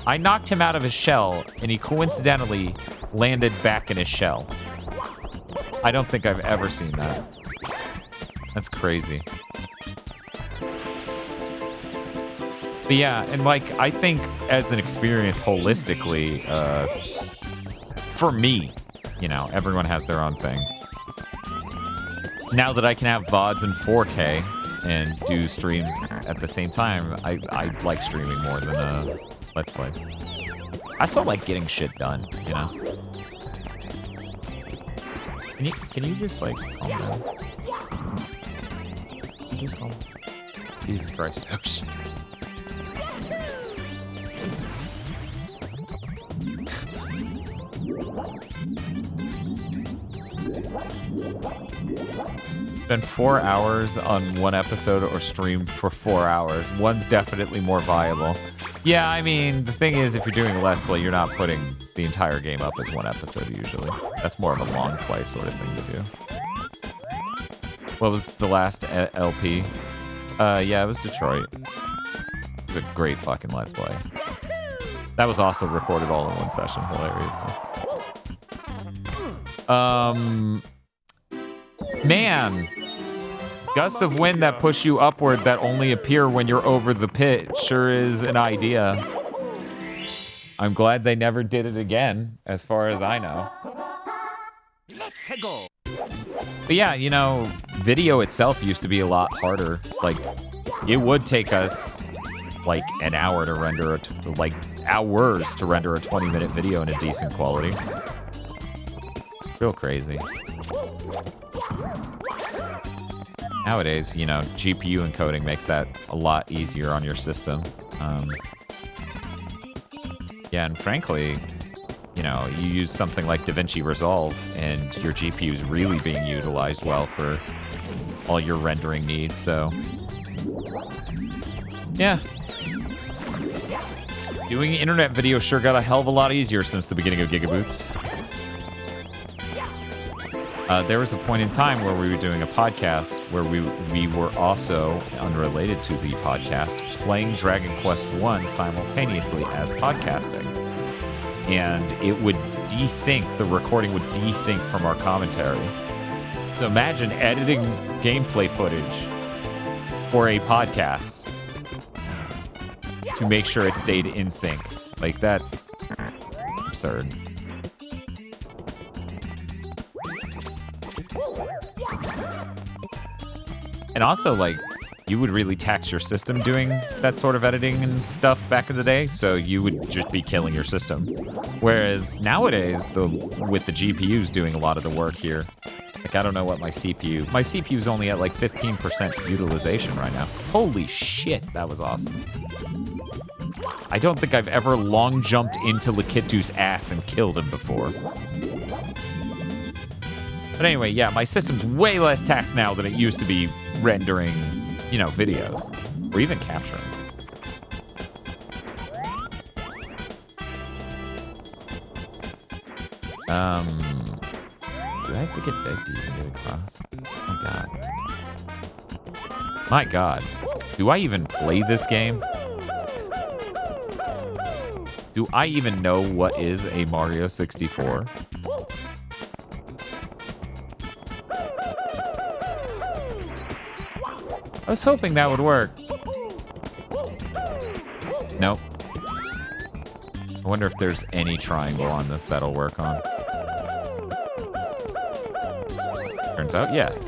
I knocked him out of his shell, and he coincidentally landed back in his shell. I don't think I've ever seen that. That's crazy. But yeah, and like, I think as an experience holistically, for me, you know, everyone has their own thing. Now that I can have VODs in 4K and do streams at the same time, I like streaming more than Let's Play. I still like getting shit done, you know? Can you just, like, calm down? Can you just calm down? Jesus Christ, Tosh. Spend 4 hours on one episode or stream for 4 hours. One's definitely more viable. Yeah, I mean, the thing is, if you're doing a Let's Play, you're not putting the entire game up as one episode usually. That's more of a long play sort of thing to do. What was the last LP? Yeah, it was Detroit. It was a great fucking Let's Play. That was also recorded all in one session, hilariously. Man, gusts of wind that push you upward that only appear when you're over the pit sure is an idea. I'm glad they never did it again, as far as I know. But yeah, you know, video itself used to be a lot harder. Like, it would take us like an hour to render, hours to render a 20-minute video in a decent quality. Real crazy. Nowadays, you know, GPU encoding makes that a lot easier on your system. Yeah, and frankly, you know, you use something like DaVinci Resolve, and your GPU is really being utilized well for all your rendering needs, so... Yeah. Doing internet video sure got a hell of a lot easier since the beginning of GigaBoots. There was a point in time where we were doing a podcast where we were also, unrelated to the podcast, playing Dragon Quest I simultaneously as podcasting. And it would desync. The recording would desync from our commentary. So imagine editing gameplay footage for a podcast to make sure it stayed in sync. Like, that's absurd. And also, like, you would really tax your system doing that sort of editing and stuff back in the day, so you would just be killing your system. Whereas nowadays, with the GPUs doing a lot of the work here, like, I don't know what my CPU's only at like 15% utilization right now. Holy shit, that was awesome. I don't think I've ever long jumped into Lakitu's ass and killed him before. But anyway, yeah, my system's way less taxed now than it used to be rendering, you know, videos. Or even capturing. Do I have to get big to even get across? My God. My God. Do I even play this game? Do I even know what is a Mario 64? I was hoping that would work. Nope. I wonder if there's any triangle on this that'll work on. Turns out, yes.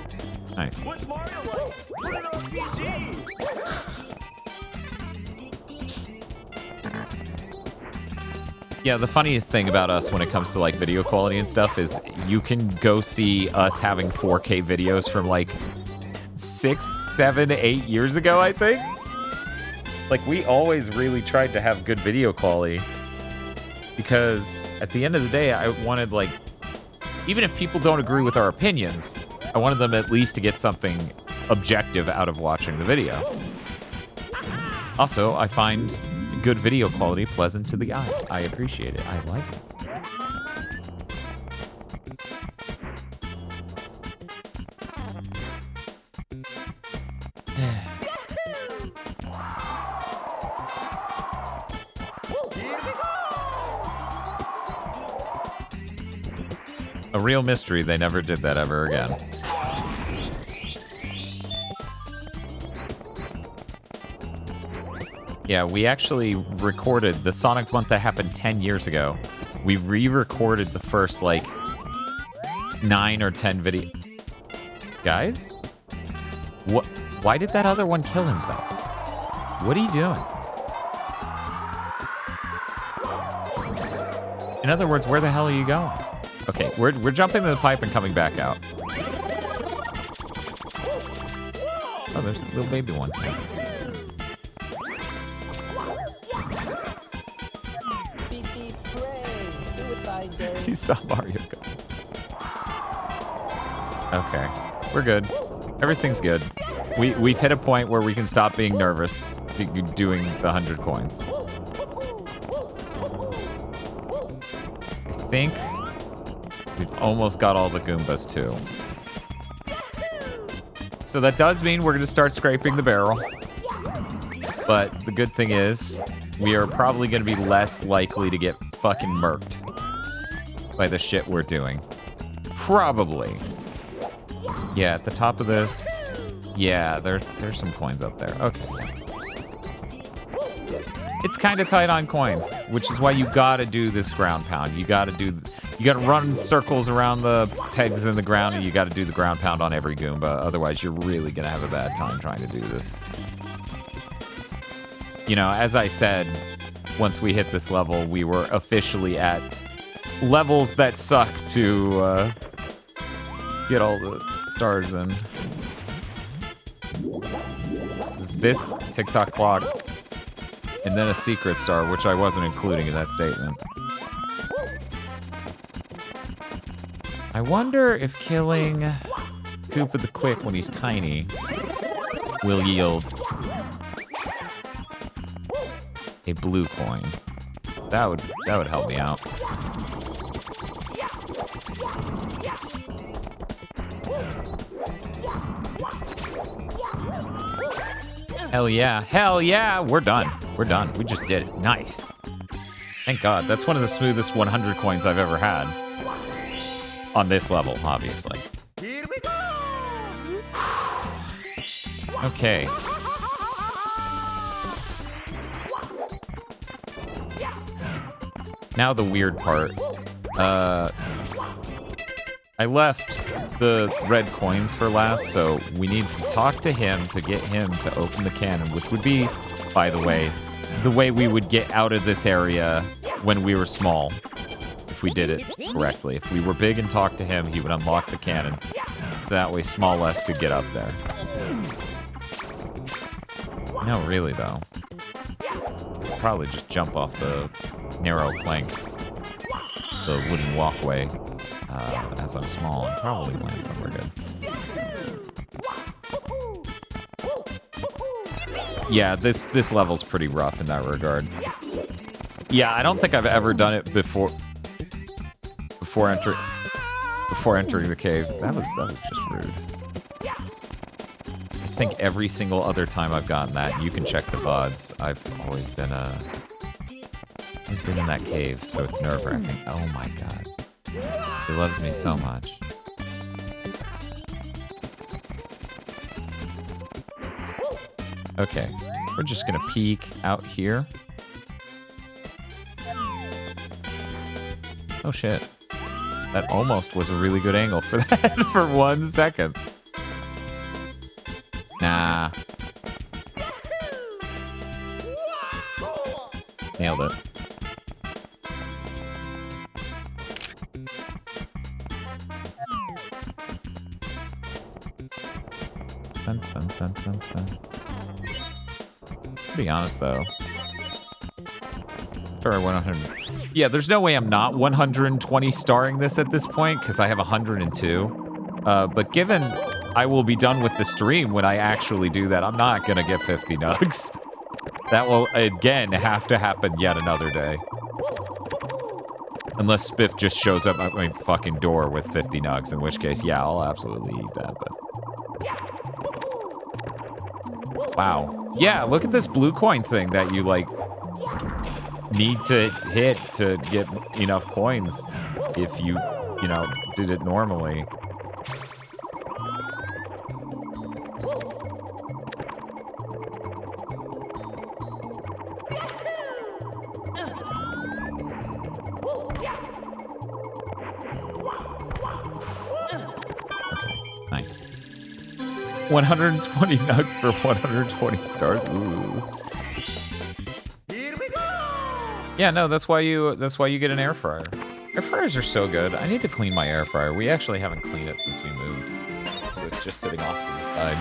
Nice. What's Mario like? Put it on PG. Yeah, the funniest thing about us when it comes to like video quality and stuff is you can go see us having 4K videos from like 6, 7, 8 years ago, I think. Like, we always really tried to have good video quality because at the end of the day, I wanted, like, even if people don't agree with our opinions, I wanted them at least to get something objective out of watching the video. Also, I find good video quality pleasant to the eye. I appreciate it. I like it. A real mystery they never did that ever again. Yeah, we actually recorded the Sonic Blunt that happened 10 years ago. We re-recorded the first, like, 9 or 10 video... Guys? What? Why did that other one kill himself? What are you doing? In other words, where the hell are you going? Okay, we're jumping to the pipe and coming back out. Oh, there's little baby ones here. He saw Mario go. Okay, we're good. Everything's good. We've hit a point where we can stop being nervous doing the 100 coins. I think we've almost got all the Goombas too. So that does mean we're going to start scraping the barrel. But the good thing is, we are probably going to be less likely to get fucking murked by the shit we're doing. Probably. Yeah, at the top of this... Yeah, there's some coins up there. Okay. It's kind of tight on coins, which is why you gotta do this ground pound. You gotta run circles around the pegs in the ground, and you gotta do the ground pound on every Goomba. Otherwise, you're really gonna have a bad time trying to do this. You know, as I said, once we hit this level, we were officially at levels that suck to get all the stars in. This TikTok clock, and then a secret star, which I wasn't including in that statement. I wonder if killing Koopa the Quick when he's tiny will yield a blue coin. That would help me out. Hell yeah. Hell yeah. We're done. We're done. We just did it. Nice. Thank God. That's one of the smoothest 100 coins I've ever had. On this level, obviously. Here we go! Okay. Now the weird part. I left the red coins for last, so we need to talk to him to get him to open the cannon, which would be, by the way we would get out of this area when we were small, if we did it correctly. If we were big and talked to him, he would unlock the cannon, so that way Small Les could get up there. No, really, though. Probably just jump off the narrow plank, the wooden walkway, as I'm small, and probably land somewhere good. Yeah, this level's pretty rough in that regard. Yeah, I don't think I've ever done it before entering the cave. That was just rude. I think every single other time I've gotten that, and you can check the VODs, I've always been in that cave, so it's nerve-wracking. Oh my god. He loves me so much. Okay, we're just gonna peek out here. Oh shit. That almost was a really good angle for that for 1 second. Nah. Nailed it. Dun, dun, dun, dun, dun. To be honest, though. Sorry, 100. Yeah, there's no way I'm not 120 starring this at this point, because I have 102. But given I will be done with the stream when I actually do that, I'm not going to get 50 nugs. That will, again, have to happen yet another day. Unless Spiff just shows up at my fucking door with 50 nugs, in which case, yeah, I'll absolutely eat that, but... Wow. Yeah, look at this blue coin thing that you, like, need to hit to get enough coins if you know, did it normally. Nice. 120 nugs for 120 stars. Ooh. Here we go! Yeah, no, that's why you get an air fryer. Air fryers are so good. I need to clean my air fryer. We actually haven't cleaned it since we moved, so it's just sitting off to the side.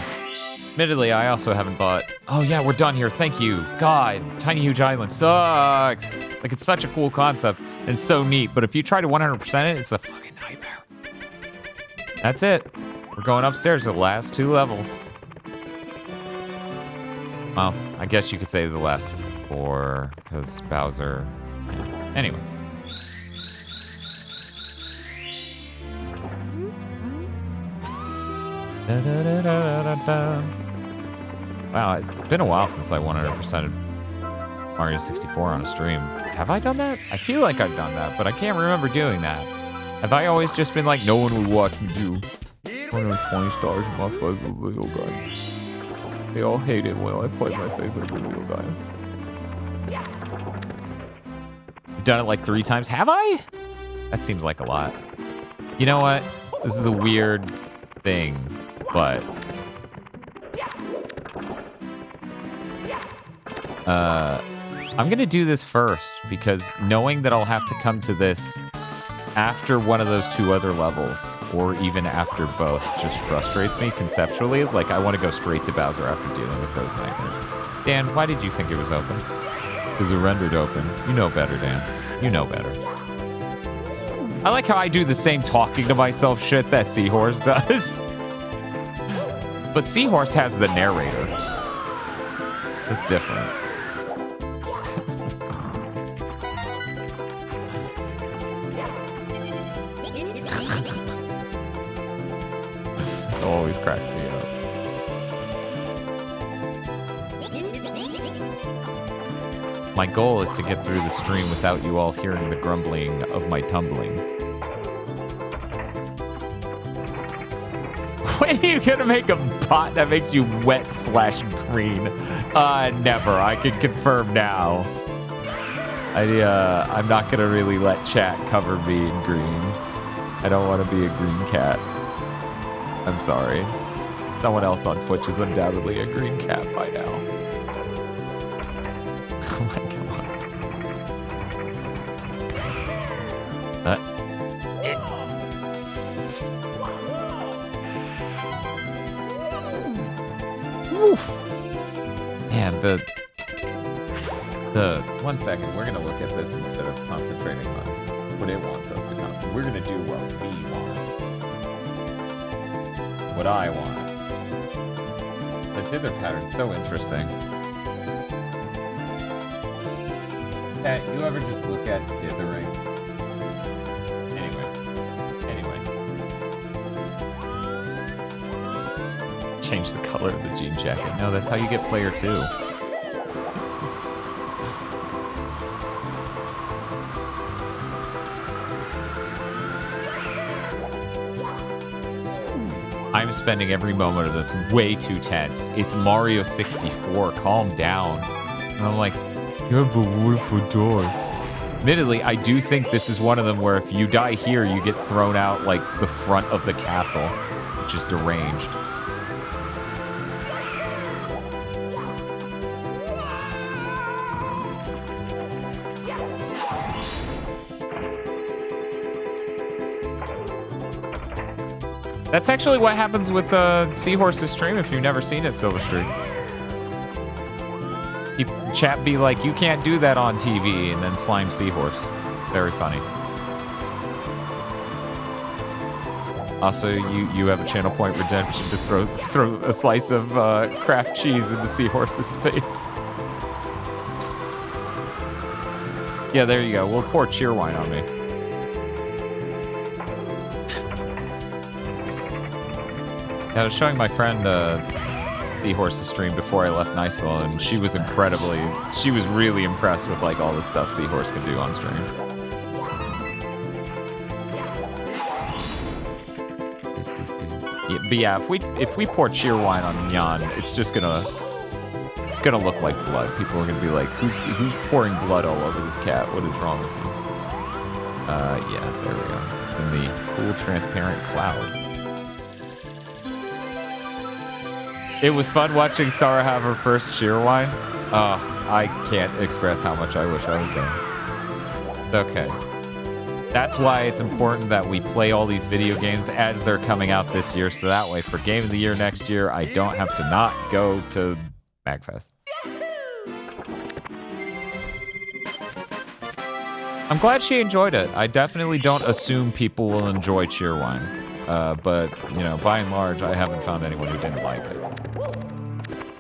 Admittedly, I also haven't bought. Oh yeah, we're done here. Thank you. God, Tiny Huge Island sucks. Like, it's such a cool concept and it's so neat, but if you try to 100% it, it's a fucking nightmare. That's it. We're going upstairs to the last 2 levels. Well, I guess you could say the last 4, because Bowser... Yeah. Anyway. Da, da, da, da, da, da. Wow, it's been a while since I 100%ed Mario 64 on a stream. Have I done that? I feel like I've done that, but I can't remember doing that. Have I always just been like, no one would watch me do 120 stars in my favorite video game? They all hate it when I play my favorite video game. You've done it like 3 times? Have I? That seems like a lot. You know what? This is a weird thing, but... I'm gonna do this first, because knowing that I'll have to come to this after one of those 2 other levels, or even after both, just frustrates me conceptually. Like, I want to go straight to Bowser after dealing with those nightmares. Dan, why did you think it was open? Because it rendered open. You know better, Dan. You know better. I like how I do the same talking to myself shit that Seahorse does. But Seahorse has the narrator. It's different. Always cracks me up. My goal is to get through the stream without you all hearing the grumbling of my tumbling. When are you gonna make a bot that makes you wet/green? Never. I can confirm now. I'm not gonna really let chat cover me in green. I don't want to be a green cat. I'm sorry. Someone else on Twitch is undoubtedly a green cat by now. Oh my god. Woof. Man, the 1 second, we're gonna look at this instead of concentrating on what it wants us to concentrate. We're gonna do what we want. What I want. The dither pattern's so interesting. Pat, you ever just look at dithering? Anyway. Change the color of the jean jacket. No, that's how you get player 2. I'm spending every moment of this way too tense. It's Mario 64. Calm down. And I'm like, yeah, but what if I die? Admittedly, I do think this is one of them where if you die here, you get thrown out like the front of the castle, which is deranged. That's actually what happens with Seahorse's stream if you've never seen it, Silver Streak. Chat be like, you can't do that on TV, and then slime Seahorse. Very funny. Also, you have a channel point redemption to throw a slice of Kraft cheese into Seahorse's face. Yeah, there you go. We'll pour cheer wine on me. I was showing my friend Seahorse's stream before I left Niceville, and she was really impressed with like all the stuff Seahorse can do on stream. Yeah, but yeah, if we pour cheer wine on Nyan, it's gonna look like blood. People are gonna be like, who's pouring blood all over this cat? What is wrong with you? Yeah, there we go. It's in the cool transparent cloud. It was fun watching Sarah have her first cheer wine. Oh, I can't express how much I wish I was there. Okay. That's why it's important that we play all these video games as they're coming out this year, so that way for Game of the Year next year, I don't have to not go to MagFest. I'm glad she enjoyed it. I definitely don't assume people will enjoy cheer wine. But, you know, by and large, I haven't found anyone who didn't like it.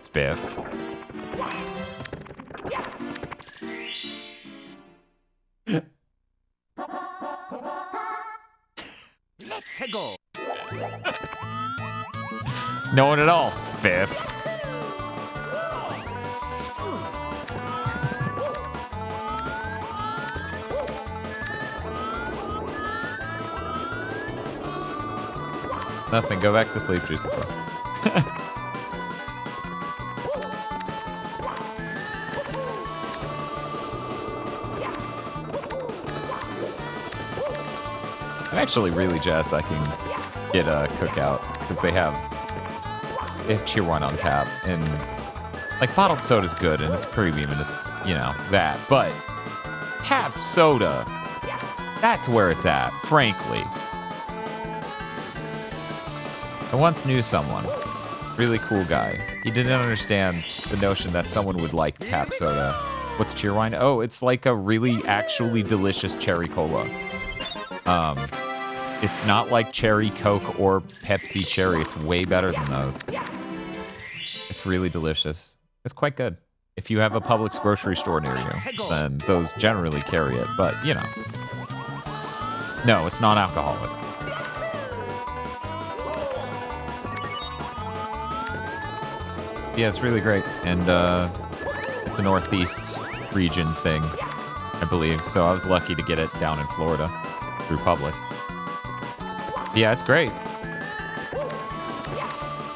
Spiff. Let's go. No one at all, Spiff. Nothing. Go back to sleep, Juicifer. I'm actually really jazzed I can get a cookout because they have cheer wine on tap, and like bottled soda's good and it's premium and it's, you know, that, but tap soda, that's where it's at, frankly. I once knew someone, really cool guy. He didn't understand the notion that someone would like tap soda. What's cheer wine? Oh, it's like a really actually delicious cherry cola. It's not like cherry Coke or Pepsi cherry. It's way better than those. It's really delicious. It's quite good. If you have a Publix grocery store near you, then those generally carry it. But, you know. No, it's non-alcoholic. Yeah, it's really great. And it's a Northeast region thing, I believe. So I was lucky to get it down in Florida through Public. Yeah, it's great.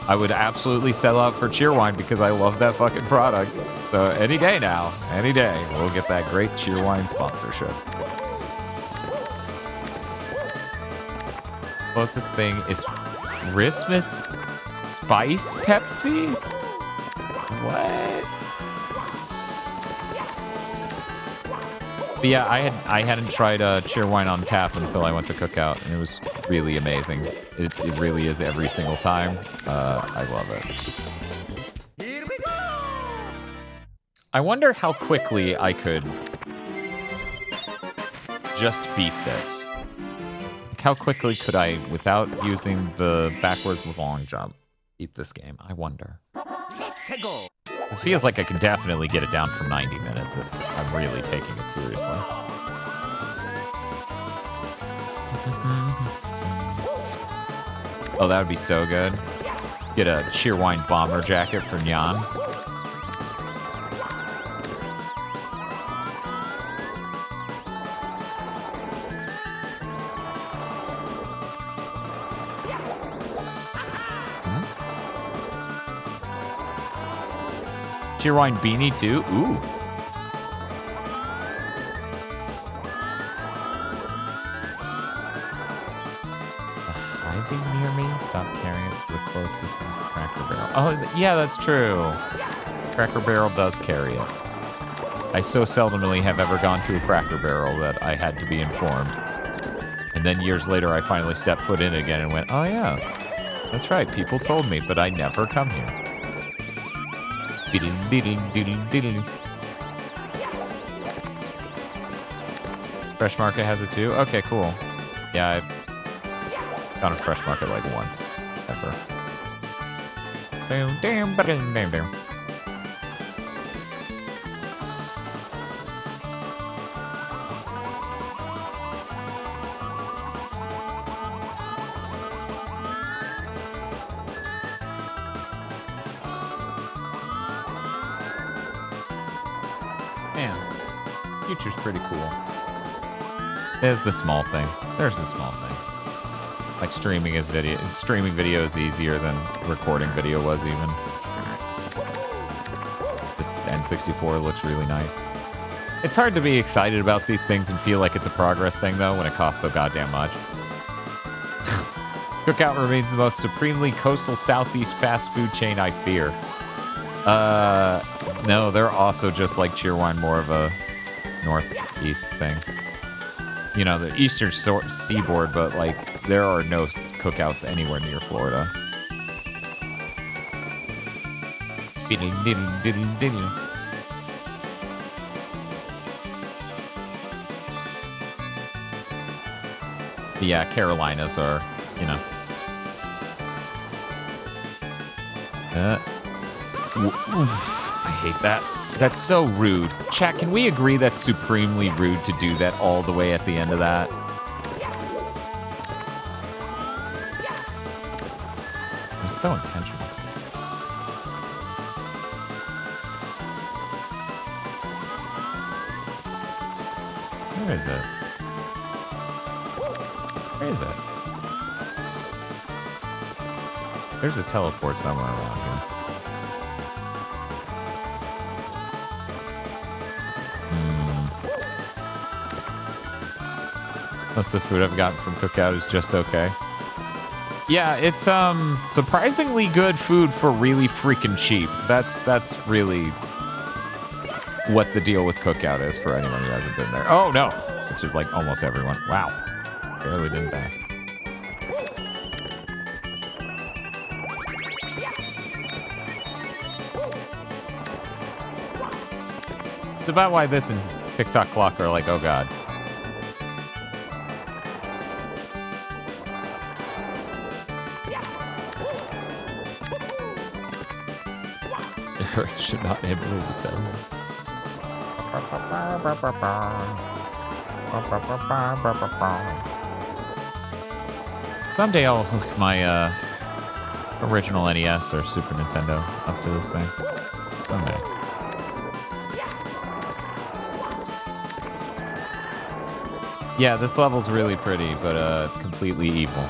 I would absolutely sell out for Cheerwine because I love that fucking product. So any day now, any day, we'll get that great Cheerwine sponsorship. Closest thing is Christmas Spice Pepsi? What? But yeah, I hadn't tried Cheerwine on tap until I went to Cookout, and it was really amazing. It really is every single time. I love it. Here we go! I wonder how quickly I could just beat this. Like how quickly could I, without using the backwards long jump, beat this game? I wonder. This feels like I can definitely get it down for 90 minutes if I'm really taking it seriously. Oh, that would be so good. Get a Cheerwine bomber jacket for Nyan. Cheerwine beanie too? Ooh. Hiding near me? Stop carrying it to the closest Cracker Barrel. Oh, yeah, that's true. Cracker Barrel does carry it. I so seldomly have ever gone to a Cracker Barrel that I had to be informed. And then years later, I finally stepped foot in again and went, oh yeah, that's right, people told me, but I never come here. Fresh Market has it too? Okay, cool. Yeah, I've gone to Fresh Market like once. Ever. Damn. Future's pretty cool. There's the small things. There's the small things. Like streaming video is easier than recording video was even. This N64 looks really nice. It's hard to be excited about these things and feel like it's a progress thing though when it costs so goddamn much. Cookout remains the most supremely coastal southeast fast food chain I fear. No, they're also just like Cheerwine, more of a northeast thing. You know, the eastern seaboard, but like there are no cookouts anywhere near Florida. But yeah, Carolinas are, you know. I hate that. That's so rude. Chat, can we agree that's supremely rude to do that all the way at the end of that? It's so intentional. Where is it? Where is it? There's a teleport somewhere around here. Most of the food I've gotten from Cookout is just okay. Yeah, it's surprisingly good food for really freaking cheap. That's really what the deal with Cookout is for anyone who hasn't been there. Oh no, which is like almost everyone. Wow, barely didn't die. It's about why this and TikTok Clock are like, oh god. Earth should not emulate the tell. Someday I'll hook my original NES or Super Nintendo up to this thing. Someday. Yeah, this level's really pretty, but completely evil.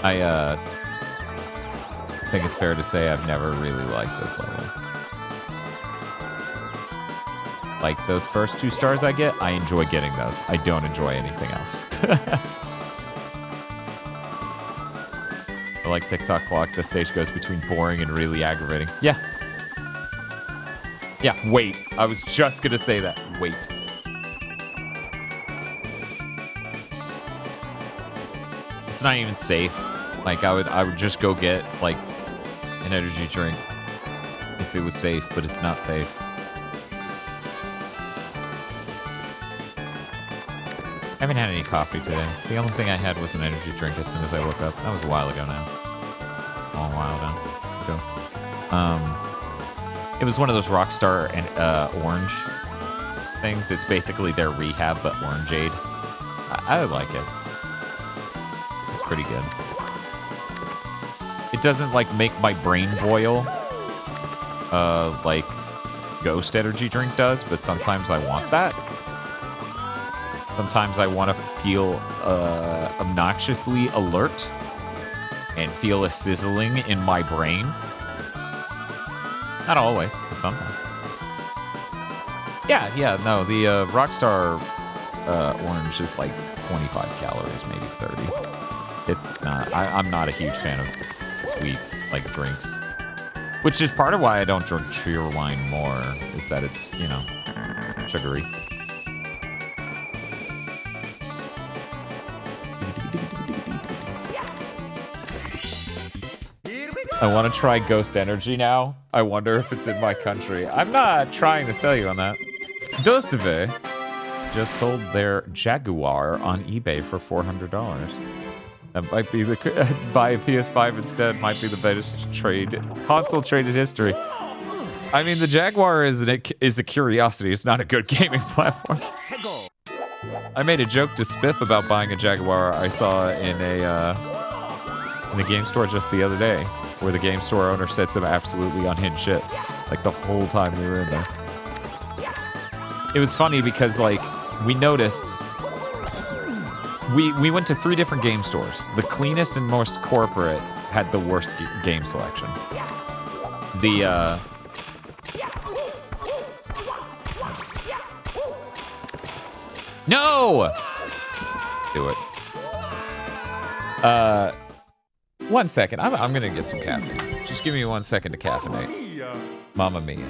I think it's fair to say I've never really liked this level. Like, those first 2 stars I get, I enjoy getting those. I don't enjoy anything else. I like TikTok clock. The stage goes between boring and really aggravating. Yeah. Yeah, wait. I was just gonna say that. Wait. It's not even safe. Like, I would just go get, like, an energy drink if it was safe, but it's not safe. I haven't had any coffee today. The only thing I had was an energy drink as soon as I woke up. That was a while ago now. A while ago. It was one of those Rockstar and orange things. It's basically their rehab, but orangeade. I like it. It's pretty good. It doesn't, like, make my brain boil like Ghost energy drink does, but sometimes I want that. Sometimes I want to feel obnoxiously alert and feel a sizzling in my brain. Not always, but sometimes. Yeah, no, the Rockstar orange is like 25 calories, maybe 30. It's not, I'm not a huge fan of sweet, like, drinks. Which is part of why I don't drink cheer wine more, is that it's, you know, sugary. I want to try Ghost Energy now. I wonder if it's in my country. I'm not trying to sell you on that. Dostave just sold their Jaguar on eBay for $400. That might be the buy a PS5 instead. Might be the best console trade in history. I mean, the Jaguar is a curiosity. It's not a good gaming platform. I made a joke to Spiff about buying a Jaguar I saw in a game store just the other day, where the game store owner said some absolutely unhinged shit, like, the whole time we were in there. It was funny because, like, we noticed we went to 3 different game stores. The cleanest and most corporate had the worst game selection. The no! Do it. 1 second. I'm gonna get some caffeine. Just give me 1 second to caffeinate. Mamma mia.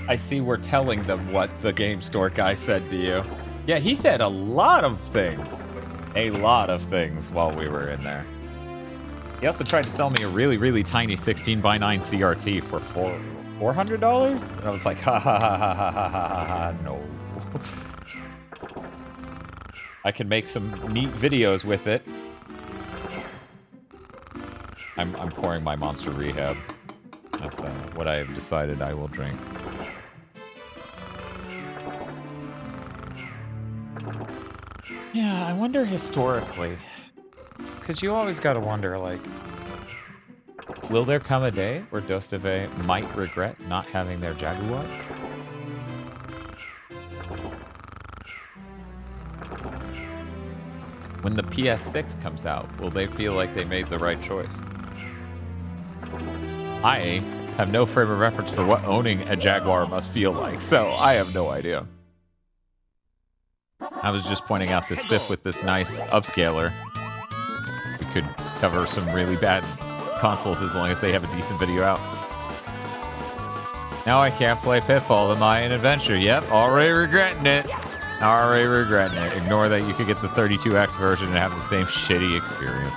I see we're telling them what the game store guy said to you. Yeah, he said a lot of things. A lot of things while we were in there. He also tried to sell me a really, really tiny 16:9 CRT for $400? And I was like, ha ha ha ha ha ha ha ha, no. I can make some neat videos with it. I'm pouring my Monster Rehab. That's what I have decided I will drink. Yeah, I wonder historically. Because you always got to wonder, like, will there come a day where Dostave might regret not having their Jaguar? When the PS6 comes out, will they feel like they made the right choice? I have no frame of reference for what owning a Jaguar must feel like, so I have no idea. I was just pointing out this spiff with this nice upscaler. We could cover some really bad consoles as long as they have a decent video out. Now I can't play Pitfall, the Mayan Adventure. Yep, already regretting it. Already regretting it. Ignore that you could get the 32X version and have the same shitty experience.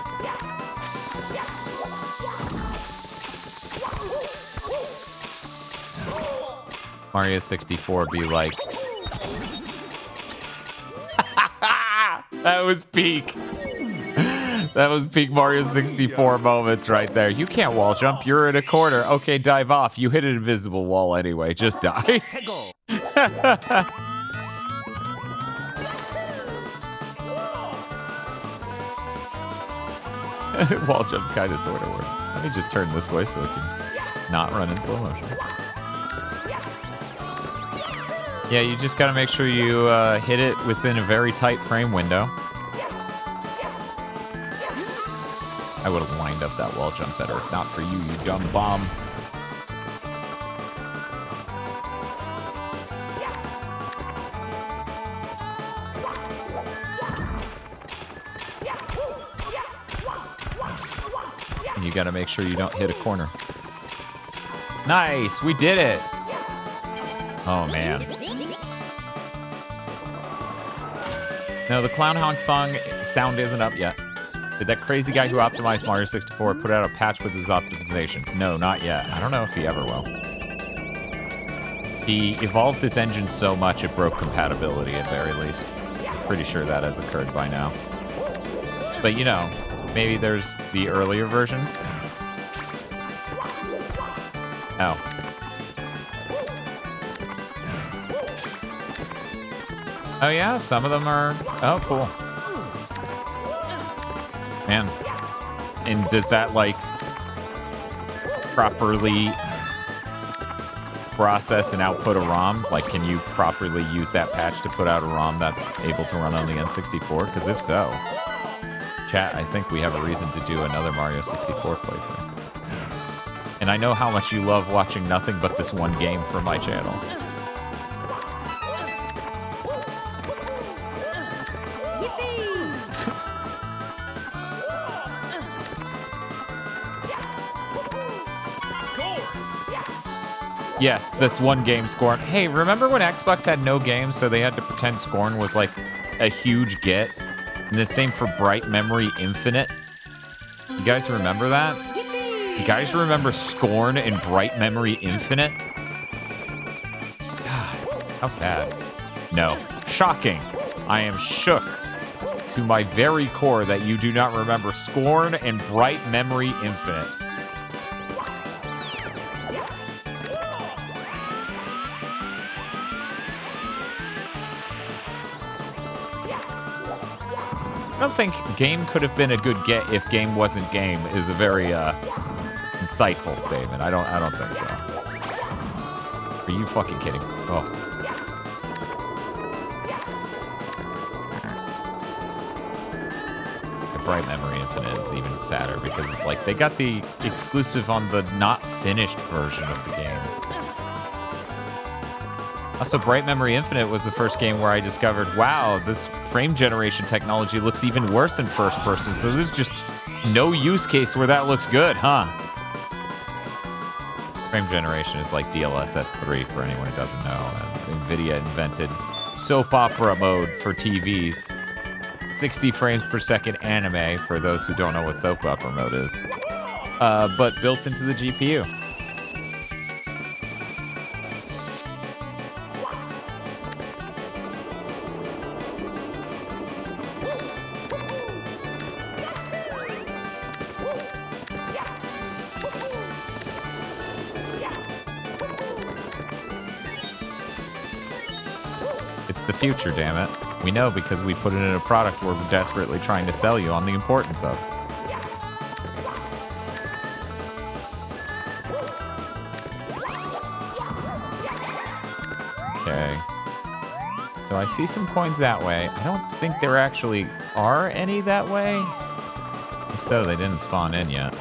Mario 64 be like... That was peak. That was peak Mario 64 moments right there. You can't wall jump. You're in a corner. Okay, dive off. You hit an invisible wall anyway. Just die. Wall jump kind of sort of works. Let me just turn this way so it can not run in slow motion. Yeah, you just gotta make sure you hit it within a very tight frame window. I would have lined up that wall jump better if not for you, you dumb bomb. And you gotta make sure you don't hit a corner. Nice, we did it! Oh man. No, the Clown Honk song sound isn't up yet. Did that crazy guy who optimized Mario 64 put out a patch with his optimizations? No, not yet. I don't know if he ever will. He evolved this engine so much it broke compatibility at very least. Pretty sure that has occurred by now. But you know, maybe there's the earlier version. Oh. Oh yeah, some of them are... Oh, cool. Man. And does that, like, properly process and output a ROM? Like, can you properly use that patch to put out a ROM that's able to run on the N64? Because if so, chat, I think we have a reason to do another Mario 64 playthrough. And I know how much you love watching nothing but this one game for my channel. Yes, this one game, Scorn. Hey, remember when Xbox had no games, so they had to pretend Scorn was like a huge get? And the same for Bright Memory Infinite? You guys remember that? You guys remember Scorn and Bright Memory Infinite? God, how sad. No. Shocking. I am shook to my very core that you do not remember Scorn and Bright Memory Infinite. I don't think game could have been a good get if game wasn't game is a very insightful statement. I don't think so. Are you fucking kidding? Oh. The Bright Memory Infinite is even sadder because it's like they got the exclusive on the not finished version of the game. Also, Bright Memory Infinite was the first game where I discovered, wow, this frame generation technology looks even worse in first person, so there's just no use case where that looks good, huh? Frame generation is like DLSS 3 for anyone who doesn't know. And NVIDIA invented soap opera mode for TVs. 60 frames per second anime, for those who don't know what soap opera mode is. But built into the GPU. It's the future, damn it. We know because we put it in a product we're desperately trying to sell you on the importance of. Okay. So I see some coins that way. I don't think there actually are any that way. If so, they didn't spawn in yet.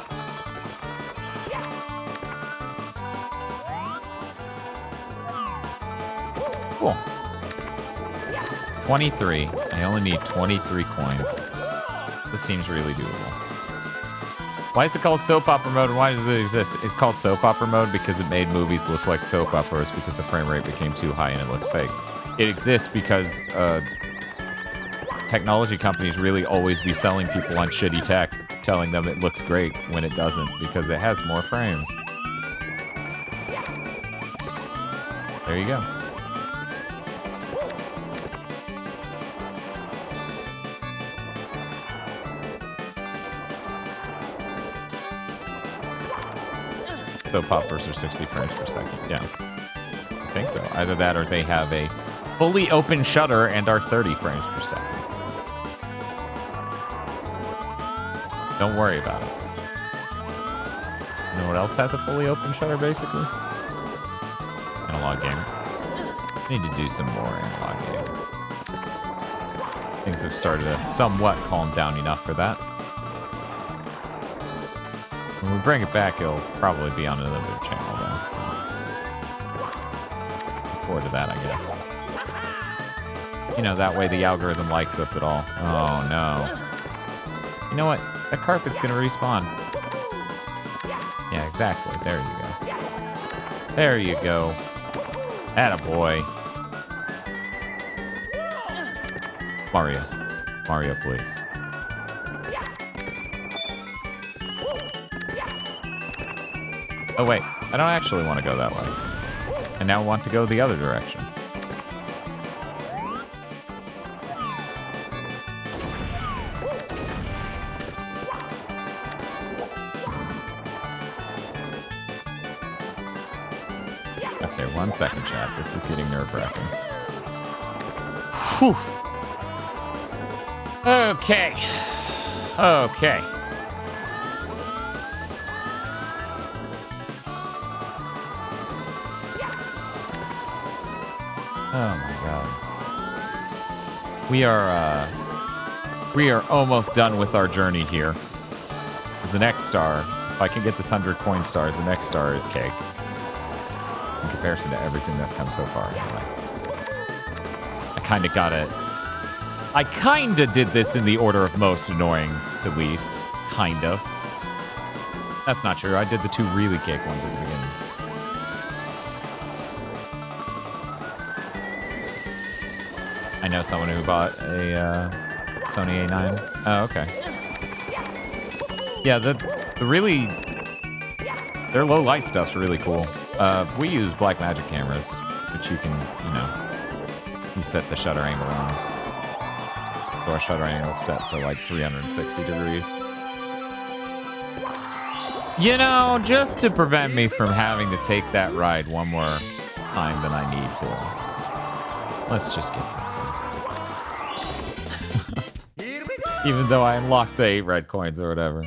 Cool. 23. I only need 23 coins. This seems really doable. Why is it called soap opera mode and why does it exist? It's called soap opera mode because it made movies look like soap operas because the frame rate became too high and it looked fake. It exists because technology companies really always be selling people on shitty tech, telling them it looks great when it doesn't because it has more frames. There you go. Soap operas are 60 frames per second. Yeah. I think so. Either that or they have a fully open shutter and are 30 frames per second. Don't worry about it. You know what else has a fully open shutter, basically? Analog gaming. I need to do some more analog gaming. Things have started to somewhat calm down enough for that. When we bring it back, it'll probably be on another channel, though. So. Look forward to that, I guess. You know, that way the algorithm likes us at all. Oh, no. You know what? That carpet's gonna respawn. Yeah, exactly. There you go. There you go. Attaboy. Mario. Mario, please. Oh, wait. I don't actually want to go that way. I now want to go the other direction. Okay, 1 second, chat. This is getting nerve-wracking. Whew. Okay. Okay. Oh my god. We are almost done with our journey here. The next star, if I can get this 100 coin stars, the next star is cake. In comparison to everything that's come so far, anyway. I kinda got it. I kinda did this in the order of most annoying to least. Kind of. That's not true. I did the 2 really cake ones at the beginning. I know someone who bought a Sony A9. Oh, okay. Yeah, the really... Their low light stuff's really cool. We use Blackmagic cameras, which you can, you know, you set the shutter angle on. So our shutter angle is set to like 360 degrees. You know, just to prevent me from having to take that ride one more time than I need to. Let's just get this one. Here we go. Even though I unlocked the 8 red coins or whatever.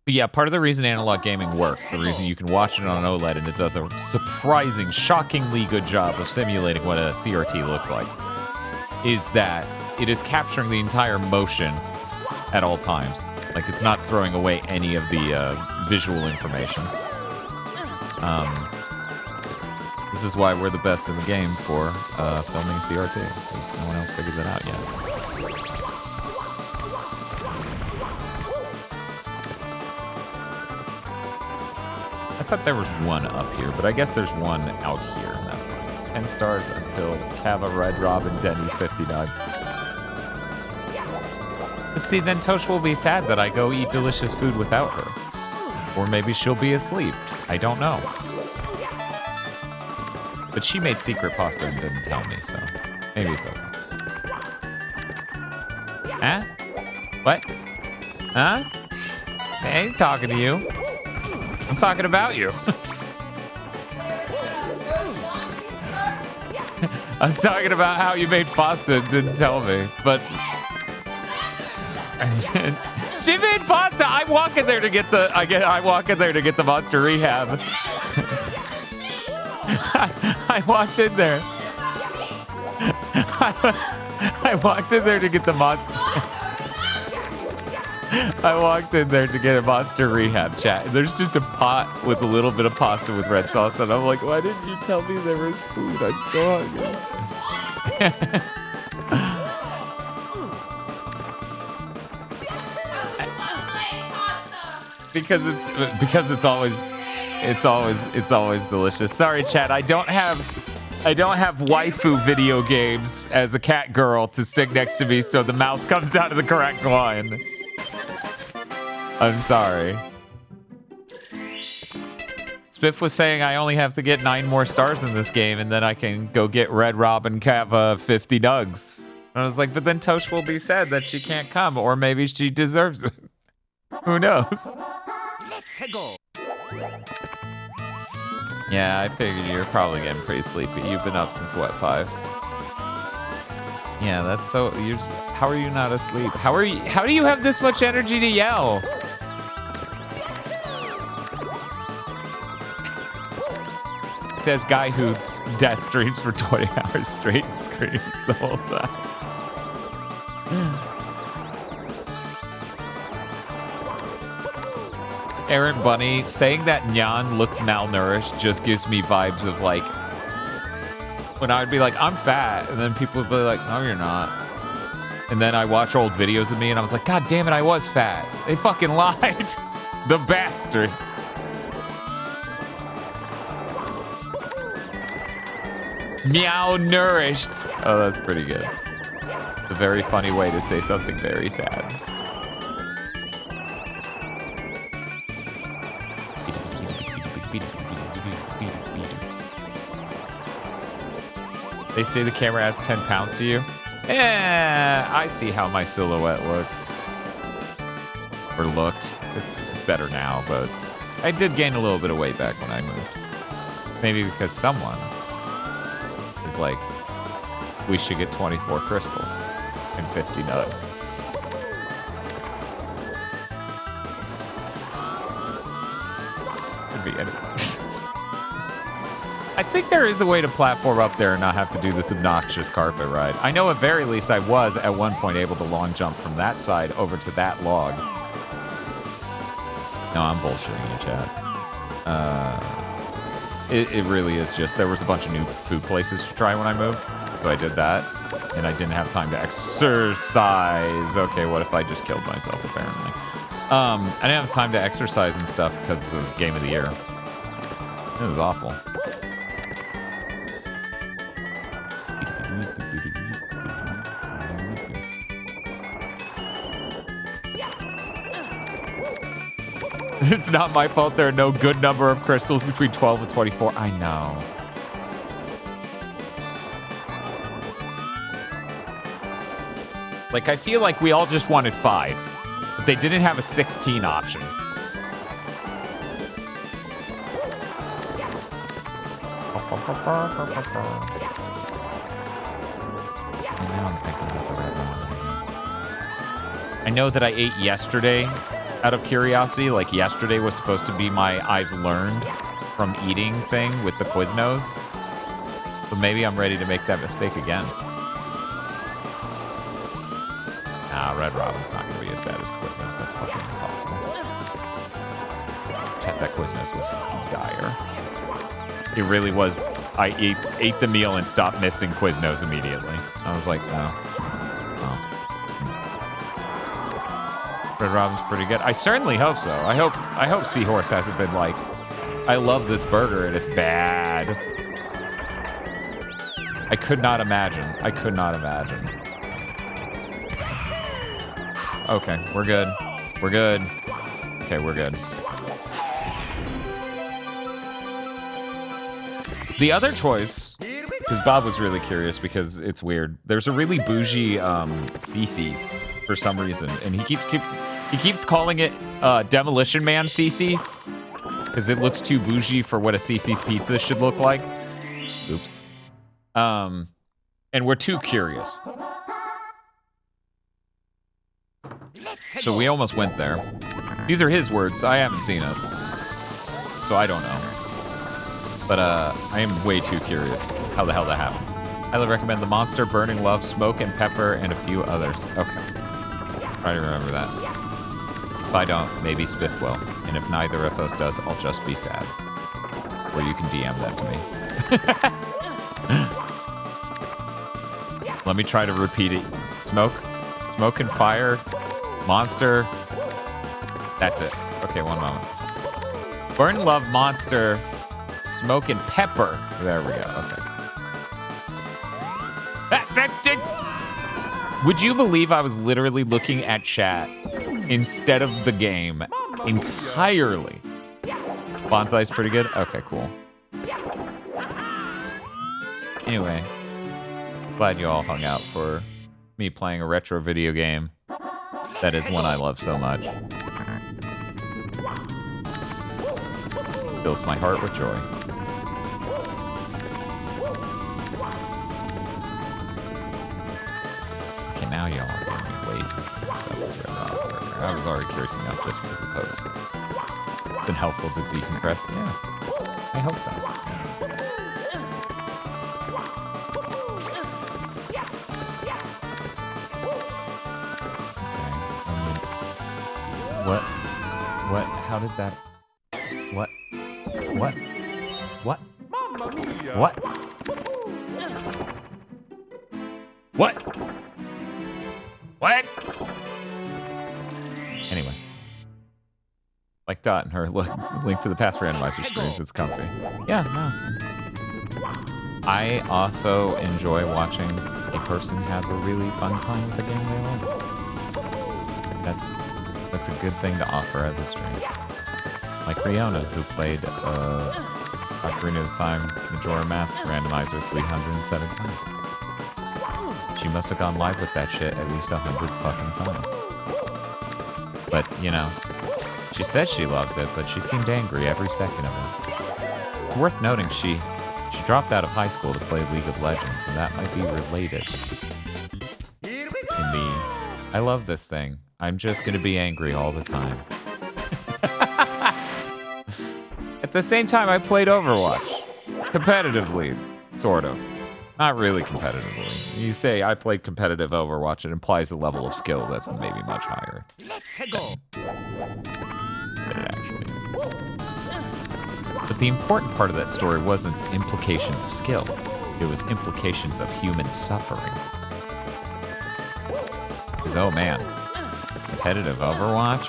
But yeah, part of the reason analog gaming works, the reason you can watch it on an OLED and it does a surprising, shockingly good job of simulating what a CRT looks like, is that it is capturing the entire motion at all times. Like, it's not throwing away any of the visual information. This is why we're the best in the game for filming CRT, because no one else figured that out yet. I thought there was one up here, but I guess there's one out here, and that's fine. 10 stars until Kava, Red Robin, Denny's 59. But see, then Tosh will be sad that I go eat delicious food without her. Or maybe she'll be asleep. I don't know. But she made secret pasta and didn't tell me, so maybe it's okay. Huh? What? Huh? I ain't talking to you. I'm talking about you. I'm talking about how you made pasta and didn't tell me, but she made pasta. I walk in there to get the I walk in there to get the monster rehab. I walked in there. I walked in there to get the monster. I walked in there to get a monster rehab, chat. There's just a pot with a little bit of pasta with red sauce, and I'm like, why didn't you tell me there was food? I'm so hungry. because it's always delicious. Sorry, chat. I don't have waifu video games as a cat girl to stick next to me, so the mouth comes out of the correct line. I'm sorry. Spiff was saying I only have to get 9 more stars in this game, and then I can go get Red Robin Kava 50 nugs. And I was like, but then Tosh will be sad that she can't come, or maybe she deserves it. Who knows? Yeah, I figured you're probably getting pretty sleepy. You've been up since what, 5? Yeah, that's so. How are you not asleep? How do you have this much energy to yell? It says guy who death streams for 20 hours straight and screams the whole time. Aaron Bunny saying that Nyan looks malnourished just gives me vibes of like when I would be like, I'm fat, and then people would be like, no, you're not. And then I watch old videos of me and I was like, God damn it, I was fat. They fucking lied. The bastards. Meow nourished. Oh, that's pretty good. A very funny way to say something very sad. They say the camera adds 10 pounds to you. I see how my silhouette looks. Or looked. It's better now, but I did gain a little bit of weight back when I moved. Maybe because someone is like, we should get 24 crystals and 50 nugs. Could be anything. I think there is a way to platform up there and not have to do this obnoxious carpet ride. I know at very least I was at one point able to long jump from that side over to that log. No, I'm bullshitting you, chat. It really is just, there was a bunch of new food places to try when I moved, so I did that, and I didn't have time to exercise. Okay, what if I just killed myself, apparently? I didn't have time to exercise and stuff because of Game of the Year. It was awful. It's not my fault there are no good number of crystals between 12 and 24. I know. Like, I feel like we all just wanted 5, but they didn't have a 16 option. And now I'm thinking about the red one. I know that I ate yesterday out of curiosity. Like, yesterday was supposed to be my I've learned from eating thing with the Quiznos. So maybe I'm ready to make that mistake again. Nah, Red Robin's not going to be as bad as Quiznos. That's fucking impossible. Chat, that Quiznos was fucking dire. It really was. I ate the meal and stopped missing Quiznos immediately. I was like, no. Red Robin's pretty good. I certainly hope so. I hope Seahorse hasn't been like, I love this burger and it's bad. I could not imagine. I could not imagine. Okay, we're good. We're good. Okay, we're good. The other choice, because Bob was really curious because it's weird. There's a really bougie CC's for some reason, and he keeps He keeps calling it Demolition Man CC's because it looks too bougie for what a CC's pizza should look like. Oops. And we're too curious. So we almost went there. These are his words. I haven't seen it. So I don't know. But I am way too curious how the hell that happens. I would recommend The Monster, Burning Love, Smoke and Pepper, and a few others. Okay. Try to remember that. If I don't, maybe Spiff will. And if neither of us does, I'll just be sad. Or you can DM that to me. Let me try to repeat it. Smoke and fire. Monster. That's it. Okay, one moment. Burning Love, Monster, Smoke and Pepper. There we go. Okay. Would you believe I was literally looking at chat instead of the game entirely? Bonsai's pretty good? Okay, cool. Anyway, glad you all hung out for me playing a retro video game. That is one I love so much. Fills my heart with joy. Okay, now y'all are giving me way too much stuff. I was already curious enough just for the post. It's been helpful to decompress. Yeah, I hope so. Okay. What? How did that? What? What? What? What? Anyway. Like Dot and her link to the past randomizer streams. It's comfy. Yeah, no. I also enjoy watching a person have a really fun time with the game they love. That's a good thing to offer as a stream. Like Riona, who played Ocarina of Time Majora Mask randomizer 307 times. She must have gone live with that shit at least 100 fucking times. But, you know, she said she loved it, but she seemed angry every second of it. It's worth noting she dropped out of high school to play League of Legends, and that might be related. In the, I love this thing. I'm just gonna be angry all the time. At the same time, I played Overwatch. Competitively, sort of. Not really competitively. You say I played competitive Overwatch, it implies a level of skill that's maybe much higher than it actually is. But the important part of that story wasn't implications of skill. It was implications of human suffering. Because, oh man, competitive Overwatch?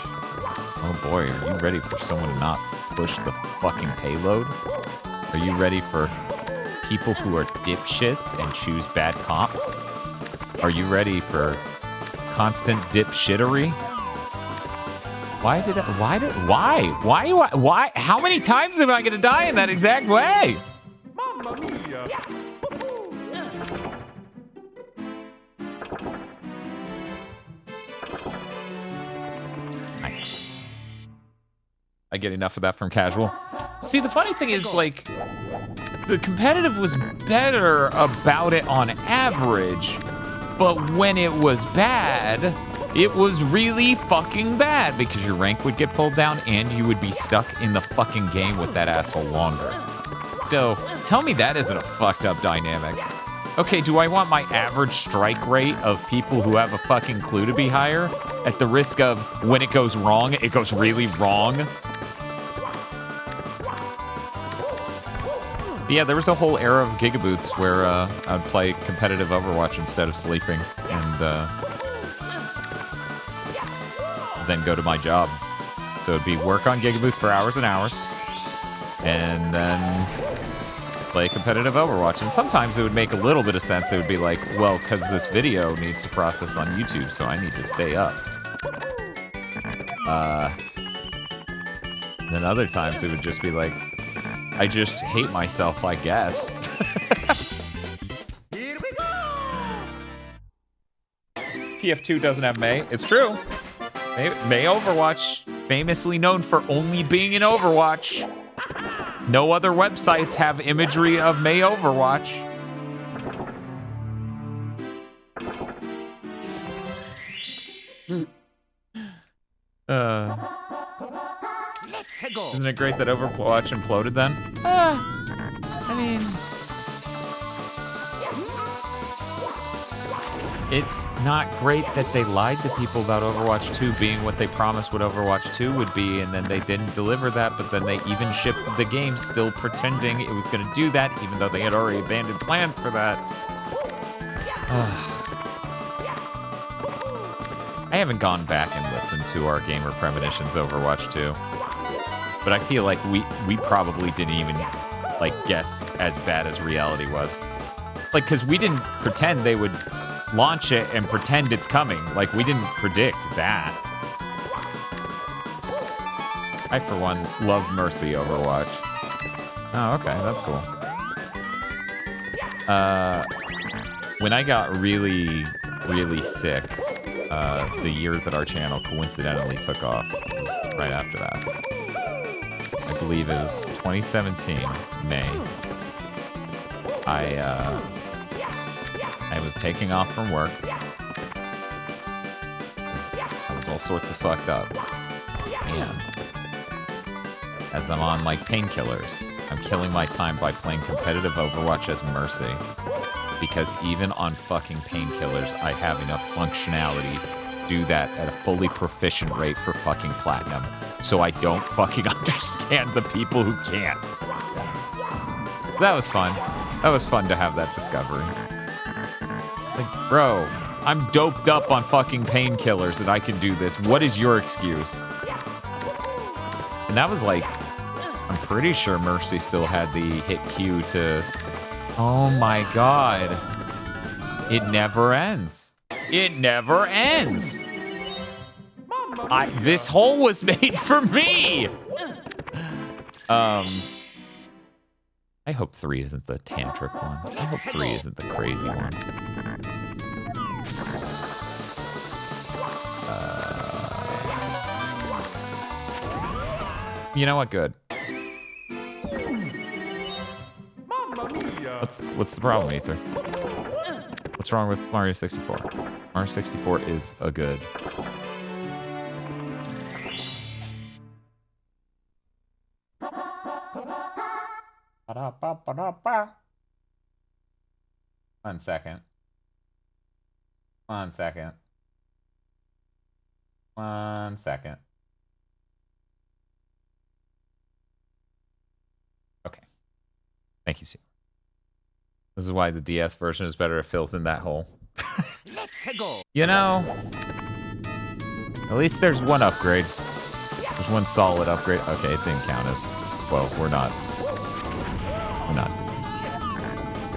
Oh boy, are you ready for someone to not push the fucking payload? Are you ready for people who are dipshits and choose bad comps? Are you ready for constant dipshittery? Why? How many times am I gonna die in that exact way? Mamma mia. I get enough of that from casual. See, the funny thing is, like, the competitive was better about it on average, but when it was bad, it was really fucking bad because your rank would get pulled down and you would be stuck in the fucking game with that asshole longer. So, tell me that isn't a fucked up dynamic. Okay, do I want my average strike rate of people who have a fucking clue to be higher? At the risk of, when it goes wrong, it goes really wrong? Yeah, there was a whole era of GigaBoots where I'd play competitive Overwatch instead of sleeping and then go to my job. So it'd be work on GigaBoots for hours and hours and then play competitive Overwatch. And sometimes it would make a little bit of sense. It would be like, well, because this video needs to process on YouTube, so I need to stay up. Then other times it would just be like, I just hate myself, I guess. Here we go! TF2 doesn't have May. It's true. May Overwatch, famously known for only being in Overwatch. No other websites have imagery of May Overwatch. Isn't it great that Overwatch imploded then? I mean... It's not great that they lied to people about Overwatch 2 being what they promised what Overwatch 2 would be, and then they didn't deliver that, but then they even shipped the game still pretending it was going to do that, even though they had already abandoned plans for that. I haven't gone back and listened to our Gamer Premonitions Overwatch 2, but I feel like we probably didn't even, like, guess as bad as reality was. Like, because we didn't pretend they would launch it and pretend it's coming. Like, we didn't predict that. I, for one, love Mercy Overwatch. Oh, okay, that's cool. When I got really, really sick, the year that our channel coincidentally took off, it was right after that. I believe it was 2017, May. I was taking off from work. I was all sorts of fucked up. And as I'm on, like, painkillers, I'm killing my time by playing competitive Overwatch as Mercy. Because even on fucking painkillers, I have enough functionality to do that at a fully proficient rate for fucking Platinum. So I don't fucking understand the people who can't. That was fun. That was fun to have that discovery. Like, bro, I'm doped up on fucking painkillers and I can do this. What is your excuse? And that was like, I'm pretty sure Mercy still had the hit Q to... Oh my god. It never ends. It never ends. This hole was made for me. I hope 3 isn't the tantric one. I hope 3 isn't the crazy one. You know what? Good. What's the problem, Ether? What's wrong with Mario 64? Mario 64 is a good. One second. One second. One second. Okay. Thank you, Sue. This is why the DS version is better. It fills in that hole. You know, at least there's one upgrade. There's one solid upgrade. Okay, it didn't count as... Well, we're not. We're not doing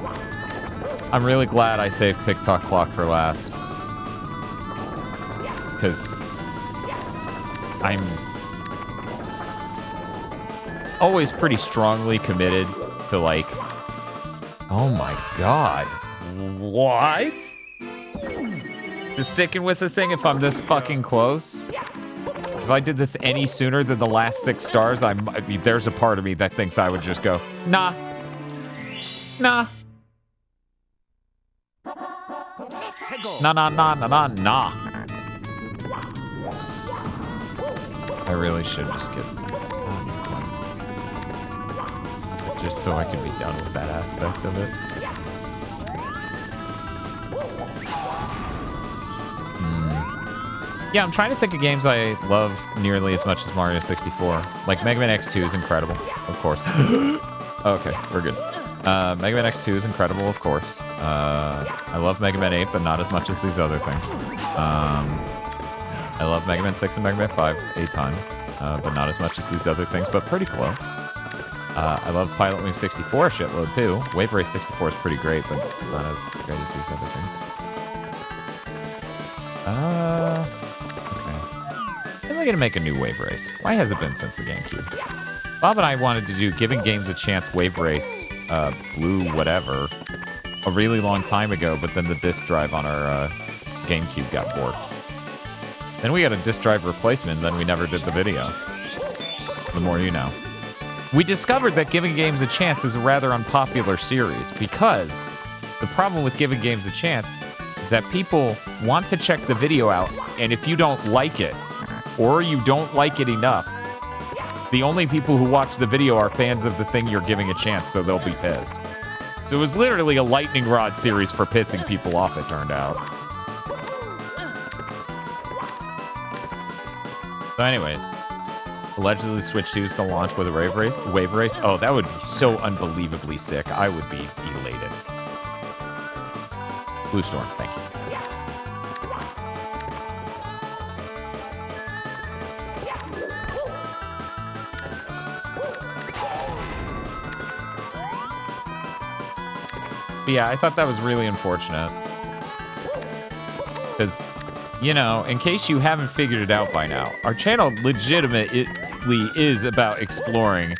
it. I'm really glad I saved TikTok clock for last. Because I'm always pretty strongly committed to, like... Oh my god. What? To sticking with the thing if I'm this fucking close? So if I did this any sooner than the last 6 stars, there's a part of me that thinks I would just go, nah. Nah. Nah, nah, nah, nah, nah, nah. I really should just get coins. Just so I can be done with that aspect of it. Yeah, I'm trying to think of games I love nearly as much as Mario 64. Like, Mega Man X2 is incredible, of course. Okay, we're good. Mega Man X2 is incredible, of course. I love Mega Man 8, but not as much as these other things. I love Mega Man 6 and Mega Man 5 a ton, but not as much as these other things, but pretty close. I love Pilotwings 64 a shitload, too. Wave Race 64 is pretty great, but not as great as these other things. When are they gonna make a new Wave Race? Why has it been since the GameCube? Bob and I wanted to do Giving Games a Chance Wave Race, Blue, whatever, a really long time ago, but then the disk drive on our GameCube got borked. Then we got a disk drive replacement, then we never did the video. The more you know. We discovered that Giving Games a Chance is a rather unpopular series because the problem with Giving Games a Chance is that people want to check the video out, and if you don't like it, or you don't like it enough, the only people who watch the video are fans of the thing you're giving a chance, so they'll be pissed. So it was literally a lightning rod series for pissing people off, it turned out. So anyways, allegedly Switch 2 is going to launch with a wave race. Oh, that would be so unbelievably sick. I would be elated. Blue Storm, thank you. But yeah, I thought that was really unfortunate. Because, you know, in case you haven't figured it out by now, our channel legitimately is about exploring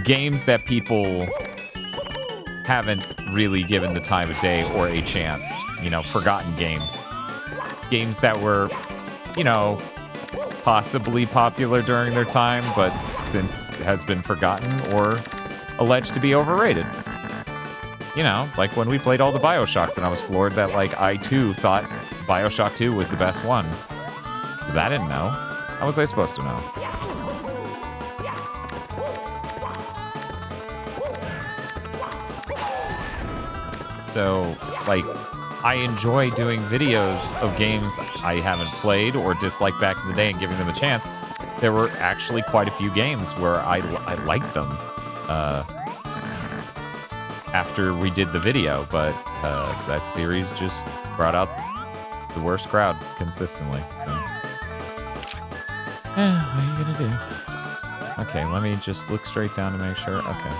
games that people haven't really given the time of day or a chance. You know, forgotten games. Games that were, you know, possibly popular during their time, but since has been forgotten or alleged to be overrated. You know, like when we played all the BioShocks and I was floored that, like, I too thought BioShock 2 was the best one. Because I didn't know. How was I supposed to know? So, like, I enjoy doing videos of games I haven't played or disliked back in the day and giving them a chance. There were actually quite a few games where I liked them. After we did the video, but that series just brought out the worst crowd consistently, so. What are you gonna do? Okay, let me just look straight down to make sure. Okay,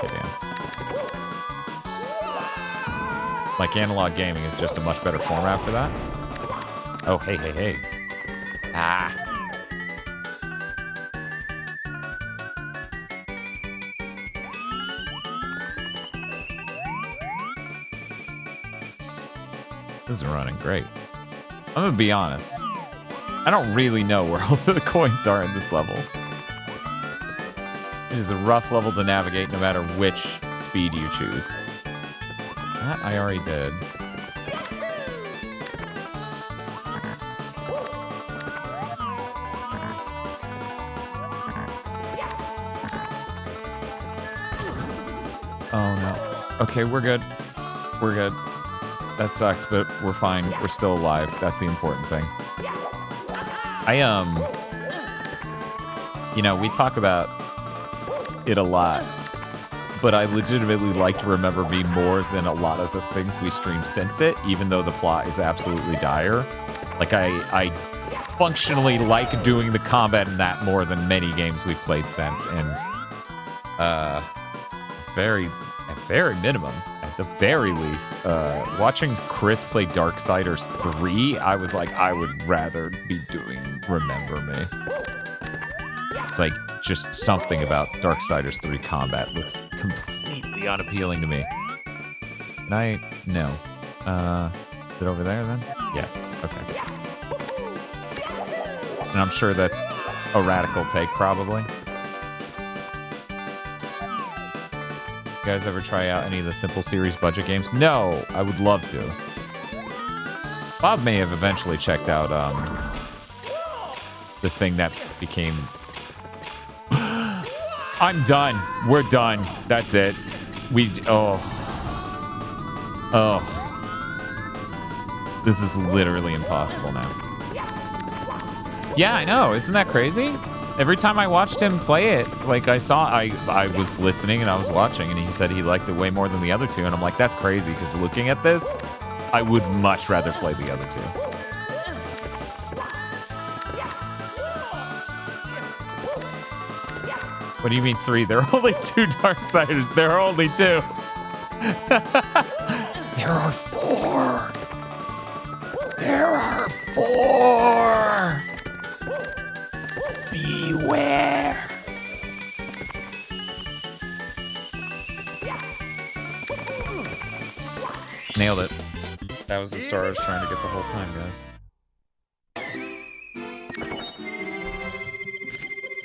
yeah. Like, analog gaming is just a much better format for that. Oh, hey. Ah. This is running great. I'm gonna be honest. I don't really know where all the coins are in this level. It is a rough level to navigate no matter which speed you choose. That I already did. Oh no. Okay, we're good. We're good. That sucked, but we're fine. We're still alive. That's the important thing. You know, we talk about it a lot, but I legitimately like to remember me more than a lot of the things we stream since it, even though the plot is absolutely dire. Like, I functionally like doing the combat in that more than many games we've played since, and at very minimum, at the very least, watching Chris play Darksiders 3, I was like, I would rather be doing Remember Me. Like, just something about Darksiders 3 combat looks completely unappealing to me. No. Is it over there then? Yes. Okay. And I'm sure that's a radical take, probably. You guys ever try out any of the Simple Series budget games? No, I would love to. Bob may have eventually checked out the thing that became... I'm done. We're done. That's it. Oh. This is literally impossible now. Yeah, I know. Isn't that crazy? Every time I watched him play it, like, I was listening and I was watching, and he said he liked it way more than the other two, and I'm like, that's crazy, because looking at this, I would much rather play the other two. What do you mean 3? There are only 2 Darksiders. There are only 2. There are 4. There are 4. Beware. Nailed it. That was the star I was trying to get the whole time, guys.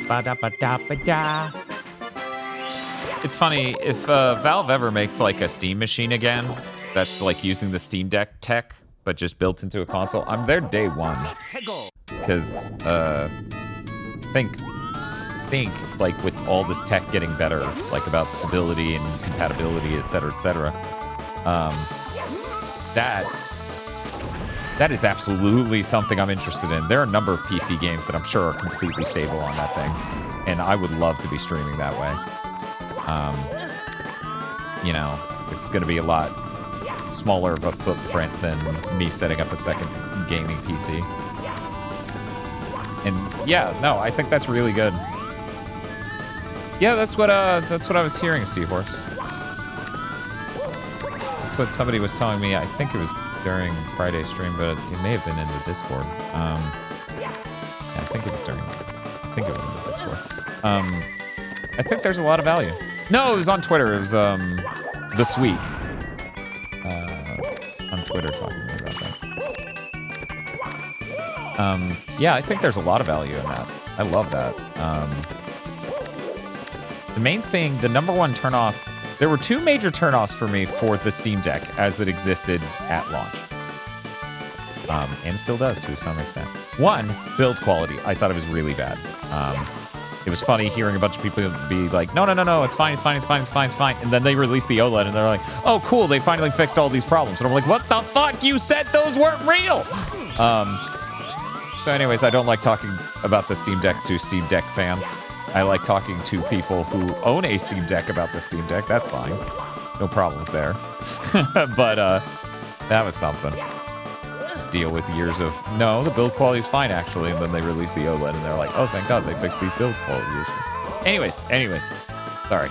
Ba-da-ba-da-ba-da. It's funny, if Valve ever makes like a Steam machine again, that's like using the Steam Deck tech, but just built into a console, I'm there day one. Because, think, like with all this tech getting better, like about stability and compatibility, et cetera, that is absolutely something I'm interested in. There are a number of PC games that I'm sure are completely stable on that thing, and I would love to be streaming that way. You know, it's going to be a lot smaller of a footprint than me setting up a second gaming PC. And yeah, no, I think that's really good. Yeah, that's what I was hearing, Seahorse. That's what somebody was telling me. I think it was during Friday's stream, but it may have been in the Discord. Yeah, I think it was in the Discord. I think there's a lot of value. No, it was on Twitter. It was The Sweet on Twitter talking to me about that. Yeah, I think there's a lot of value in that. I love that. The main thing, the number one turnoff, there were two major turnoffs for me for the Steam Deck as it existed at launch. And still does to some extent. One, build quality. I thought it was really bad. It was funny hearing a bunch of people be like, no, it's fine. And then they released the OLED and they're like, oh, cool, they finally fixed all these problems. And I'm like, what the fuck? You said those weren't real! So anyways, I don't like talking about the Steam Deck to Steam Deck fans. I like talking to people who own a Steam Deck about the Steam Deck. That's fine. No problems there. But that was something. Just deal with years of, no, the build quality is fine, actually. And then they release the OLED, and they're like, oh, thank God they fixed these build quality issues. Anyways. Sorry.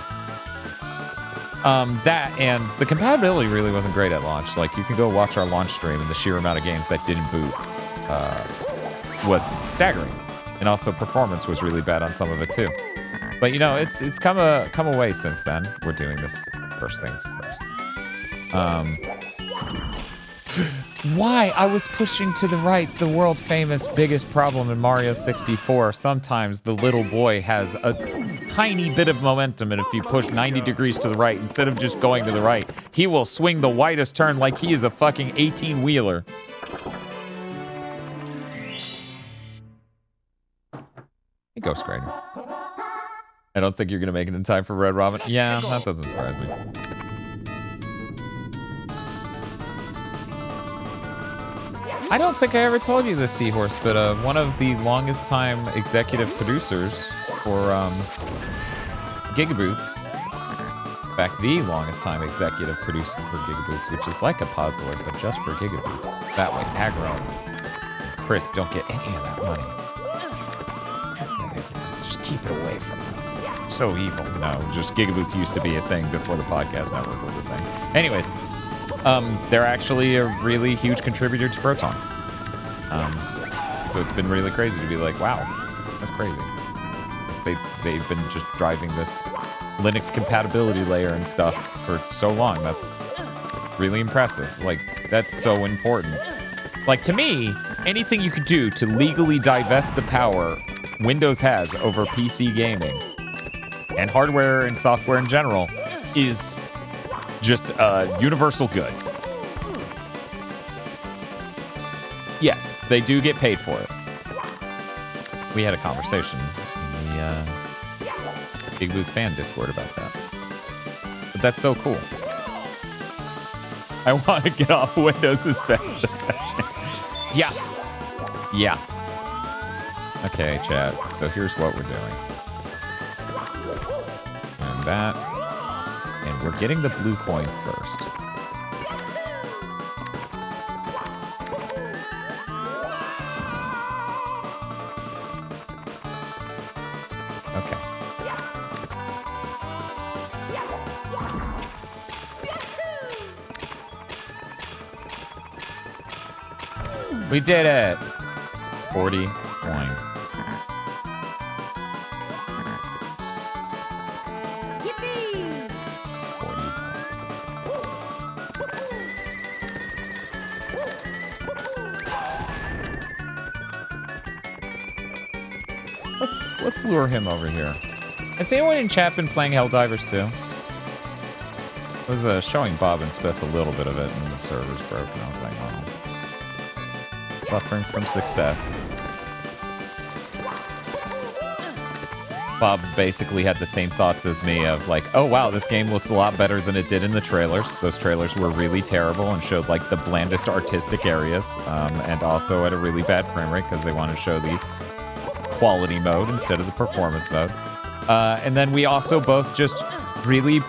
That, and the compatibility really wasn't great at launch. Like, you can go watch our launch stream, and the sheer amount of games that didn't boot was staggering. And also performance was really bad on some of it too. But you know, it's come a way since then. We're doing this first things first. Why? I was pushing to the right. The world famous biggest problem in Mario 64. Sometimes the little boy has a tiny bit of momentum, and if you push 90 degrees to the right, instead of just going to the right, he will swing the widest turn like he is a fucking 18-wheeler. Hey, Ghost Grader. I don't think you're gonna make it in time for Red Robin. Yeah, that doesn't surprise me. I don't think I ever told you this, Seahorse, but one of the longest time executive producers for GigaBoots, in fact, the longest time executive producer for GigaBoots, which is like a Podboard, but just for GigaBoots. That way, Aggro and Chris don't get any of that money. Just keep it away from them. So evil. No, just GigaBoots used to be a thing before the podcast network was a thing. Anyways, they're actually a really huge contributor to Proton. So it's been really crazy to be like, wow, that's crazy. They've been just driving this Linux compatibility layer and stuff for so long. That's really impressive. Like, that's so important. Like, to me, anything you could do to legally divest the power Windows has over PC gaming and hardware and software in general is just universal good. Yes, they do get paid for it. We had a conversation in the GigaBoots fan Discord about that. But that's so cool. I want to get off Windows as fast as I can. Yeah. Okay, chat. So here's what we're doing. And that. And we're getting the blue coins first. Okay. We did it! 40 coins. Let's lure him over here. Has anyone in chat been playing Helldivers 2? I was showing Bob and Spiff a little bit of it, and the server's broken. I was like, oh. Suffering from success. Bob basically had the same thoughts as me of like, oh wow, this game looks a lot better than it did in the trailers. Those trailers were really terrible and showed like the blandest artistic areas, and also at a really bad frame rate because they wanted to show the quality mode instead of the performance mode. And then we also both just really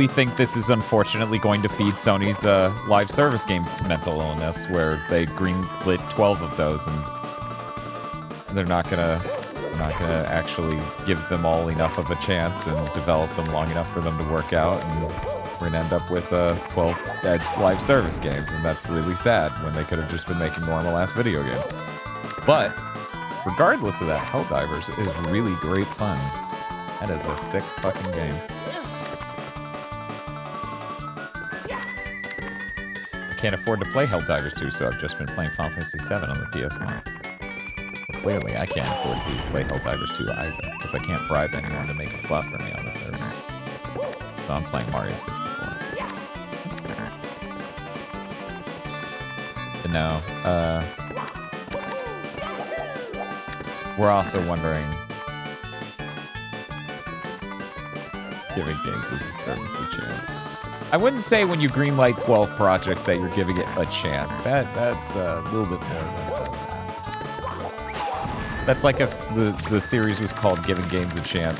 think this is unfortunately going to feed Sony's live service game mental illness, where they greenlit 12 of those, and they're not gonna actually give them all enough of a chance and develop them long enough for them to work out, and we're gonna end up with 12 dead live service games, and that's really sad when they could have just been making normal ass video games. But regardless of that, Helldivers is really great fun. That is a sick fucking game. I can't afford to play Helldivers 2, so I've just been playing Final Fantasy 7 on the PS1. Clearly, I can't afford to play Helldivers 2 either, because I can't bribe anyone to make a slot for me on this server. So I'm playing Mario 64. But no, we're also wondering, giving games as a service a chance. I wouldn't say when you greenlight 12 projects that you're giving it a chance. That's a little bit more than that. That's like if the series was called Giving Games a Chance.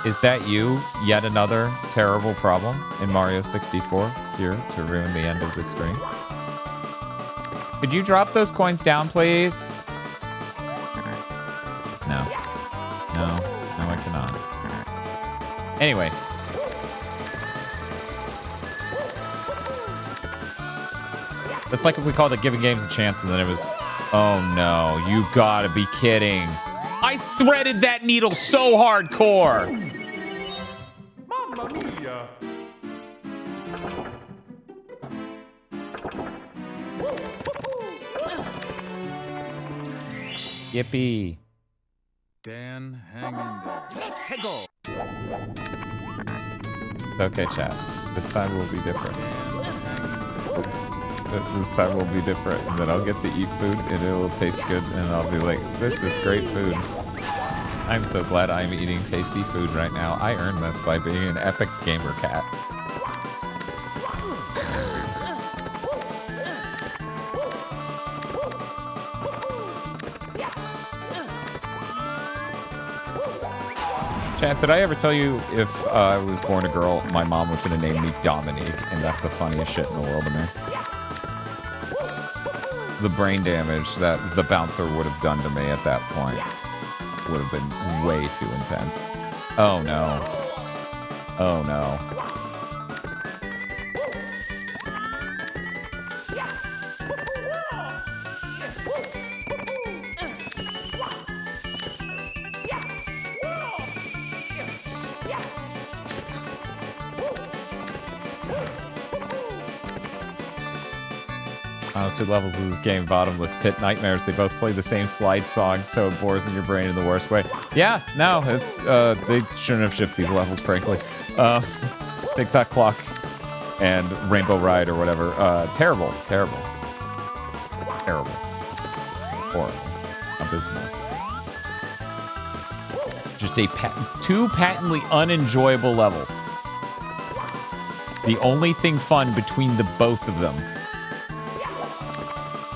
Is that you? Yet another terrible problem in Mario 64 here to ruin the end of the stream? Could you drop those coins down, please? No. No, I cannot. Anyway. That's like if we called it Giving Games a Chance and then it was... Oh no, you gotta be kidding. I threaded that needle so hardcore. Mamma mia. Yippee. Dan, hang in there. Heggle. Okay, chat. This time will be different. This time will be different, and then I'll get to eat food, and it will taste good, and I'll be like, this is great food. I'm so glad I'm eating tasty food right now. I earned this by being an epic gamer cat. Chat, did I ever tell you if I was born a girl, my mom was going to name me Dominique, and that's the funniest shit in the world to me. The brain damage that the bouncer would have done to me at that point would have been way too intense. Oh no. Oh no. Two levels of this game, Bottomless Pit Nightmares. They both play the same slide song, so it bores in your brain in the worst way. Yeah, no, it's they shouldn't have shipped these levels, frankly. TikTok Clock and Rainbow Ride or whatever. Terrible. Horrible. Abysmal. Just two patently unenjoyable levels. The only thing fun between the both of them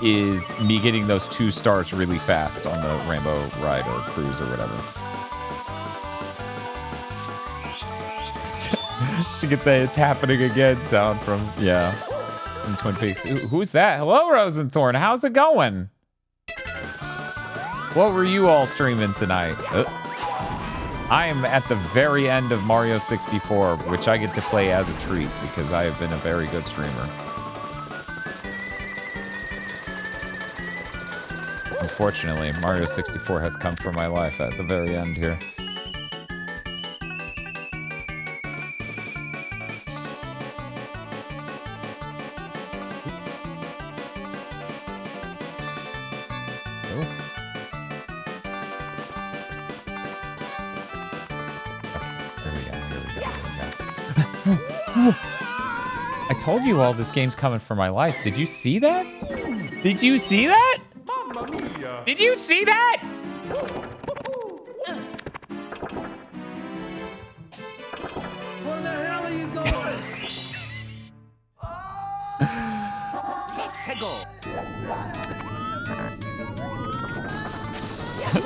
is me getting those 2 stars really fast on the Rainbow Ride or Cruise or whatever. Should get the "It's Happening Again" sound from, yeah, from Twin Peaks. Who's that? Hello, Rosenthorn. How's it going? What were you all streaming tonight? I am at the very end of Mario 64, which I get to play as a treat because I have been a very good streamer. Unfortunately, Mario 64 has come for my life at the very end here. Oh. I told you all this game's coming for my life. Did you see that? Did you see that? Mamma mia! Did you see that? Where the hell are you going?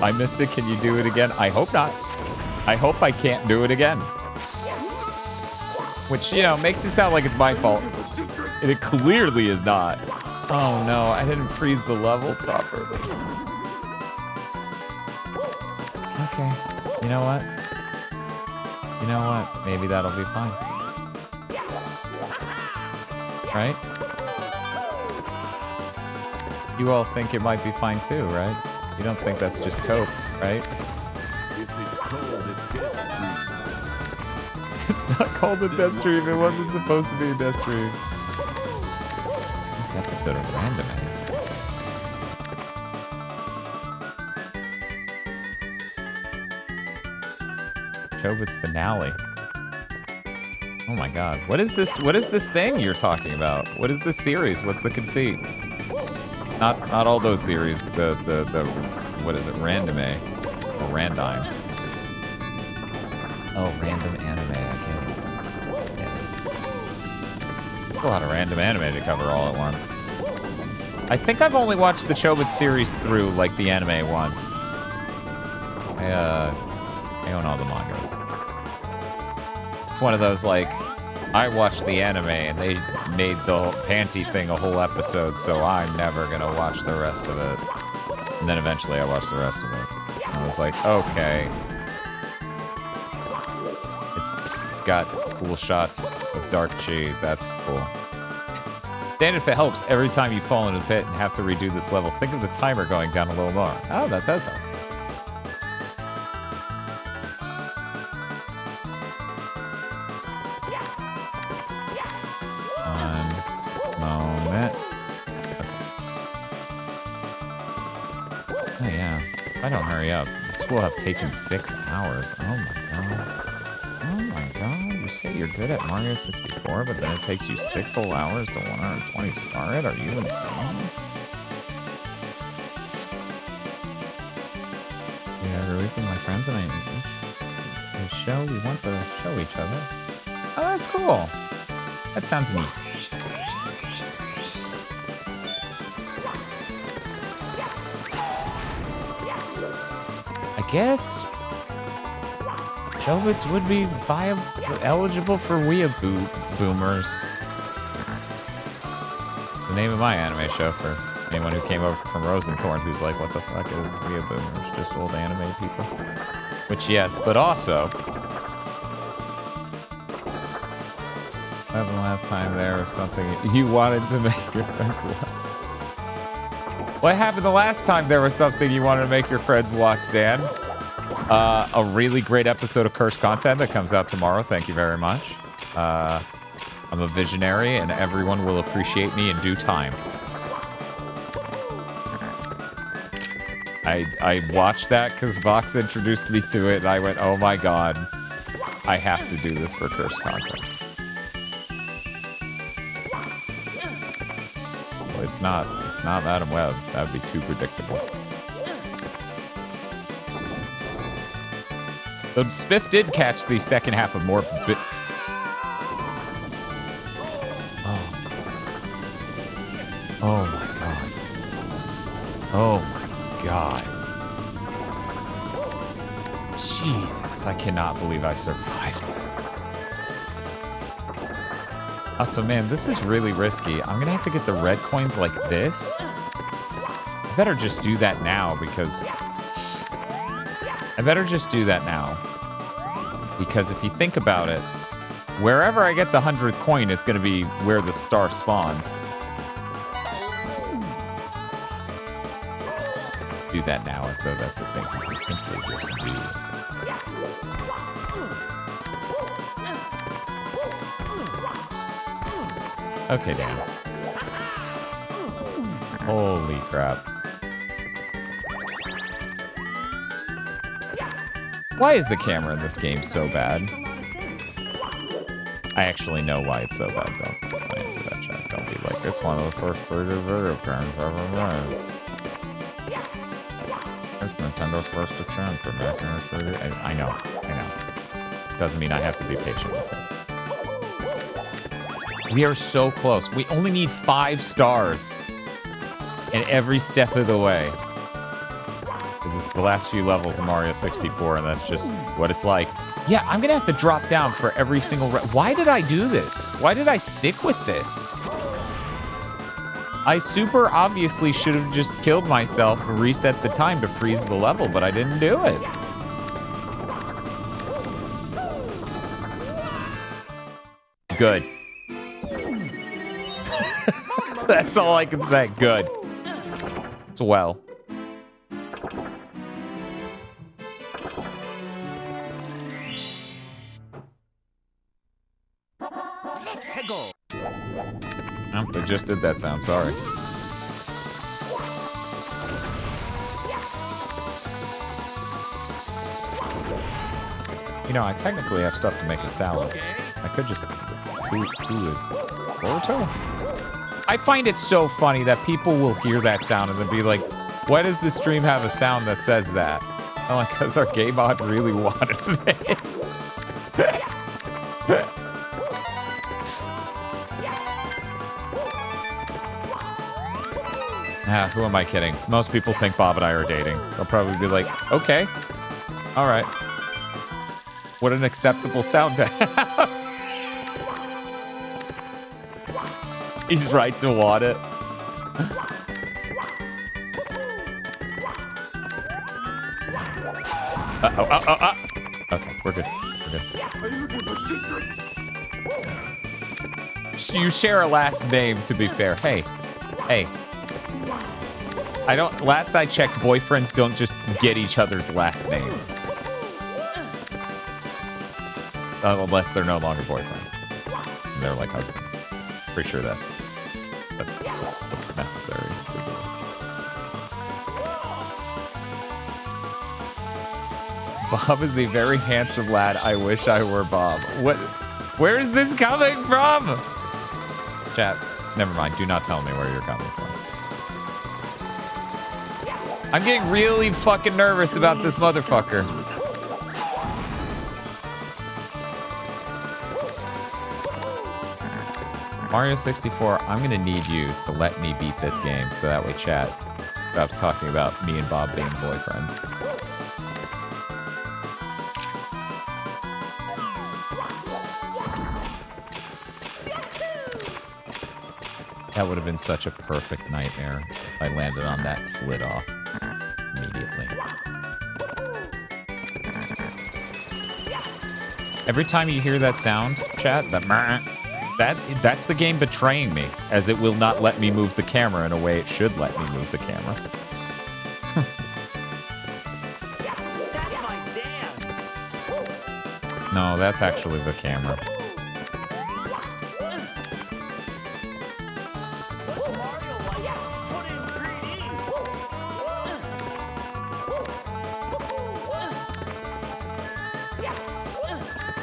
I missed it. Can you do it again? I hope not. I hope I can't do it again. Which, you know, makes it sound like it's my fault. And it clearly is not. Oh no, I didn't freeze the level properly. Okay. You know what? You know what? Maybe that'll be fine. Right? You all think it might be fine too, right? You don't think that's just cope, right? It's not called a death stream. It wasn't supposed to be a death stream. This episode of Random. Chobit's finale. Oh my god. What is this? What is this thing you're talking about? What is this series? What's the conceit? Not all those series. The what is it? Random-A or Randime. Oh, random anime. I get it. There's a lot of random anime to cover all at once. I think I've only watched the Chobits series through, like, the anime once. I own all the mangas. It's one of those, like, I watched the anime and they made the panty thing a whole episode, so I'm never gonna watch the rest of it. And then eventually I watched the rest of it. And I was like, okay. It's got cool shots of Dark Chi. That's cool. Dan, if it helps, every time you fall into the pit and have to redo this level, think of the timer going down a little more. Oh, that does help. One moment. Okay. Oh, yeah. If I don't hurry up, this will have taken 6 hours. Oh, my God. Oh my god, you say you're good at Mario 64, but then it takes you 6 whole hours to 120 star it? Are you insane? Yeah, every week with my friends and I show, we want to show each other. Oh, that's cool. That sounds neat. I guess Chobits would be eligible for Boomers. The name of my anime show for anyone who came over from Rosenthorn who's like, what the fuck is Boomers? Just old anime people? Which, yes, but also... What happened last time there or something you wanted to make your friends watch? What happened the last time there was something you wanted to make your friends watch, Dan? A really great episode of Cursed Content that comes out tomorrow. Thank you very much. I'm a visionary, and everyone will appreciate me in due time. I watched that because Vox introduced me to it, and I went, oh my god, I have to do this for Cursed Content. Well, it's not Madam Web. That would be too predictable. Though Spiff did catch the second half of more bit. Oh my god. Oh my god. Jesus, I cannot believe I survived. Also, man, this is really risky. I'm gonna have to get the red coins like this. I better just do that now because... Because if you think about it, wherever I get the 100th coin is going to be where the star spawns. Do that now as though that's the thing you can simply just do. Okay, Dan. Holy crap. Why is the camera in this game so bad? I actually know why it's so bad. Don't answer that chat. Don't be like, it's one of the first 3D video games ever made. It's Nintendo's first attempt for making a 3D. I know. Doesn't mean I have to be patient with it. We are so close. We only need 5 stars. And every step of the way. Because it's the last few levels of Mario 64, and that's just what it's like. Yeah, I'm going to have to drop down for every single... Why did I do this? Why did I stick with this? I super obviously should have just killed myself and reset the time to freeze the level, but I didn't do it. Good. That's all I can say. Good. It's well. Oh, they just did that sound. Sorry. You know, I technically have stuff to make a salad. I could just... Who is... Boruto? I find it so funny that people will hear that sound and then be like, why does the stream have a sound that says that? I'm like, because our gay mod really wanted it. Who am I kidding? Most people think Bob and I are dating. They'll probably be like, okay. All right. What an acceptable sound to have. He's right to want it. Okay, we're good. You share a last name, to be fair. Hey. Last I checked, boyfriends don't just get each other's last names. Unless they're no longer boyfriends. And they're like husbands. Pretty sure that's necessary. Bob is a very handsome lad. I wish I were Bob. What? Where is this coming from? Chat, never mind. Do not tell me where you're coming from. I'm getting really fucking nervous about this motherfucker. Mario 64, I'm gonna need you to let me beat this game so that way chat stops talking about me and Bob being boyfriends. That would have been such a perfect nightmare if I landed on that slid off immediately. Every time you hear that sound, chat, that's the game betraying me, as it will not let me move the camera in a way it should let me move the camera. That's my dad. No, that's actually the camera. What's Mario like? Put in 3D.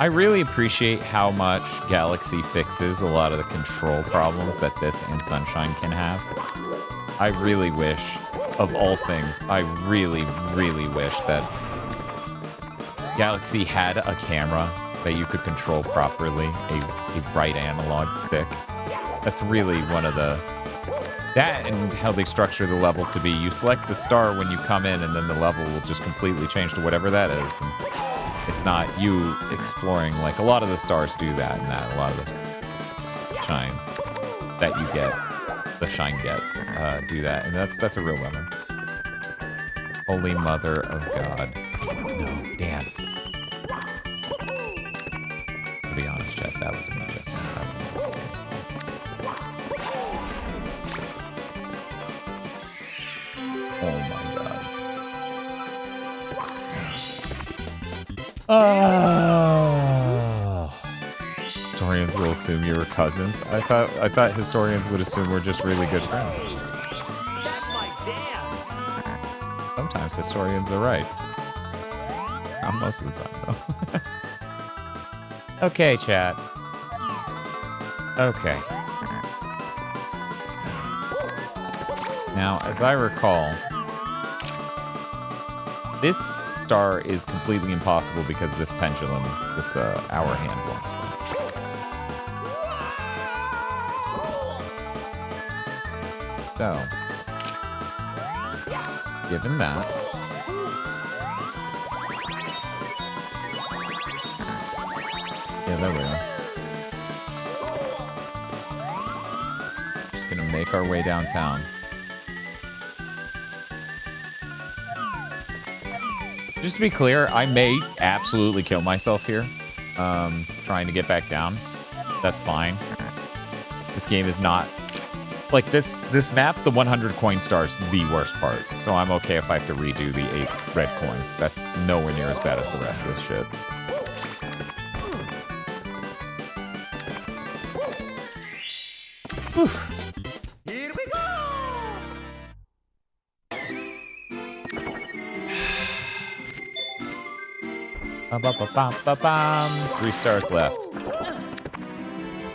I really appreciate how much Galaxy fixes a lot of the control problems that this and Sunshine can have. I really wish, of all things, I really, really wish that Galaxy had a camera that you could control properly, a right analog stick. That's really one of the... That and how they structure the levels to be. You select the star when you come in, and then the level will just completely change to whatever that is. And it's not you exploring, like a lot of the stars do that, and that a lot of the shines that you get, the shine gets, do that, and that's a real bummer. Holy Mother of God. No, damn. To be honest, chat, that was me just now. That was me. Oh my God. Oh. Historians will assume you were cousins. I thought historians would assume we're just really good friends. That's my dad. Sometimes historians are right. Not most of the time, though. Okay, chat. Okay. Now, as I recall, this star is completely impossible because this pendulum, this hour hand wants one. So, given that, yeah, there we go. Just gonna make our way downtown. Just to be clear, I may absolutely kill myself here, trying to get back down. That's fine. This game is not... Like, this map, the 100 coin star is the worst part. So I'm okay if I have to redo the 8 red coins. That's nowhere near as bad as the rest of this shit. Whew. Here we go! Ba-ba-ba-bam. 3 stars left.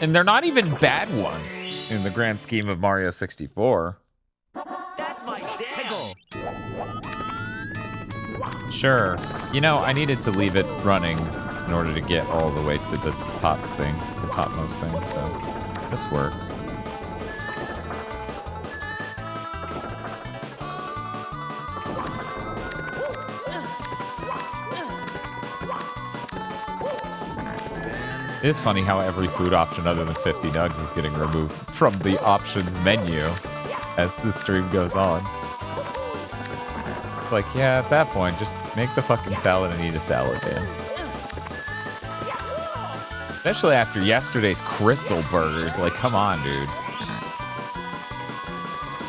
And they're not even bad ones in the grand scheme of Mario 64. That's my dad. Sure. You know, I needed to leave it running in order to get all the way to the top thing, the topmost thing, so this works. It is funny how every food option other than 50 nugs is getting removed from the options menu as the stream goes on. It's like, yeah, at that point, just make the fucking salad and eat a salad, man. Especially after yesterday's Crystal Burgers. Like, come on, dude.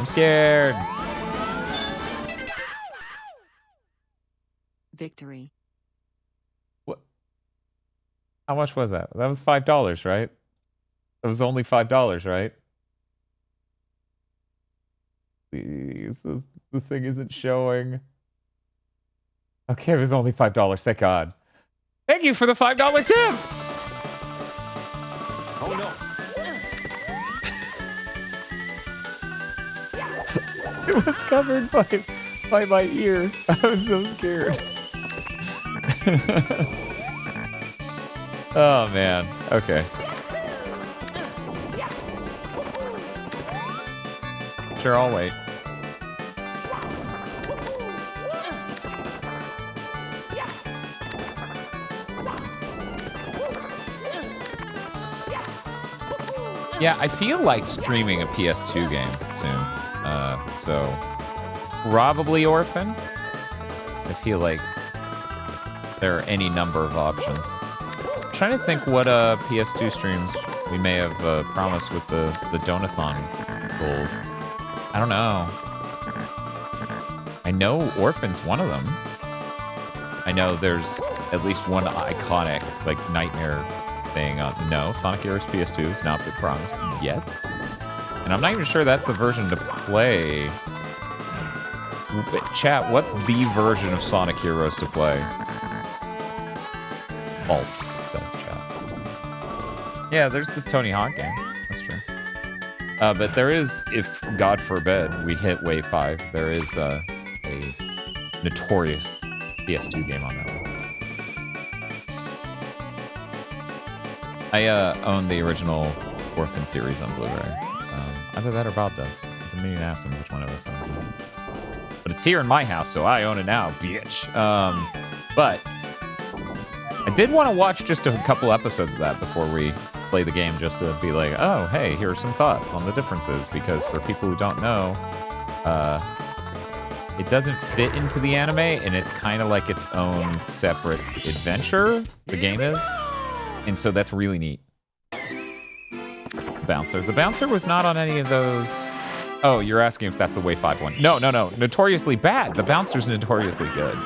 I'm scared. Victory. What? How much was that? That was $5, right? It was only $5, right? Please, the thing isn't showing. Okay, it was only $5. Thank God. Thank you for the $5 tip. Oh It no. was covered by my ear. I was so scared. Oh man. Okay. Sure, I'll wait. Yeah, I feel like streaming a PS2 game soon. So probably Orphan. I feel like there are any number of options. I'm trying to think what PS2 streams we may have promised with the Donathon goals. I don't know. I know Orphan's one of them. I know there's at least one iconic, like, nightmare thing. No, Sonic Heroes PS2 has not been promised yet. And I'm not even sure that's the version to play. Chat, what's the version of Sonic Heroes to play? False, says chat. Yeah, there's the Tony Hawk game. That's true. But there is, if God forbid we hit Wave 5, there is a notorious PS2 game on that one. I own the original Orphan series on Blu-ray. Either that or Bob does. I've been meaning to ask him which one of us owns it. But it's here in my house, so I own it now, bitch. But I did want to watch just a couple episodes of that before we play the game, just to be like, oh, hey, here are some thoughts on the differences. Because for people who don't know, it doesn't fit into the anime, and it's kind of like its own separate adventure, the game is. And so that's really neat. Bouncer. The Bouncer was not on any of those. Oh, you're asking if that's the Wave 5 one. No. Notoriously bad. The Bouncer's notoriously good.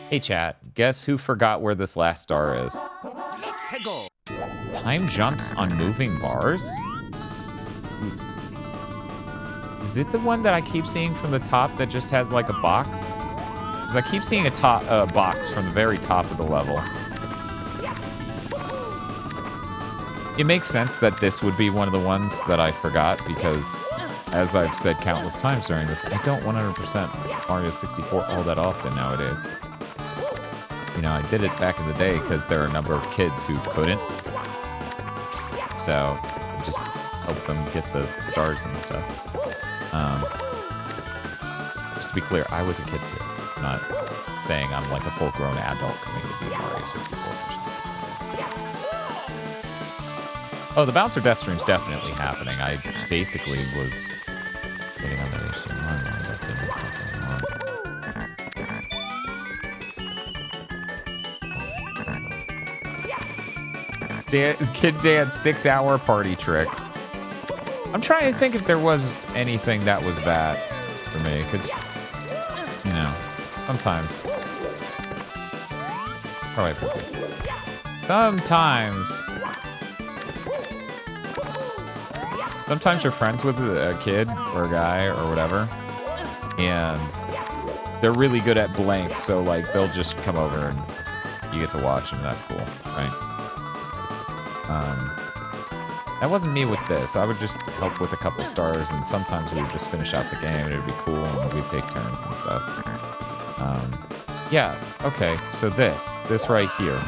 Hey, chat. Guess who forgot where this last star is? Time jumps on moving bars? Is it the one that I keep seeing from the top that just has like a box? Because I keep seeing a box from the very top of the level. It makes sense that this would be one of the ones that I forgot because, as I've said countless times during this, I don't 100% Mario 64 all that often nowadays. You know, I did it back in the day because there are a number of kids who couldn't. So, I just help them get the stars and stuff. Just to be clear, I was a kid too. I'm not saying I'm like a full-grown adult coming to beat Mario 64. Oh, the Bouncer Death Stream's definitely happening. I basically was getting on the HDMI line, but didn't Kid Dance 6-hour party trick. I'm trying to think if there was anything that was that for me, because, you know, sometimes. How do I put this? Sometimes you're friends with a kid or a guy or whatever, and they're really good at blanks, so like they'll just come over and you get to watch, and that's cool, right? That wasn't me with this. I would just help with a couple stars, and sometimes we would just finish out the game, and it'd be cool, and we'd take turns and stuff. Yeah, okay, so this right here.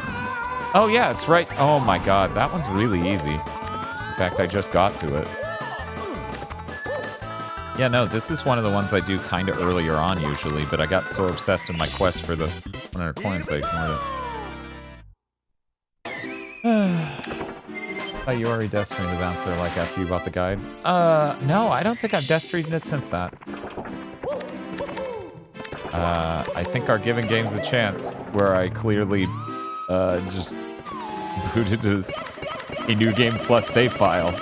Oh yeah, it's right. Oh my god, that one's really easy. In fact, I just got to it. Yeah, no, this is one of the ones I do kind of earlier on usually, but I got so obsessed in my quest for the 100 coins I ignored it. You already death streamed the Bouncer like after you bought the guide? No, I don't think I've death streamed it since that. I think our Giving Games a Chance, where I clearly just booted a New Game Plus save file,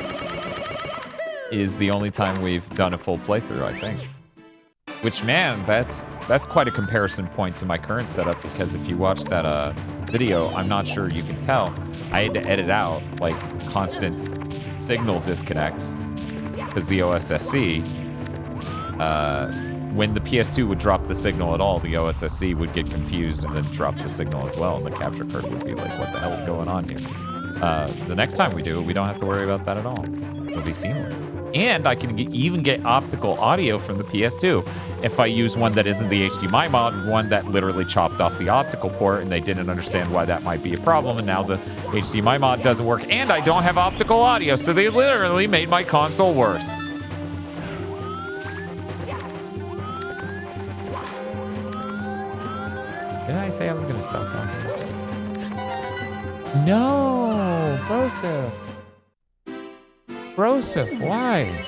is the only time we've done a full playthrough, I think. Which, man, that's quite a comparison point to my current setup, because if you watch that video, I'm not sure you can tell, I had to edit out, like, constant signal disconnects, because the OSSC, when the PS2 would drop the signal at all, the OSSC would get confused and then drop the signal as well, and the capture card would be like, what the hell is going on here? The next time we do it, we don't have to worry about that at all. It'll be seamless. And I can even get optical audio from the PS2 if I use one that isn't the HDMI mod, one that literally chopped off the optical port, and they didn't understand why that might be a problem, and now the HDMI mod doesn't work, and I don't have optical audio, so they literally made my console worse. Didn't I say I was going to stop down here? No, Broseph. Broseph, why?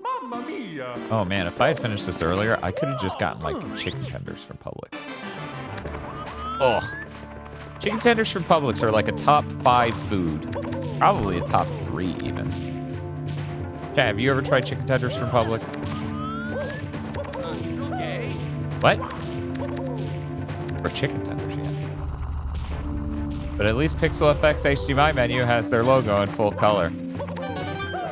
Mamma mia! Oh man, if I had finished this earlier, I could have just gotten like chicken tenders from Publix. Ugh. Chicken tenders from Publix are like a top 5 food. Probably a top 3 even. Chad, have you ever tried chicken tenders from Publix? Okay. What? For chicken tenders, yes. But at least Pixel FX HDMI menu has their logo in full color.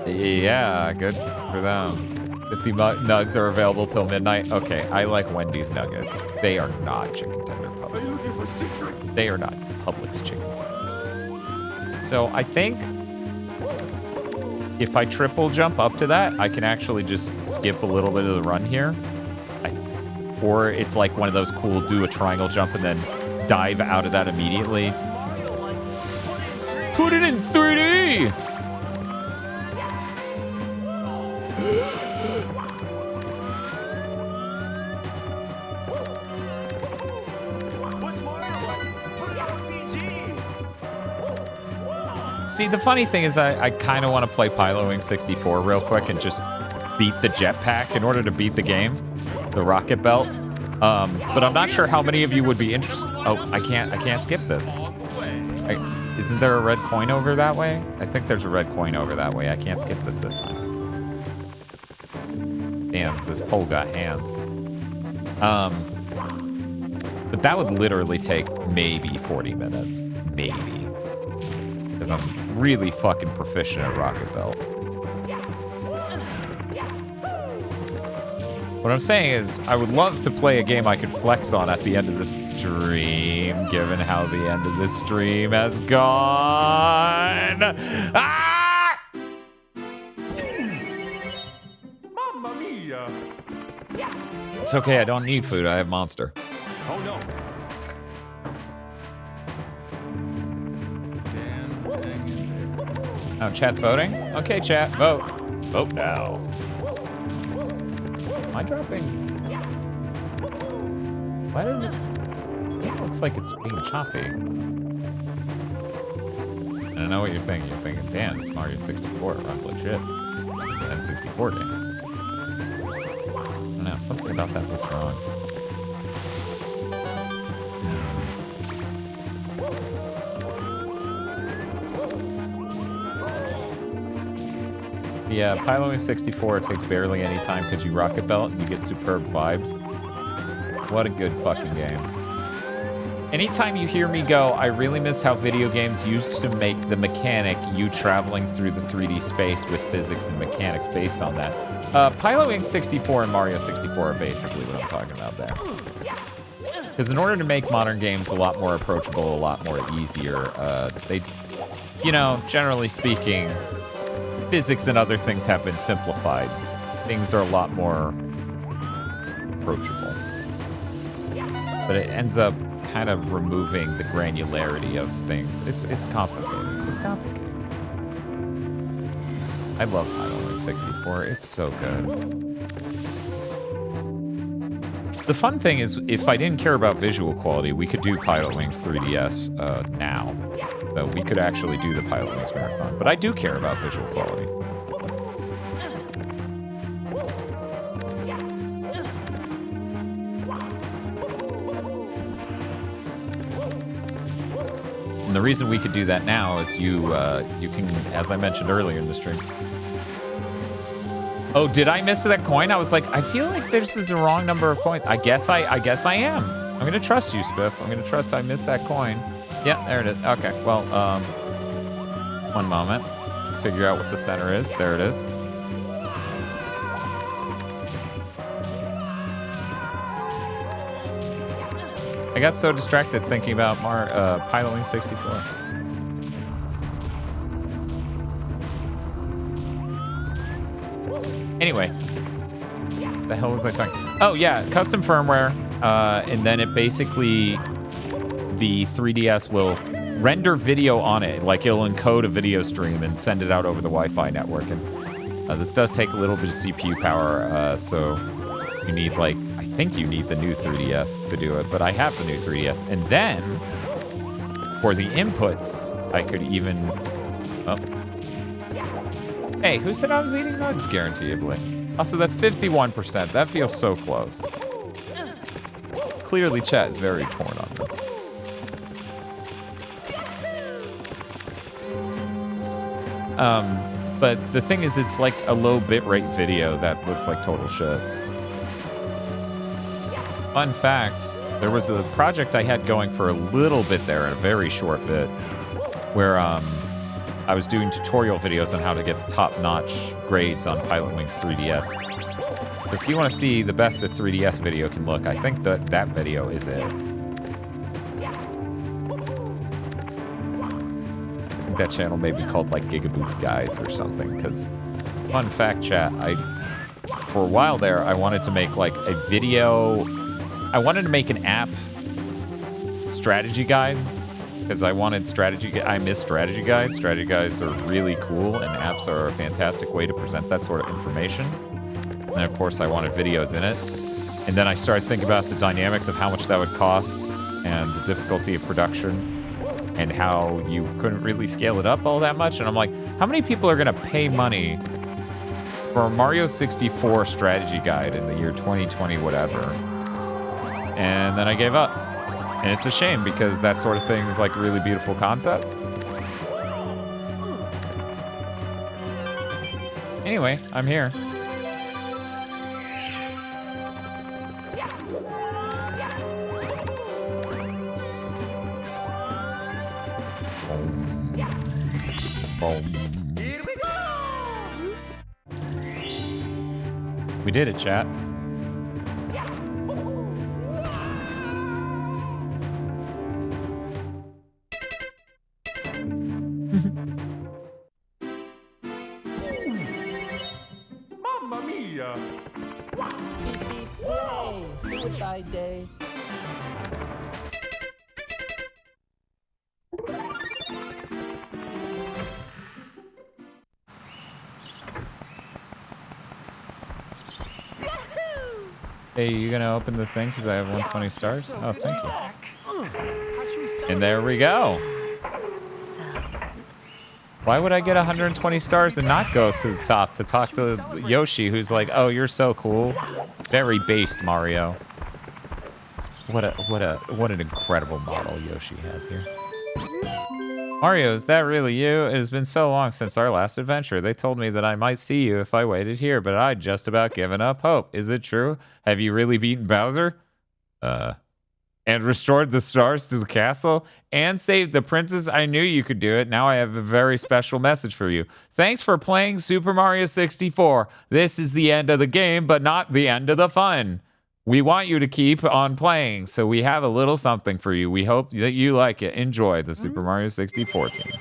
Yeah, good for them. 50 nugs are available till midnight. Okay, I like Wendy's nuggets. They are not chicken tender pups. They are not Publix chicken tenders. So I think if I triple jump up to that, I can actually just skip a little bit of the run here. Or it's like one of those cool do a triangle jump and then dive out of that immediately. Put it in 3D! See, the funny thing is I kind of want to play Pilotwings 64 real quick and just beat the jetpack in order to beat the game, the rocket belt. But I'm not sure how many of you would be interested. Oh, I can't skip this. Isn't there a red coin over that way? I think there's a red coin over that way. I can't skip this time. Damn, this pole got hands. But that would literally take maybe 40 minutes. Maybe. Because I'm really fucking proficient at Rocket Belt. What I'm saying is, I would love to play a game I could flex on at the end of the stream, given how the end of this stream has gone. Ah! Mamma mia! It's okay, I don't need food, I have Monster. Oh no. Oh, chat's voting? Okay, chat, vote. Vote now. Am I dropping? Why is it? It looks like it's being choppy. I don't know what you're thinking. You're thinking, damn, it's Mario 64. It runs like shit. It's an N64 game. I don't know, something about that looks wrong. Yeah, Pilotwings 64 takes barely any time because you rocket belt and you get superb vibes. What a good fucking game. Anytime you hear me go, I really miss how video games used to make the mechanic you traveling through the 3D space with physics and mechanics based on that. Pilotwings 64 and Mario 64 are basically what I'm talking about there. Because in order to make modern games a lot more approachable, a lot more easier, they, you know, generally speaking, physics and other things have been simplified. Things are a lot more approachable. But it ends up kind of removing the granularity of things. It's complicated. It's complicated. I love Pilotwings 64. It's so good. The fun thing is, if I didn't care about visual quality, we could do Pilotwings 3DS now. So we could actually do the Pilotwings marathon. But I do care about visual quality. And the reason we could do that now is you can, as I mentioned earlier in the stream. Oh, did I miss that coin? I was like, I feel like this is the wrong number of coins. I guess I am. I'm gonna trust you, Spiff. I'm gonna trust I missed that coin. Yeah, there it is. Okay, well, one moment. Let's figure out what the center is. There it is. I got so distracted thinking about Pilotwings 64. Anyway, the hell was I talking? Oh yeah, custom firmware, and then it basically, the 3DS will render video on it, like it'll encode a video stream and send it out over the Wi-Fi network. And this does take a little bit of CPU power, so you need, like, I think you need the new 3DS to do it, but I have the new 3DS. And then, for the inputs, I could even... Oh. Hey, who said I was eating nugs, guaranteeably? Also, that's 51%. That feels so close. Clearly, chat is very torn on this. But the thing is, it's like a low bitrate video that looks like total shit. Fun fact, there was a project I had going for a little bit there, a very short bit, where I was doing tutorial videos on how to get top-notch grades on Pilotwings 3DS. So if you want to see the best a 3DS video can look, I think that video is it. I think that channel may be called like GigaBoots Guides or something, because, fun fact, chat, for a while there, I wanted to make like a video, I wanted to make an app strategy guide, because I wanted I miss strategy guides. Strategy guides are really cool, and apps are a fantastic way to present that sort of information. And of course, I wanted videos in it. And then I started thinking about the dynamics of how much that would cost, and the difficulty of production, and how you couldn't really scale it up all that much. And I'm like, how many people are gonna pay money for a Mario 64 strategy guide in the year 2020 whatever? And then I gave up. And it's a shame, because that sort of thing is like a really beautiful concept. Anyway, I'm here. Boom. Here we go! We did it, chat. mia. Beep beep, yay! Suicide day. Hey, you gonna open the thing because I have 120 stars? Oh, thank you. And there we go. Why would I get 120 stars and not go to the top to talk to Yoshi, who's like, "Oh, you're so cool." Very based, Mario. What an incredible model Yoshi has here. Mario, is that really you? It has been so long since our last adventure. They told me that I might see you if I waited here, but I'd just about given up hope. Is it true? Have you really beaten Bowser? And restored the stars to the castle? And saved the princess? I knew you could do it. Now I have a very special message for you. Thanks for playing Super Mario 64. This is the end of the game, but not the end of the fun. We want you to keep on playing, so we have a little something for you. We hope that you like it. Enjoy the Super Mario 64 team.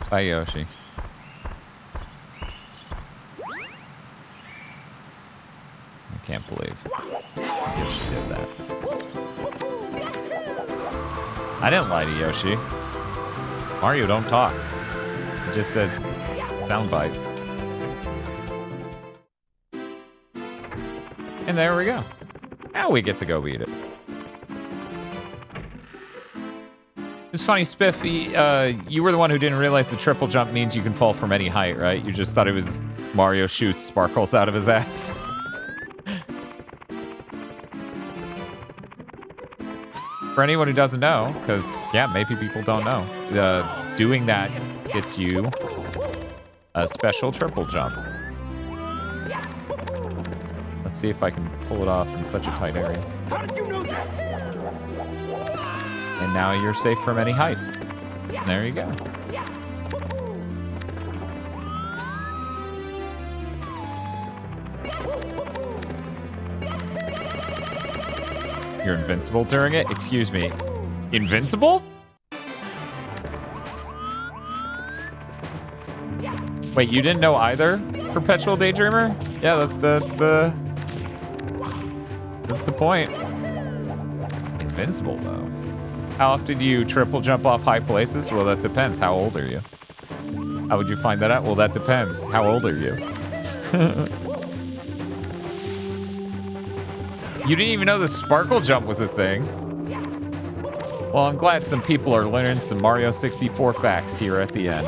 Bye, Yoshi. I can't believe Yoshi did that. I didn't lie to Yoshi. Mario don't talk. It just says sound bites. And there we go. Now we get to go beat it. It's funny, Spiff, you were the one who didn't realize the triple jump means you can fall from any height, right? You just thought it was Mario shoots sparkles out of his ass. For anyone who doesn't know, because, yeah, maybe people don't know, doing that gets you a special triple jump. Let's see if I can pull it off in such a tight area. How did you know that? And now you're safe from any height. And there you go. You're invincible during it? Excuse me. Invincible? Wait, you didn't know either, Perpetual Daydreamer? Yeah, that's the point. Invincible, though. How often do you triple jump off high places? Well, that depends. How old are you? How would you find that out? Well, that depends. How old are you? You didn't even know the sparkle jump was a thing. Well, I'm glad some people are learning some Mario 64 facts here at the end.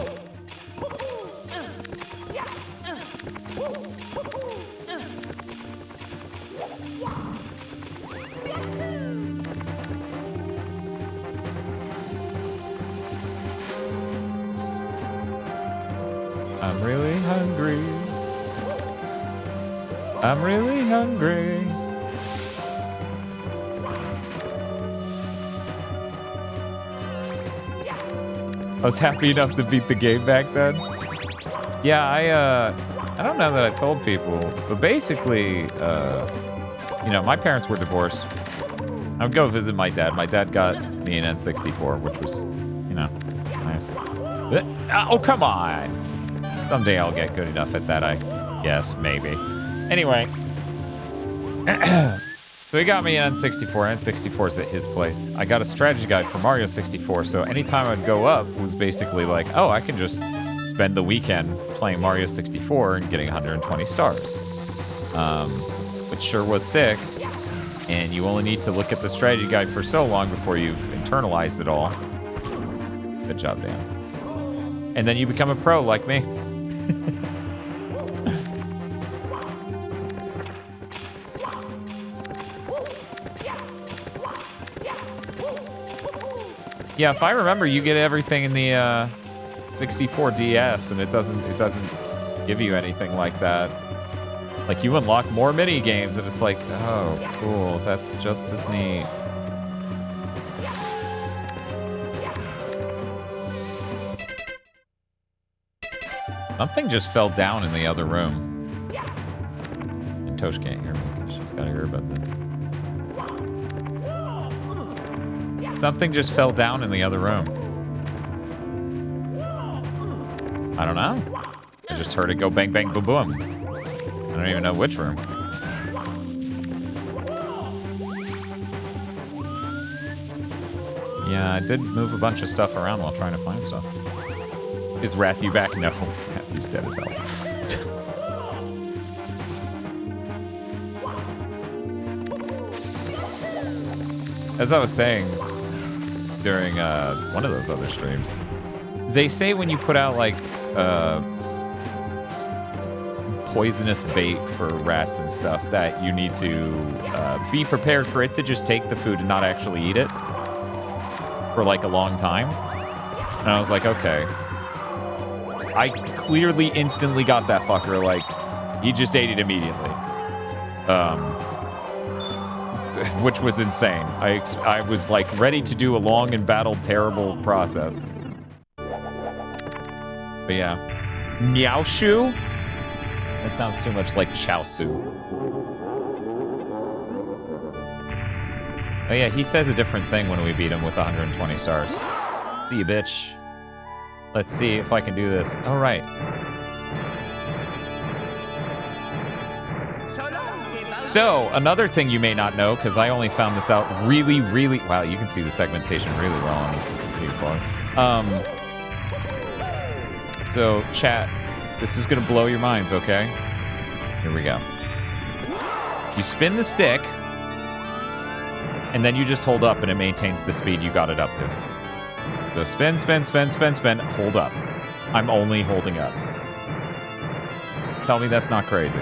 I'm really hungry. I'm really hungry. I was happy enough to beat the game back then. Yeah, I don't know that I told people, but basically, you know, my parents were divorced. I would go visit my dad. My dad got me an N64, which was, you know, nice. Oh, come on. Someday I'll get good enough at that, I guess, maybe. Anyway. So he got me an N64. N64's at his place. I got a strategy guide for Mario 64, so anytime I'd go up was basically like, oh, I can just spend the weekend playing Mario 64 and getting 120 stars. Which sure was sick. And you only need to look at the strategy guide for so long before you've internalized it all. Good job, Dan. And then you become a pro like me. Yeah, if I remember, you get everything in the 64 DS, and it doesn't give you anything like that. Like, you unlock more mini games, and it's like, oh, cool, that's just as neat. Something just fell down in the other room. And Tosh can't hear me because she's got her earbuds in. Something just fell down in the other room. I don't know. I just heard it go bang, bang, boom, boom. I don't even know which room. Yeah, I did move a bunch of stuff around while trying to find stuff. Is Rathu back? No, Rathu's dead as hell. As I was saying during one of those other streams, they say when you put out like poisonous bait for rats and stuff that you need to be prepared for it to just take the food and not actually eat it for like a long time. And I was like, okay. I clearly instantly got that fucker. Like, he just ate it immediately. Which was insane. I was like ready to do a long and battled terrible process. But yeah. Meowshu? That sounds too much like Chaosu. Oh yeah, he says a different thing when we beat him with 120 stars. See you, bitch. Let's see if I can do this. All right. So, another thing you may not know, because I only found this out really, really... Wow, you can see the segmentation really well on this video call. So, chat, this is going to blow your minds, okay? Here we go. You spin the stick, and then you just hold up, and it maintains the speed you got it up to. So spin, spin, spin, spin, spin, hold up. I'm only holding up. Tell me that's not crazy.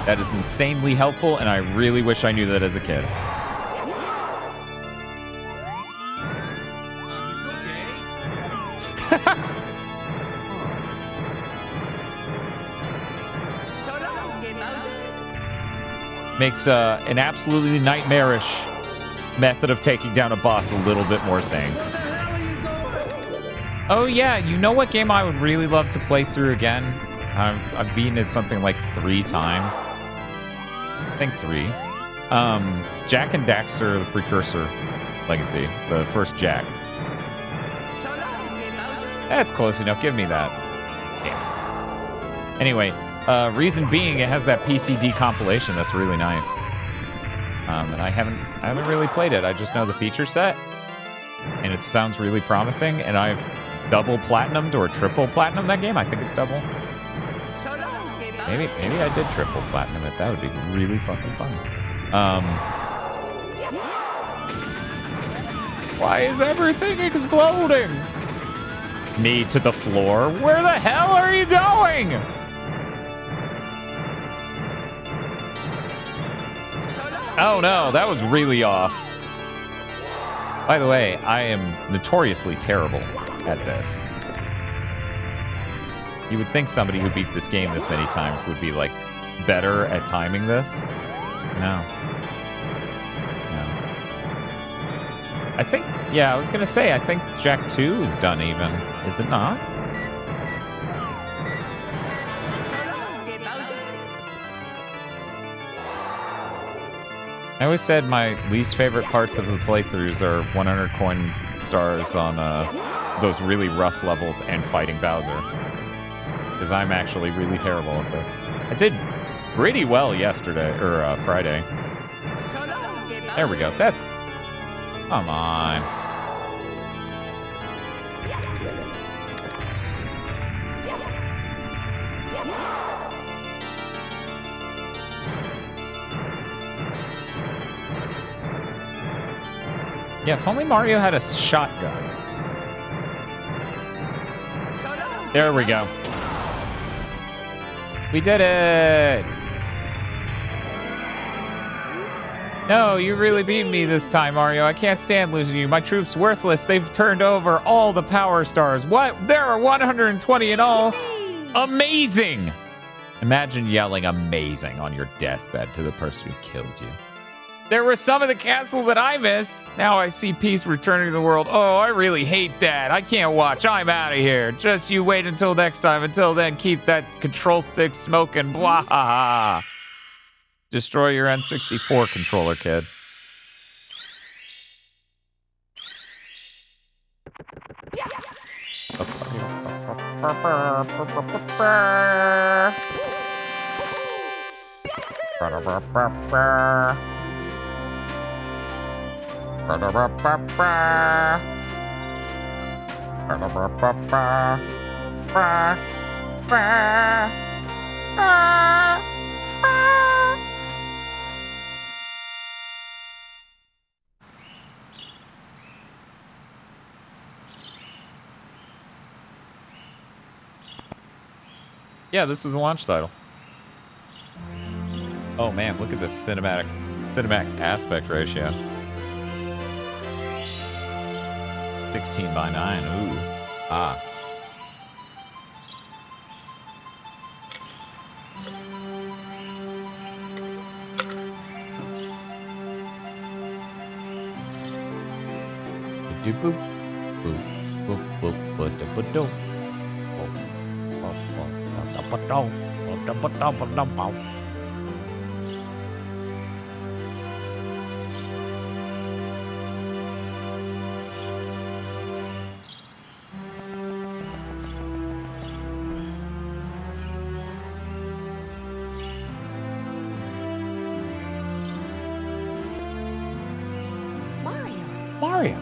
That is insanely helpful, and I really wish I knew that as a kid. Makes an absolutely nightmarish method of taking down a boss a little bit more sane. Oh yeah, you know what game I would really love to play through again? I've beaten it something like 3 times. I think 3. Jak and Daxter, the Precursor Legacy, the first Jak. That's close enough. Give me that. Yeah. Anyway, reason being, it has that PCD compilation that's really nice. And I haven't really played it. I just know the feature set, and it sounds really promising. And I've double platinumed or triple platinum that game. I think it's double. Maybe I did triple platinum it. That would be really fucking fun. Why is everything exploding? Knee to the floor. Where the hell are you going? Oh no, that was really off. By the way, I am notoriously terrible at this. You would think somebody who beat this game this many times would be, like, better at timing this. No. I think, yeah, I was gonna say, I think Jak 2 is done even. Is it not? I always said my least favorite parts of the playthroughs are 100 coin stars on those really rough levels and fighting Bowser. Because I'm actually really terrible at this. I did pretty well yesterday, or Friday. There we go. That's... Come on. Yeah, if only Mario had a shotgun. There we go. We did it! No, you really beat me this time, Mario. I can't stand losing you. My troops worthless. They've turned over all the power stars. What? There are 120 in all. Amazing! Imagine yelling amazing on your deathbed to the person who killed you. There was some of the castle that I missed. Now I see peace returning to the world. Oh, I really hate that. I can't watch. I'm out of here. Just you wait until next time. Until then, keep that control stick smoking. Blah. Destroy your N64 controller, kid. Yeah, this was a launch title. Oh man, look at this cinematic aspect ratio. 16:9. Ooh. Ah. Do boop. Boop. Boop. Boop. Boop. Boop. Boop. Mario!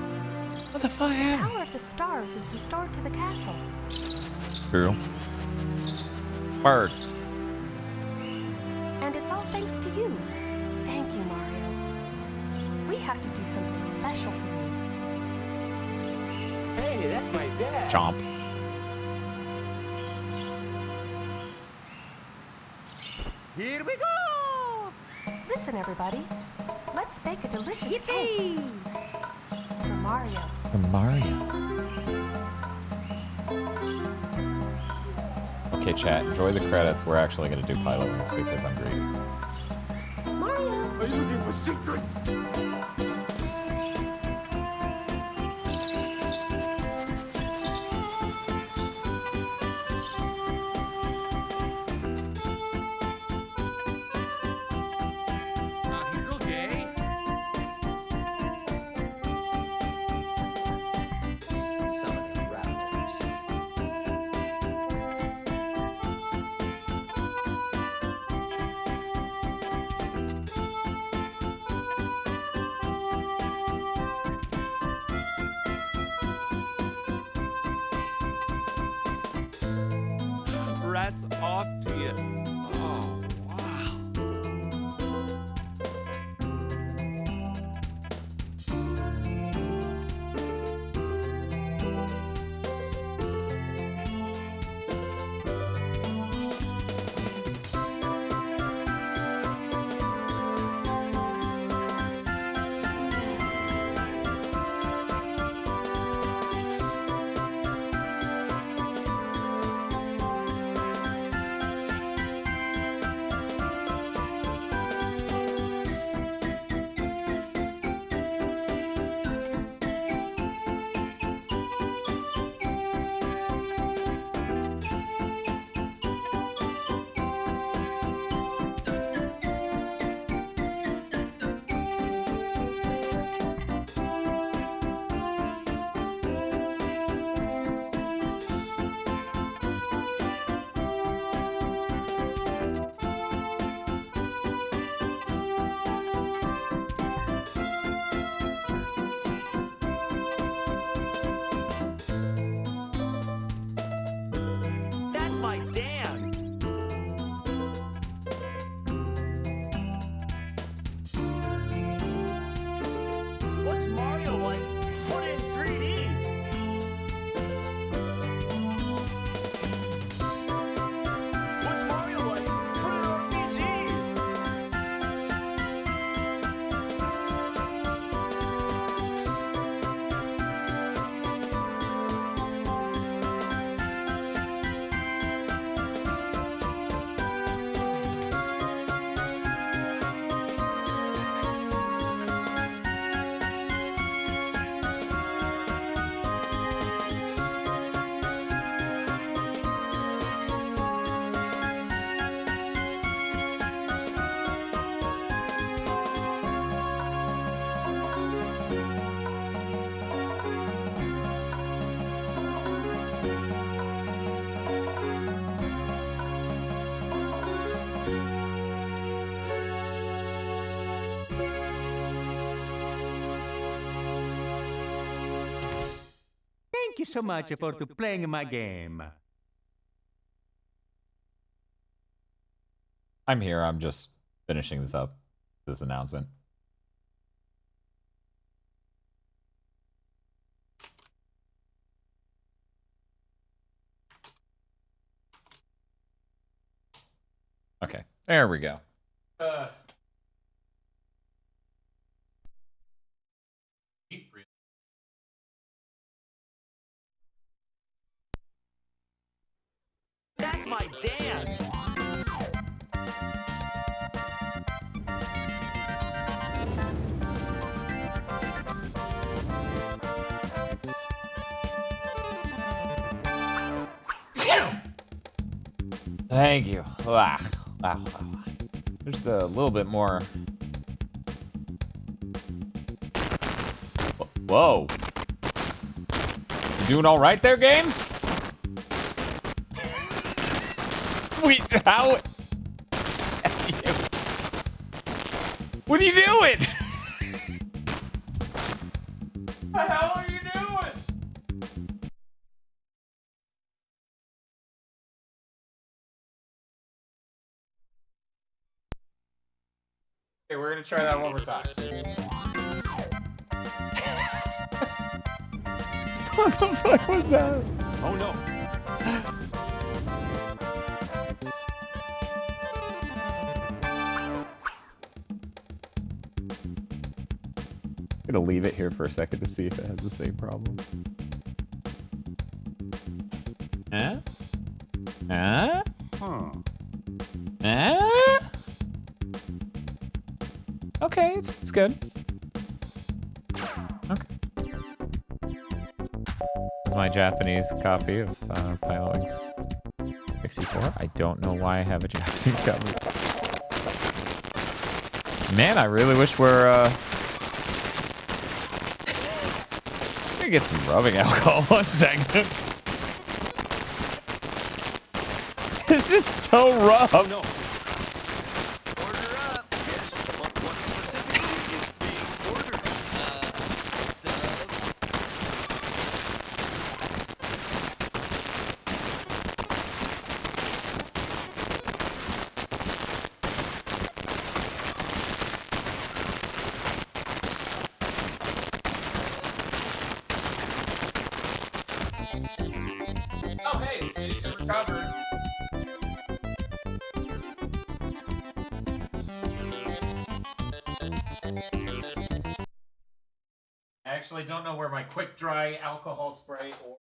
What the fuck The happened? power of the stars is restored to the castle. True. Bird. And it's all thanks to you. Thank you, Mario. We have to do something special for you. Hey, that's my dad. Chomp. Here we go. Listen, everybody. Let's bake a delicious cake. For Mario. For Mario. Okay, chat, enjoy the credits. We're actually going to do Pilotwings because I'm greedy. Mario! Are you looking for secret? Thank you so much for playing my game. I'm here. I'm just finishing this up. This announcement. Okay, there we go. That's my dad. Thank you. Just a little bit more. Whoa. You doing all right there, game? Wait, how? What are you doing? What the hell are you doing? Okay, we're gonna try that one more time. What the fuck was that? Oh no. I'm gonna leave it here for a second to see if it has the same problem. Huh? Huh? Huh? Okay, it's good. Okay. My Japanese copy of Pilotwings 64. I don't know why I have a Japanese copy. Man, I really wish we're gonna get some rubbing alcohol. 1 second. This is so rough. Oh no. Order up. Yes, but what specifically is being ordered? Oh, hey, it recovered. I actually don't know where my quick dry alcohol spray or.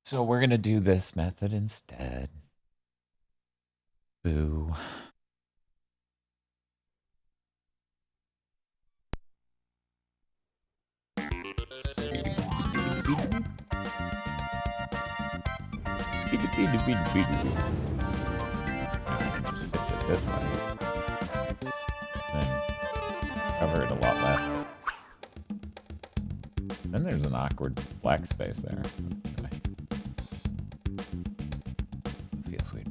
So we're gonna do this method instead. Boo. This way. Then cover it a lot less. Then there's an awkward black space there. Anyway. Feels weird.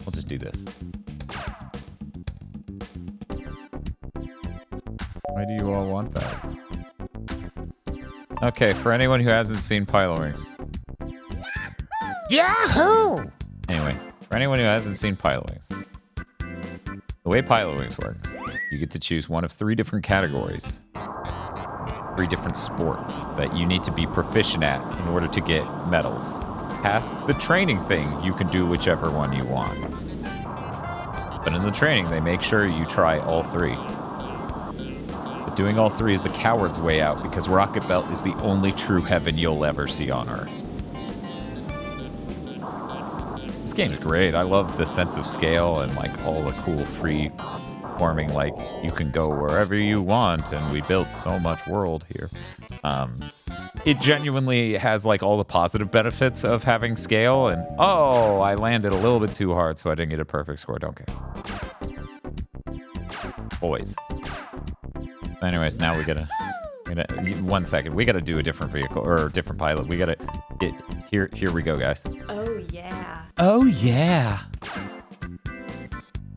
We'll just do this. Why do you all want that? Okay, for anyone who hasn't seen Pilotwings. Yahoo! Anyway, for anyone who hasn't seen Pilotwings, the way Pilotwings works, you get to choose one of 3 different categories, 3 different sports that you need to be proficient at in order to get medals. Past the training thing, you can do whichever one you want. But in the training, they make sure you try all 3. But doing all 3 is the coward's way out because Rocket Belt is the only true heaven you'll ever see on Earth. This game is great. I love the sense of scale and like all the cool free forming, like you can go wherever you want, and we built so much world here. It genuinely has like all the positive benefits of having scale, and oh, I landed a little bit too hard, so I didn't get a perfect score. Don't care. Always. Anyways, now we gotta 1 second. We gotta do a different vehicle or a different pilot. We gotta get here. Here we go, guys. Oh, yeah. Oh yeah.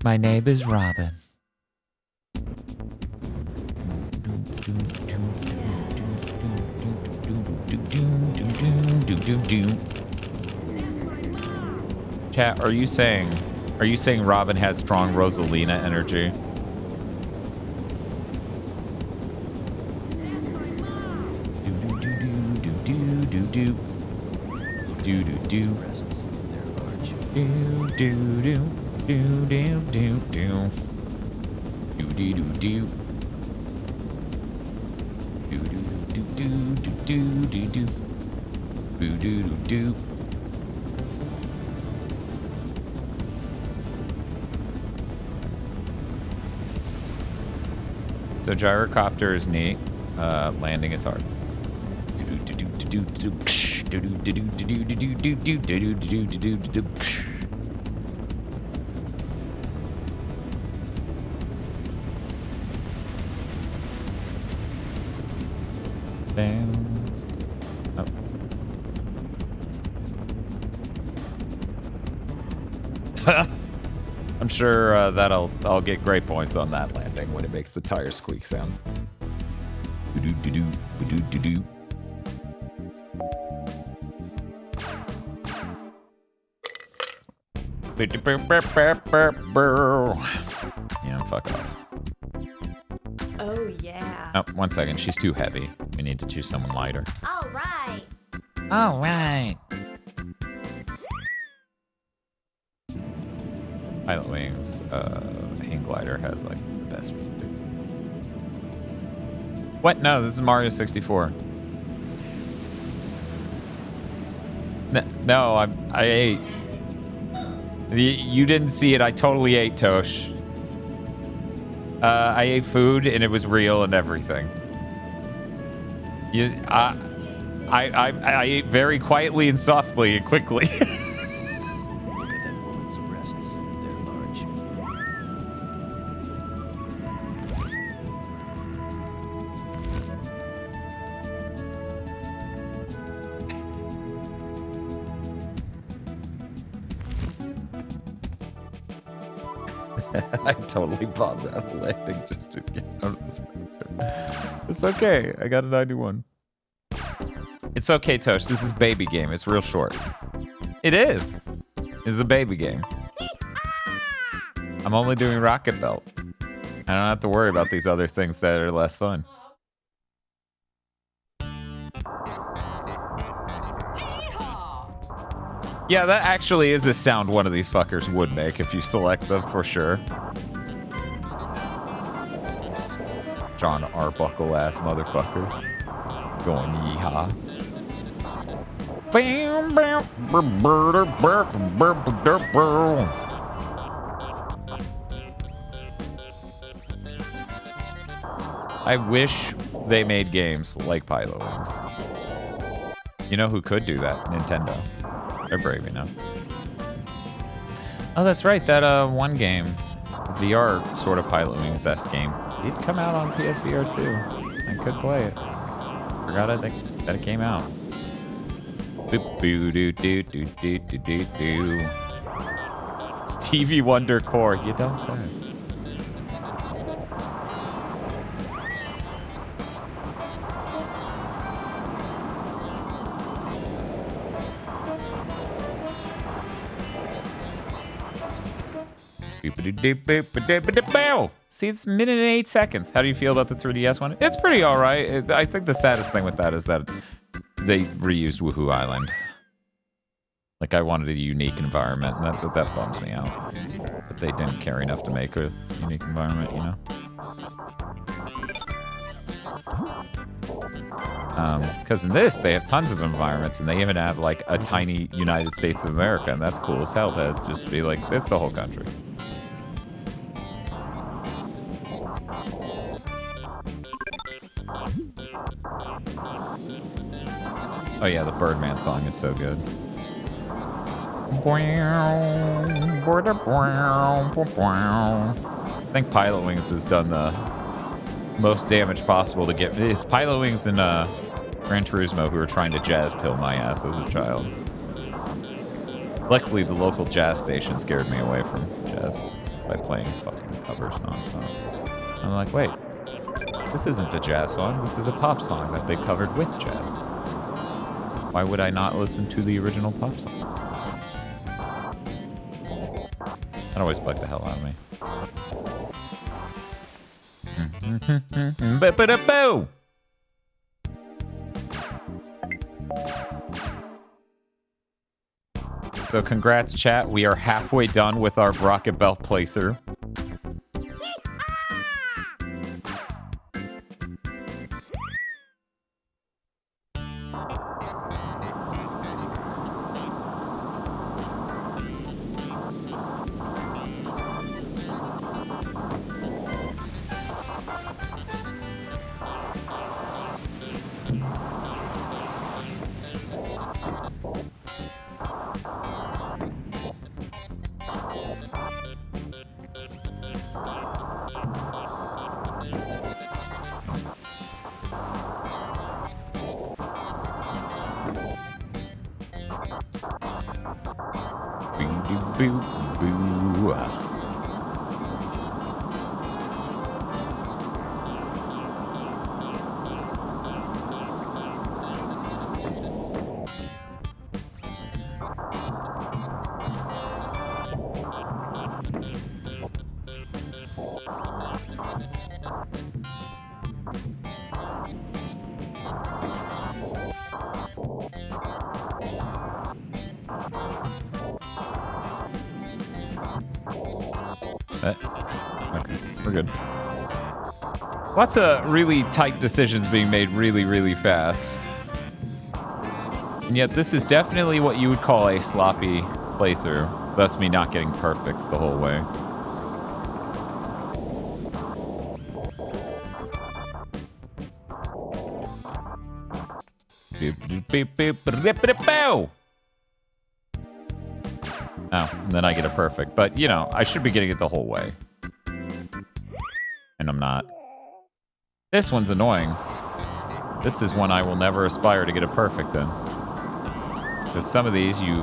My name is Robin. Chat, are you saying Robin has strong Rosalina energy? So gyrocopter is neat. Landing is hard. Oh. I'm sure I'll get great points on that landing when it makes the tire squeak sound. Yeah, fuck off. Oh, yeah. Oh, 1 second. She's too heavy. We need to choose someone lighter. All right. All right. Pilotwings, hang glider has like the best music. What? No, this is Mario 64. No, I ate. You didn't see it. I totally ate, Tosh. I ate food and it was real and everything. I ate very quietly and softly and quickly. Look at that woman's breasts. They're large. I totally bombed that landing just to get out of this picture. It's okay. I got a 91. It's okay, Tosh. This is baby game. It's real short. It is. It's a baby game. I'm only doing Rocket Belt. I don't have to worry about these other things that are less fun. Yeah, that actually is a sound one of these fuckers would make if you select them for sure. John Arbuckle ass motherfucker. Going yeehaw. I wish they made games like Pilotwings. You know who could do that? Nintendo. They're brave enough. Oh, that's right. That one game, VR sort of Pilotwings-esque game, did come out on PSVR too. I could play it. Forgot that it came out. Stevie Wonder Core. You don't say. See, it's a minute and 8 seconds. How do you feel about the 3DS one? It's pretty all right. I think the saddest thing with that is that they reused Woohoo Island. Like, I wanted a unique environment, and that bums me out. But they didn't care enough to make a unique environment, you know? Because in this, they have tons of environments, and they even have, like, a tiny United States of America, and that's cool as hell to just be like, it's the whole country. Oh yeah, the Birdman song is so good. I think Pilotwings has done the most damage possible to get... It's Pilotwings and Gran Turismo who are trying to jazz pill my ass as a child. Luckily, the local jazz station scared me away from jazz. by playing fucking covers nonstop. I'm like, wait, this isn't a jazz song. This is a pop song that they covered with jazz. Why would I not listen to the original pop song? That always bugged the hell out of me. Ba-ba-da-boo! So congrats, chat. We are halfway done with our Rocket Bell playthrough. Boo, boo. Okay, we're good. Lots of really tight decisions being made really, really fast. And yet this is definitely what you would call a sloppy playthrough. Thus me not getting perfects the whole way. Oh, and then I get a perfect. But, you know, I should be getting it the whole way. And I'm not. This one's annoying. This is one I will never aspire to get a perfect in. Because some of these, you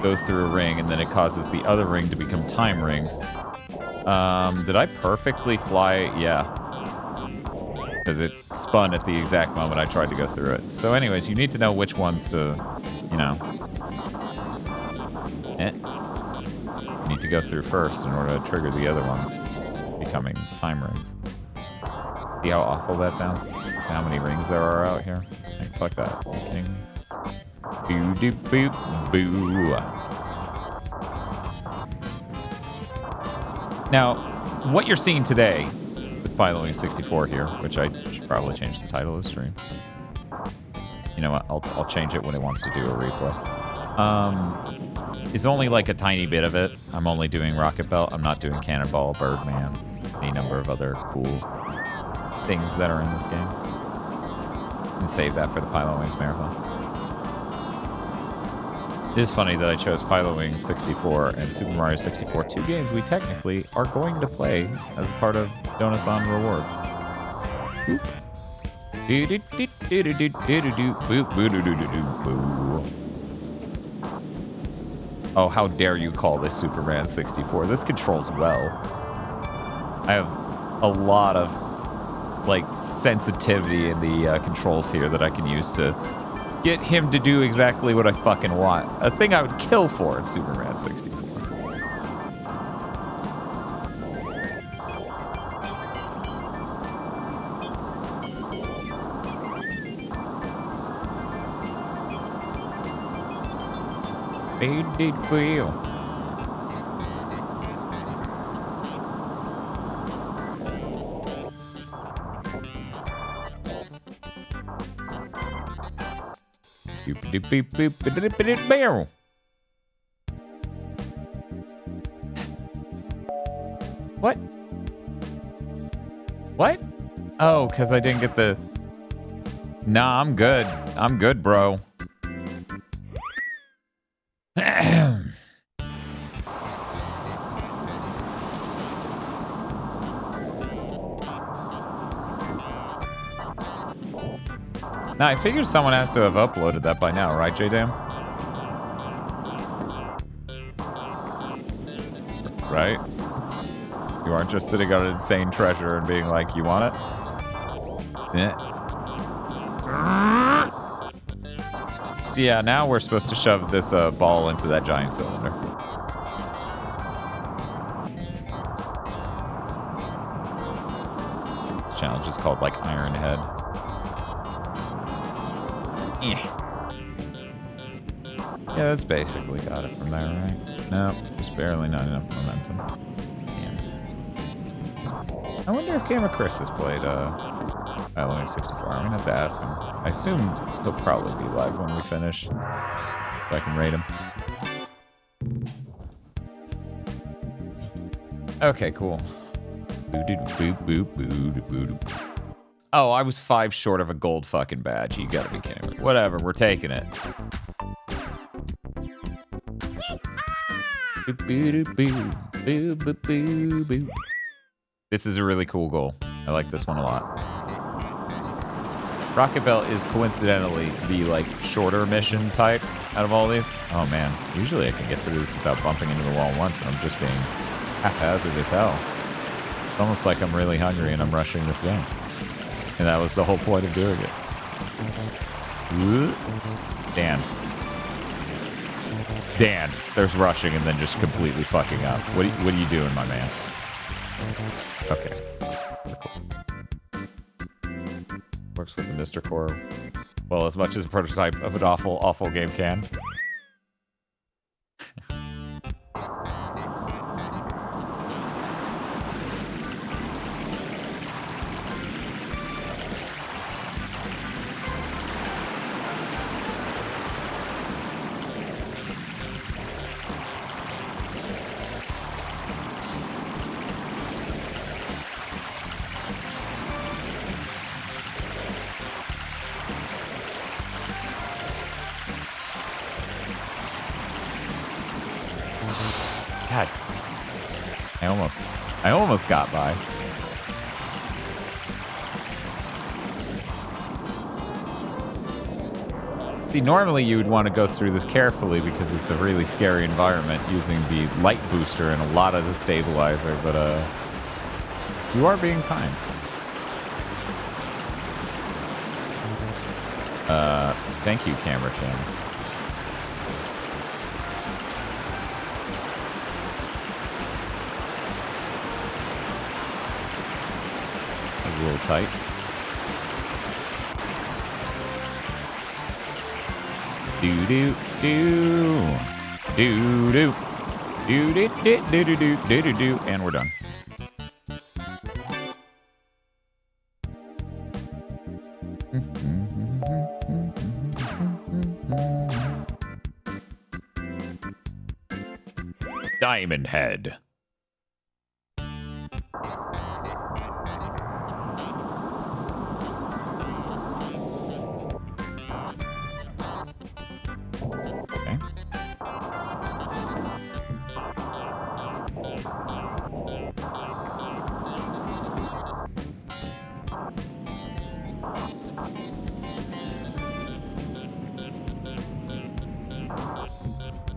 go through a ring, and then it causes the other ring to become time rings. Did I perfectly fly? Yeah. Because it spun at the exact moment I tried to go through it. So anyways, you need to know which ones to, you know... You need to go through first in order to trigger the other ones becoming time rings. See how awful that sounds? How many rings there are out here? Hey, fuck that. Boo doo boo boo. Now, what you're seeing today with Pilotwings 64 here, which I should probably change the title of the stream. You know what? I'll change it when it wants to do a replay. Is only like a tiny bit of it. I'm only doing Rocket Belt. I'm not doing Cannonball, Birdman, any number of other cool things that are in this game. And save that for the Pilotwings Marathon. It is funny that I chose Pilotwings 64 and Super Mario 64, two games we technically are going to play as a part of Donathon Rewards. Oh, how dare you call this Superman 64? This controls well. I have a lot of, like, sensitivity in the controls here that I can use to get him to do exactly what I fucking want. A thing I would kill for in Superman 64. What? What? Oh, because I didn't get the... Nah, I'm good. I'm good, bro. Now, I figured someone has to have uploaded that by now, right, J-Dam? Right? You aren't just sitting on an insane treasure and being like, you want it? Yeah. So yeah, now we're supposed to shove this ball into that giant cylinder. This challenge is called like Iron Head. Yeah. Yeah, that's basically got it from there, right? No, just barely not enough momentum. Damn. I wonder if Camera Chris has played Pilotwings 64. I'm gonna have to ask him. I assume he'll probably be live when we finish, so I can rate him. Okay, cool. Oh, I was 5 short of a gold fucking badge. You gotta be kidding me. Whatever, we're taking it. This is a really cool goal. I like this one a lot. Rocket Belt is coincidentally the like shorter mission type out of all these. Oh man, usually I can get through this without bumping into the wall once, and I'm just being haphazard as hell. It's almost like I'm really hungry and I'm rushing this game. And that was the whole point of doing it. Dan, there's rushing and then just completely fucking up. What are you doing, my man? Okay. Works with the Mr. Core. Well, as much as a prototype of an awful, awful game can. God, I almost got by. See, normally you would want to go through this carefully because it's a really scary environment using the light booster and a lot of the stabilizer, but you are being timed. Thank you, Camera Chan. A little tight. Do do do do do do do do do do do do do, and we're done. Diamond Head. Okay.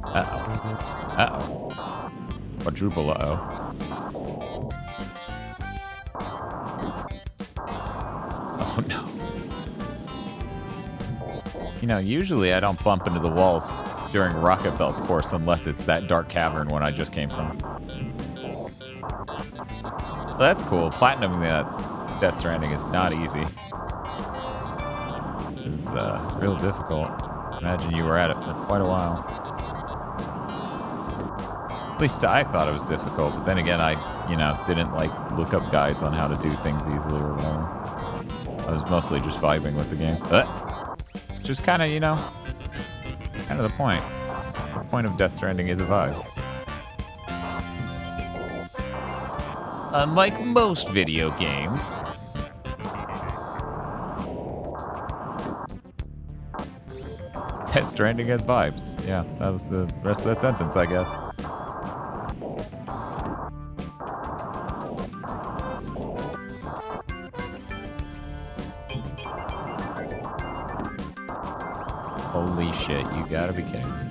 Uh-oh. Uh-oh. Quadruple uh-oh. Oh no. You know, usually I don't bump into the walls during Rocket Belt course unless it's that dark cavern one I just came from. Well, that's cool. Platinuming that Death Stranding is not easy. It's real difficult. Imagine you were at it for quite a while. At least I thought it was difficult, but then again, I, didn't like look up guides on how to do things easily or whatever. I was mostly just vibing with the game. Just kind of, kind of the point. The point of Death Stranding is a vibe. Unlike most video games. Death Stranding has vibes. Yeah, that was the rest of that sentence, I guess. Holy shit, you gotta be kidding me.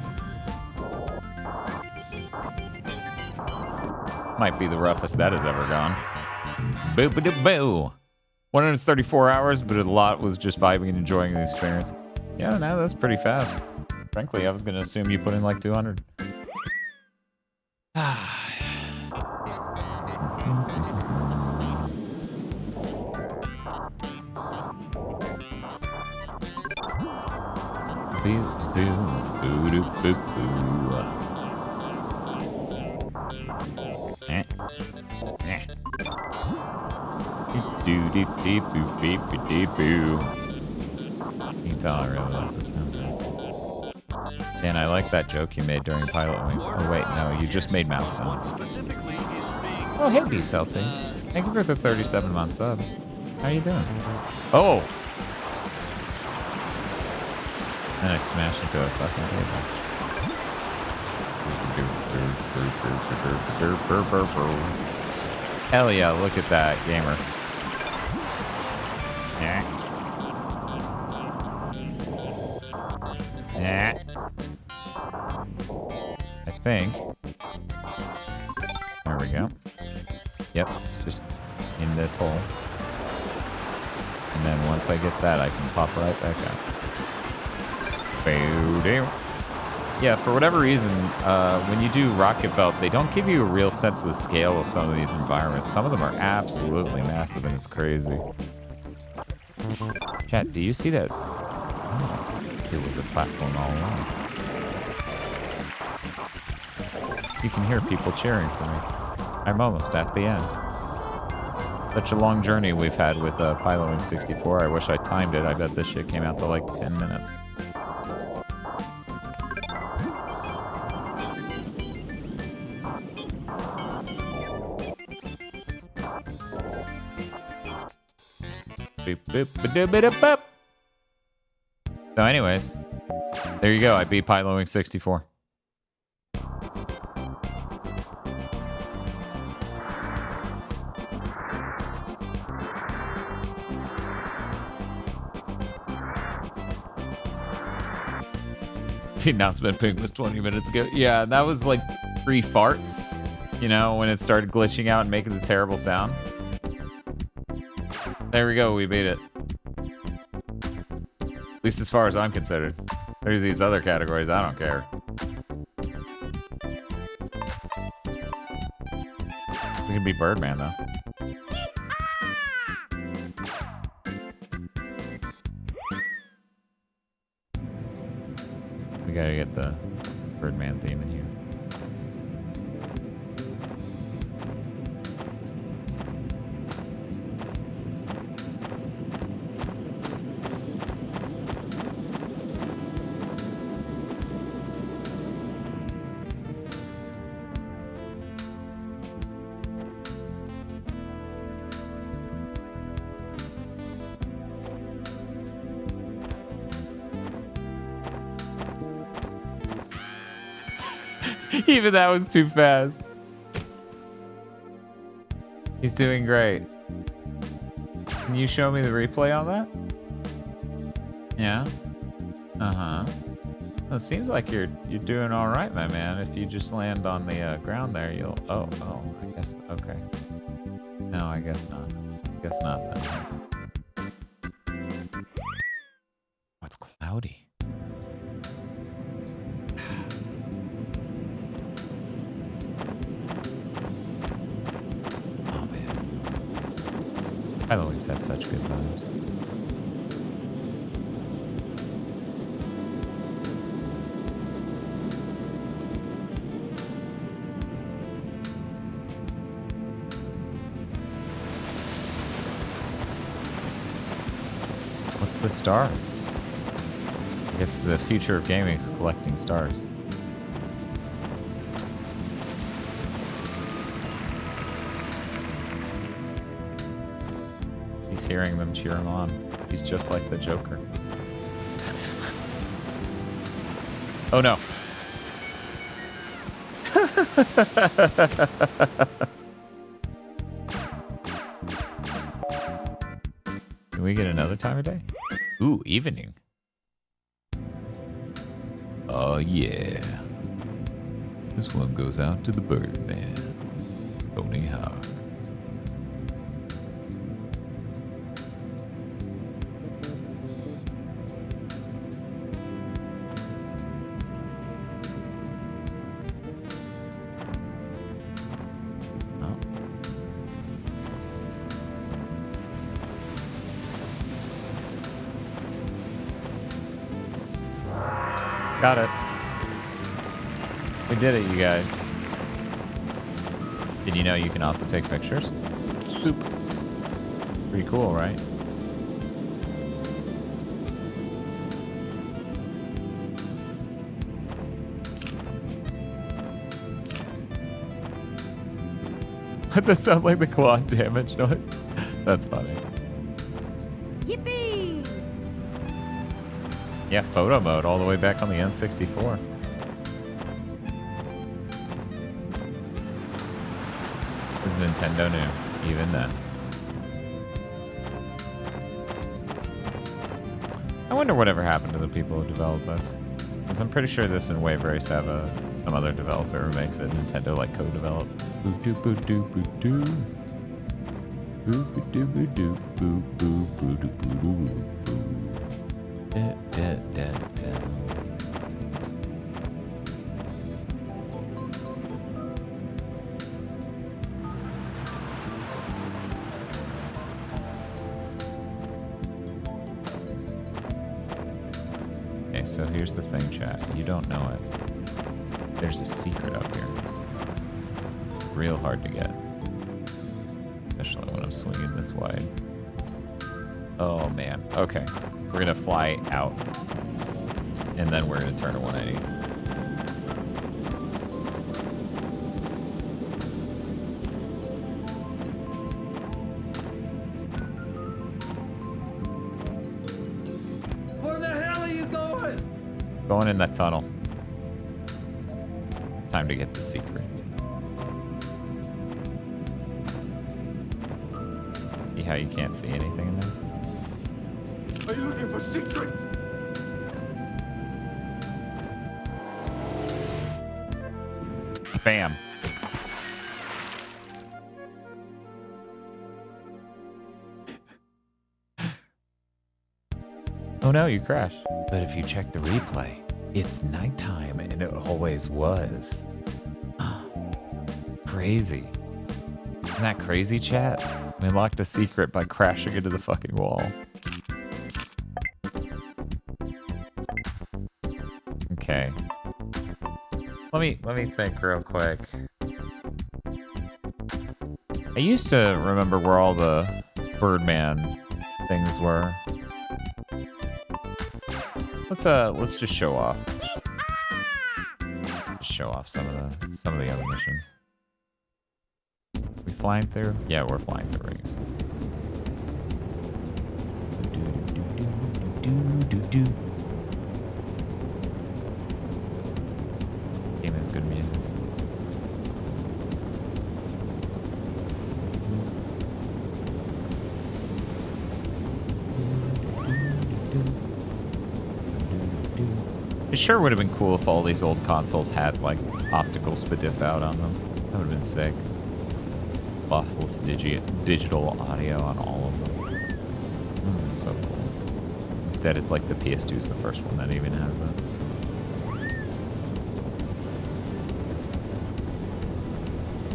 Might be the roughest that has ever gone. Boo-ba-doo-boo. 134 hours, but a lot was just vibing and enjoying the experience. Yeah, no, that's pretty fast. Frankly, I was going to assume you put in like 200. You can tell I really like this soundtrack. And I like that joke you made during Pilotwings. Oh wait, no, you just made mouse sounds. Oh hey B Celtic. Thank you for the 37-month sub. How you doing? Oh! And I smashed into a fucking table. Hell yeah, look at that, gamer. Yeah. Yeah. I think. There we go. Yep, it's just in this hole. And then once I get that, I can pop right back out. Yeah, for whatever reason, when you do Rocket Belt, they don't give you a real sense of the scale of some of these environments. Some of them are absolutely massive, and it's crazy. Chat, do you see that? Oh, here was a platform all along. You can hear people cheering for me. I'm almost at the end. Such a long journey we've had with Pilotwings 64. I wish I timed it. I bet this shit came out to like 10 minutes. So anyways, there you go. I beat Pilotwings 64. The announcement ping was 20 minutes ago. Yeah, that was like 3 farts, you know, when it started glitching out and making the terrible sound. There we go, we beat it. At least as far as I'm considered. There's these other categories, I don't care. We can be Birdman, though. We gotta get the Birdman theme in here. Even that was too fast. He's doing great. Can you show me the replay on that? Yeah. Uh-huh. Well, it seems like you're doing all right, my man. If you just land on the ground there, you'll... Oh, I guess... Okay. No, I guess not. I guess not then. Oh, it's cloudy. Pilotwings has such good vibes. What's the star? I guess the future of gaming is collecting stars. He's hearing them cheer him on. He's just like the Joker. Oh no. Can we get another time of day? Ooh, evening. Oh yeah. This one goes out to the Birdman. Oniha. Got it. We did it, you guys. Did you know you can also take pictures? Boop. Pretty cool, right? Does that sound like the quad damage noise? That's funny. Yippee! Yeah, photo mode all the way back on the N64. Is Nintendo new, even then. I wonder whatever happened to the people who developed this. Because I'm pretty sure this and Wave Race have some other developer who makes it. Nintendo like co-developed. Boo doo boo doo boo doo. Boo boo doo boo doo boo boo boo doo boo doo boo. Da, da, da, da. Okay, so here's the thing, chat. You don't know it. There's a secret up here. Real hard to get. Especially when I'm swinging this wide. Oh, man. Okay. We're going to fly out. And then we're going to turn to 180. Where the hell are you going? Going in that tunnel. Time to get the secret. See how you can't see anything in there? Are you looking for secrets? Bam. Oh no, you crashed. But if you check the replay, it's nighttime and it always was. Crazy. Isn't that crazy, chat? We unlocked a secret by crashing into the fucking wall. Okay. Let me think real quick. I used to remember where all the Birdman things were. Let's just show off. Just show off some of the other missions. We flying through? Yeah, we're flying through rings. Game has good music. It sure would have been cool if all these old consoles had like optical SPDIF out on them. That would have been sick. It's lossless digital audio on all of them. So cool. Instead, it's like the PS2 is the first one that even has it.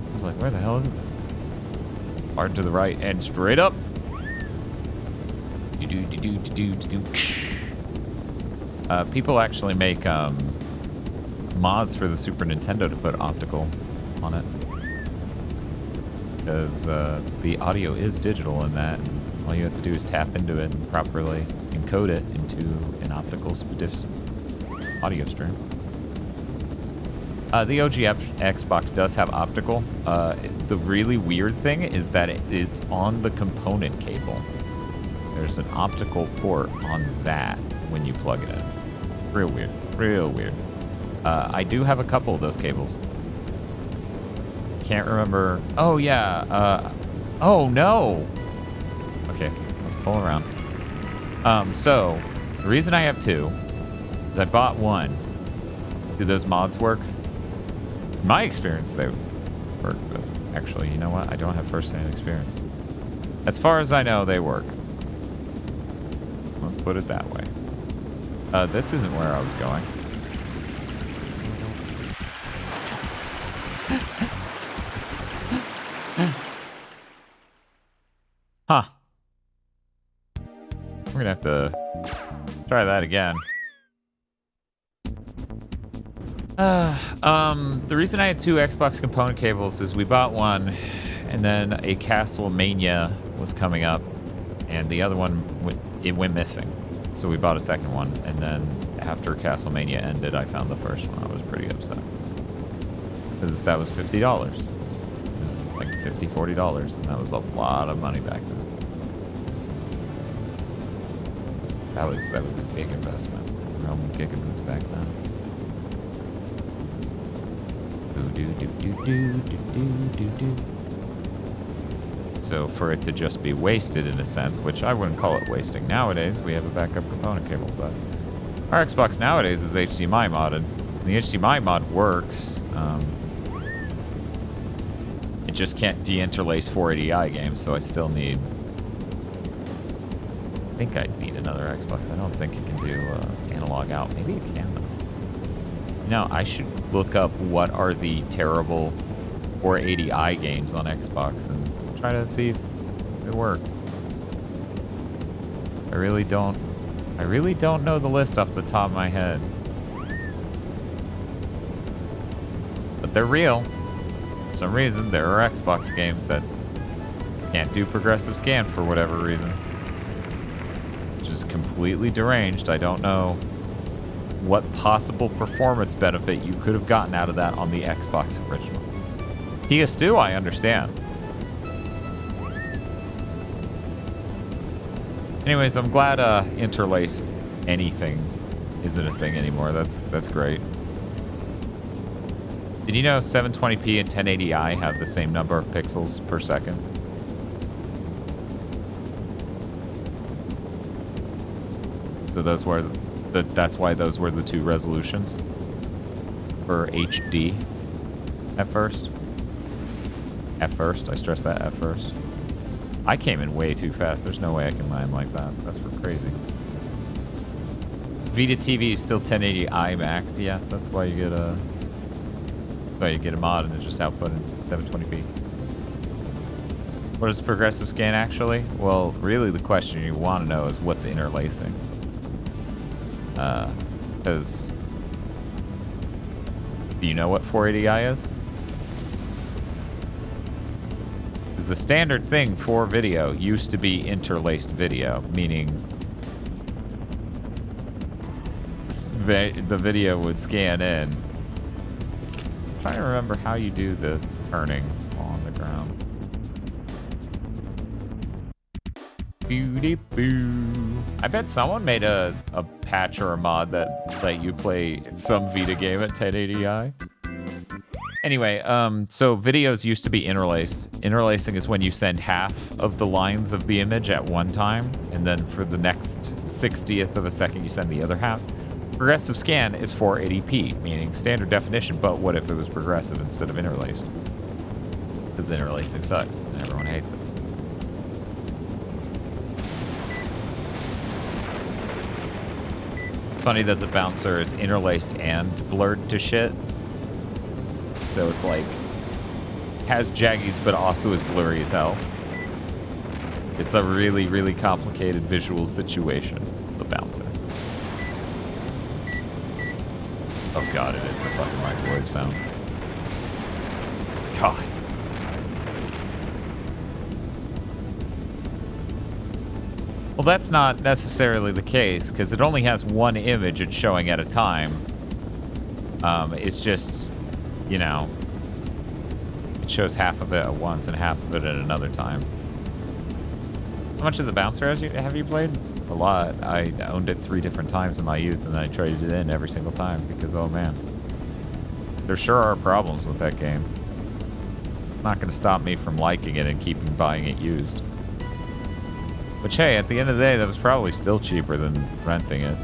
I was like, where the hell is this? Hard to the right and straight up. People actually make mods for the Super Nintendo to put optical on it. Because the audio is digital in that. And all you have to do is tap into it and properly encode it into an optical SPDIF audio stream. The OG Xbox does have optical. The really weird thing is that it is on the component cable. There's an optical port on that when you plug it in. Real weird. Real weird. I do have a couple of those cables. Can't remember. Oh, yeah. Oh, no. Okay, let's pull around. So, the reason I have two is I bought one. Do those mods work? In my experience, they work good. Actually, you know what? I don't have first-hand experience. As far as I know, they work. Let's put it that way. This isn't where I was going. Huh. We're gonna have to try that again. The reason I had 2 Xbox component cables is we bought one, and then a Castlemania was coming up, and the other one went missing. So we bought a second one, and then after Castlemania ended, I found the first one. I was pretty upset because that was $50. It was like $50, $40, and that was a lot of money back then. That was a big investment. Realm GigaBoots back then. So for it to just be wasted in a sense, which I wouldn't call it wasting nowadays, we have a backup component cable, but our Xbox nowadays is HDMI modded. And the HDMI mod works. It just can't de-interlace 480i games, so I still need... I think I'd need another Xbox. I don't think it can do analog out. Maybe it can, though. No, I should look up what are the terrible 480i games on Xbox and try to see if it works. I really don't know the list off the top of my head. But they're real. For some reason, there are Xbox games that can't do progressive scan for whatever reason. Which is completely deranged. I don't know what possible performance benefit you could have gotten out of that on the Xbox original. PS2, I understand. Anyways, I'm glad interlaced anything isn't a thing anymore. That's great. Did you know 720p and 1080i have the same number of pixels per second? So those were that's why those were the 2 resolutions for HD at first. At first, I stress that at first. I came in way too fast. There's no way I can mine like that. That's for crazy. Vita TV is still 1080i max. Yeah, that's why you get a mod and it's just output in 720p. What is progressive scan actually? Well, really the question you want to know is what's interlacing. Because do you know what 480i is? Because the standard thing for video used to be interlaced video, meaning the video would scan in. I'm trying to remember how you do the turning on the ground. I bet someone made a patch or a mod that let you play some Vita game at 1080i. Anyway, so videos used to be interlaced. Interlacing is when you send half of the lines of the image at one time, and then for the next 60th of a second you send the other half. Progressive scan is 480p, meaning standard definition, but what if it was progressive instead of interlaced? Because interlacing sucks, and everyone hates it. Funny that the bouncer is interlaced and blurred to shit. So it's like, has jaggies, but also is blurry as hell. It's a really, really complicated visual situation, the bouncer. Oh god, it is the fucking microwave sound. God. Well, that's not necessarily the case, because it only has one image it's showing at a time. It's just, you know, it shows half of it at once and half of it at another time. How much of the bouncer have you played? A lot. I owned it 3 different times in my youth, and I traded it in every single time, because, oh man. There sure are problems with that game. It's not going to stop me from liking it and keeping buying it used. Which, hey, at the end of the day, that was probably still cheaper than renting it.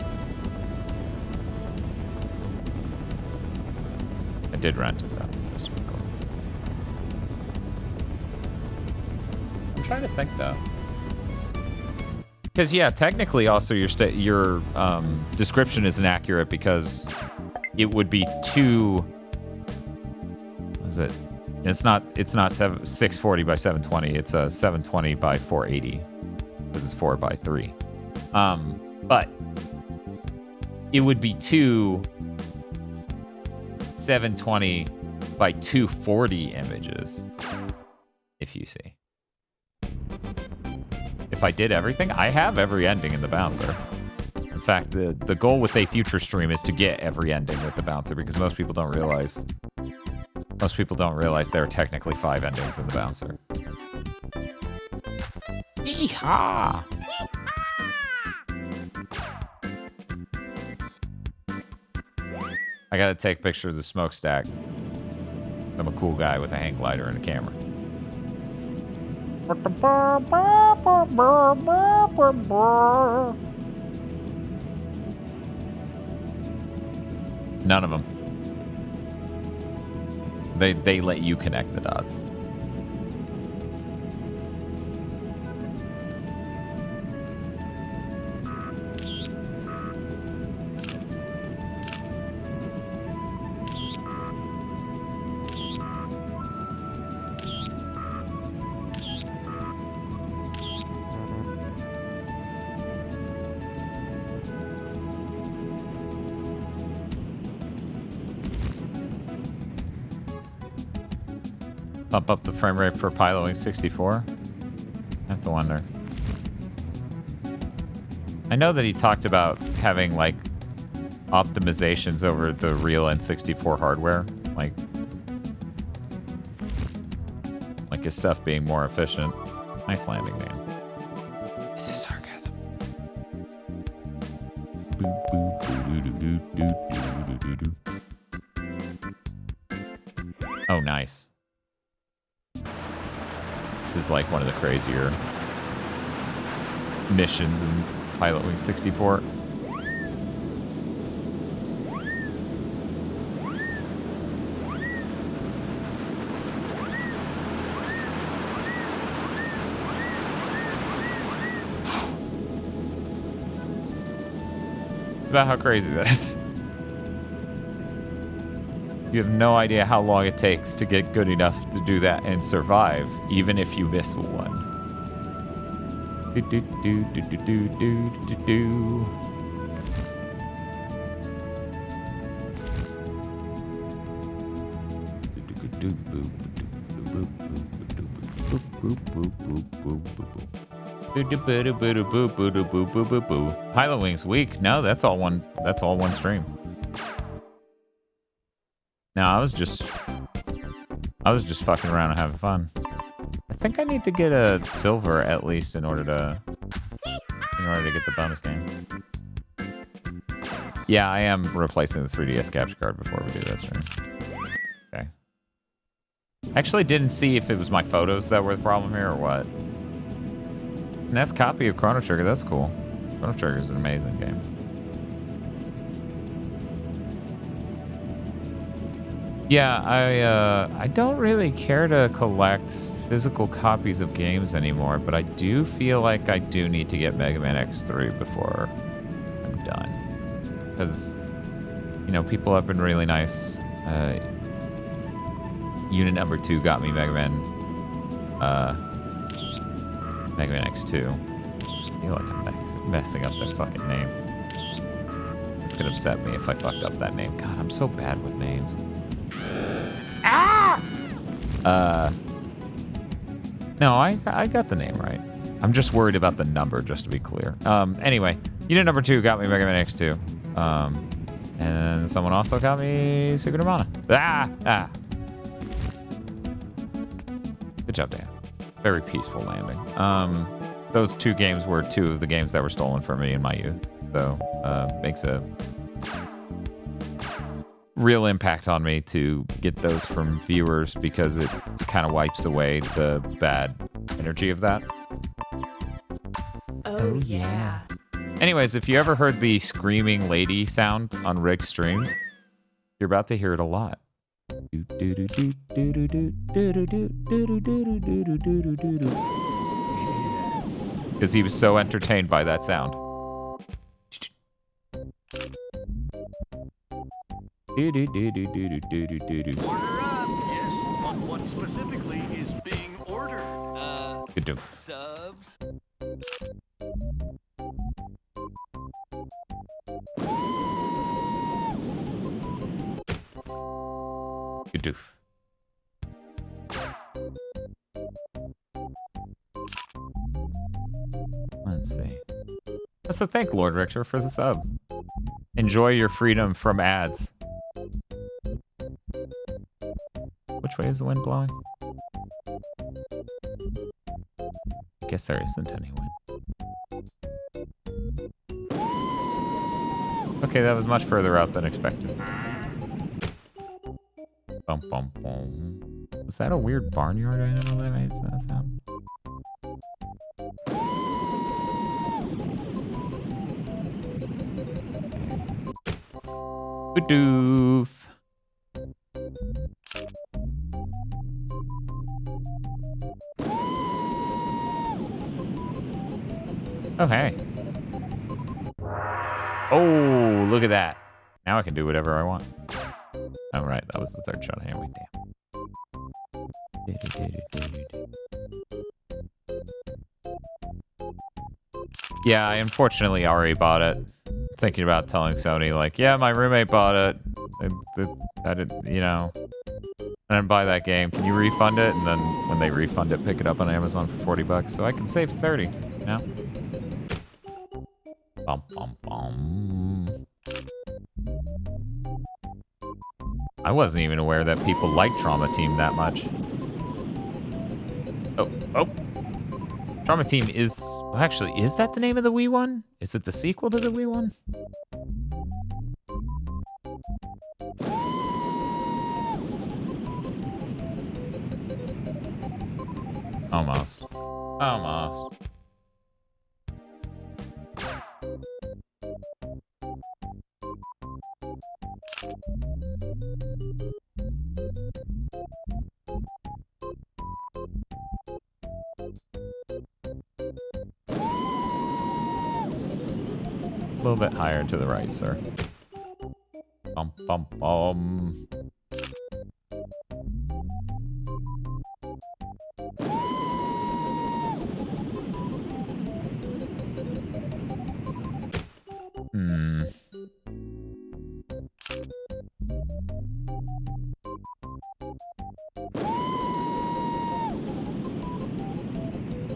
I did rent it, though. Just trying to think though. Because yeah, technically also your description isn't accurate because it would be too. What is it? It's not 640 by 720. It's a 720 by 480 because it's 4 by 3. But it would be two 720 by 240 images, if you see. If I did everything, I have every ending in the bouncer. In fact, the goal with a future stream is to get every ending with the bouncer because most people don't realize there are technically 5 endings in the bouncer. Yeehaw! I gotta take a picture of the smokestack. I'm a cool guy with a hang glider and a camera. None of them. They let you connect the dots. Bump up the frame rate for Pilotwings 64? I have to wonder. I know that he talked about having, like, optimizations over the real N64 hardware. Like his stuff being more efficient. Nice landing, man. This is sarcasm. Oh, nice. This is like one of the crazier missions in Pilotwings 64. It's about how crazy that is. You have no idea how long it takes to get good enough to do that and survive, even if you miss one. Do do do do do do do do do. Pilotwings week? No, that's all one. That's all one stream. No, I was just fucking around and having fun. I think I need to get a silver at least in order to get the bonus game. Yeah, I am replacing the 3DS capture card before we do that stream. Okay. I actually didn't see if it was my photos that were the problem here or what. It's an S copy of Chrono Trigger. That's cool. Chrono Trigger is an amazing game. Yeah, I don't really care to collect physical copies of games anymore, but I do feel like I do need to get Mega Man X3 before I'm done. Because, you know, people have been really nice. Unit number 2 got me Mega Man X2. I feel like I'm messing up that fucking name. It's gonna upset me if I fucked up that name. God, I'm so bad with names. No, I got the name right. I'm just worried about the number, just to be clear. Anyway, unit number 2 got me Mega Man X2. And someone also got me Secret of Mana. Good job, Dan. Very peaceful landing. Those 2 games were 2 of the games that were stolen from me in my youth. So, makes a real impact on me to get those from viewers because it kind of wipes away the bad energy of that. Oh yeah. Anyways, if you ever heard the screaming lady sound on Rick's streams, you're about to hear it a lot. Because he was so entertained by that sound. Order up. Yes, but what specifically is being ordered? Good Subs? doof. Let's see. So thank Lord Richter for the sub. Enjoy your freedom from ads. Which way is the wind blowing? I guess there isn't any wind. Okay, that was much further out than expected. Bum, bum, bum. Was that a weird barnyard animal that made that sound? Doof. Oh, hey. Oh, look at that. Now I can do whatever I want. Oh, right. That was the third shot anyway. Damn. Yeah, I unfortunately already bought it. Thinking about telling Sony, like, yeah, my roommate bought it. I didn't, you know. I didn't buy that game. Can you refund it? And then when they refund it, pick it up on Amazon for $40. So I can save 30. You know? Bum, bum, bum. I wasn't even aware that people like Trauma Team that much. Oh. Trauma Team is... Well, actually, is that the name of the Wii one? Is it the sequel to the Wii one? Almost. Almost. A little bit higher to the right, sir. Bum, bum, bum.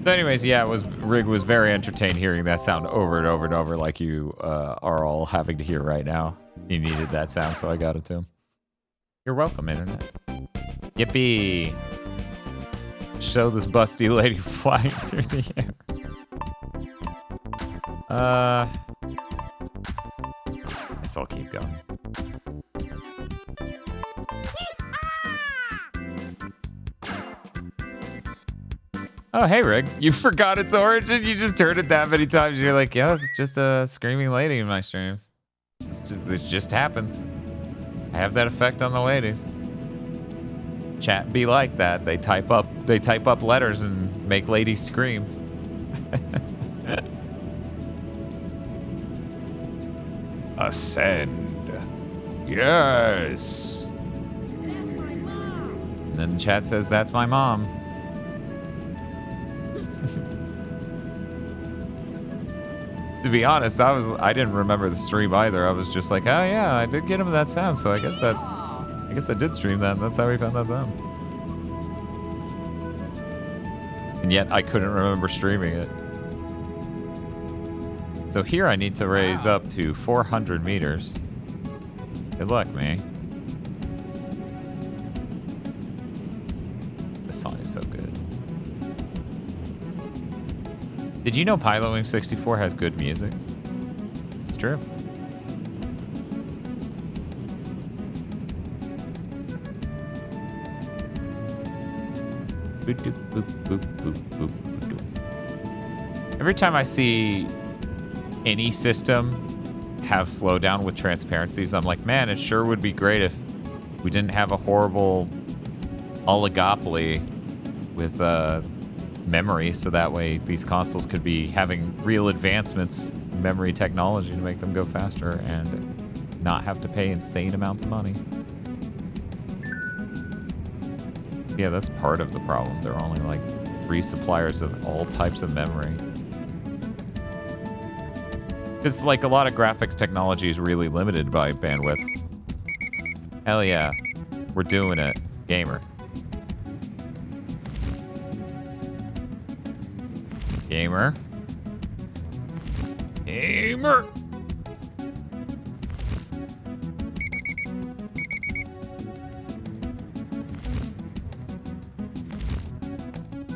So anyways, yeah, Rig was very entertained hearing that sound over and over and over like you are all having to hear right now. He needed that sound, so I got it to him. You're welcome, Internet. Yippee! Show this busty lady flying through the air. Guess I'll keep going. Oh, hey, Rig. You forgot its origin? You just heard it that many times. You're like, yeah, it's just a screaming lady in my streams. It just happens. I have that effect on the ladies. Chat be like that. They type up letters and make ladies scream. Ascend. Yes. That's my mom. And then the chat says, that's my mom. To be honest, I didn't remember the stream either. I was just like, oh yeah, I did get him that sound, so I guess I did stream that, and that's how we found that sound. And yet I couldn't remember streaming it. So here I need to raise up to 400 meters. Good luck, me. This song is so good. Did you know Pilotwings 64 has good music? It's true. Every time I see any system have slowdown with transparencies, I'm like, man, it sure would be great if we didn't have a horrible oligopoly with memory, so that way these consoles could be having real advancements in memory technology to make them go faster and not have to pay insane amounts of money. Yeah, that's part of the problem. There are only like 3 suppliers of all types of memory. Because like a lot of graphics technology is really limited by bandwidth. Hell yeah, we're doing it, gamer. Gamer. Gamer.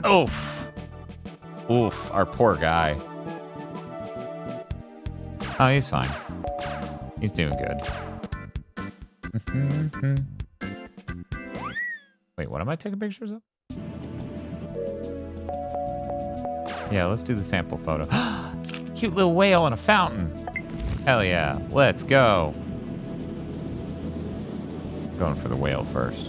Oof. Oof, our poor guy. Oh, he's fine. He's doing good. Wait, what am I taking pictures of? Yeah, let's do the sample photo. Cute little whale in a fountain. Hell yeah, let's go. Going for the whale first.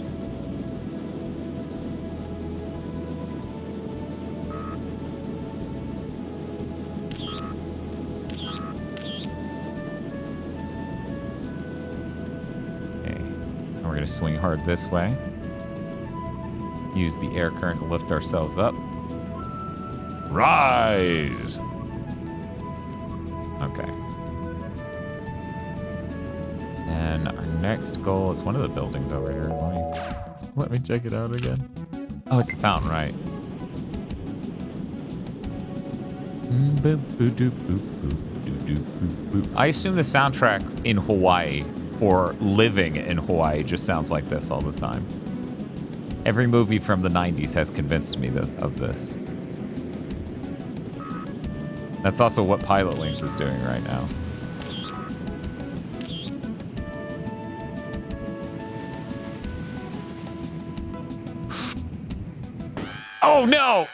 We're going to swing hard this way. Use the air current to lift ourselves up. Rise! Okay. And our next goal is one of the buildings over here. Let me check it out again. Oh, it's the fountain, right? I assume the soundtrack in Hawaii for living in Hawaii just sounds like this all the time. Every movie from the 90s has convinced me of this. That's also what Pilotwings is doing right now. Oh no!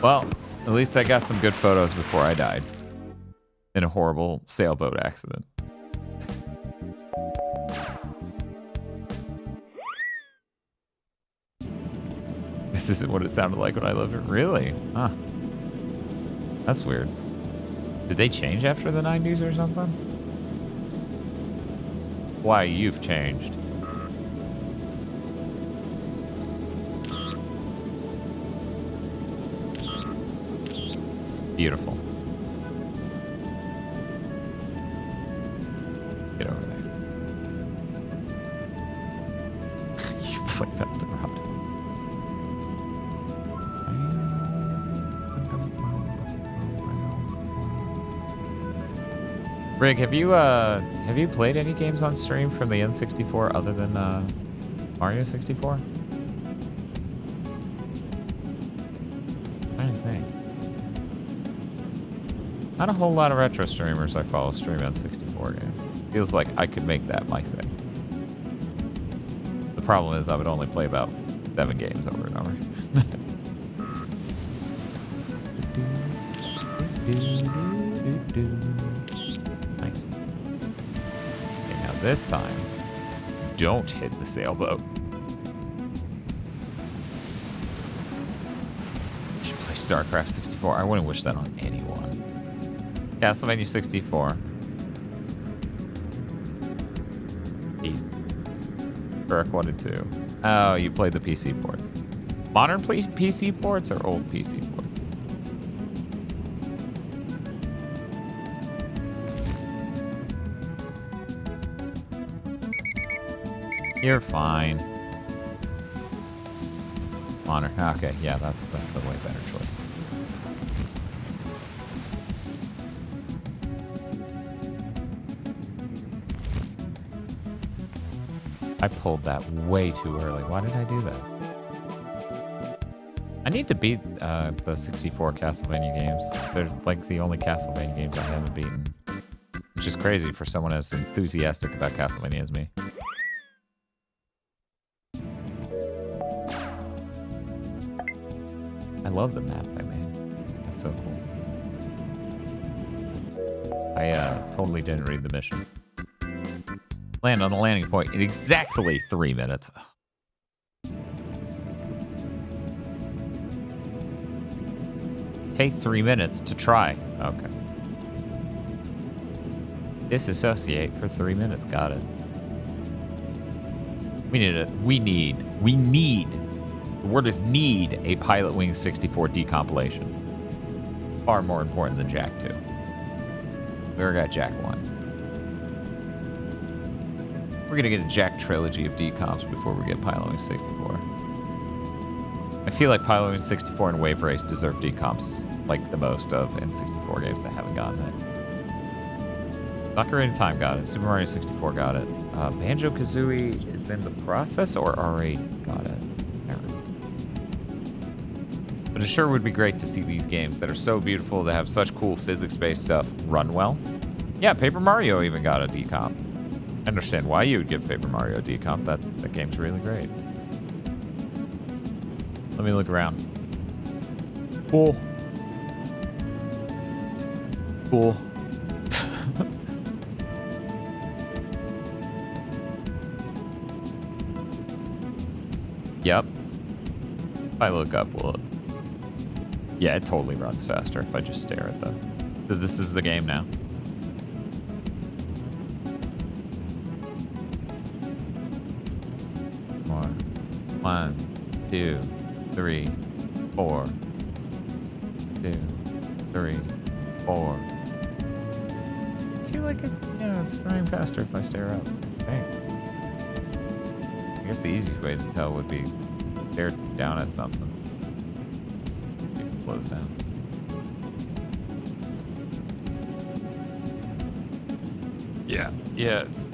Well, at least I got some good photos before I died in a horrible sailboat accident. This isn't what it sounded like when I lived it. Really? Huh. That's weird. Did they change after the 90s or something? Why, you've changed. Beautiful. Get over there. You flip that around. Rig, have you played any games on stream from the N64 other than Mario 64? I'm trying to think. Not a whole lot of retro streamers I follow stream N64 games. Feels like I could make that my thing. The problem is I would only play about 7 games over and over. Nice. Okay, now this time, don't hit the sailboat. Should play StarCraft 64. I wouldn't wish that on anyone. Castlevania 64. Eric 1 and 2. Oh, you played the PC ports. Modern PC ports or old PC ports? You're fine. Honor. Okay, yeah, that's a way better choice. I pulled that way too early. Why did I do that? I need to beat the 64 Castlevania games. They're like the only Castlevania games I haven't beaten. Which is crazy for someone as enthusiastic about Castlevania as me. I love the map I made. That's so cool. I totally didn't read the mission. Land on the landing point in exactly 3 minutes. Take 3 minutes to try. Okay. Disassociate for 3 minutes. Got it. We need. The word is need a Pilotwings 64 decompilation. Far more important than Jack 2. We already got Jack 1. We're gonna get a Jack trilogy of decomps before we get Pilotwings 64. I feel like Pilotwings 64 and Wave Race deserve decomps like the most of N64 games that haven't gotten it. Ocarina of Time got it. Super Mario 64 got it. Banjo-Kazooie is in the process or already got it? But it sure would be great to see these games that are so beautiful, that have such cool physics-based stuff, run well. Yeah, Paper Mario even got a decomp. I understand why you would give Paper Mario a decomp. That game's really great. Let me look around. Cool. Cool. Yep. If I look up, will it? Yeah, it totally runs faster if I just stare at the... This is the game now. More. 1, 2, 3, 4. 2, 3, 4. I feel like it's running faster if I stare up. Dang. I guess the easiest way to tell would be stare down at something. If it slows down. Yeah, it's...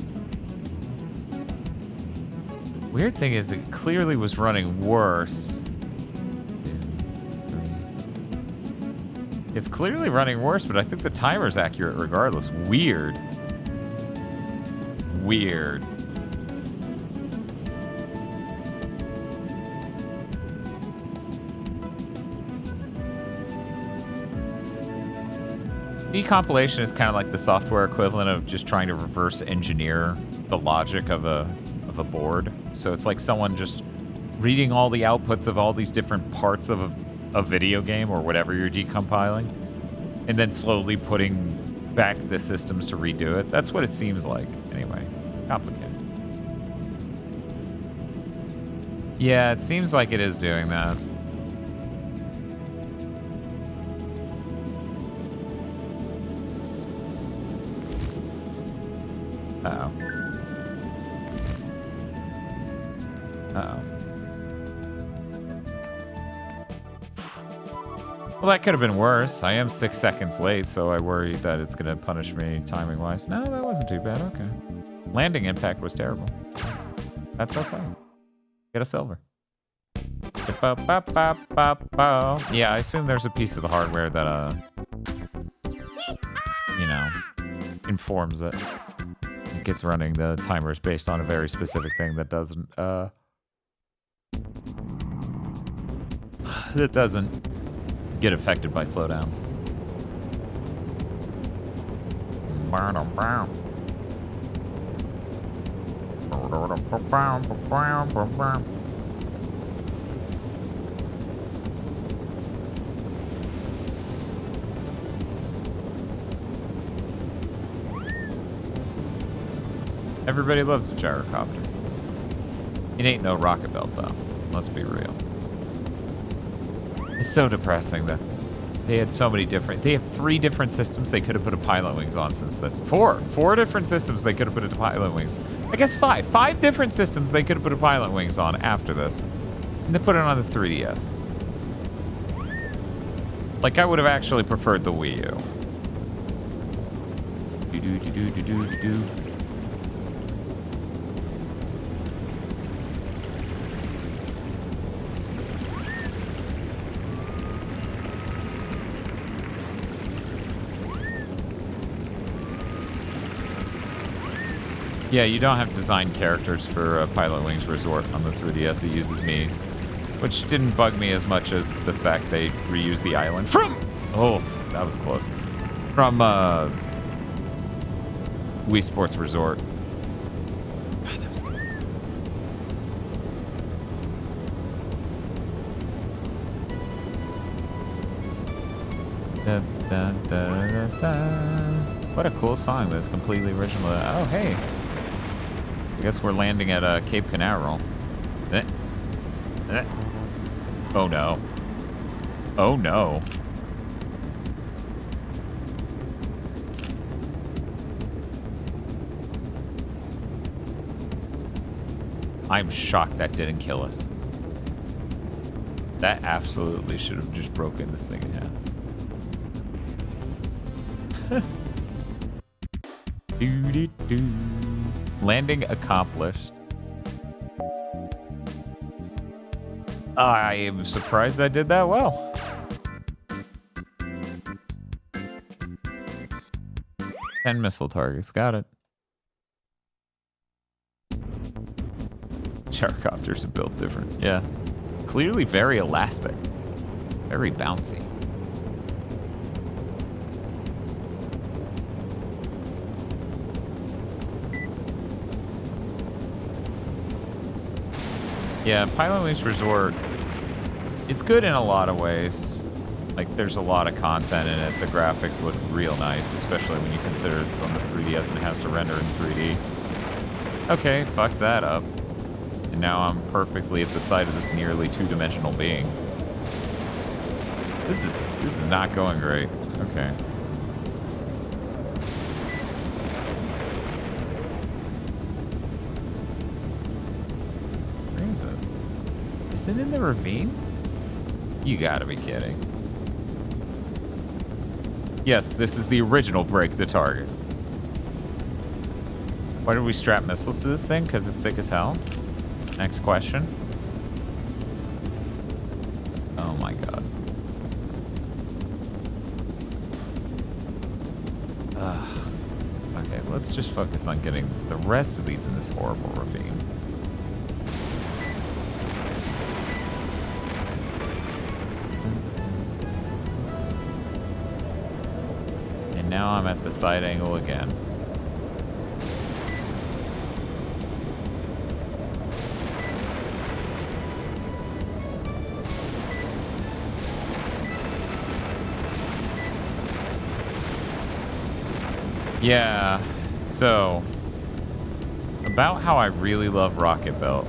Weird thing is, it clearly was running worse. 2, 3. It's clearly running worse, but I think the timer's accurate regardless. Weird. Weird. Decompilation is kind of like the software equivalent of just trying to reverse engineer the logic of a board. So it's like someone just reading all the outputs of all these different parts of a video game or whatever you're decompiling, and then slowly putting back the systems to redo it. That's what it seems like. Anyway, complicated. Yeah, it seems like it is doing that. Uh-oh. Uh-oh. Well, that could have been worse. I am 6 seconds late, so I worry that it's going to punish me timing-wise. No, that wasn't too bad. Okay. Landing impact was terrible. That's okay. Get a silver. Yeah, I assume there's a piece of the hardware that, informs it. It gets running the timers based on a very specific thing that doesn't, get affected by slowdown. Everybody loves a gyrocopter. It ain't no rocket belt, though. Let's be real. It's so depressing that they had so many different... They have 3 different systems they could have put a Pilotwings on since this. 4 different systems they could have put a Pilotwings. I guess 5. 5 different systems they could have put a Pilotwings on after this. And they put it on the 3DS. Like, I would have actually preferred the Wii U. Do-do-do-do-do-do-do. Yeah, you don't have designed characters for Pilotwings Resort on the 3DS. It uses Mii's, which didn't bug me as much as the fact they reused the island from... Oh, that was close. From Wii Sports Resort. Oh, that was good. Da, da, da, da, da. What a cool song. That's completely original. Oh, hey. I guess we're landing at Cape Canaveral. Oh, no. Oh, no. I'm shocked that didn't kill us. That absolutely should have just broken this thing in half. Doo-doo-doo. Landing accomplished. I am surprised I did that well. Ten missile targets, got it. Gyrocopters are built different, yeah. Clearly very elastic, very bouncy. Yeah, Pilotwings Resort, it's good in a lot of ways. Like, there's a lot of content in it. The graphics look real nice, especially when you consider it's on the 3DS and it has to render in 3D. Okay, fuck that up. And now I'm perfectly at the side of this nearly two-dimensional being. This is not going great. Okay. Where is it? Is it in the ravine? You gotta be kidding. Yes, this is the original break the targets. Why did we strap missiles to this thing? Because it's sick as hell? Next question. Oh my god. Ugh. Okay, let's just focus on getting the rest of these in this horrible ravine. And now I'm at the side angle again. Yeah, so about how I really love Rocket Belt.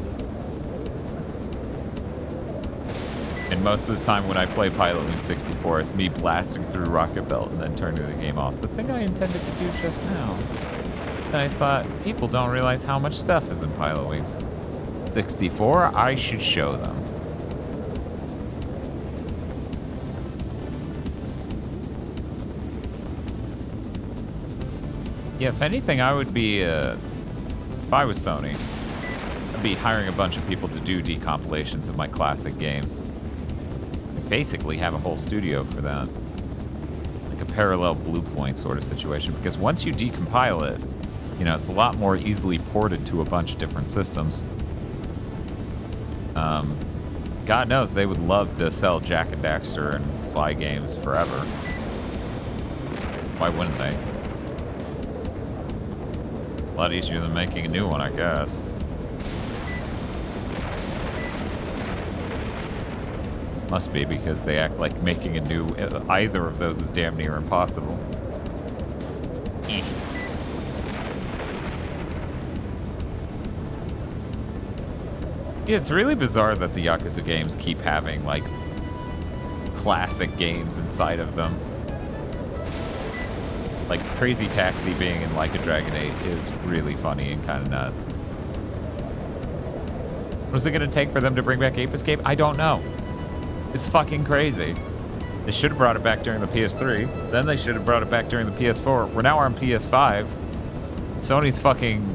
And most of the time when I play Pilotwings 64, it's me blasting through Rocket Belt and then turning the game off. The thing I intended to do just now, and I thought, people don't realize how much stuff is in Pilotwings 64, I should show them. Yeah, if anything, I would be, if I was Sony, I'd be hiring a bunch of people to do decompilations of my classic games. Basically have a whole studio for that. Like a parallel Blue Point sort of situation. Because once you decompile it, you know, it's a lot more easily ported to a bunch of different systems. God knows they would love to sell Jak and Daxter and Sly games forever. Why wouldn't they? A lot easier than making a new one, I guess. Must be, because they act like making a new... either of those is damn near impossible. Yeah, it's really bizarre that the Yakuza games keep having, like, classic games inside of them. Like, Crazy Taxi being in Like a Dragon 8 is really funny and kind of nuts. What's it going to take for them to bring back Ape Escape? I don't know. It's fucking crazy. They should have brought it back during the PS3. Then they should have brought it back during the PS4. We're now on PS5. Sony's fucking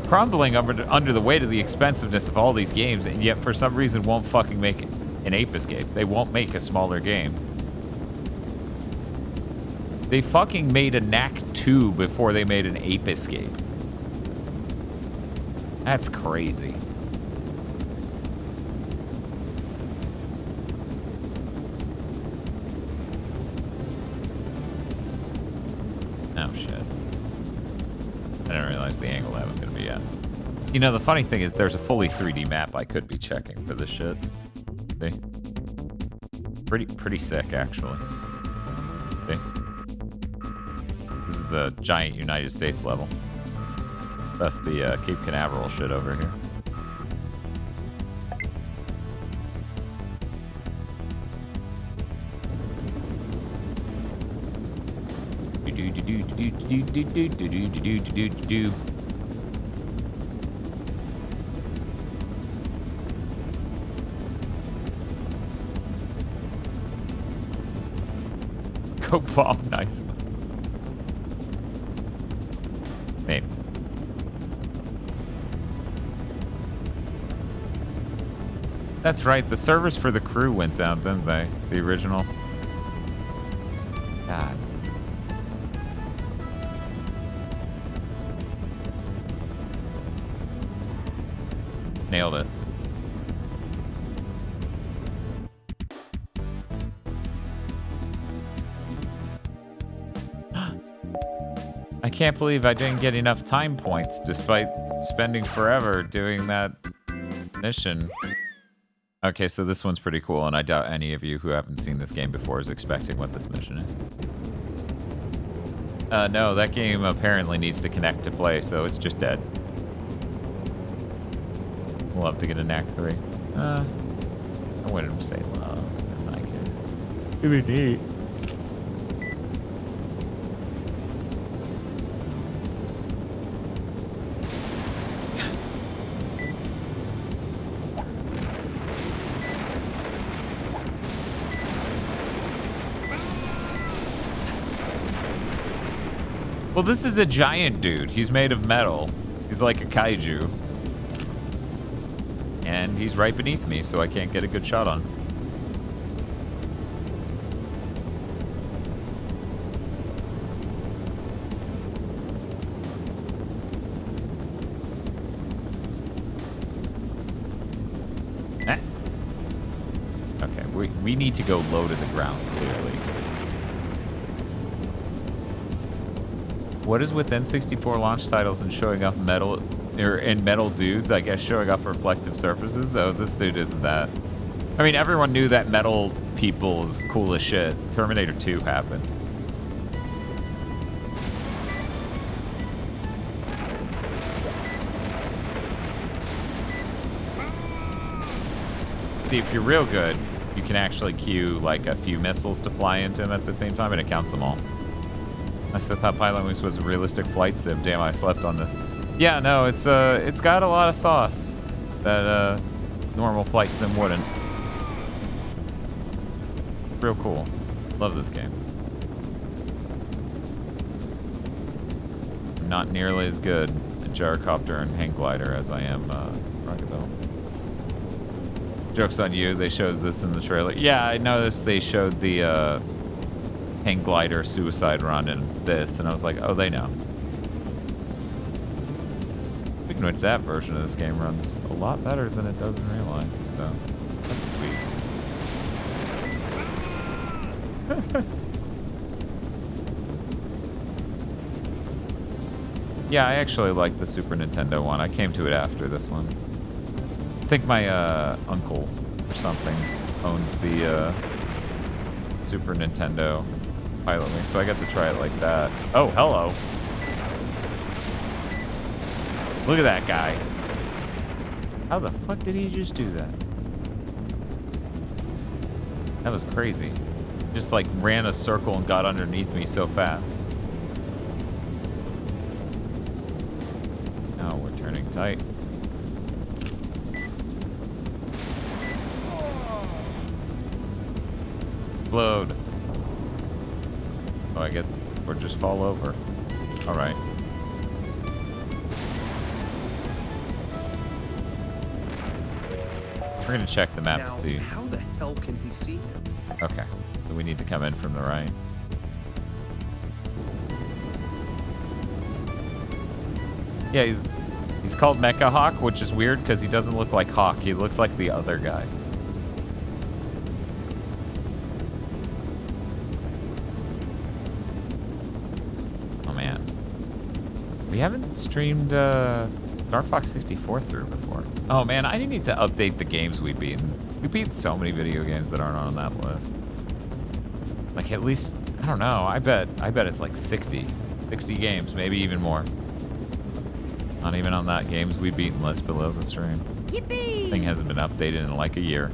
crumbling under the weight of the expensiveness of all these games, and yet for some reason won't fucking make an Ape Escape. They won't make a smaller game. They fucking made a Knack 2 before they made an Ape Escape. That's crazy. Oh, shit. I didn't realize the angle that was going to be at. You know, the funny thing is there's a fully 3D map I could be checking for this shit. See? Pretty sick, actually. See? This is the giant United States level. That's the Cape Canaveral shit over here. Coke bomb, nice. Maybe. That's right, the servers for the crew went down, didn't they? The original. God. Nailed it. I can't believe I didn't get enough time points despite spending forever doing that mission. Okay, so this one's pretty cool, and I doubt any of you who haven't seen this game before is expecting what this mission is. No, that game apparently needs to connect to play, so it's just dead. Love to get an Act 3. I wouldn't say love in my case. It'd be neat. Well, this is a giant dude. He's made of metal. He's like a kaiju. And he's right beneath me, so I can't get a good shot on him. Okay, we need to go low to the ground, clearly. What is with N64 launch titles and showing off metal, or in metal dudes? I guess showing off reflective surfaces. Oh, this dude isn't that. I mean, everyone knew that metal people is cool as shit. Terminator 2 happened. See, if you're real good, you can actually queue like a few missiles to fly into them at the same time, and it counts them all. I still thought Pilotwings was a realistic flight sim. Damn, I slept on this. Yeah, no, it's got a lot of sauce that normal flight sim wouldn't. Real cool. Love this game. Not nearly as good at Gyrocopter and Hang Glider as I am Rocketbell. Joke's on you, they showed this in the trailer. Yeah, I noticed they showed the Hang Glider suicide run in this, and I was like, oh, they know. Speaking of which, that version of this game runs a lot better than it does in real life, so that's sweet. Yeah, I actually like the Super Nintendo one. I came to it after this one. I think my uncle or something owned the Super Nintendo Pilotwings, so I got to try it like that. Oh, hello. Look at that guy. How the fuck did he just do that? That was crazy. Just like ran a circle and got underneath me so fast. Now we're turning tight. Explode. Oh, I guess we'll just fall over. All right. We're gonna check the map to see. How the hell can he see him? Okay, so we need to come in from the right. Yeah, he's called Mecha Hawk, which is weird because he doesn't look like Hawk. He looks like the other guy. We haven't streamed Star Fox 64 through before. Oh man, I need to update the games we beat. We beat so many video games that aren't on that list. Like at least I don't know. I bet it's like 60 games, maybe even more. Not even on that games we've beaten list below the stream. Yippee! Thing hasn't been updated in like a year.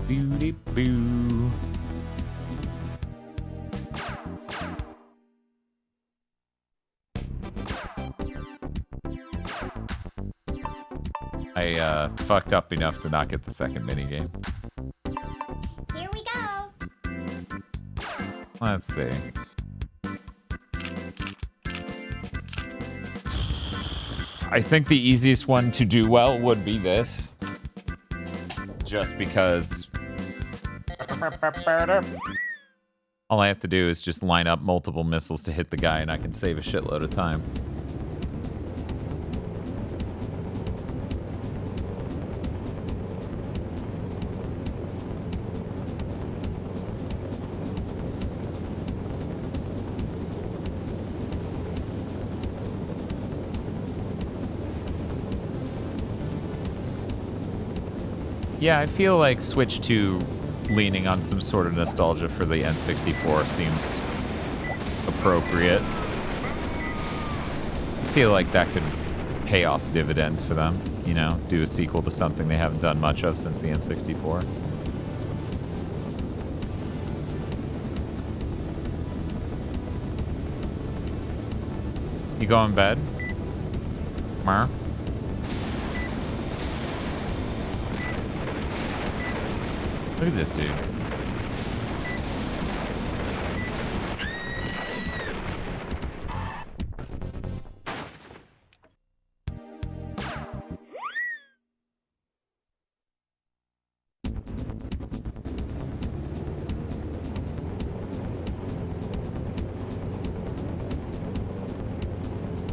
Booty boo. I fucked up enough to not get the second minigame. Here we go. Let's see. I think the easiest one to do well would be this. Just because... all I have to do is just line up multiple missiles to hit the guy and I can save a shitload of time. Yeah, I feel like Switch 2 leaning on some sort of nostalgia for the N64 seems appropriate. I feel like that could pay off dividends for them, you know, do a sequel to something they haven't done much of since the N64. You go in bed? Mar? Look at this dude.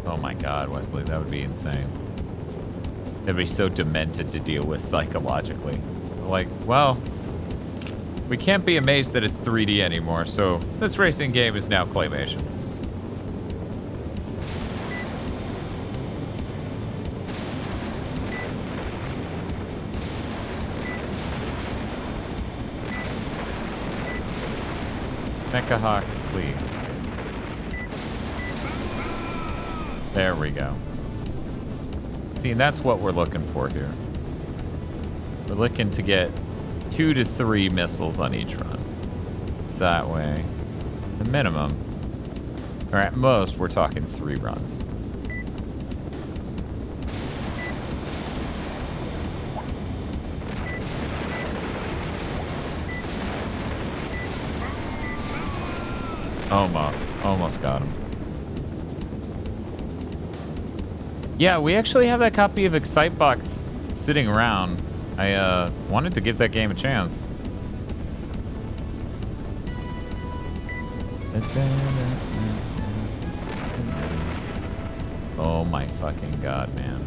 Oh my God, Wesley, that would be insane. It'd be so demented to deal with psychologically. Like, well... we can't be amazed that it's 3D anymore, so this racing game is now claymation. Mecha Hawk, please. There we go. See, and that's what we're looking for here. We're looking to get 2 to 3 missiles on each run. It's that way. The minimum, or at most, we're talking 3 runs. Almost got him. Yeah, we actually have that copy of Excitebox sitting around. I wanted to give that game a chance. Oh my fucking God, man.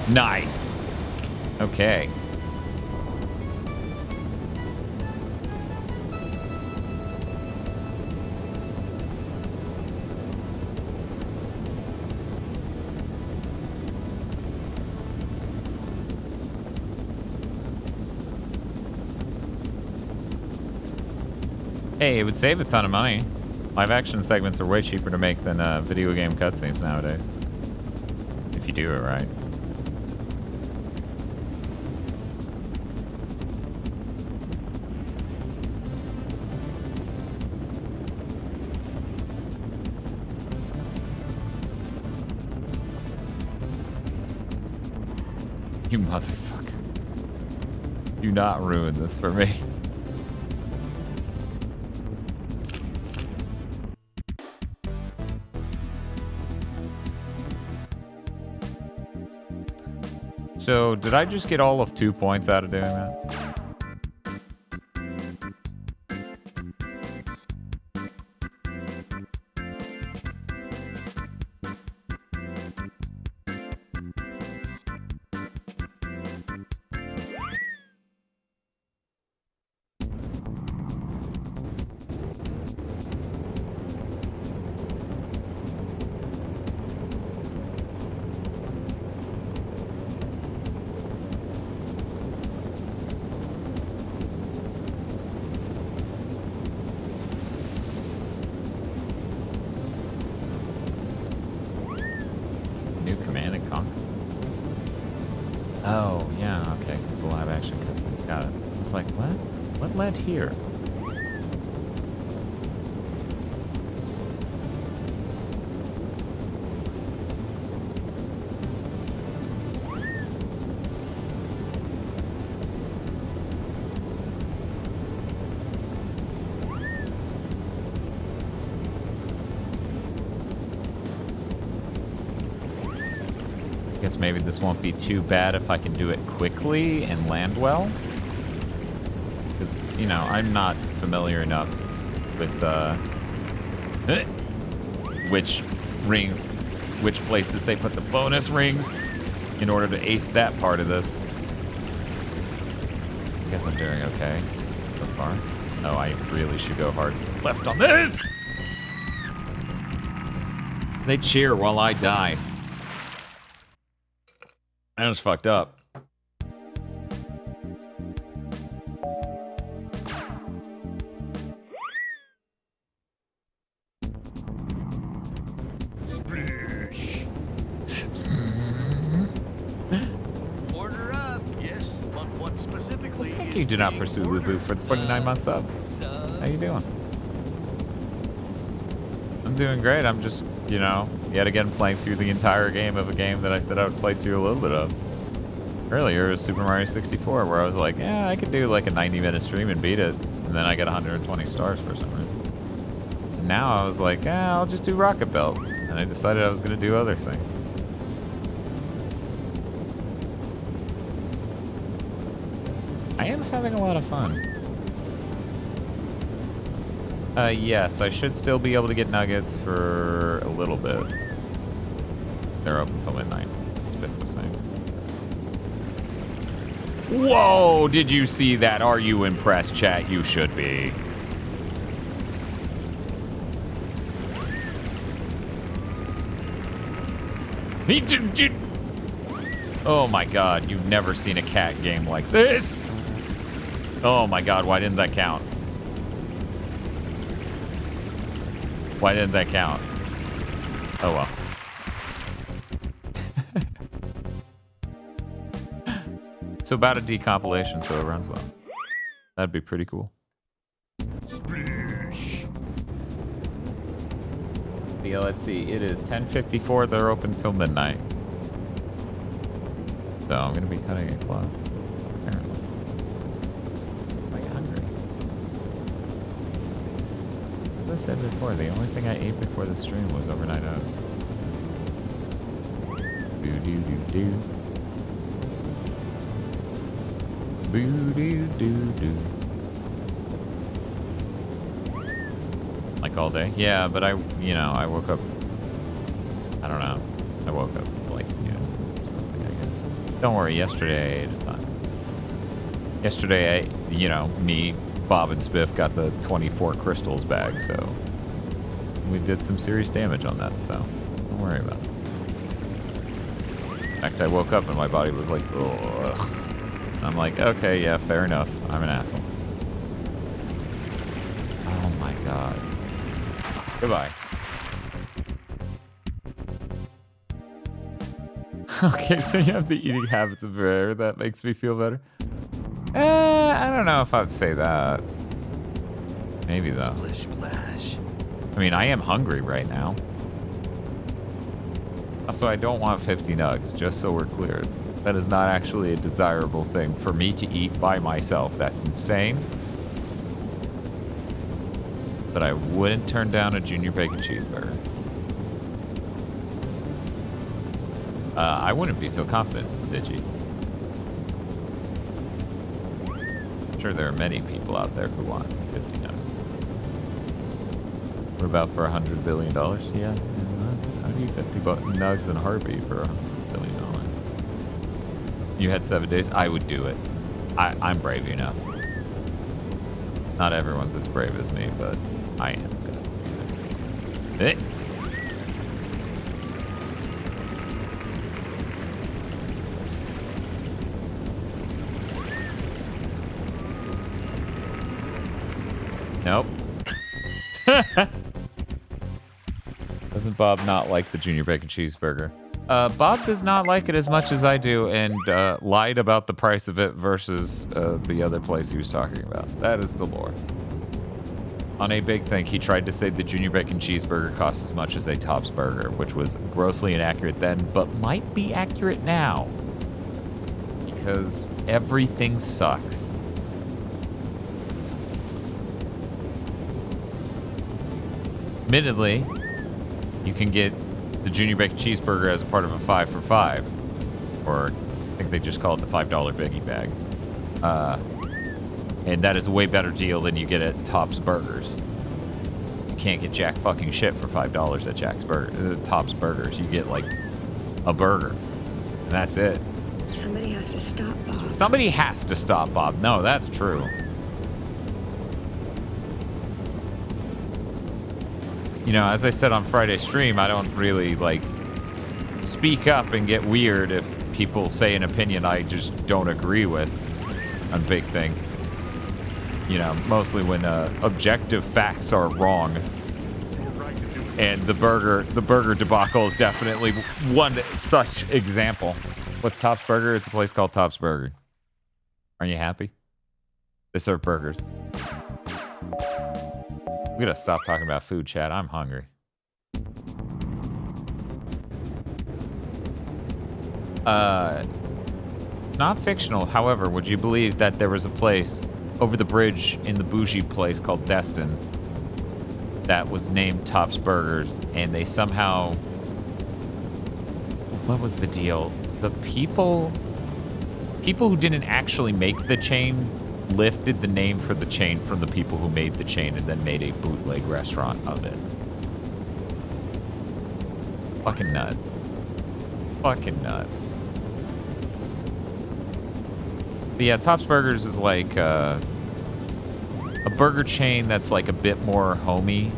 Nice. Okay. Hey, it would save a ton of money. Live action segments are way cheaper to make than video game cutscenes nowadays. If you do it right. You motherfucker. Do not ruin this for me. So, did I just get all of 2 points out of doing that? Oh, yeah, okay, because the live action cutscenes. Got it. I was like, what? What led here? Guess maybe this won't be too bad if I can do it quickly and land well. Because, you know, I'm not familiar enough with which rings, which places they put the bonus rings in order to ace that part of this. I guess I'm doing okay so far. No, I really should go hard left on this! They cheer while I die. I just fucked up. Splish. Order up. Yes, but what specifically? Thank you. Do not pursue Lubu for the 49-month sub. How you doing? I'm doing great. I'm just, you know, yet again playing through the entire game of a game that I said I would play through a little bit of. Earlier, it was Super Mario 64, where I was like, yeah, I could do like a 90-minute stream and beat it. And then I got 120 stars for some reason. And now I was like, yeah, I'll just do Rocket Belt. And I decided I was going to do other things. I am having a lot of fun. Yes, I should still be able to get nuggets for a little bit. They're open until midnight, as Biff was saying. Whoa, did you see that? Are you impressed, chat? You should be. Oh my god, you've never seen a cat game like this. Oh my god, why didn't that count? Why didn't that count? Oh well. So about a decompilation, so it runs well. That'd be pretty cool. Splish. Yeah, let's see. It is 10:54. They're open till midnight. So I'm gonna be cutting it close. Apparently. I'm like hungry. As I said before, the only thing I ate before the stream was overnight oats. Boo doo doo doo. Boo doo doo doo. Like all day? Yeah, but I woke up. I don't know. I woke up like, something, I guess. Don't worry, yesterday I ate a ton. Yesterday, me, Bob, and Spiff got the 24 crystals bag, so we did some serious damage on that, so don't worry about it. In fact, I woke up and my body was like, ugh. And I'm like, okay, yeah, fair enough. I'm an asshole. Oh my god. Goodbye. Okay, so you have the eating habits of rare. That makes me feel better. I don't know if I'd say that. Maybe though. Splish splash. I mean, I am hungry right now. Also, I don't want 50 nugs, just so we're clear. That is not actually a desirable thing for me to eat by myself. That's insane. But I wouldn't turn down a junior bacon cheeseburger. I wouldn't be so confident, did you? I'm sure there are many people out there who want 50 nugs. What about for $100 billion? Yeah. How do you 50 nugs in a heartbeat for $100 billion? You had 7 days? I would do it. I'm brave enough. Not everyone's as brave as me, but I am good. Eh. Nope. Doesn't Bob not like the junior bacon cheeseburger? Bob does not like it as much as I do, and lied about the price of it versus the other place he was talking about. That is the lore. On a big thing, he tried to say the Junior Bacon Cheeseburger costs as much as a Tops Burger, which was grossly inaccurate then, but might be accurate now. Because everything sucks. Admittedly, you can get the Junior Bacon Cheeseburger as a part of a 5 for $5. Or I think they just call it the $5 Biggie Bag. And that is a way better deal than you get at Tops Burgers. You can't get jack fucking shit for $5 at Tops Burgers. You get like a burger. And that's it. Somebody has to stop Bob. Somebody has to stop Bob. No, that's true. You know, as I said on Friday stream, I don't really like speak up and get weird if people say an opinion I just don't agree with on Big Thing. You know, mostly when objective facts are wrong. And the burger debacle is definitely one such example. What's Tops Burger? It's a place called Tops Burger. Aren't you happy? They serve burgers. We gotta stop talking about food, chat. I'm hungry. It's not fictional. However, would you believe that there was a place over the bridge in the bougie place called Destin that was named Tops Burgers, and they somehow... What was the deal? The people who didn't actually make the chain lifted the name for the chain from the people who made the chain and then made a bootleg restaurant of it. Fucking nuts. Fucking nuts. But yeah, Tops Burgers is like a burger chain that's like a bit more homey,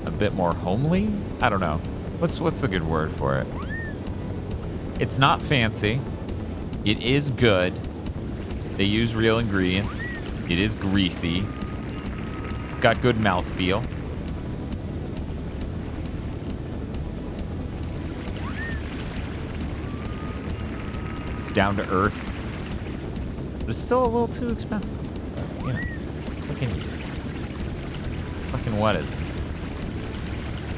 a bit more homely. I don't know. What's a good word for it? It's not fancy. It is good. They use real ingredients. It is greasy. It's got good mouthfeel. It's down to earth. But it's still a little too expensive. But, you know, what can you do? Fucking what is it?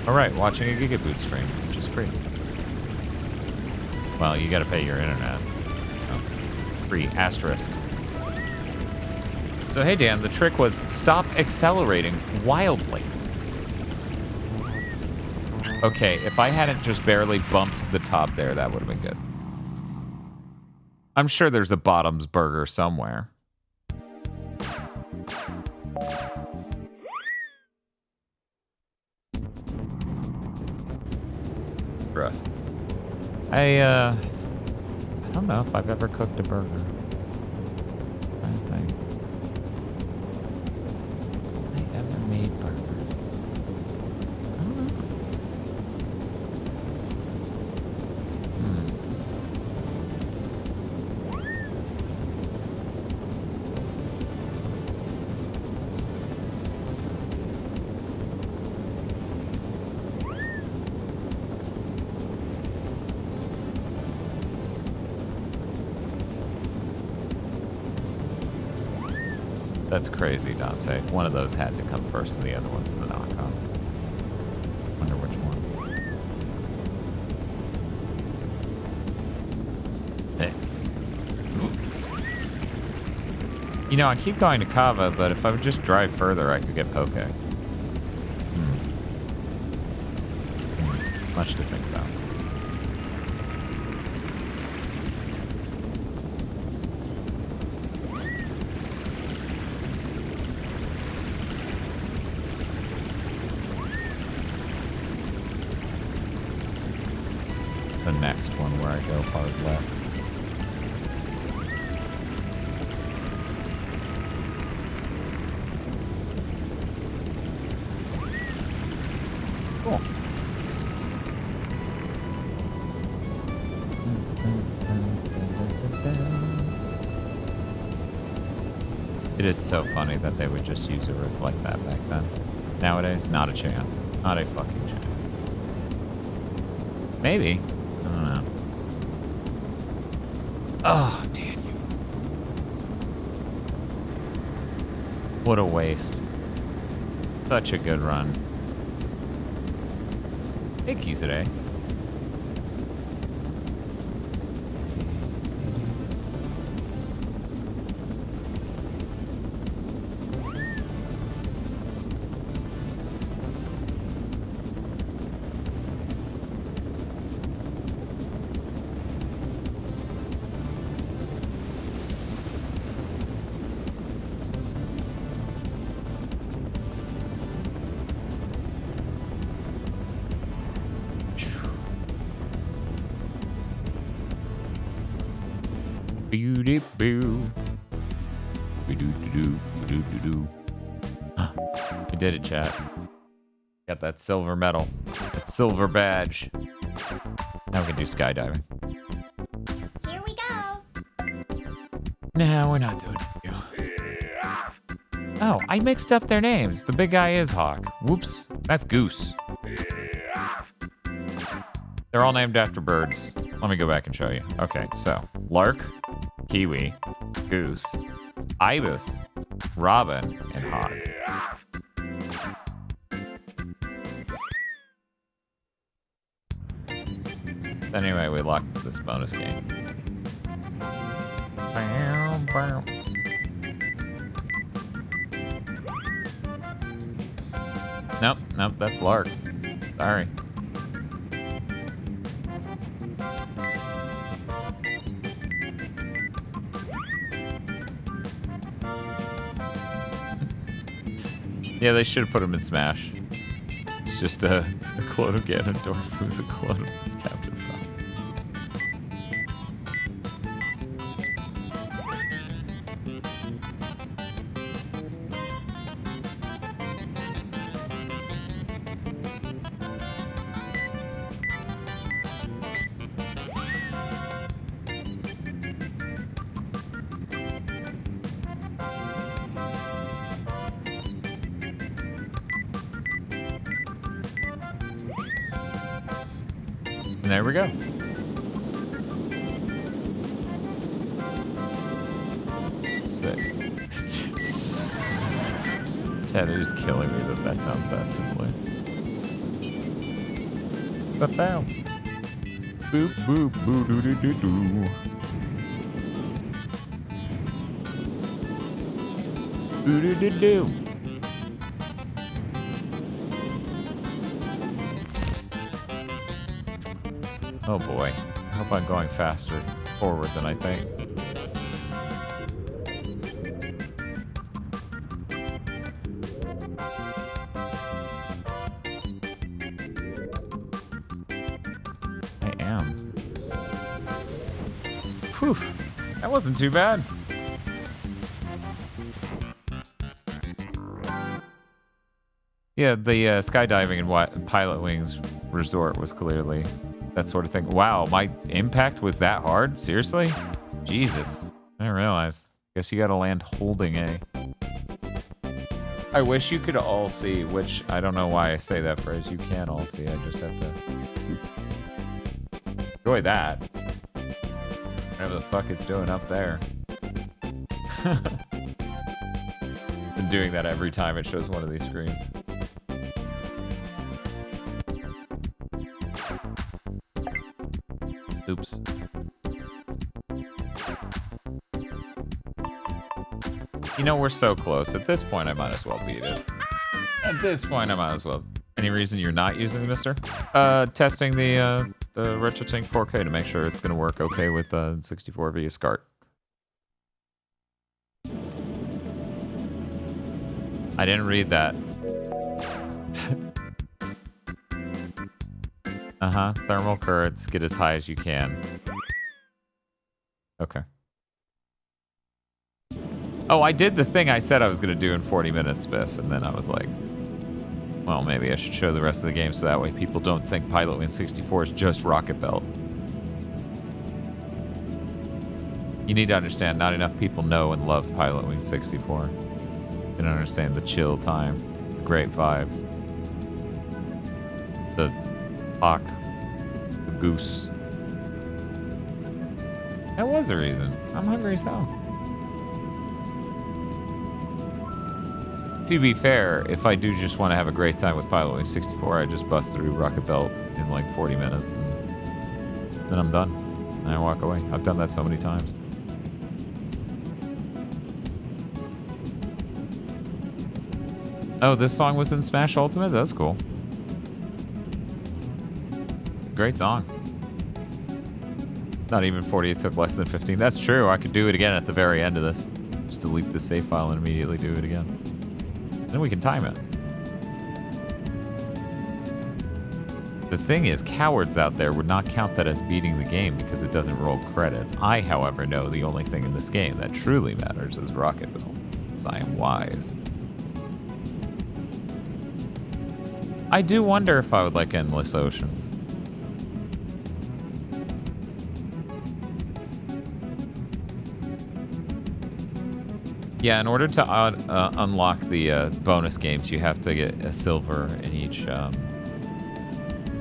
Alright, watching a GigaBoots stream, which is free. Well, you gotta pay your internet. Oh, free, asterisk. So, hey Dan, the trick was stop accelerating wildly. Okay, if I hadn't just barely bumped the top there, that would have been good. I'm sure there's a Bottom's burger somewhere. Bruh. I don't know if I've ever cooked a burger. I think. I ever made burgers? I don't know. That's crazy, Dante. One of those had to come first and the other one's the knockoff. Wonder which one. Hey. You know, I keep going to Kava, but if I would just drive further, I could get poke. Much to think about. The next one where I go hard left. Cool. It is so funny that they would just use a riff like that back then. Nowadays, not a chance. Not a fucking chance. Maybe. I don't know. Oh, damn you. What a waste. Such a good run. Hey, Kizade. We did it, chat. Got that silver medal. That silver badge. Now we can do skydiving. Here we go. Nah, we're not doing it. Oh, I mixed up their names. The big guy is Hawk. Whoops. That's Goose. They're all named after birds. Let me go back and show you. Okay, so Lark, Kiwi, Goose, Ibis, Robin, and Hawk. Anyway, we locked this bonus game. Nope, nope, that's Lark. Sorry. Yeah, they should have put him in Smash. It's just a clone of Ganondorf who's a clone of Captain Falcon. And there we go. Sick. Chad, it is killing me that sounds that simply. Ba-bow. Boop, boop, boo, doo, doo, doo, doo. Boo, doo, doo, doo. Oh boy. I hope I'm going faster forward than I think. I am. Whew. That wasn't too bad. Yeah, the skydiving and Pilotwings resort was clearly that sort of thing. Wow, my impact was that hard? Seriously? Jesus. I didn't realize. Guess you gotta land holding A. I wish you could all see, which I don't know why I say that phrase. You can all see. I just have to enjoy that. Whatever the fuck it's doing up there. Been doing that every time it shows one of these screens. Oops. You know, we're so close. At this point, I might as well beat it. At this point, I might as well. Any reason you're not using the Mister? Testing the RetroTINK 4K to make sure it's going to work okay with 64 via SCART. I didn't read that. Uh-huh. Thermal currents. Get as high as you can. Okay. Oh, I did the thing I said I was going to do in 40 minutes, Spiff, and then I was like, well, maybe I should show the rest of the game so that way people don't think Pilotwings 64 is just Rocket Belt. You need to understand, not enough people know and love Pilotwings 64. You don't understand the chill time, the great vibes, the hawk, the goose. That was a reason. I'm hungry as hell. To be fair, if I do just want to have a great time with Pilotwings 64, I just bust through Rocket Belt in like 40 minutes and then I'm done. And I walk away. I've done that so many times. Oh, this song was in Smash Ultimate? That's cool. Great song. Not even 40, it took less than 15. That's true, I could do it again at the very end of this. Just delete the save file and immediately do it again. Then we can time it. The thing is, cowards out there would not count that as beating the game because it doesn't roll credits. I, however, know the only thing in this game that truly matters is Rocket Belt, because I am wise. I do wonder if I would like Endless Ocean. Yeah, in order to unlock the bonus games, you have to get a silver in each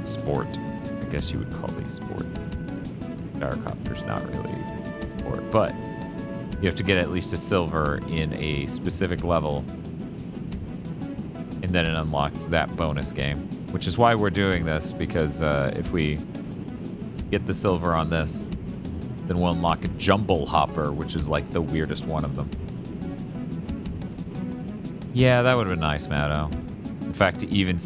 sport. I guess you would call these sports. Gyrocopter's not really a sport, but you have to get at least a silver in a specific level, and then it unlocks that bonus game, which is why we're doing this, because if we get the silver on this, then we'll unlock a Jumble Hopper, which is like the weirdest one of them. Yeah, that would have been nice, Mayo. In fact, even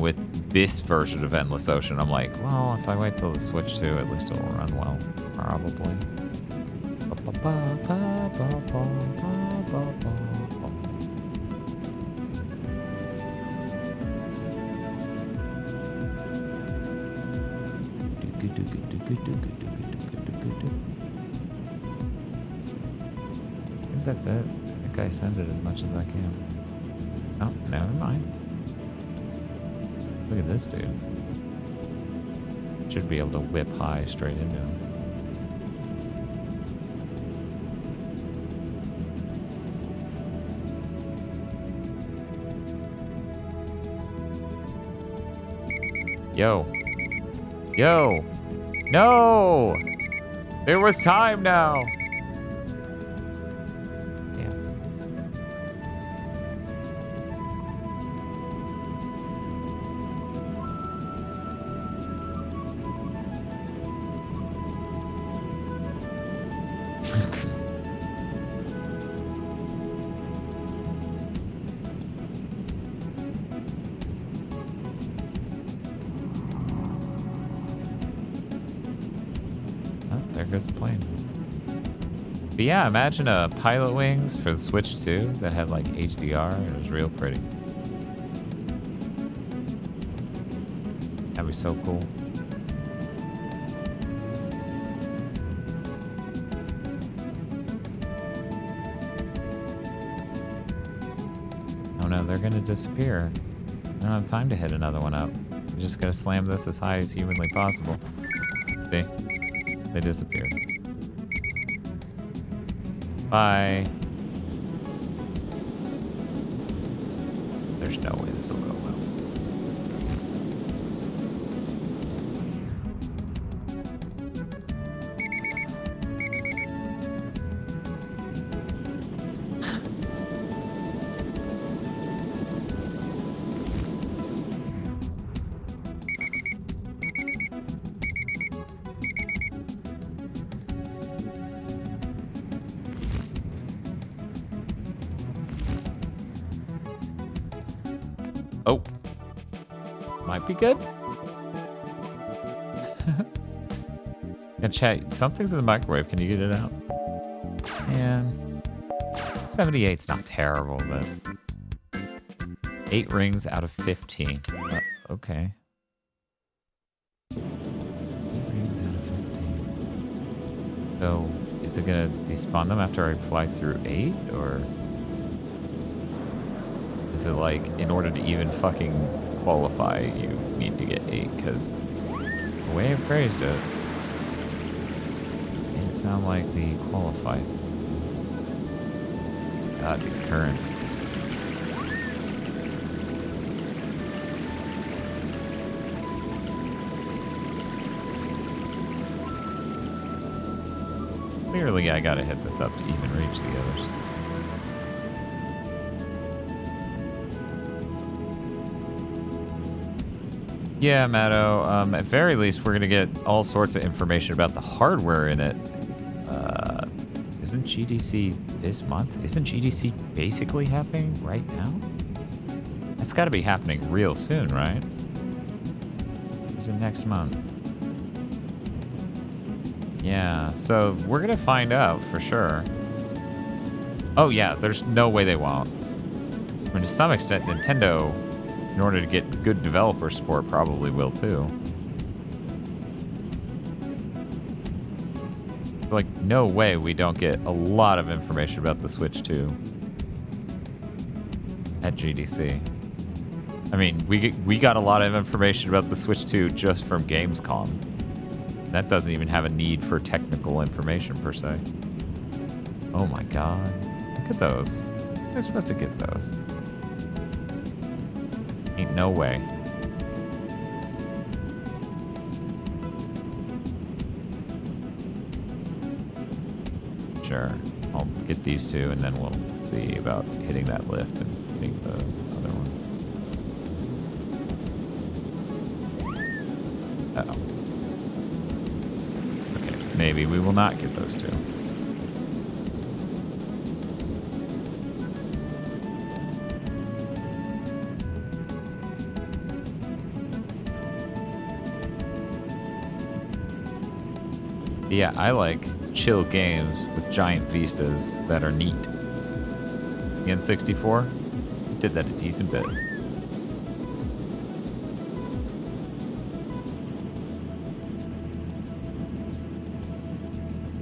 with this version of Endless Ocean, I'm like, well, if I wait till the Switch 2, at least it'll run well. Probably. I think that's it. I think I send it as much as I can. Oh, never mind. Look at this dude. Should be able to whip high straight into him. Yo. Yo. No! There was time now! There goes the plane. But yeah, imagine a Pilotwings for the Switch 2 that had like HDR. It was real pretty. That'd be so cool. Oh no, they're gonna disappear. I don't have time to hit another one up. I'm just gonna slam this as high as humanly possible. See? They disappeared. Bye. There's no way this will go well. Oh. Might be good. And chat, something's in the microwave. Can you get it out? Man. 78's not terrible, but 8 rings out of 15. Okay. 8 rings out of 15. So, is it gonna despawn them after I fly through 8, or is it like, in order to even fucking qualify, you need to get 8? Because the way I phrased it, it didn't sound like the qualify. God, these currents. Clearly, I gotta hit this up to even reach the others. Yeah, Matto. At very least, we're gonna get all sorts of information about the hardware in it. Isn't GDC this month? Isn't GDC basically happening right now? It's got to be happening real soon, right? Is it next month? Yeah, so we're gonna find out for sure. Oh yeah, there's no way they won't. I mean, to some extent, Nintendo, in order to get good developer support, probably will too. Like, no way we don't get a lot of information about the Switch 2 at GDC. I mean, we got a lot of information about the Switch 2 just from Gamescom. That doesn't even have a need for technical information per se. Oh my god. Look at those. They're supposed to get those. Ain't no way. Sure. I'll get these two and then we'll see about hitting that lift and hitting the other one. Uh-oh. Okay, maybe we will not get those two. Yeah, I like chill games with giant vistas that are neat. The N64 did that a decent bit.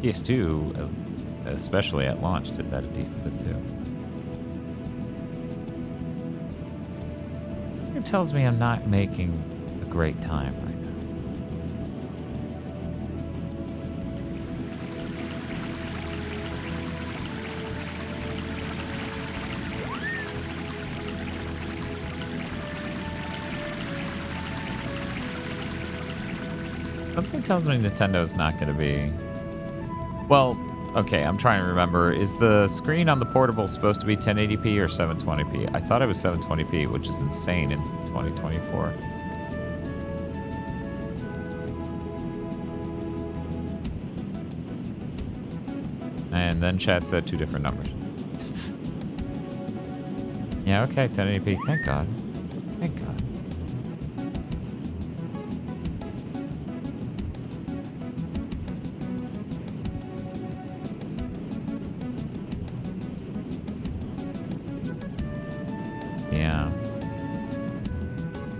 PS2, especially at launch, did that a decent bit too. It tells me I'm not making a great time right now. Something tells me Nintendo's not going to be... Well, okay, I'm trying to remember. Is the screen on the portable supposed to be 1080p or 720p? I thought it was 720p, which is insane in 2024. And then chat said two different numbers. Yeah, okay, 1080p. Thank God. Thank God.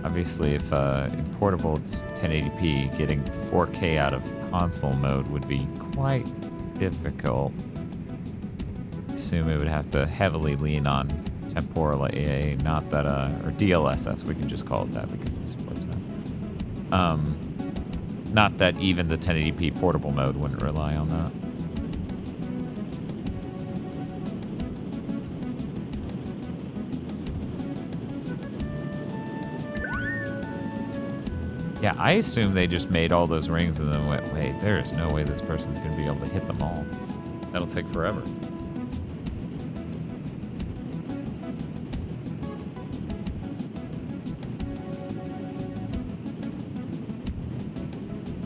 Obviously, if in portable it's 1080p, getting 4K out of console mode would be quite difficult. I assume it would have to heavily lean on temporal AA, not that, or DLSS, we can just call it that because it supports that. Not that even the 1080p portable mode wouldn't rely on that. Yeah, I assume they just made all those rings and then went, wait, there is no way this person's going to be able to hit them all. That'll take forever.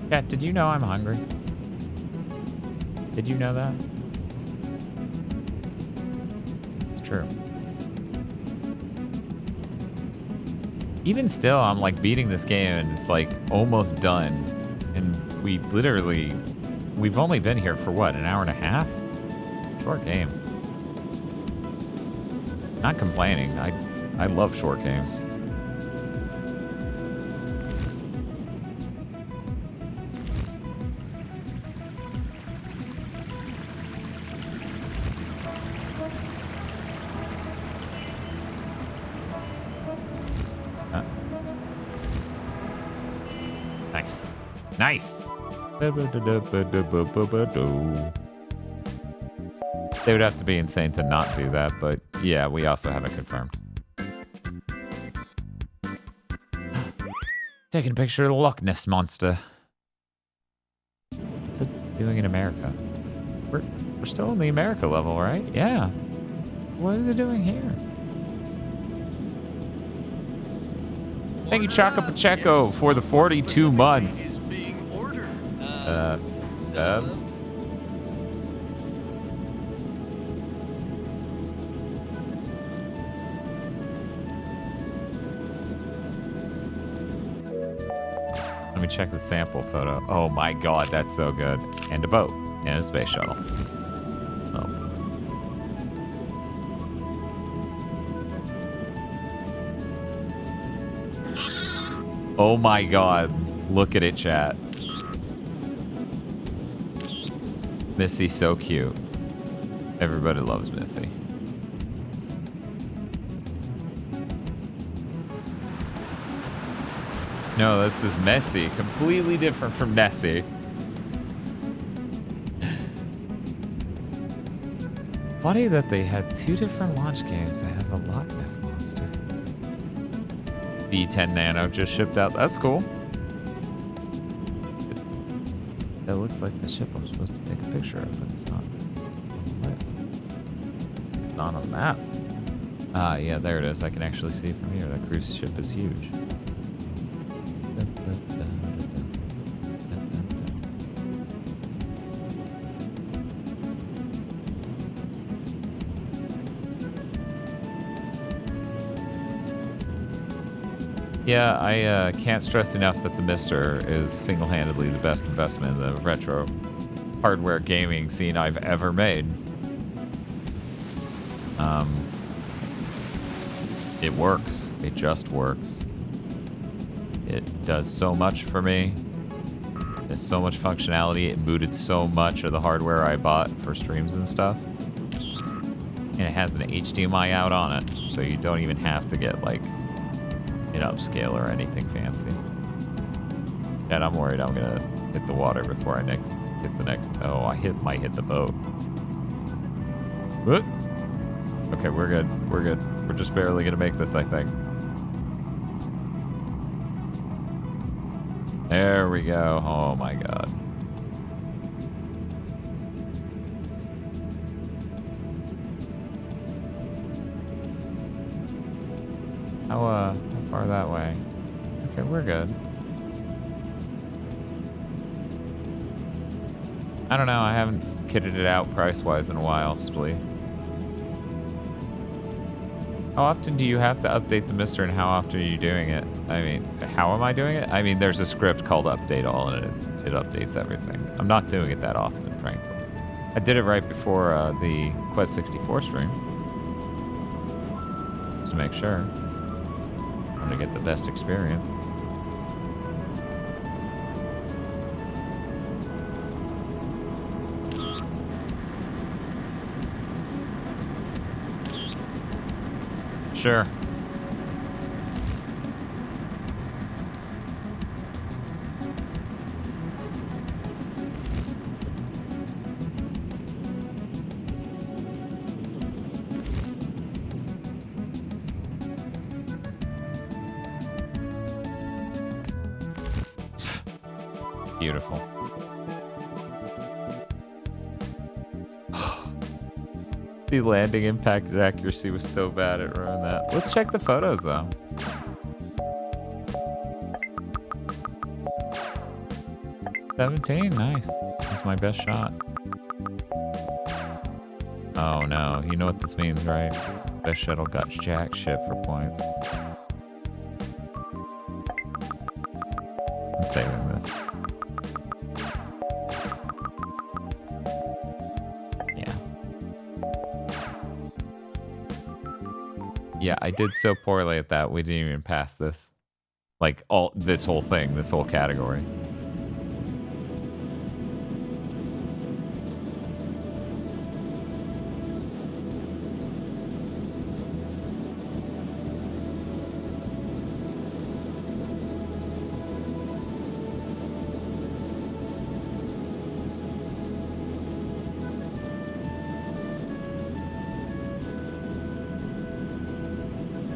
Cat, did you know I'm hungry? Did you know that? It's true. Even still, I'm like beating this game and it's like almost done. And we've only been here for what, an hour and a half? Short game. Not complaining. I love short games. Nice. They would have to be insane to not do that, but yeah, we also have it confirmed. Taking a picture of the Loch Ness Monster. What's it doing in America? We're still in the America level, right? Yeah. What is it doing here? Thank you, Chaka Pacheco, for the 42 months. Subs. Let me check the sample photo. Oh my god, that's so good. And a boat. And a space shuttle. Oh. Oh my god. Look at it, chat. Missy's so cute. Everybody loves Missy. No, this is Messy. Completely different from Nessie. Funny that they had two different launch games that have the Loch Ness Monster. B10 Nano just shipped out. That's cool. That looks like the ship I'm supposed to take a picture of, but it's not on the list. It's not on the map. Ah, yeah, there it is. I can actually see it from here. That cruise ship is huge. Yeah, I can't stress enough that the Mister is single-handedly the best investment in the retro hardware gaming scene I've ever made. It works. It just works. It does so much for me. There's so much functionality. It booted so much of the hardware I bought for streams and stuff. And it has an HDMI out on it, so you don't even have to get like an upscale or anything fancy. And I'm worried I'm gonna hit the water before I hit the next. Oh, might hit the boat. What? Okay, we're good. We're good. We're just barely gonna make this, I think. There we go. Oh my god. How far that way? Okay, we're good. I don't know. I haven't kitted it out price-wise in a while, Splee. How often do you have to update the Mister, and how often are you doing it? I mean, how am I doing it? I mean, there's a script called Update All, and it updates everything. I'm not doing it that often, frankly. I did it right before the Quest 64 stream. Just to make sure. I'm gonna get the best experience. Sure. Beautiful. The landing impact accuracy was so bad it ruined that. Let's check the photos though. $17, nice. That's my best shot. Oh no, you know what this means, right? Best shuttle got jack shit for points. I'm saving this. Yeah, I did so poorly at that. We didn't even pass this. Like, this whole thing, this whole category.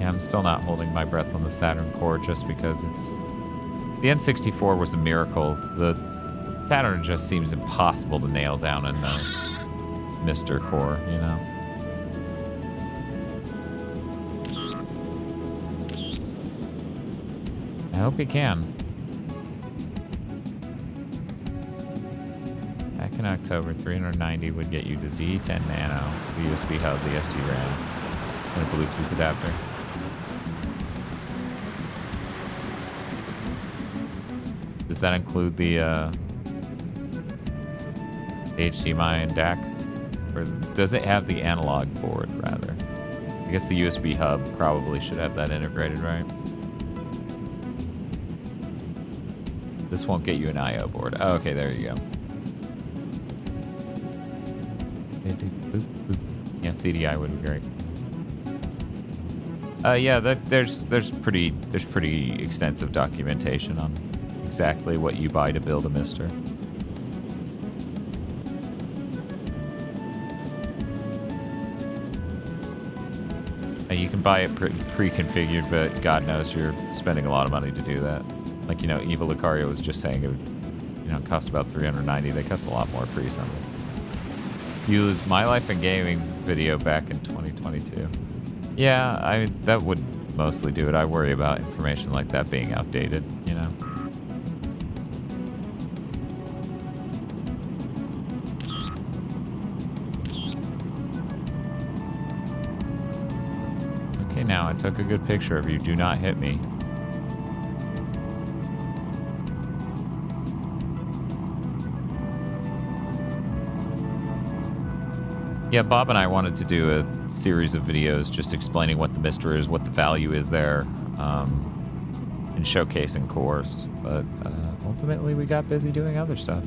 I'm still not holding my breath on the Saturn core just because the N64 was a miracle. The Saturn just seems impossible to nail down in Mr. core, you know? I hope he can. Back in October, 390 would get you the D10 Nano, the USB hub, the SD RAM, and a Bluetooth adapter. Does that include the HDMI and DAC? Or does it have the analog board, rather? I guess the USB hub probably should have that integrated, right? This won't get you an I/O board. Oh, okay, there you go. Yeah, CDI would be great. Yeah, there's pretty extensive documentation on exactly what you buy to build a Mister. You can buy it pre-configured, but God knows you're spending a lot of money to do that. Like, you know, Evil Lucario was just saying it would, you know, cost about $390. They cost a lot more pre-assembled. You lose My Life in Gaming video back in 2022. Yeah, that would mostly do it. I worry about information like that being outdated, you know. Okay, now I took a good picture of you. Do not hit me. Yeah, Bob and I wanted to do a series of videos just explaining what the Mister is, what the value is there, and showcasing cores. But ultimately, we got busy doing other stuff.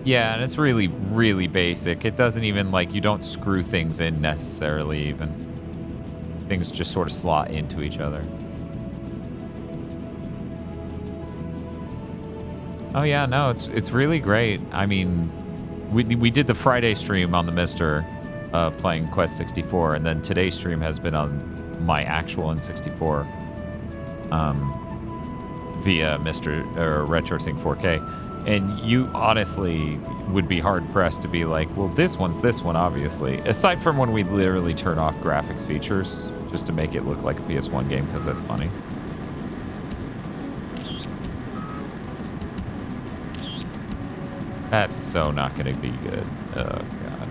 Yeah, and it's really, really basic. It doesn't even, like, you don't screw things in necessarily even. Things just sort of slot into each other. Oh yeah, no, it's really great. I mean, we did the Friday stream on the Mister, playing Quest 64, and then today's stream has been on my actual N64, via Mister or RetroTINK 4K, and you honestly would be hard pressed to be like, well, this one's this one, obviously. Aside from when we literally turn off graphics features just to make it look like a PS1 game, because that's funny. That's so not going to be good. Oh, God.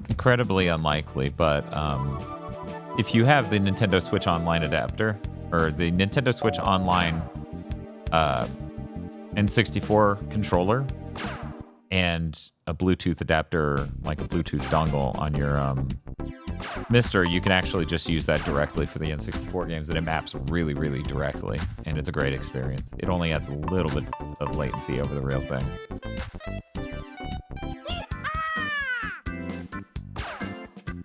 Incredibly unlikely, but if you have the Nintendo Switch Online adapter, or the Nintendo Switch Online N64 controller, and a Bluetooth adapter, like a Bluetooth dongle on your Mister, you can actually just use that directly for the N64 games, and it maps really, really directly, and it's a great experience. It only adds a little bit of latency over the real thing.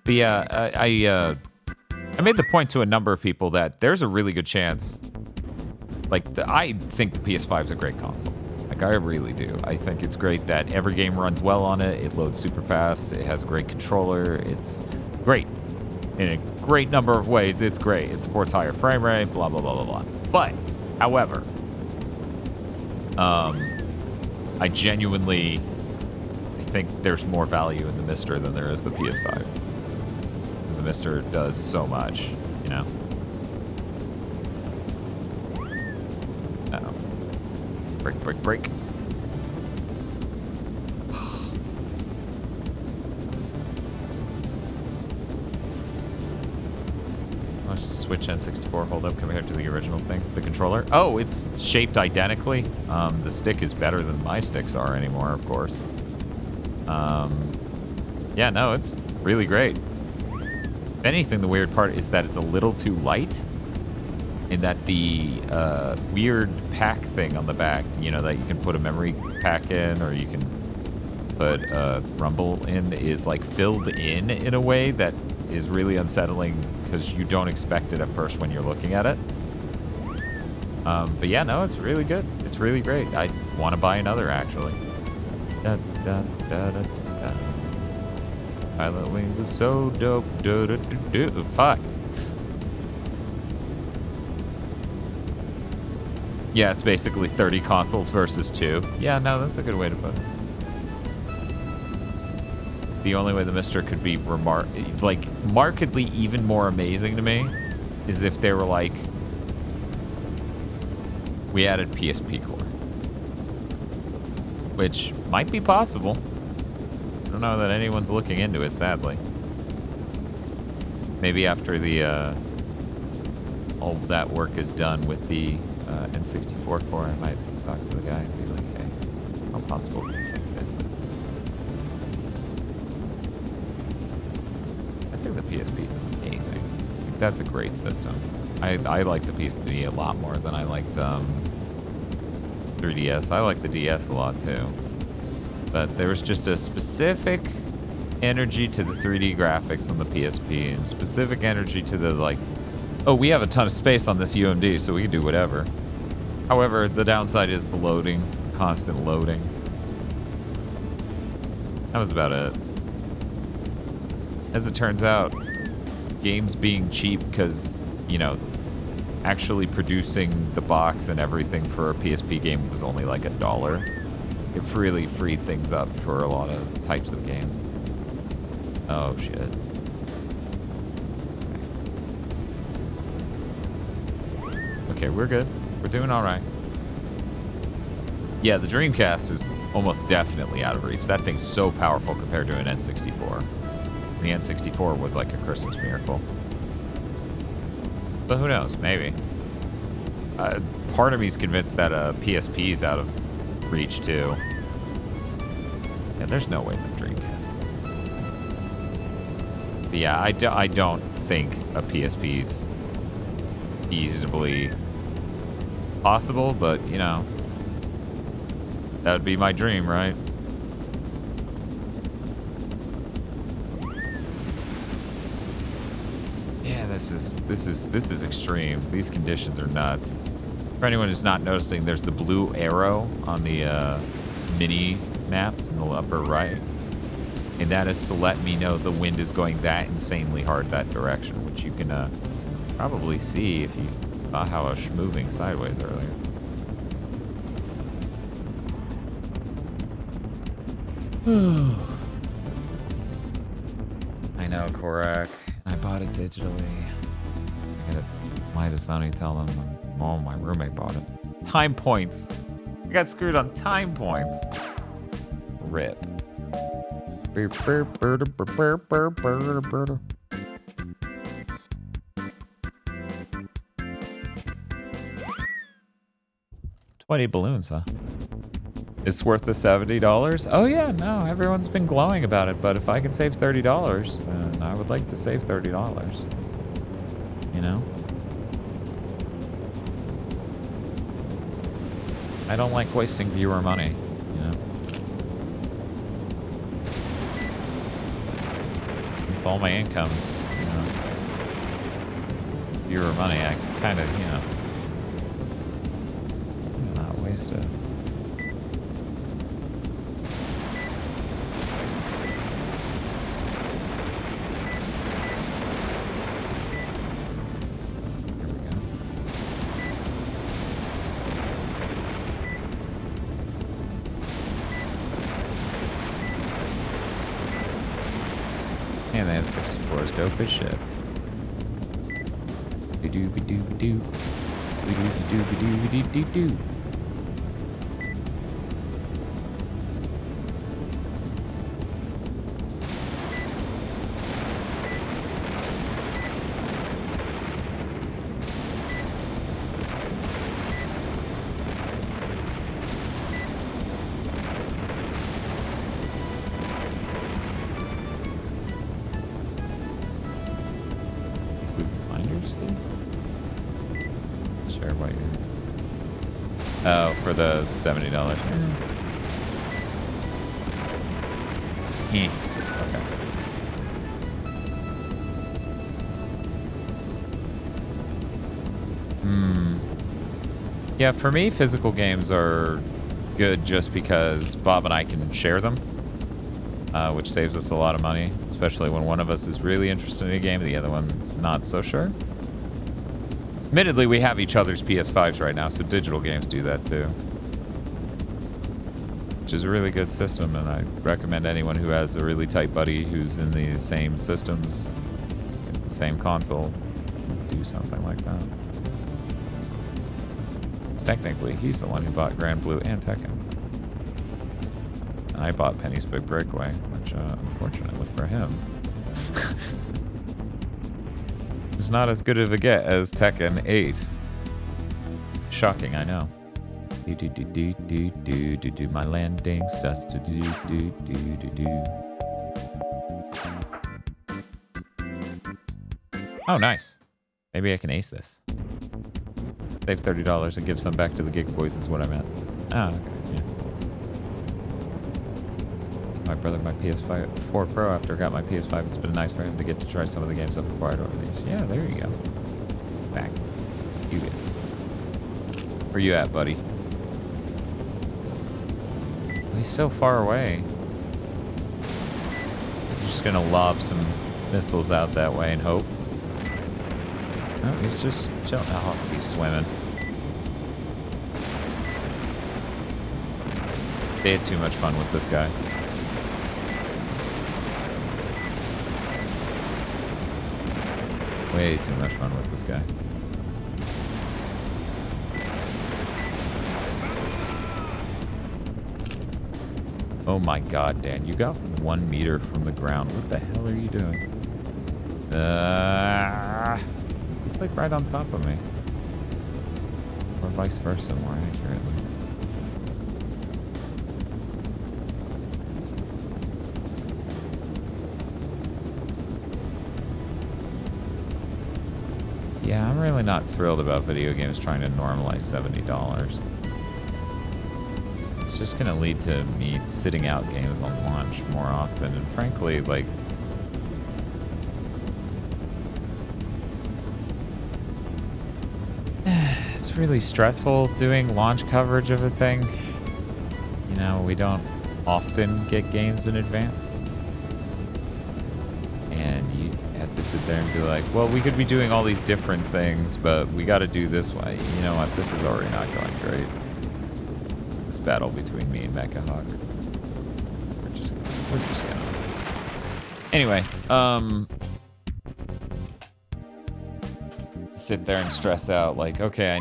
But yeah, I made the point to a number of people that there's a really good chance. Like, I think the PS5 is a great console. Like, I really do. I think it's great that every game runs well on it. It loads super fast. It has a great controller. It's great. In a great number of ways, it's great. It supports higher frame rate, blah, blah, blah, blah, blah. But, however, I genuinely think there's more value in the Mister than there is the PS5. The Mister does so much, you know. Uh-oh. Break. Watch the Switch N64 hold up compared to the original thing. The controller? Oh, it's shaped identically. The stick is better than my sticks are anymore, of course. Yeah, no, it's really great. If anything, the weird part is that it's a little too light, in that the weird pack thing on the back, you know, that you can put a memory pack in, or you can put rumble in is like filled in a way that is really unsettling because you don't expect it at first when you're looking at it. But yeah, no, it's really good. It's really great. I want to buy another actually. Da, da, da, da, da. Pilotwings is so dope. Do, do, do, do. Fuck. Yeah, it's basically 30 consoles versus 2. Yeah, no, that's a good way to put it. The only way the Mister could be markedly even more amazing to me is if they were like, we added PSP core, which might be possible. I don't know that anyone's looking into it, sadly. Maybe after the all that work is done with the N64 core, I might talk to the guy and be like, hey, how possible do you think this is? I think the PSP is amazing. I think that's a great system. I like the PSP a lot more than I liked 3DS. I like the DS a lot too. But there was just a specific energy to the 3D graphics on the PSP and specific energy to the like, oh, we have a ton of space on this UMD, so we can do whatever. However, the downside is the loading, constant loading. That was about it. As it turns out, games being cheap because, you know, actually producing the box and everything for a PSP game was only like $1. It really freed things up for a lot of types of games. Oh, shit. Okay, we're good. We're doing all right. Yeah, the Dreamcast is almost definitely out of reach. That thing's so powerful compared to an N64. The N64 was like a Christmas miracle. But who knows? Maybe. Part of me's convinced that PSP's out of reach too. Yeah, there's no way the Dreamcast. But yeah, I don't think a PSP's easily possible, but you know, that would be my dream, right? Yeah, this is extreme. These conditions are nuts. For anyone who's not noticing, there's the blue arrow on the mini map in the upper right, and that is to let me know the wind is going that insanely hard that direction, which you can probably see if you saw how I was moving sideways earlier. I know, Korak. I bought it digitally. I gotta lie to Sonny, tell them, oh, my roommate bought it. Time points. I got screwed on time points. Rip. $20 balloons, huh? It's worth the $70? Oh yeah, no, everyone's been glowing about it, but if I can save $30, then I would like to save $30. You know? I don't like wasting viewer money, you know? It's all my incomes, you know? Viewer money, I kind of, you know, not waste it. And the N64 is dope as shit. Be-doo-be-doo-be-doo. Be-doo-be-doo-be-doo-be-doo-be-doo. Oh, for the $70. Okay. Yeah, for me, physical games are good just because Bob and I can share them, which saves us a lot of money, especially when one of us is really interested in a game and the other one's not so sure. Admittedly, we have each other's PS5s right now, so digital games do that too. Which is a really good system, and I recommend anyone who has a really tight buddy who's in the same systems, the same console, do something like that. Because technically, he's the one who bought Grand Blue and Tekken. And I bought Penny's Big Breakaway, which, unfortunately for him, is not as good of a get as Tekken 8. Shocking, I know. Do my landing starts to do. Oh, nice. Maybe I can ace this. Save $30 and give some back to the GigaBoots is what I meant. Ah, okay, yeah. My brother my PS4 Pro after I got my PS5. It's been nice for him to get to try some of the games I've acquired over these. Yeah, there you go. Back. You get. Where you at, buddy? He's so far away. I'm just gonna lob some missiles out that way and hope. No, he's just chilling. Oh, he's swimming. They had too much fun with this guy. Way too much fun with this guy. Oh my god, Dan, you got 1 meter from the ground. What the hell are you doing? He's like right on top of me. Or vice versa, more accurately. Yeah, I'm really not thrilled about video games trying to normalize $70. It's just gonna lead to me sitting out games on launch more often, and frankly, like, it's really stressful doing launch coverage of a thing. You know, we don't often get games in advance, and you have to sit there and be like, well, we could be doing all these different things, but we got to do this way. You know what? This is already not going great. Battle between me and Mecha Hawk. We're just gonna. Anyway, sit there and stress out like, okay,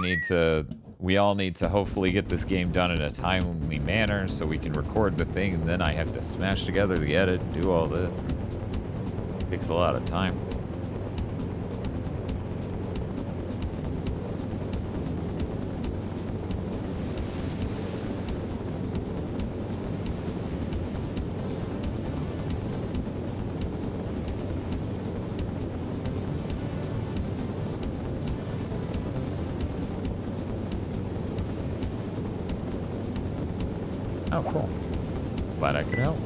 we all need to hopefully get this game done in a timely manner so we can record the thing, and then I have to smash together the edit and do all this. It takes a lot of time. Oh, cool. Glad I could help.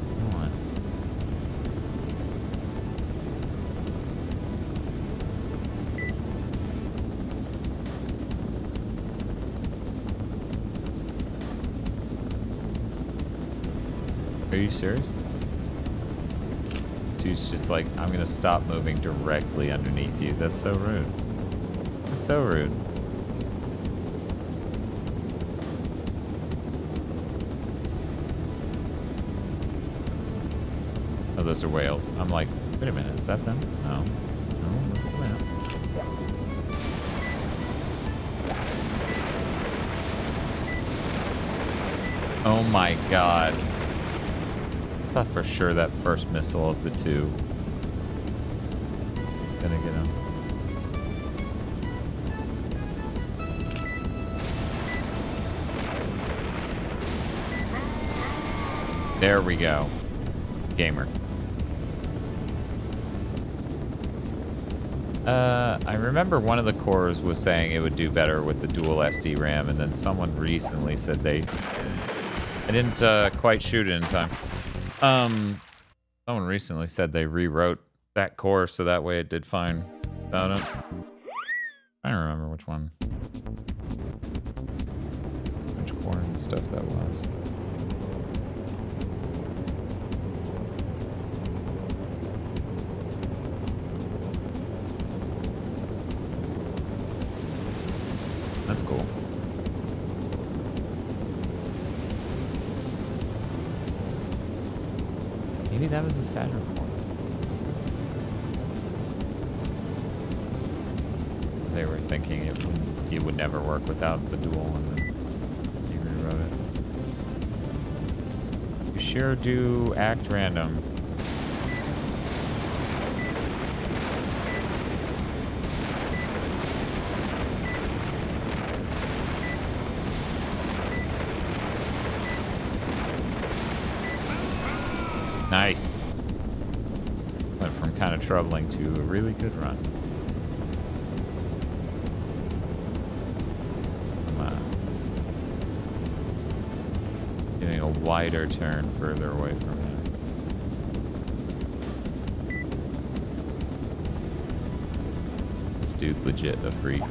Come on. Are you serious? Dude's just like, I'm gonna stop moving directly underneath you. That's so rude. That's so rude. Oh, those are whales. I'm like, wait a minute, is that them? No. No, look at that. Oh my god. I thought for sure that first missile of the two gonna get him. There we go. Gamer. I remember one of the cores was saying it would do better with the dual SD RAM, and then someone recently said I didn't quite shoot it in time. Someone recently said they rewrote that core so that way it did fine without it. I don't remember which one. Which core and stuff that was. That's cool. Maybe that was a Saturn core. They were thinking it would never work without the dual, and then you rewrote it. You sure do act random. Nice. Went from kind of troubling to a really good run. Doing a wider turn further away from him. This dude legit a freak.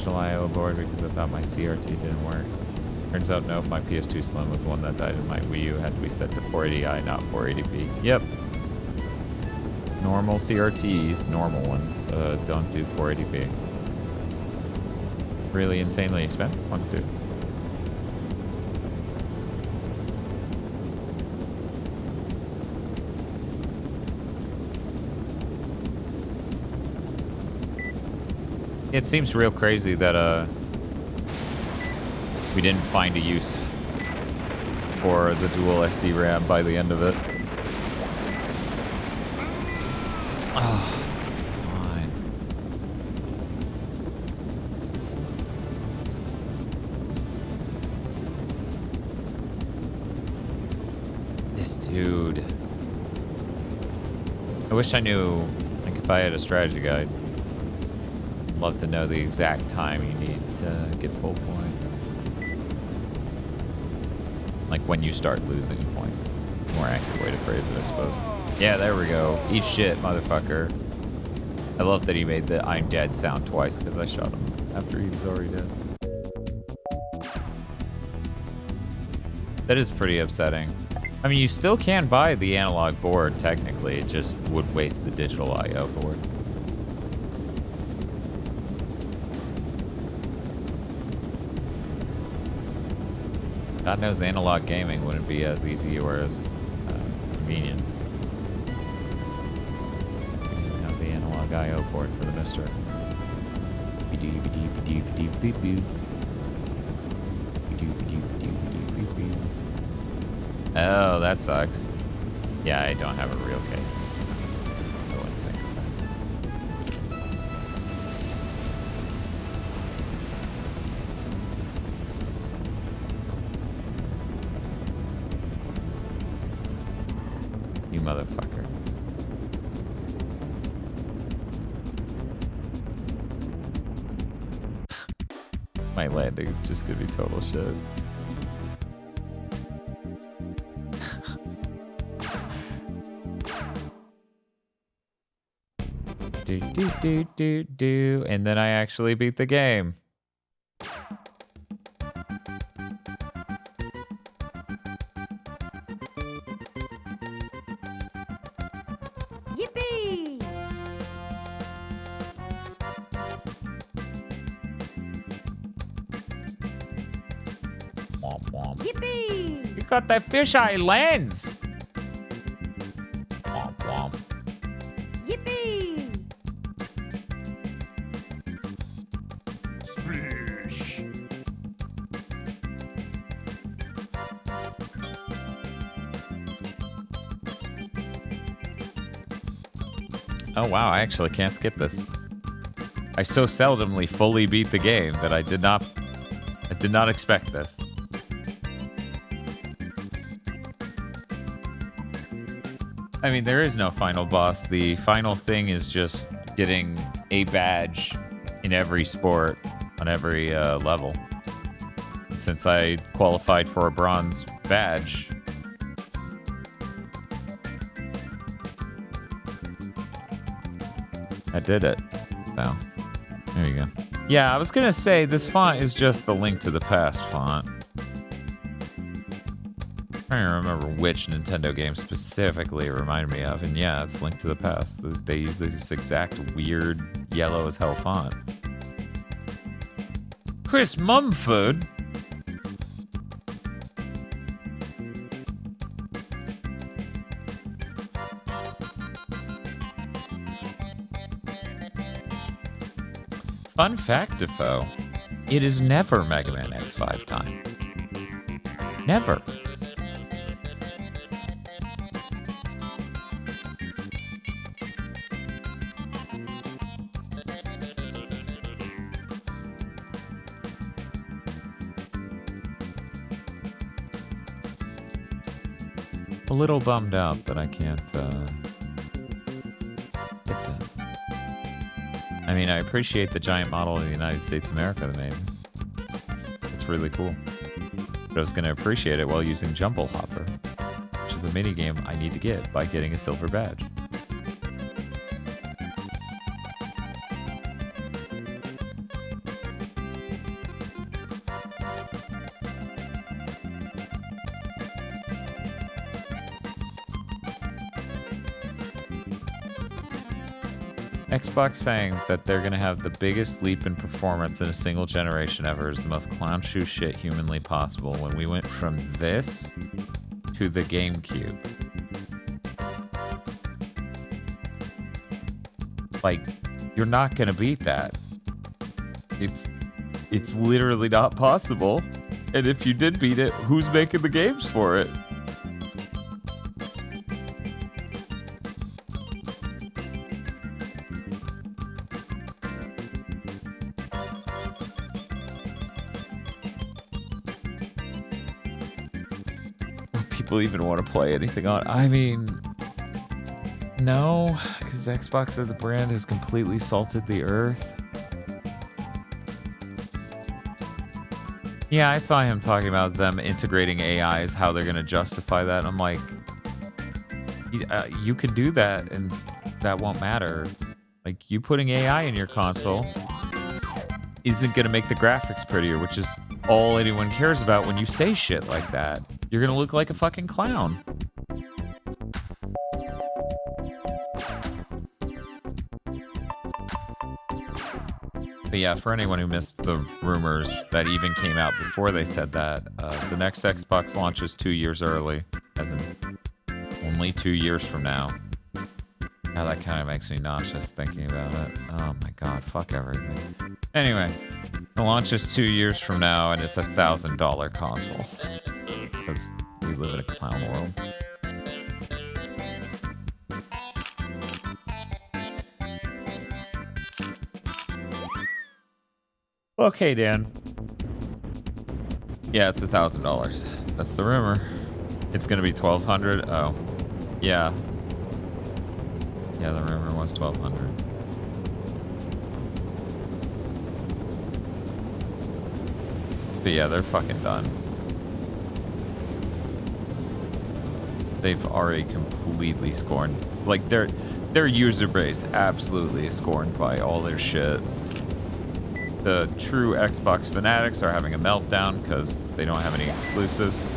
IO board because I thought my CRT didn't work. Turns out, nope, my PS2 Slim was the one that died in my Wii U. Had to be set to 480i, not 480p. Yep. Normal CRTs, normal ones, don't do 480p. Really insanely expensive ones do. It seems real crazy that we didn't find a use for the dual SD RAM by the end of it. Oh, fine. This dude. I wish I knew, like, if I had a strategy guide. Love to know the exact time you need to get full points. Like when you start losing points. More accurate way to phrase it, I suppose. Yeah, there we go. Eat shit, motherfucker. I love that he made the I'm dead sound twice because I shot him after he was already dead. That is pretty upsetting. I mean, you still can buy the analog board, technically. It just would waste the digital I/O board. God knows analog gaming wouldn't be as easy or as convenient. Now the analog I/O port for the Mister. Oh, that sucks. Yeah, I don't have a real case. I wouldn't think of that. You motherfucker. My landing is just gonna be total shit. Do. And then I actually beat the game. Yippee! Womp womp. Yippee! You got that fisheye lens. Womp womp. Yippee! Splish. Oh wow, I actually can't skip this. I so seldomly fully beat the game that I did not Did not expect this. I mean, there is no final boss. The final thing is just getting a badge in every sport on every level. Since I qualified for a bronze badge, I did it. So, there you go. Yeah, I was gonna say this font is just the Link to the Past font. I'm trying to remember which Nintendo game specifically it reminded me of, and yeah, it's Link to the Past. They use this exact weird yellow as hell font. Chris Mumford. Fun factifo, it is never Mega Man X5 time. Never. A little bummed out that I can't get that. I mean, I appreciate the giant model of the United States of America they made. It's really cool. But I was going to appreciate it while using Jumble Hopper, which is a minigame I need to get by getting a silver badge. Xbox saying that they're going to have the biggest leap in performance in a single generation ever is the most clown shoe shit humanly possible when we went from this to the GameCube. Like, you're not going to beat that. It's literally not possible. And if you did beat it, who's making the games for it? People even want to play anything on. I mean, no, because Xbox as a brand has completely salted the earth. Yeah, I saw him talking about them integrating AIs, how they're going to justify that. And I'm like, you could do that and that won't matter. Like, you putting AI in your console isn't going to make the graphics prettier, which is all anyone cares about when you say shit like that. You're gonna look like a fucking clown. But yeah, for anyone who missed the rumors that even came out before they said that, the next Xbox launches 2 years early, as in only 2 years from now. Now that kind of makes me nauseous thinking about it. Oh my god, fuck everything. Anyway, the launch is 2 years from now, and it's a $1,000 console. Because we live in a clown world. Okay, Dan. Yeah, it's $1,000. That's the rumor. It's gonna be $1,200. Oh, yeah. Yeah, the rumor was $1,200. But yeah, they're fucking done. They've already completely scorned, like their user base absolutely is scorned by all their shit. The true Xbox fanatics are having a meltdown because they don't have any exclusives.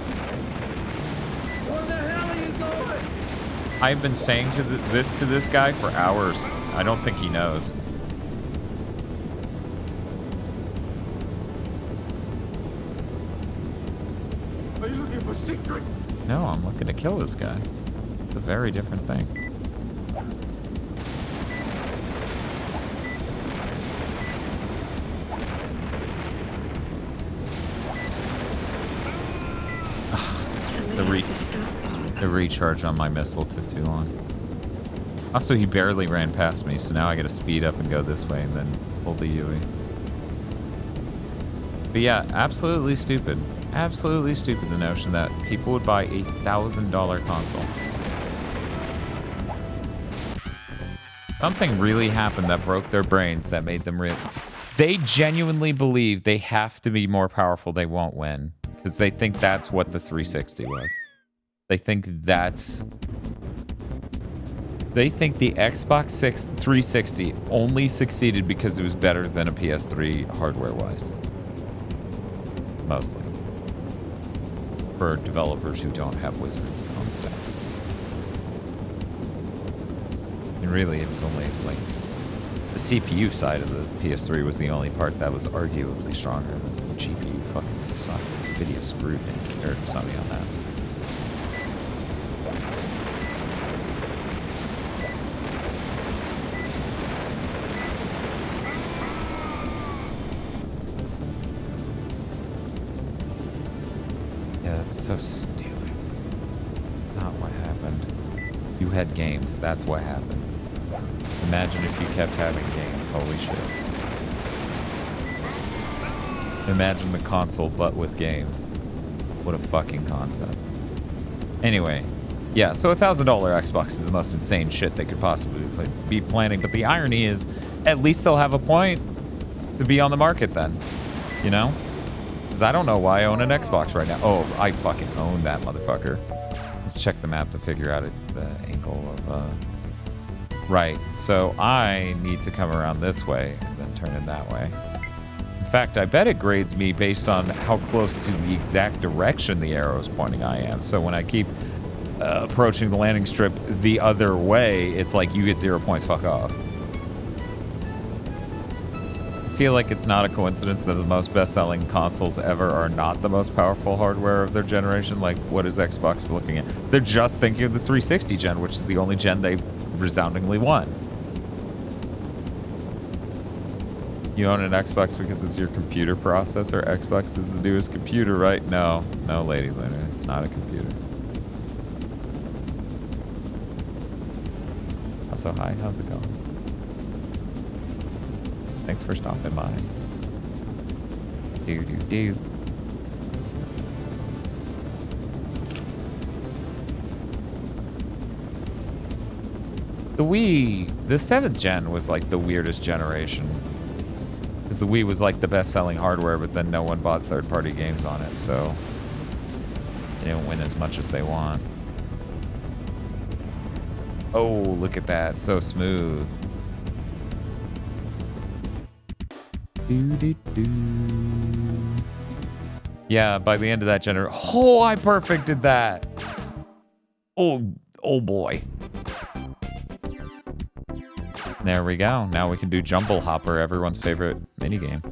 Where the hell are you going? I've been saying this to this guy for hours. I don't think he knows. Are you looking for secret? No, I'm looking to kill this guy. It's a very different thing. The recharge on my missile took too long. Also, he barely ran past me, so now I gotta speed up and go this way and then pull the UE. But yeah, absolutely stupid. Absolutely stupid, the notion that people would buy a $1,000 console. Something really happened that broke their brains that made them real. They genuinely believe they have to be more powerful, they won't win. Because they think that's what the 360 was. They think that's... They think the Xbox 360 only succeeded because it was better than a PS3 hardware-wise. Mostly. For developers who don't have wizards on staff. And really, it was only, like... The CPU side of the PS3 was the only part that was arguably stronger. The GPU fucking sucked. Nvidia screwed me compared to Sony on that. Yeah, that's so stupid. That's not what happened. You had games. That's what happened. Imagine if you kept having games. Holy shit. Imagine the console, but with games. What a fucking concept. Anyway, yeah, so $1,000 Xbox is the most insane shit they could possibly be planning. But the irony is, at least they'll have a point to be on the market then. You know? Because I don't know why I own an Xbox right now. Oh, I fucking own that motherfucker. Let's check the map to figure out the angle of... Right, so I need to come around this way and then turn in that way. In fact, I bet it grades me based on how close to the exact direction the arrow is pointing I am. So when I keep approaching the landing strip the other way, it's like you get 0 points, fuck off. I feel like it's not a coincidence that the most best-selling consoles ever are not the most powerful hardware of their generation. Like, what is Xbox looking at? They're just thinking of the 360 gen, which is the only gen they've resoundingly won. You own an Xbox because it's your computer processor. Xbox is the newest computer, right? No, Lady Luna, it's not a computer. Also, hi, how's it going? Thanks for stopping by. Do. The Wii, the 7th gen was like the weirdest generation. Because the Wii was like the best-selling hardware, but then no one bought third-party games on it, so they didn't win as much as they want. Oh, look at that, so smooth. Yeah, by the end of that generation, oh, I perfected that. Oh boy. There we go. Now we can do Jumble Hopper, everyone's favorite minigame.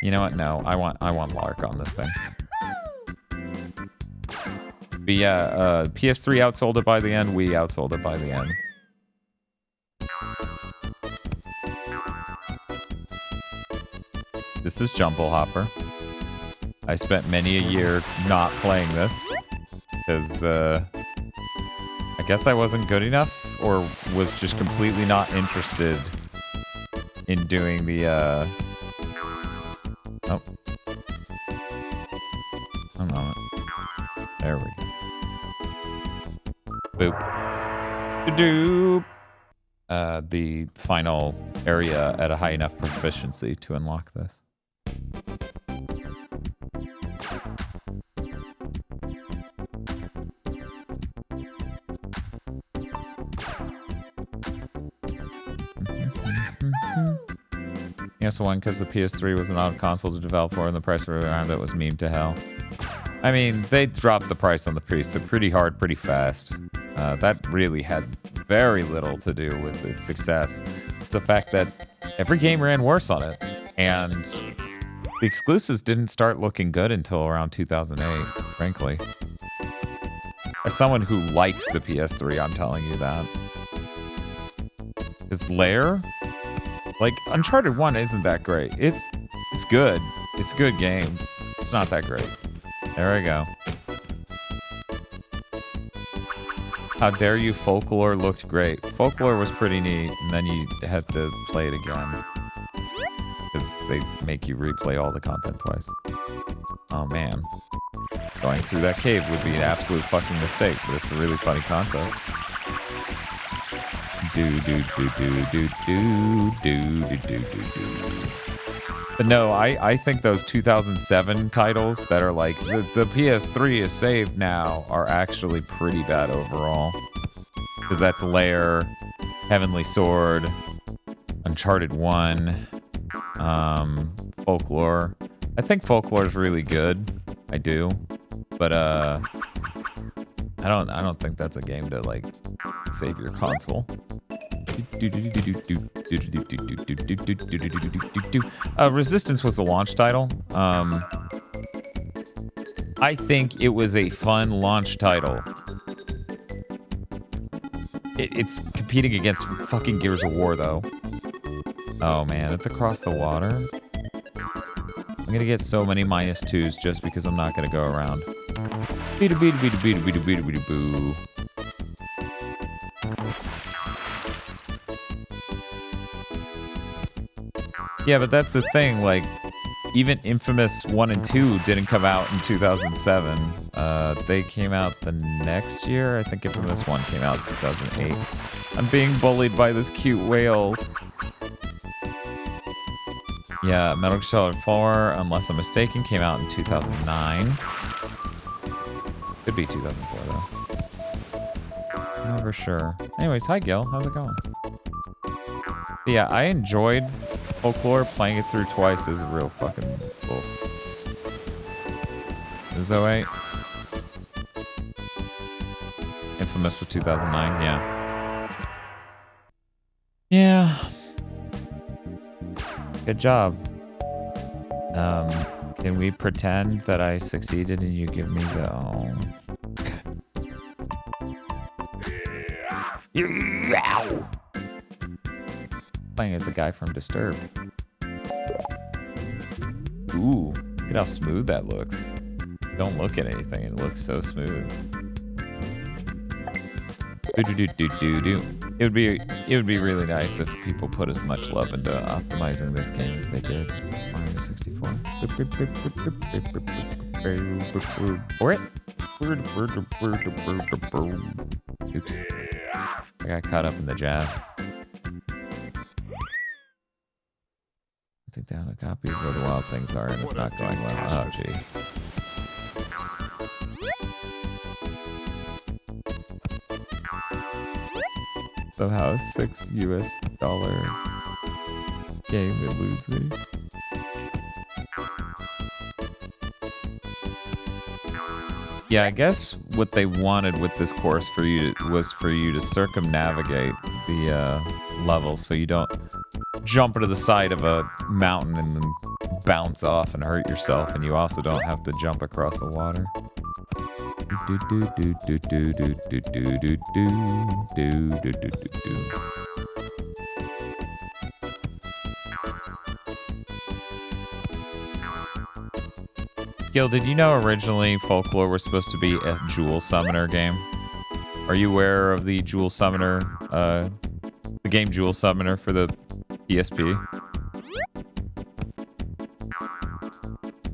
You know what? No, I want Lark on this thing. But yeah, PS3 outsold it by the end. Wii outsold it by the end. This is Jumble Hopper. I spent many a year not playing this because I guess I wasn't good enough or was just completely not interested in doing the oh. A moment. There we go. Boop. Doop. The final area at a high enough proficiency to unlock this. Yes, one because the PS3 was an odd console to develop for, and the price around it was meme to hell. I mean, they dropped the price on the PC pretty hard, pretty fast. That really had very little to do with its success. It's the fact that every game ran worse on it, and the exclusives didn't start looking good until around 2008, frankly. As someone who likes the PS3, I'm telling you that. Is Lair? Like, Uncharted 1 isn't that great. It's good. It's a good game. It's not that great. There we go. How dare you, Folklore looked great. Folklore was pretty neat, and then you had to play it again. they make you replay all the content twice. Oh man. Going through that cave would be an absolute fucking mistake, but it's a really funny concept. But no, I think those 2007 titles that are like, the PS3 is saved now, are actually pretty bad overall. Because that's Lair, Heavenly Sword, Uncharted 1, Folklore. I think Folklore is really good. I do. But I don't think that's a game to like save your console. Resistance was the launch title. I think it was a fun launch title. It's competing against fucking Gears of War though. Oh man, it's across the water. I'm gonna get so many -2s just because I'm not gonna go around. Boo. Yeah, but that's the thing, like, even Infamous 1 and 2 didn't come out in 2007. They came out the next year. I think Infamous 1 came out in 2008. I'm being bullied by this cute whale. Yeah, Metal Gear Solid 4, unless I'm mistaken, came out in 2009. Could be 2004, though. Never sure. Anyways, hi, Gil. How's it going? But yeah, I enjoyed Folklore. Playing it through twice is real fucking cool. It was 08. Infamous was 2009, yeah. Yeah. Good job. Can we pretend that I succeeded and you give me the... Oh. Playing as the guy from Disturbed. Ooh, look at how smooth that looks. Don't look at anything, it looks so smooth. It would be really nice if people put as much love into optimizing this game as they did Mario 64. Oops. I got caught up in the jazz. I think down a copy of where the wild things are and it's not going well. Oh jeez. Somehow a $6 US game eludes me. Yeah, I guess what they wanted with this course was for you to circumnavigate the level so you don't jump into the side of a mountain and then bounce off and hurt yourself, and you also don't have to jump across the water. Gil, did you know originally Folklore was supposed to be a Jewel Summoner game? Are you aware of the Jewel Summoner, the game Jewel Summoner for the PSP?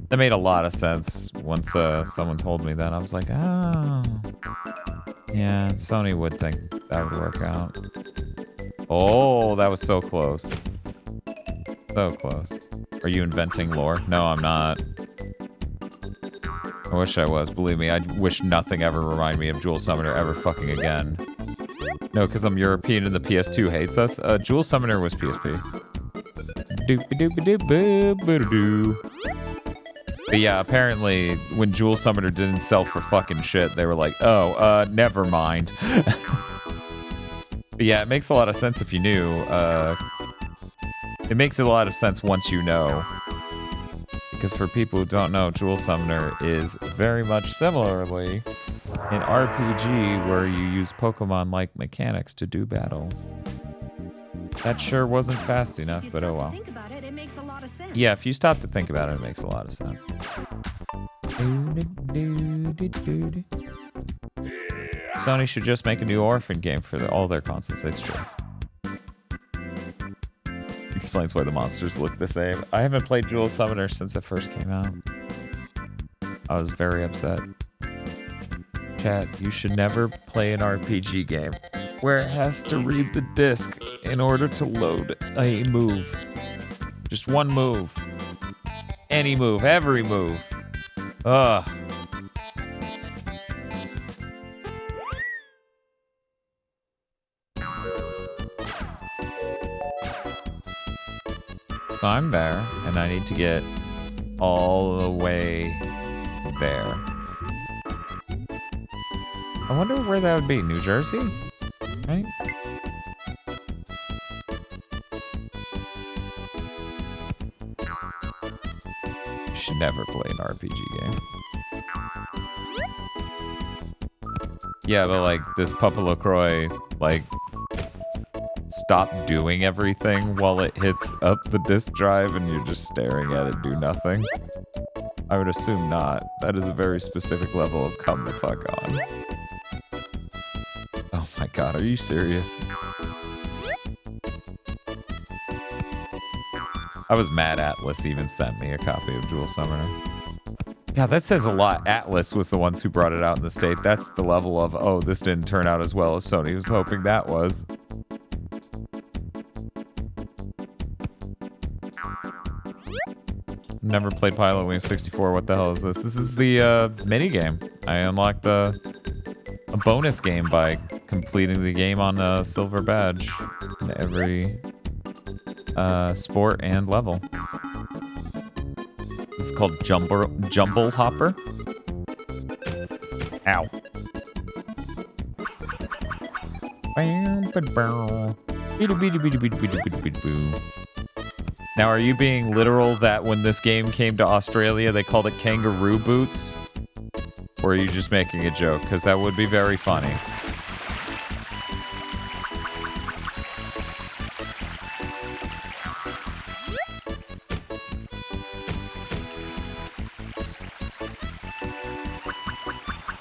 That made a lot of sense once someone told me that. I was like, oh. Yeah, Sony would think that would work out. Oh, that was so close. So close. Are you inventing lore? No, I'm not. I wish I was. Believe me, I wish nothing ever reminded me of Jewel Summoner ever fucking again. No, because I'm European and the PS2 hates us. Jewel Summoner was PSP. Doop-a-doop-a-doop-boo-boo-doo. But yeah, apparently when Jewel Summoner didn't sell for fucking shit, they were like, oh, never mind. But yeah, it makes a lot of sense if you knew. It makes a lot of sense once you know. Because for people who don't know, Jewel Summoner is very much similarly an RPG where you use Pokemon-like mechanics to do battles. That sure wasn't fast enough, but oh well. Think about it, it makes a lot of sense. Yeah, if you stop to think about it, it makes a lot of sense. Sony should just make a new Orphan game for all their consoles. It's true. explains why the monsters look the same. I haven't played Jewel Summoner since it first came out. I was very upset. Chat, you should never play an RPG game where it has to read the disc in order to load a move. Just one move. Any move, every move. Ugh. So I'm there, and I need to get all the way there. I wonder where that would be. New Jersey? Right? You should never play an RPG game. Yeah, but like this Papa LaCroix, like, stop doing everything while it hits up the disk drive and you're just staring at it do nothing. I would assume not. That is a very specific level of come the fuck on. Oh my god, are you serious? I was mad Atlas even sent me a copy of Jewel Summoner. Yeah, that says a lot. Atlas was the ones who brought it out in the States. That's the level of, oh, this didn't turn out as well as Sony was hoping that was. Never played Pilotwings 64. What the hell is this? This is the mini game. I unlocked a bonus game by completing the game on a silver badge in every sport and level. This is called Jumble Hopper. Ow. Now, are you being literal that when this game came to Australia, they called it Kangaroo Boots? Or are you just making a joke? Because that would be very funny.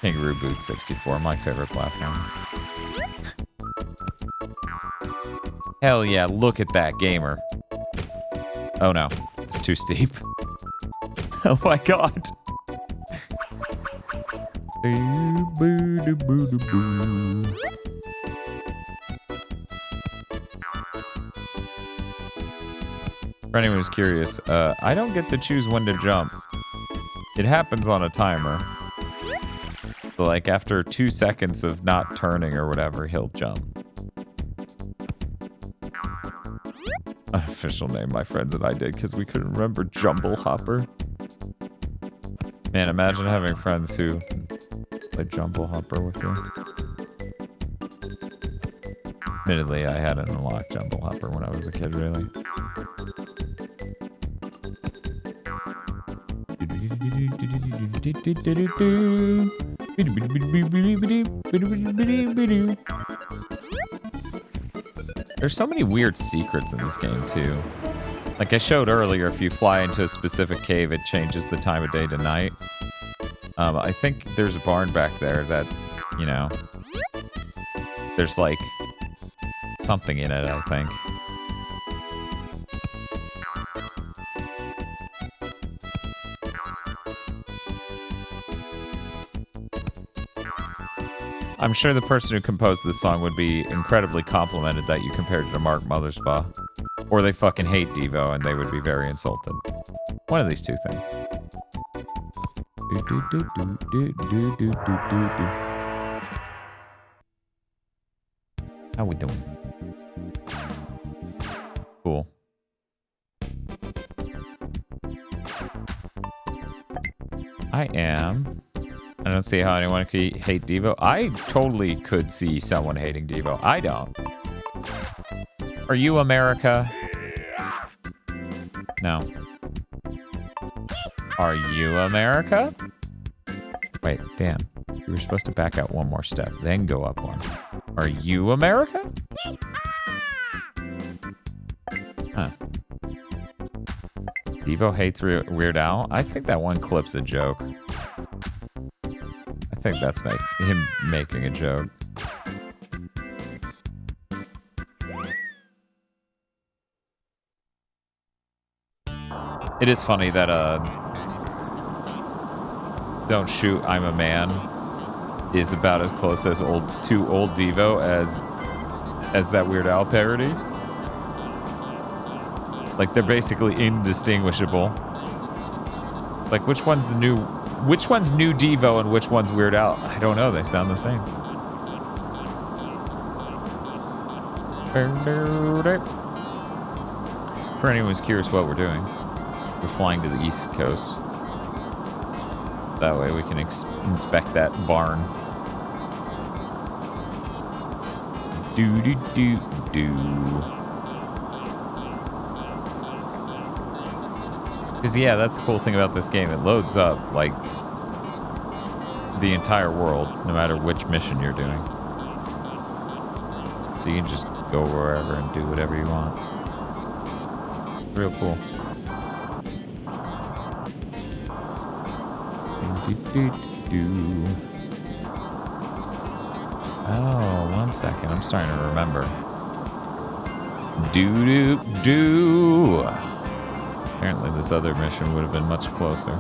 Kangaroo Boots 64, my favorite platform. Hell yeah, look at that gamer. Oh no, it's too steep. Oh my god. For anyone who's curious, I don't get to choose when to jump. It happens on a timer. So like after 2 seconds of not turning or whatever, he'll jump. Unofficial name my friends and I did because we couldn't remember Jumble Hopper. Man, imagine having friends who play Jumble Hopper with you. Admittedly, I hadn't unlocked Jumble Hopper when I was a kid, really. There's so many weird secrets in this game, too. Like I showed earlier, if you fly into a specific cave, it changes the time of day to night. I think there's a barn back there that, you know, there's like something in it, I think. I'm sure the person who composed this song would be incredibly complimented that you compared it to Mark Mothersbaugh. Or they fucking hate Devo and they would be very insulted. One of these two things. How we doing? Cool. I don't see how anyone could hate Devo. I totally could see someone hating Devo. I don't. Are you America? No. Are you America? Wait, damn. You were supposed to back out one more step, then go up one. Are you America? Huh. Devo hates Weird Al? I think that one clip's a joke. I think that's him making a joke. It is funny that Don't Shoot, I'm a Man is about as close as Old Devo as that Weird Al parody. Like, they're basically indistinguishable. Like, which one's New Devo and which one's Weird Al? I don't know. They sound the same. For anyone who's curious what we're doing, we're flying to the East Coast. That way we can inspect that barn. Do. Because, yeah, that's the cool thing about this game. It loads up, like, the entire world, no matter which mission you're doing. So you can just go wherever and do whatever you want. Real cool. Oh, 1 second. I'm starting to remember. Apparently this other mission would have been much closer.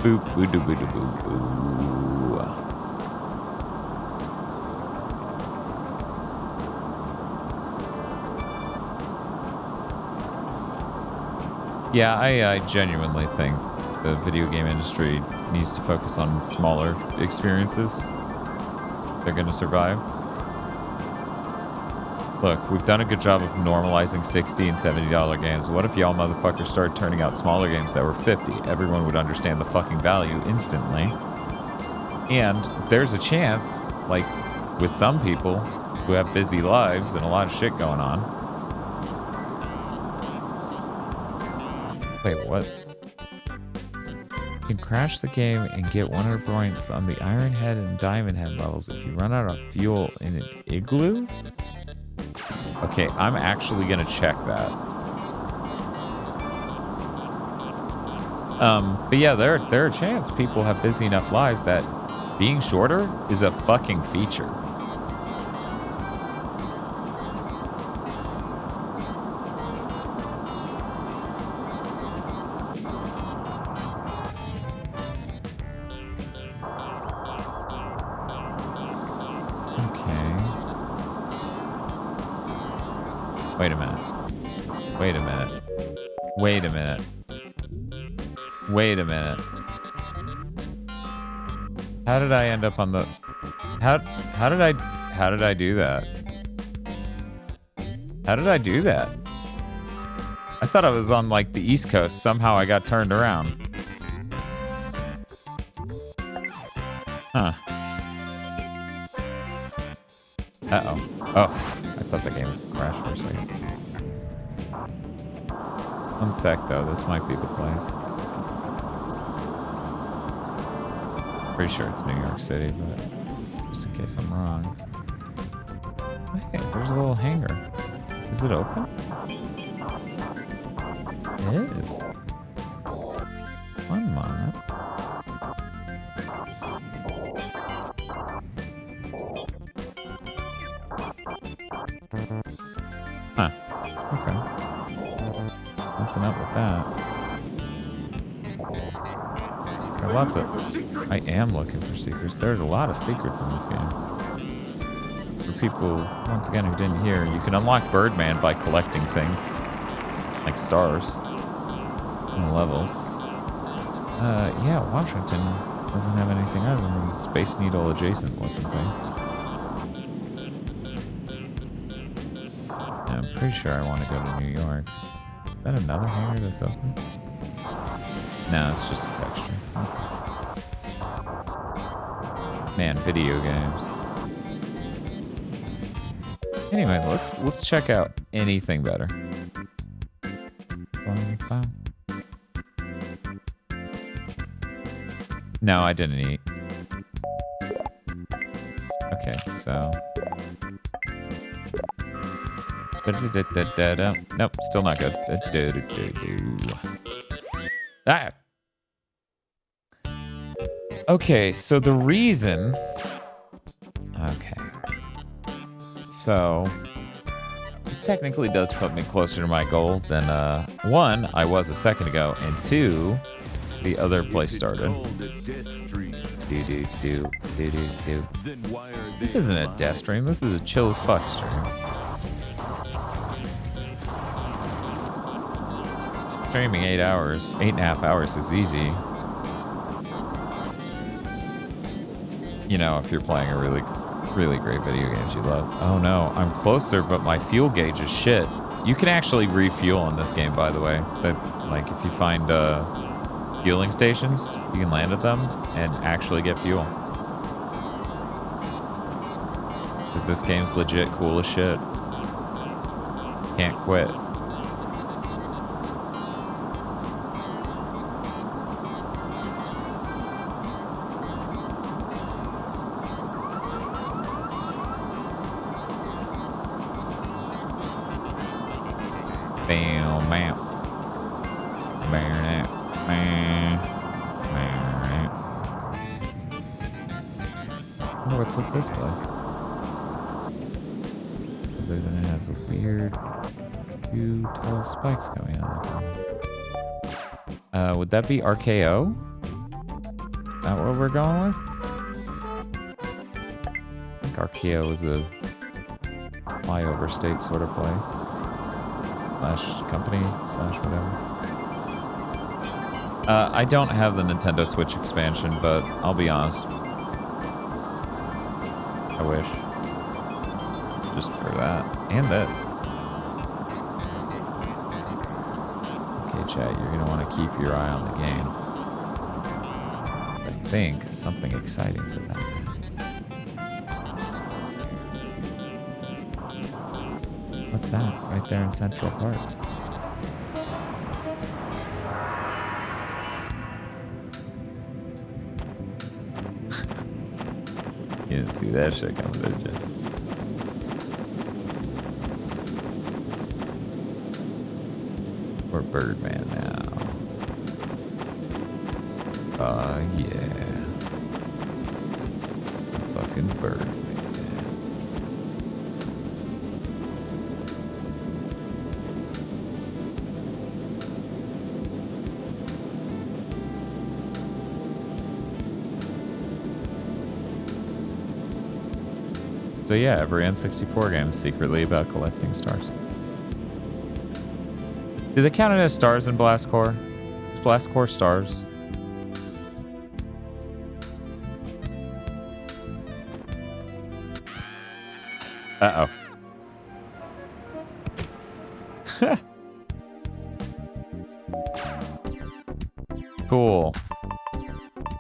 Boop, boo, doo, boo, doo, boo, boo. Yeah, I genuinely think the video game industry needs to focus on smaller experiences. They're going to survive. Look, we've done a good job of normalizing $60 and $70 games. What if y'all motherfuckers started turning out smaller games that were $50? Everyone would understand the fucking value instantly. And there's a chance, like, with some people who have busy lives and a lot of shit going on. Wait, what? You can crash the game and get 100 points on the Iron Head and Diamond Head levels if you run out of fuel in an igloo? Okay, I'm actually gonna check that. But yeah, there are a chance people have busy enough lives that being shorter is a fucking feature. Wait a minute. Wait a minute. Wait a minute. Wait a minute. How did I end up on the... How did I do that? How did I do that? I thought I was on, like, the East Coast. Somehow I got turned around. Huh. Uh-oh. Oh, I thought the game crashed for a second. 1 sec, though. This might be the place. Pretty sure it's New York City, but just in case I'm wrong. Oh, hey, there's a little hangar. Is it open? It is. 1 moment. Huh. Okay. Nothing up with that. There are lots of... I am looking for secrets. There's a lot of secrets in this game. For people, once again, who didn't hear, you can unlock Birdman by collecting things. Like stars. In the levels. Yeah, Washington doesn't have anything other than the Space Needle adjacent looking thing. I'm pretty sure I want to go to New York. Is that another hangar that's open? No, it's just a texture. Man, video games. Anyway, let's check out anything better. No, I didn't eat. Okay, so... Nope, still not good. Ah! Okay, so the reason... Okay. So... Let's technically does put me closer to my goal than, one, I was a second ago, and two, the other place started. Do. This isn't a death stream, this is a chill as fuck stream. Streaming 8 hours, 8.5 hours is easy. You know, if you're playing a really great video games you love. Oh no, I'm closer, but my fuel gauge is shit. You can actually refuel in this game, by the way. But like, if you find fueling stations, you can land at them and actually get fuel. Because this game's legit cool as shit. Can't quit. I wonder what's with this place. Other than it has a weird 2 tall spikes coming out. Would that be RKO? Is that what we're going with? I think RKO is a flyover state sort of place. / company / whatever. I don't have the Nintendo Switch expansion, but I'll be honest. I wish. Just for that. And this. Okay, chat, you're going to want to keep your eye on the game. I think something exciting's about to happen. What's that? Right there in Central Park. You didn't see that shit coming, did you? We're Birdman now. Yeah. Fucking Birdman. So yeah, every N64 game is secretly about collecting stars. Do they count it as stars in Blast Core? Is Blast Core stars? Uh-oh. Cool.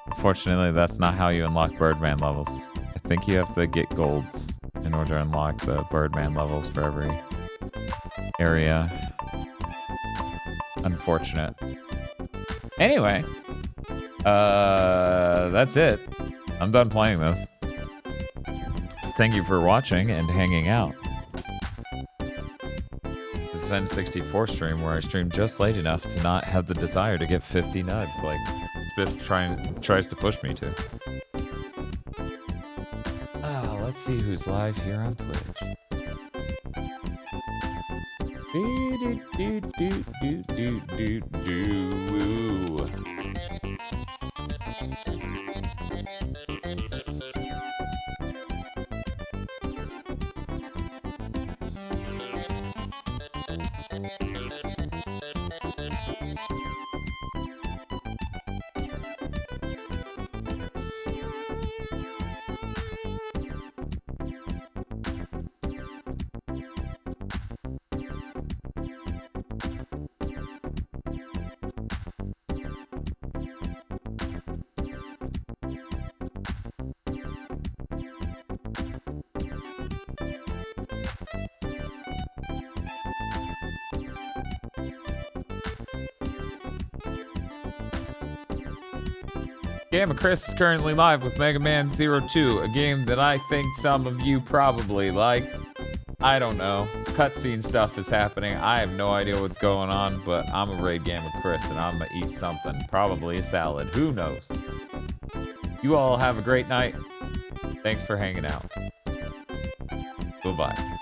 Unfortunately, that's not how you unlock Birdman levels. I think you have to get golds in order to unlock the Birdman levels for every area. Unfortunate. Anyway, that's it. I'm done playing this. Thank you for watching and hanging out. This is N64 stream where I stream just late enough to not have the desire to get 50 nugs like Spiff tries to push me to. Let's see who's live here on Twitch. Gamma Chris is currently live with Mega Man 02, a game that I think some of you probably like. I don't know. Cutscene stuff is happening. I have no idea what's going on, but I'm a raid Gamma Chris and I'm gonna eat something. Probably a salad. Who knows? You all have a great night. Thanks for hanging out. Bye-bye.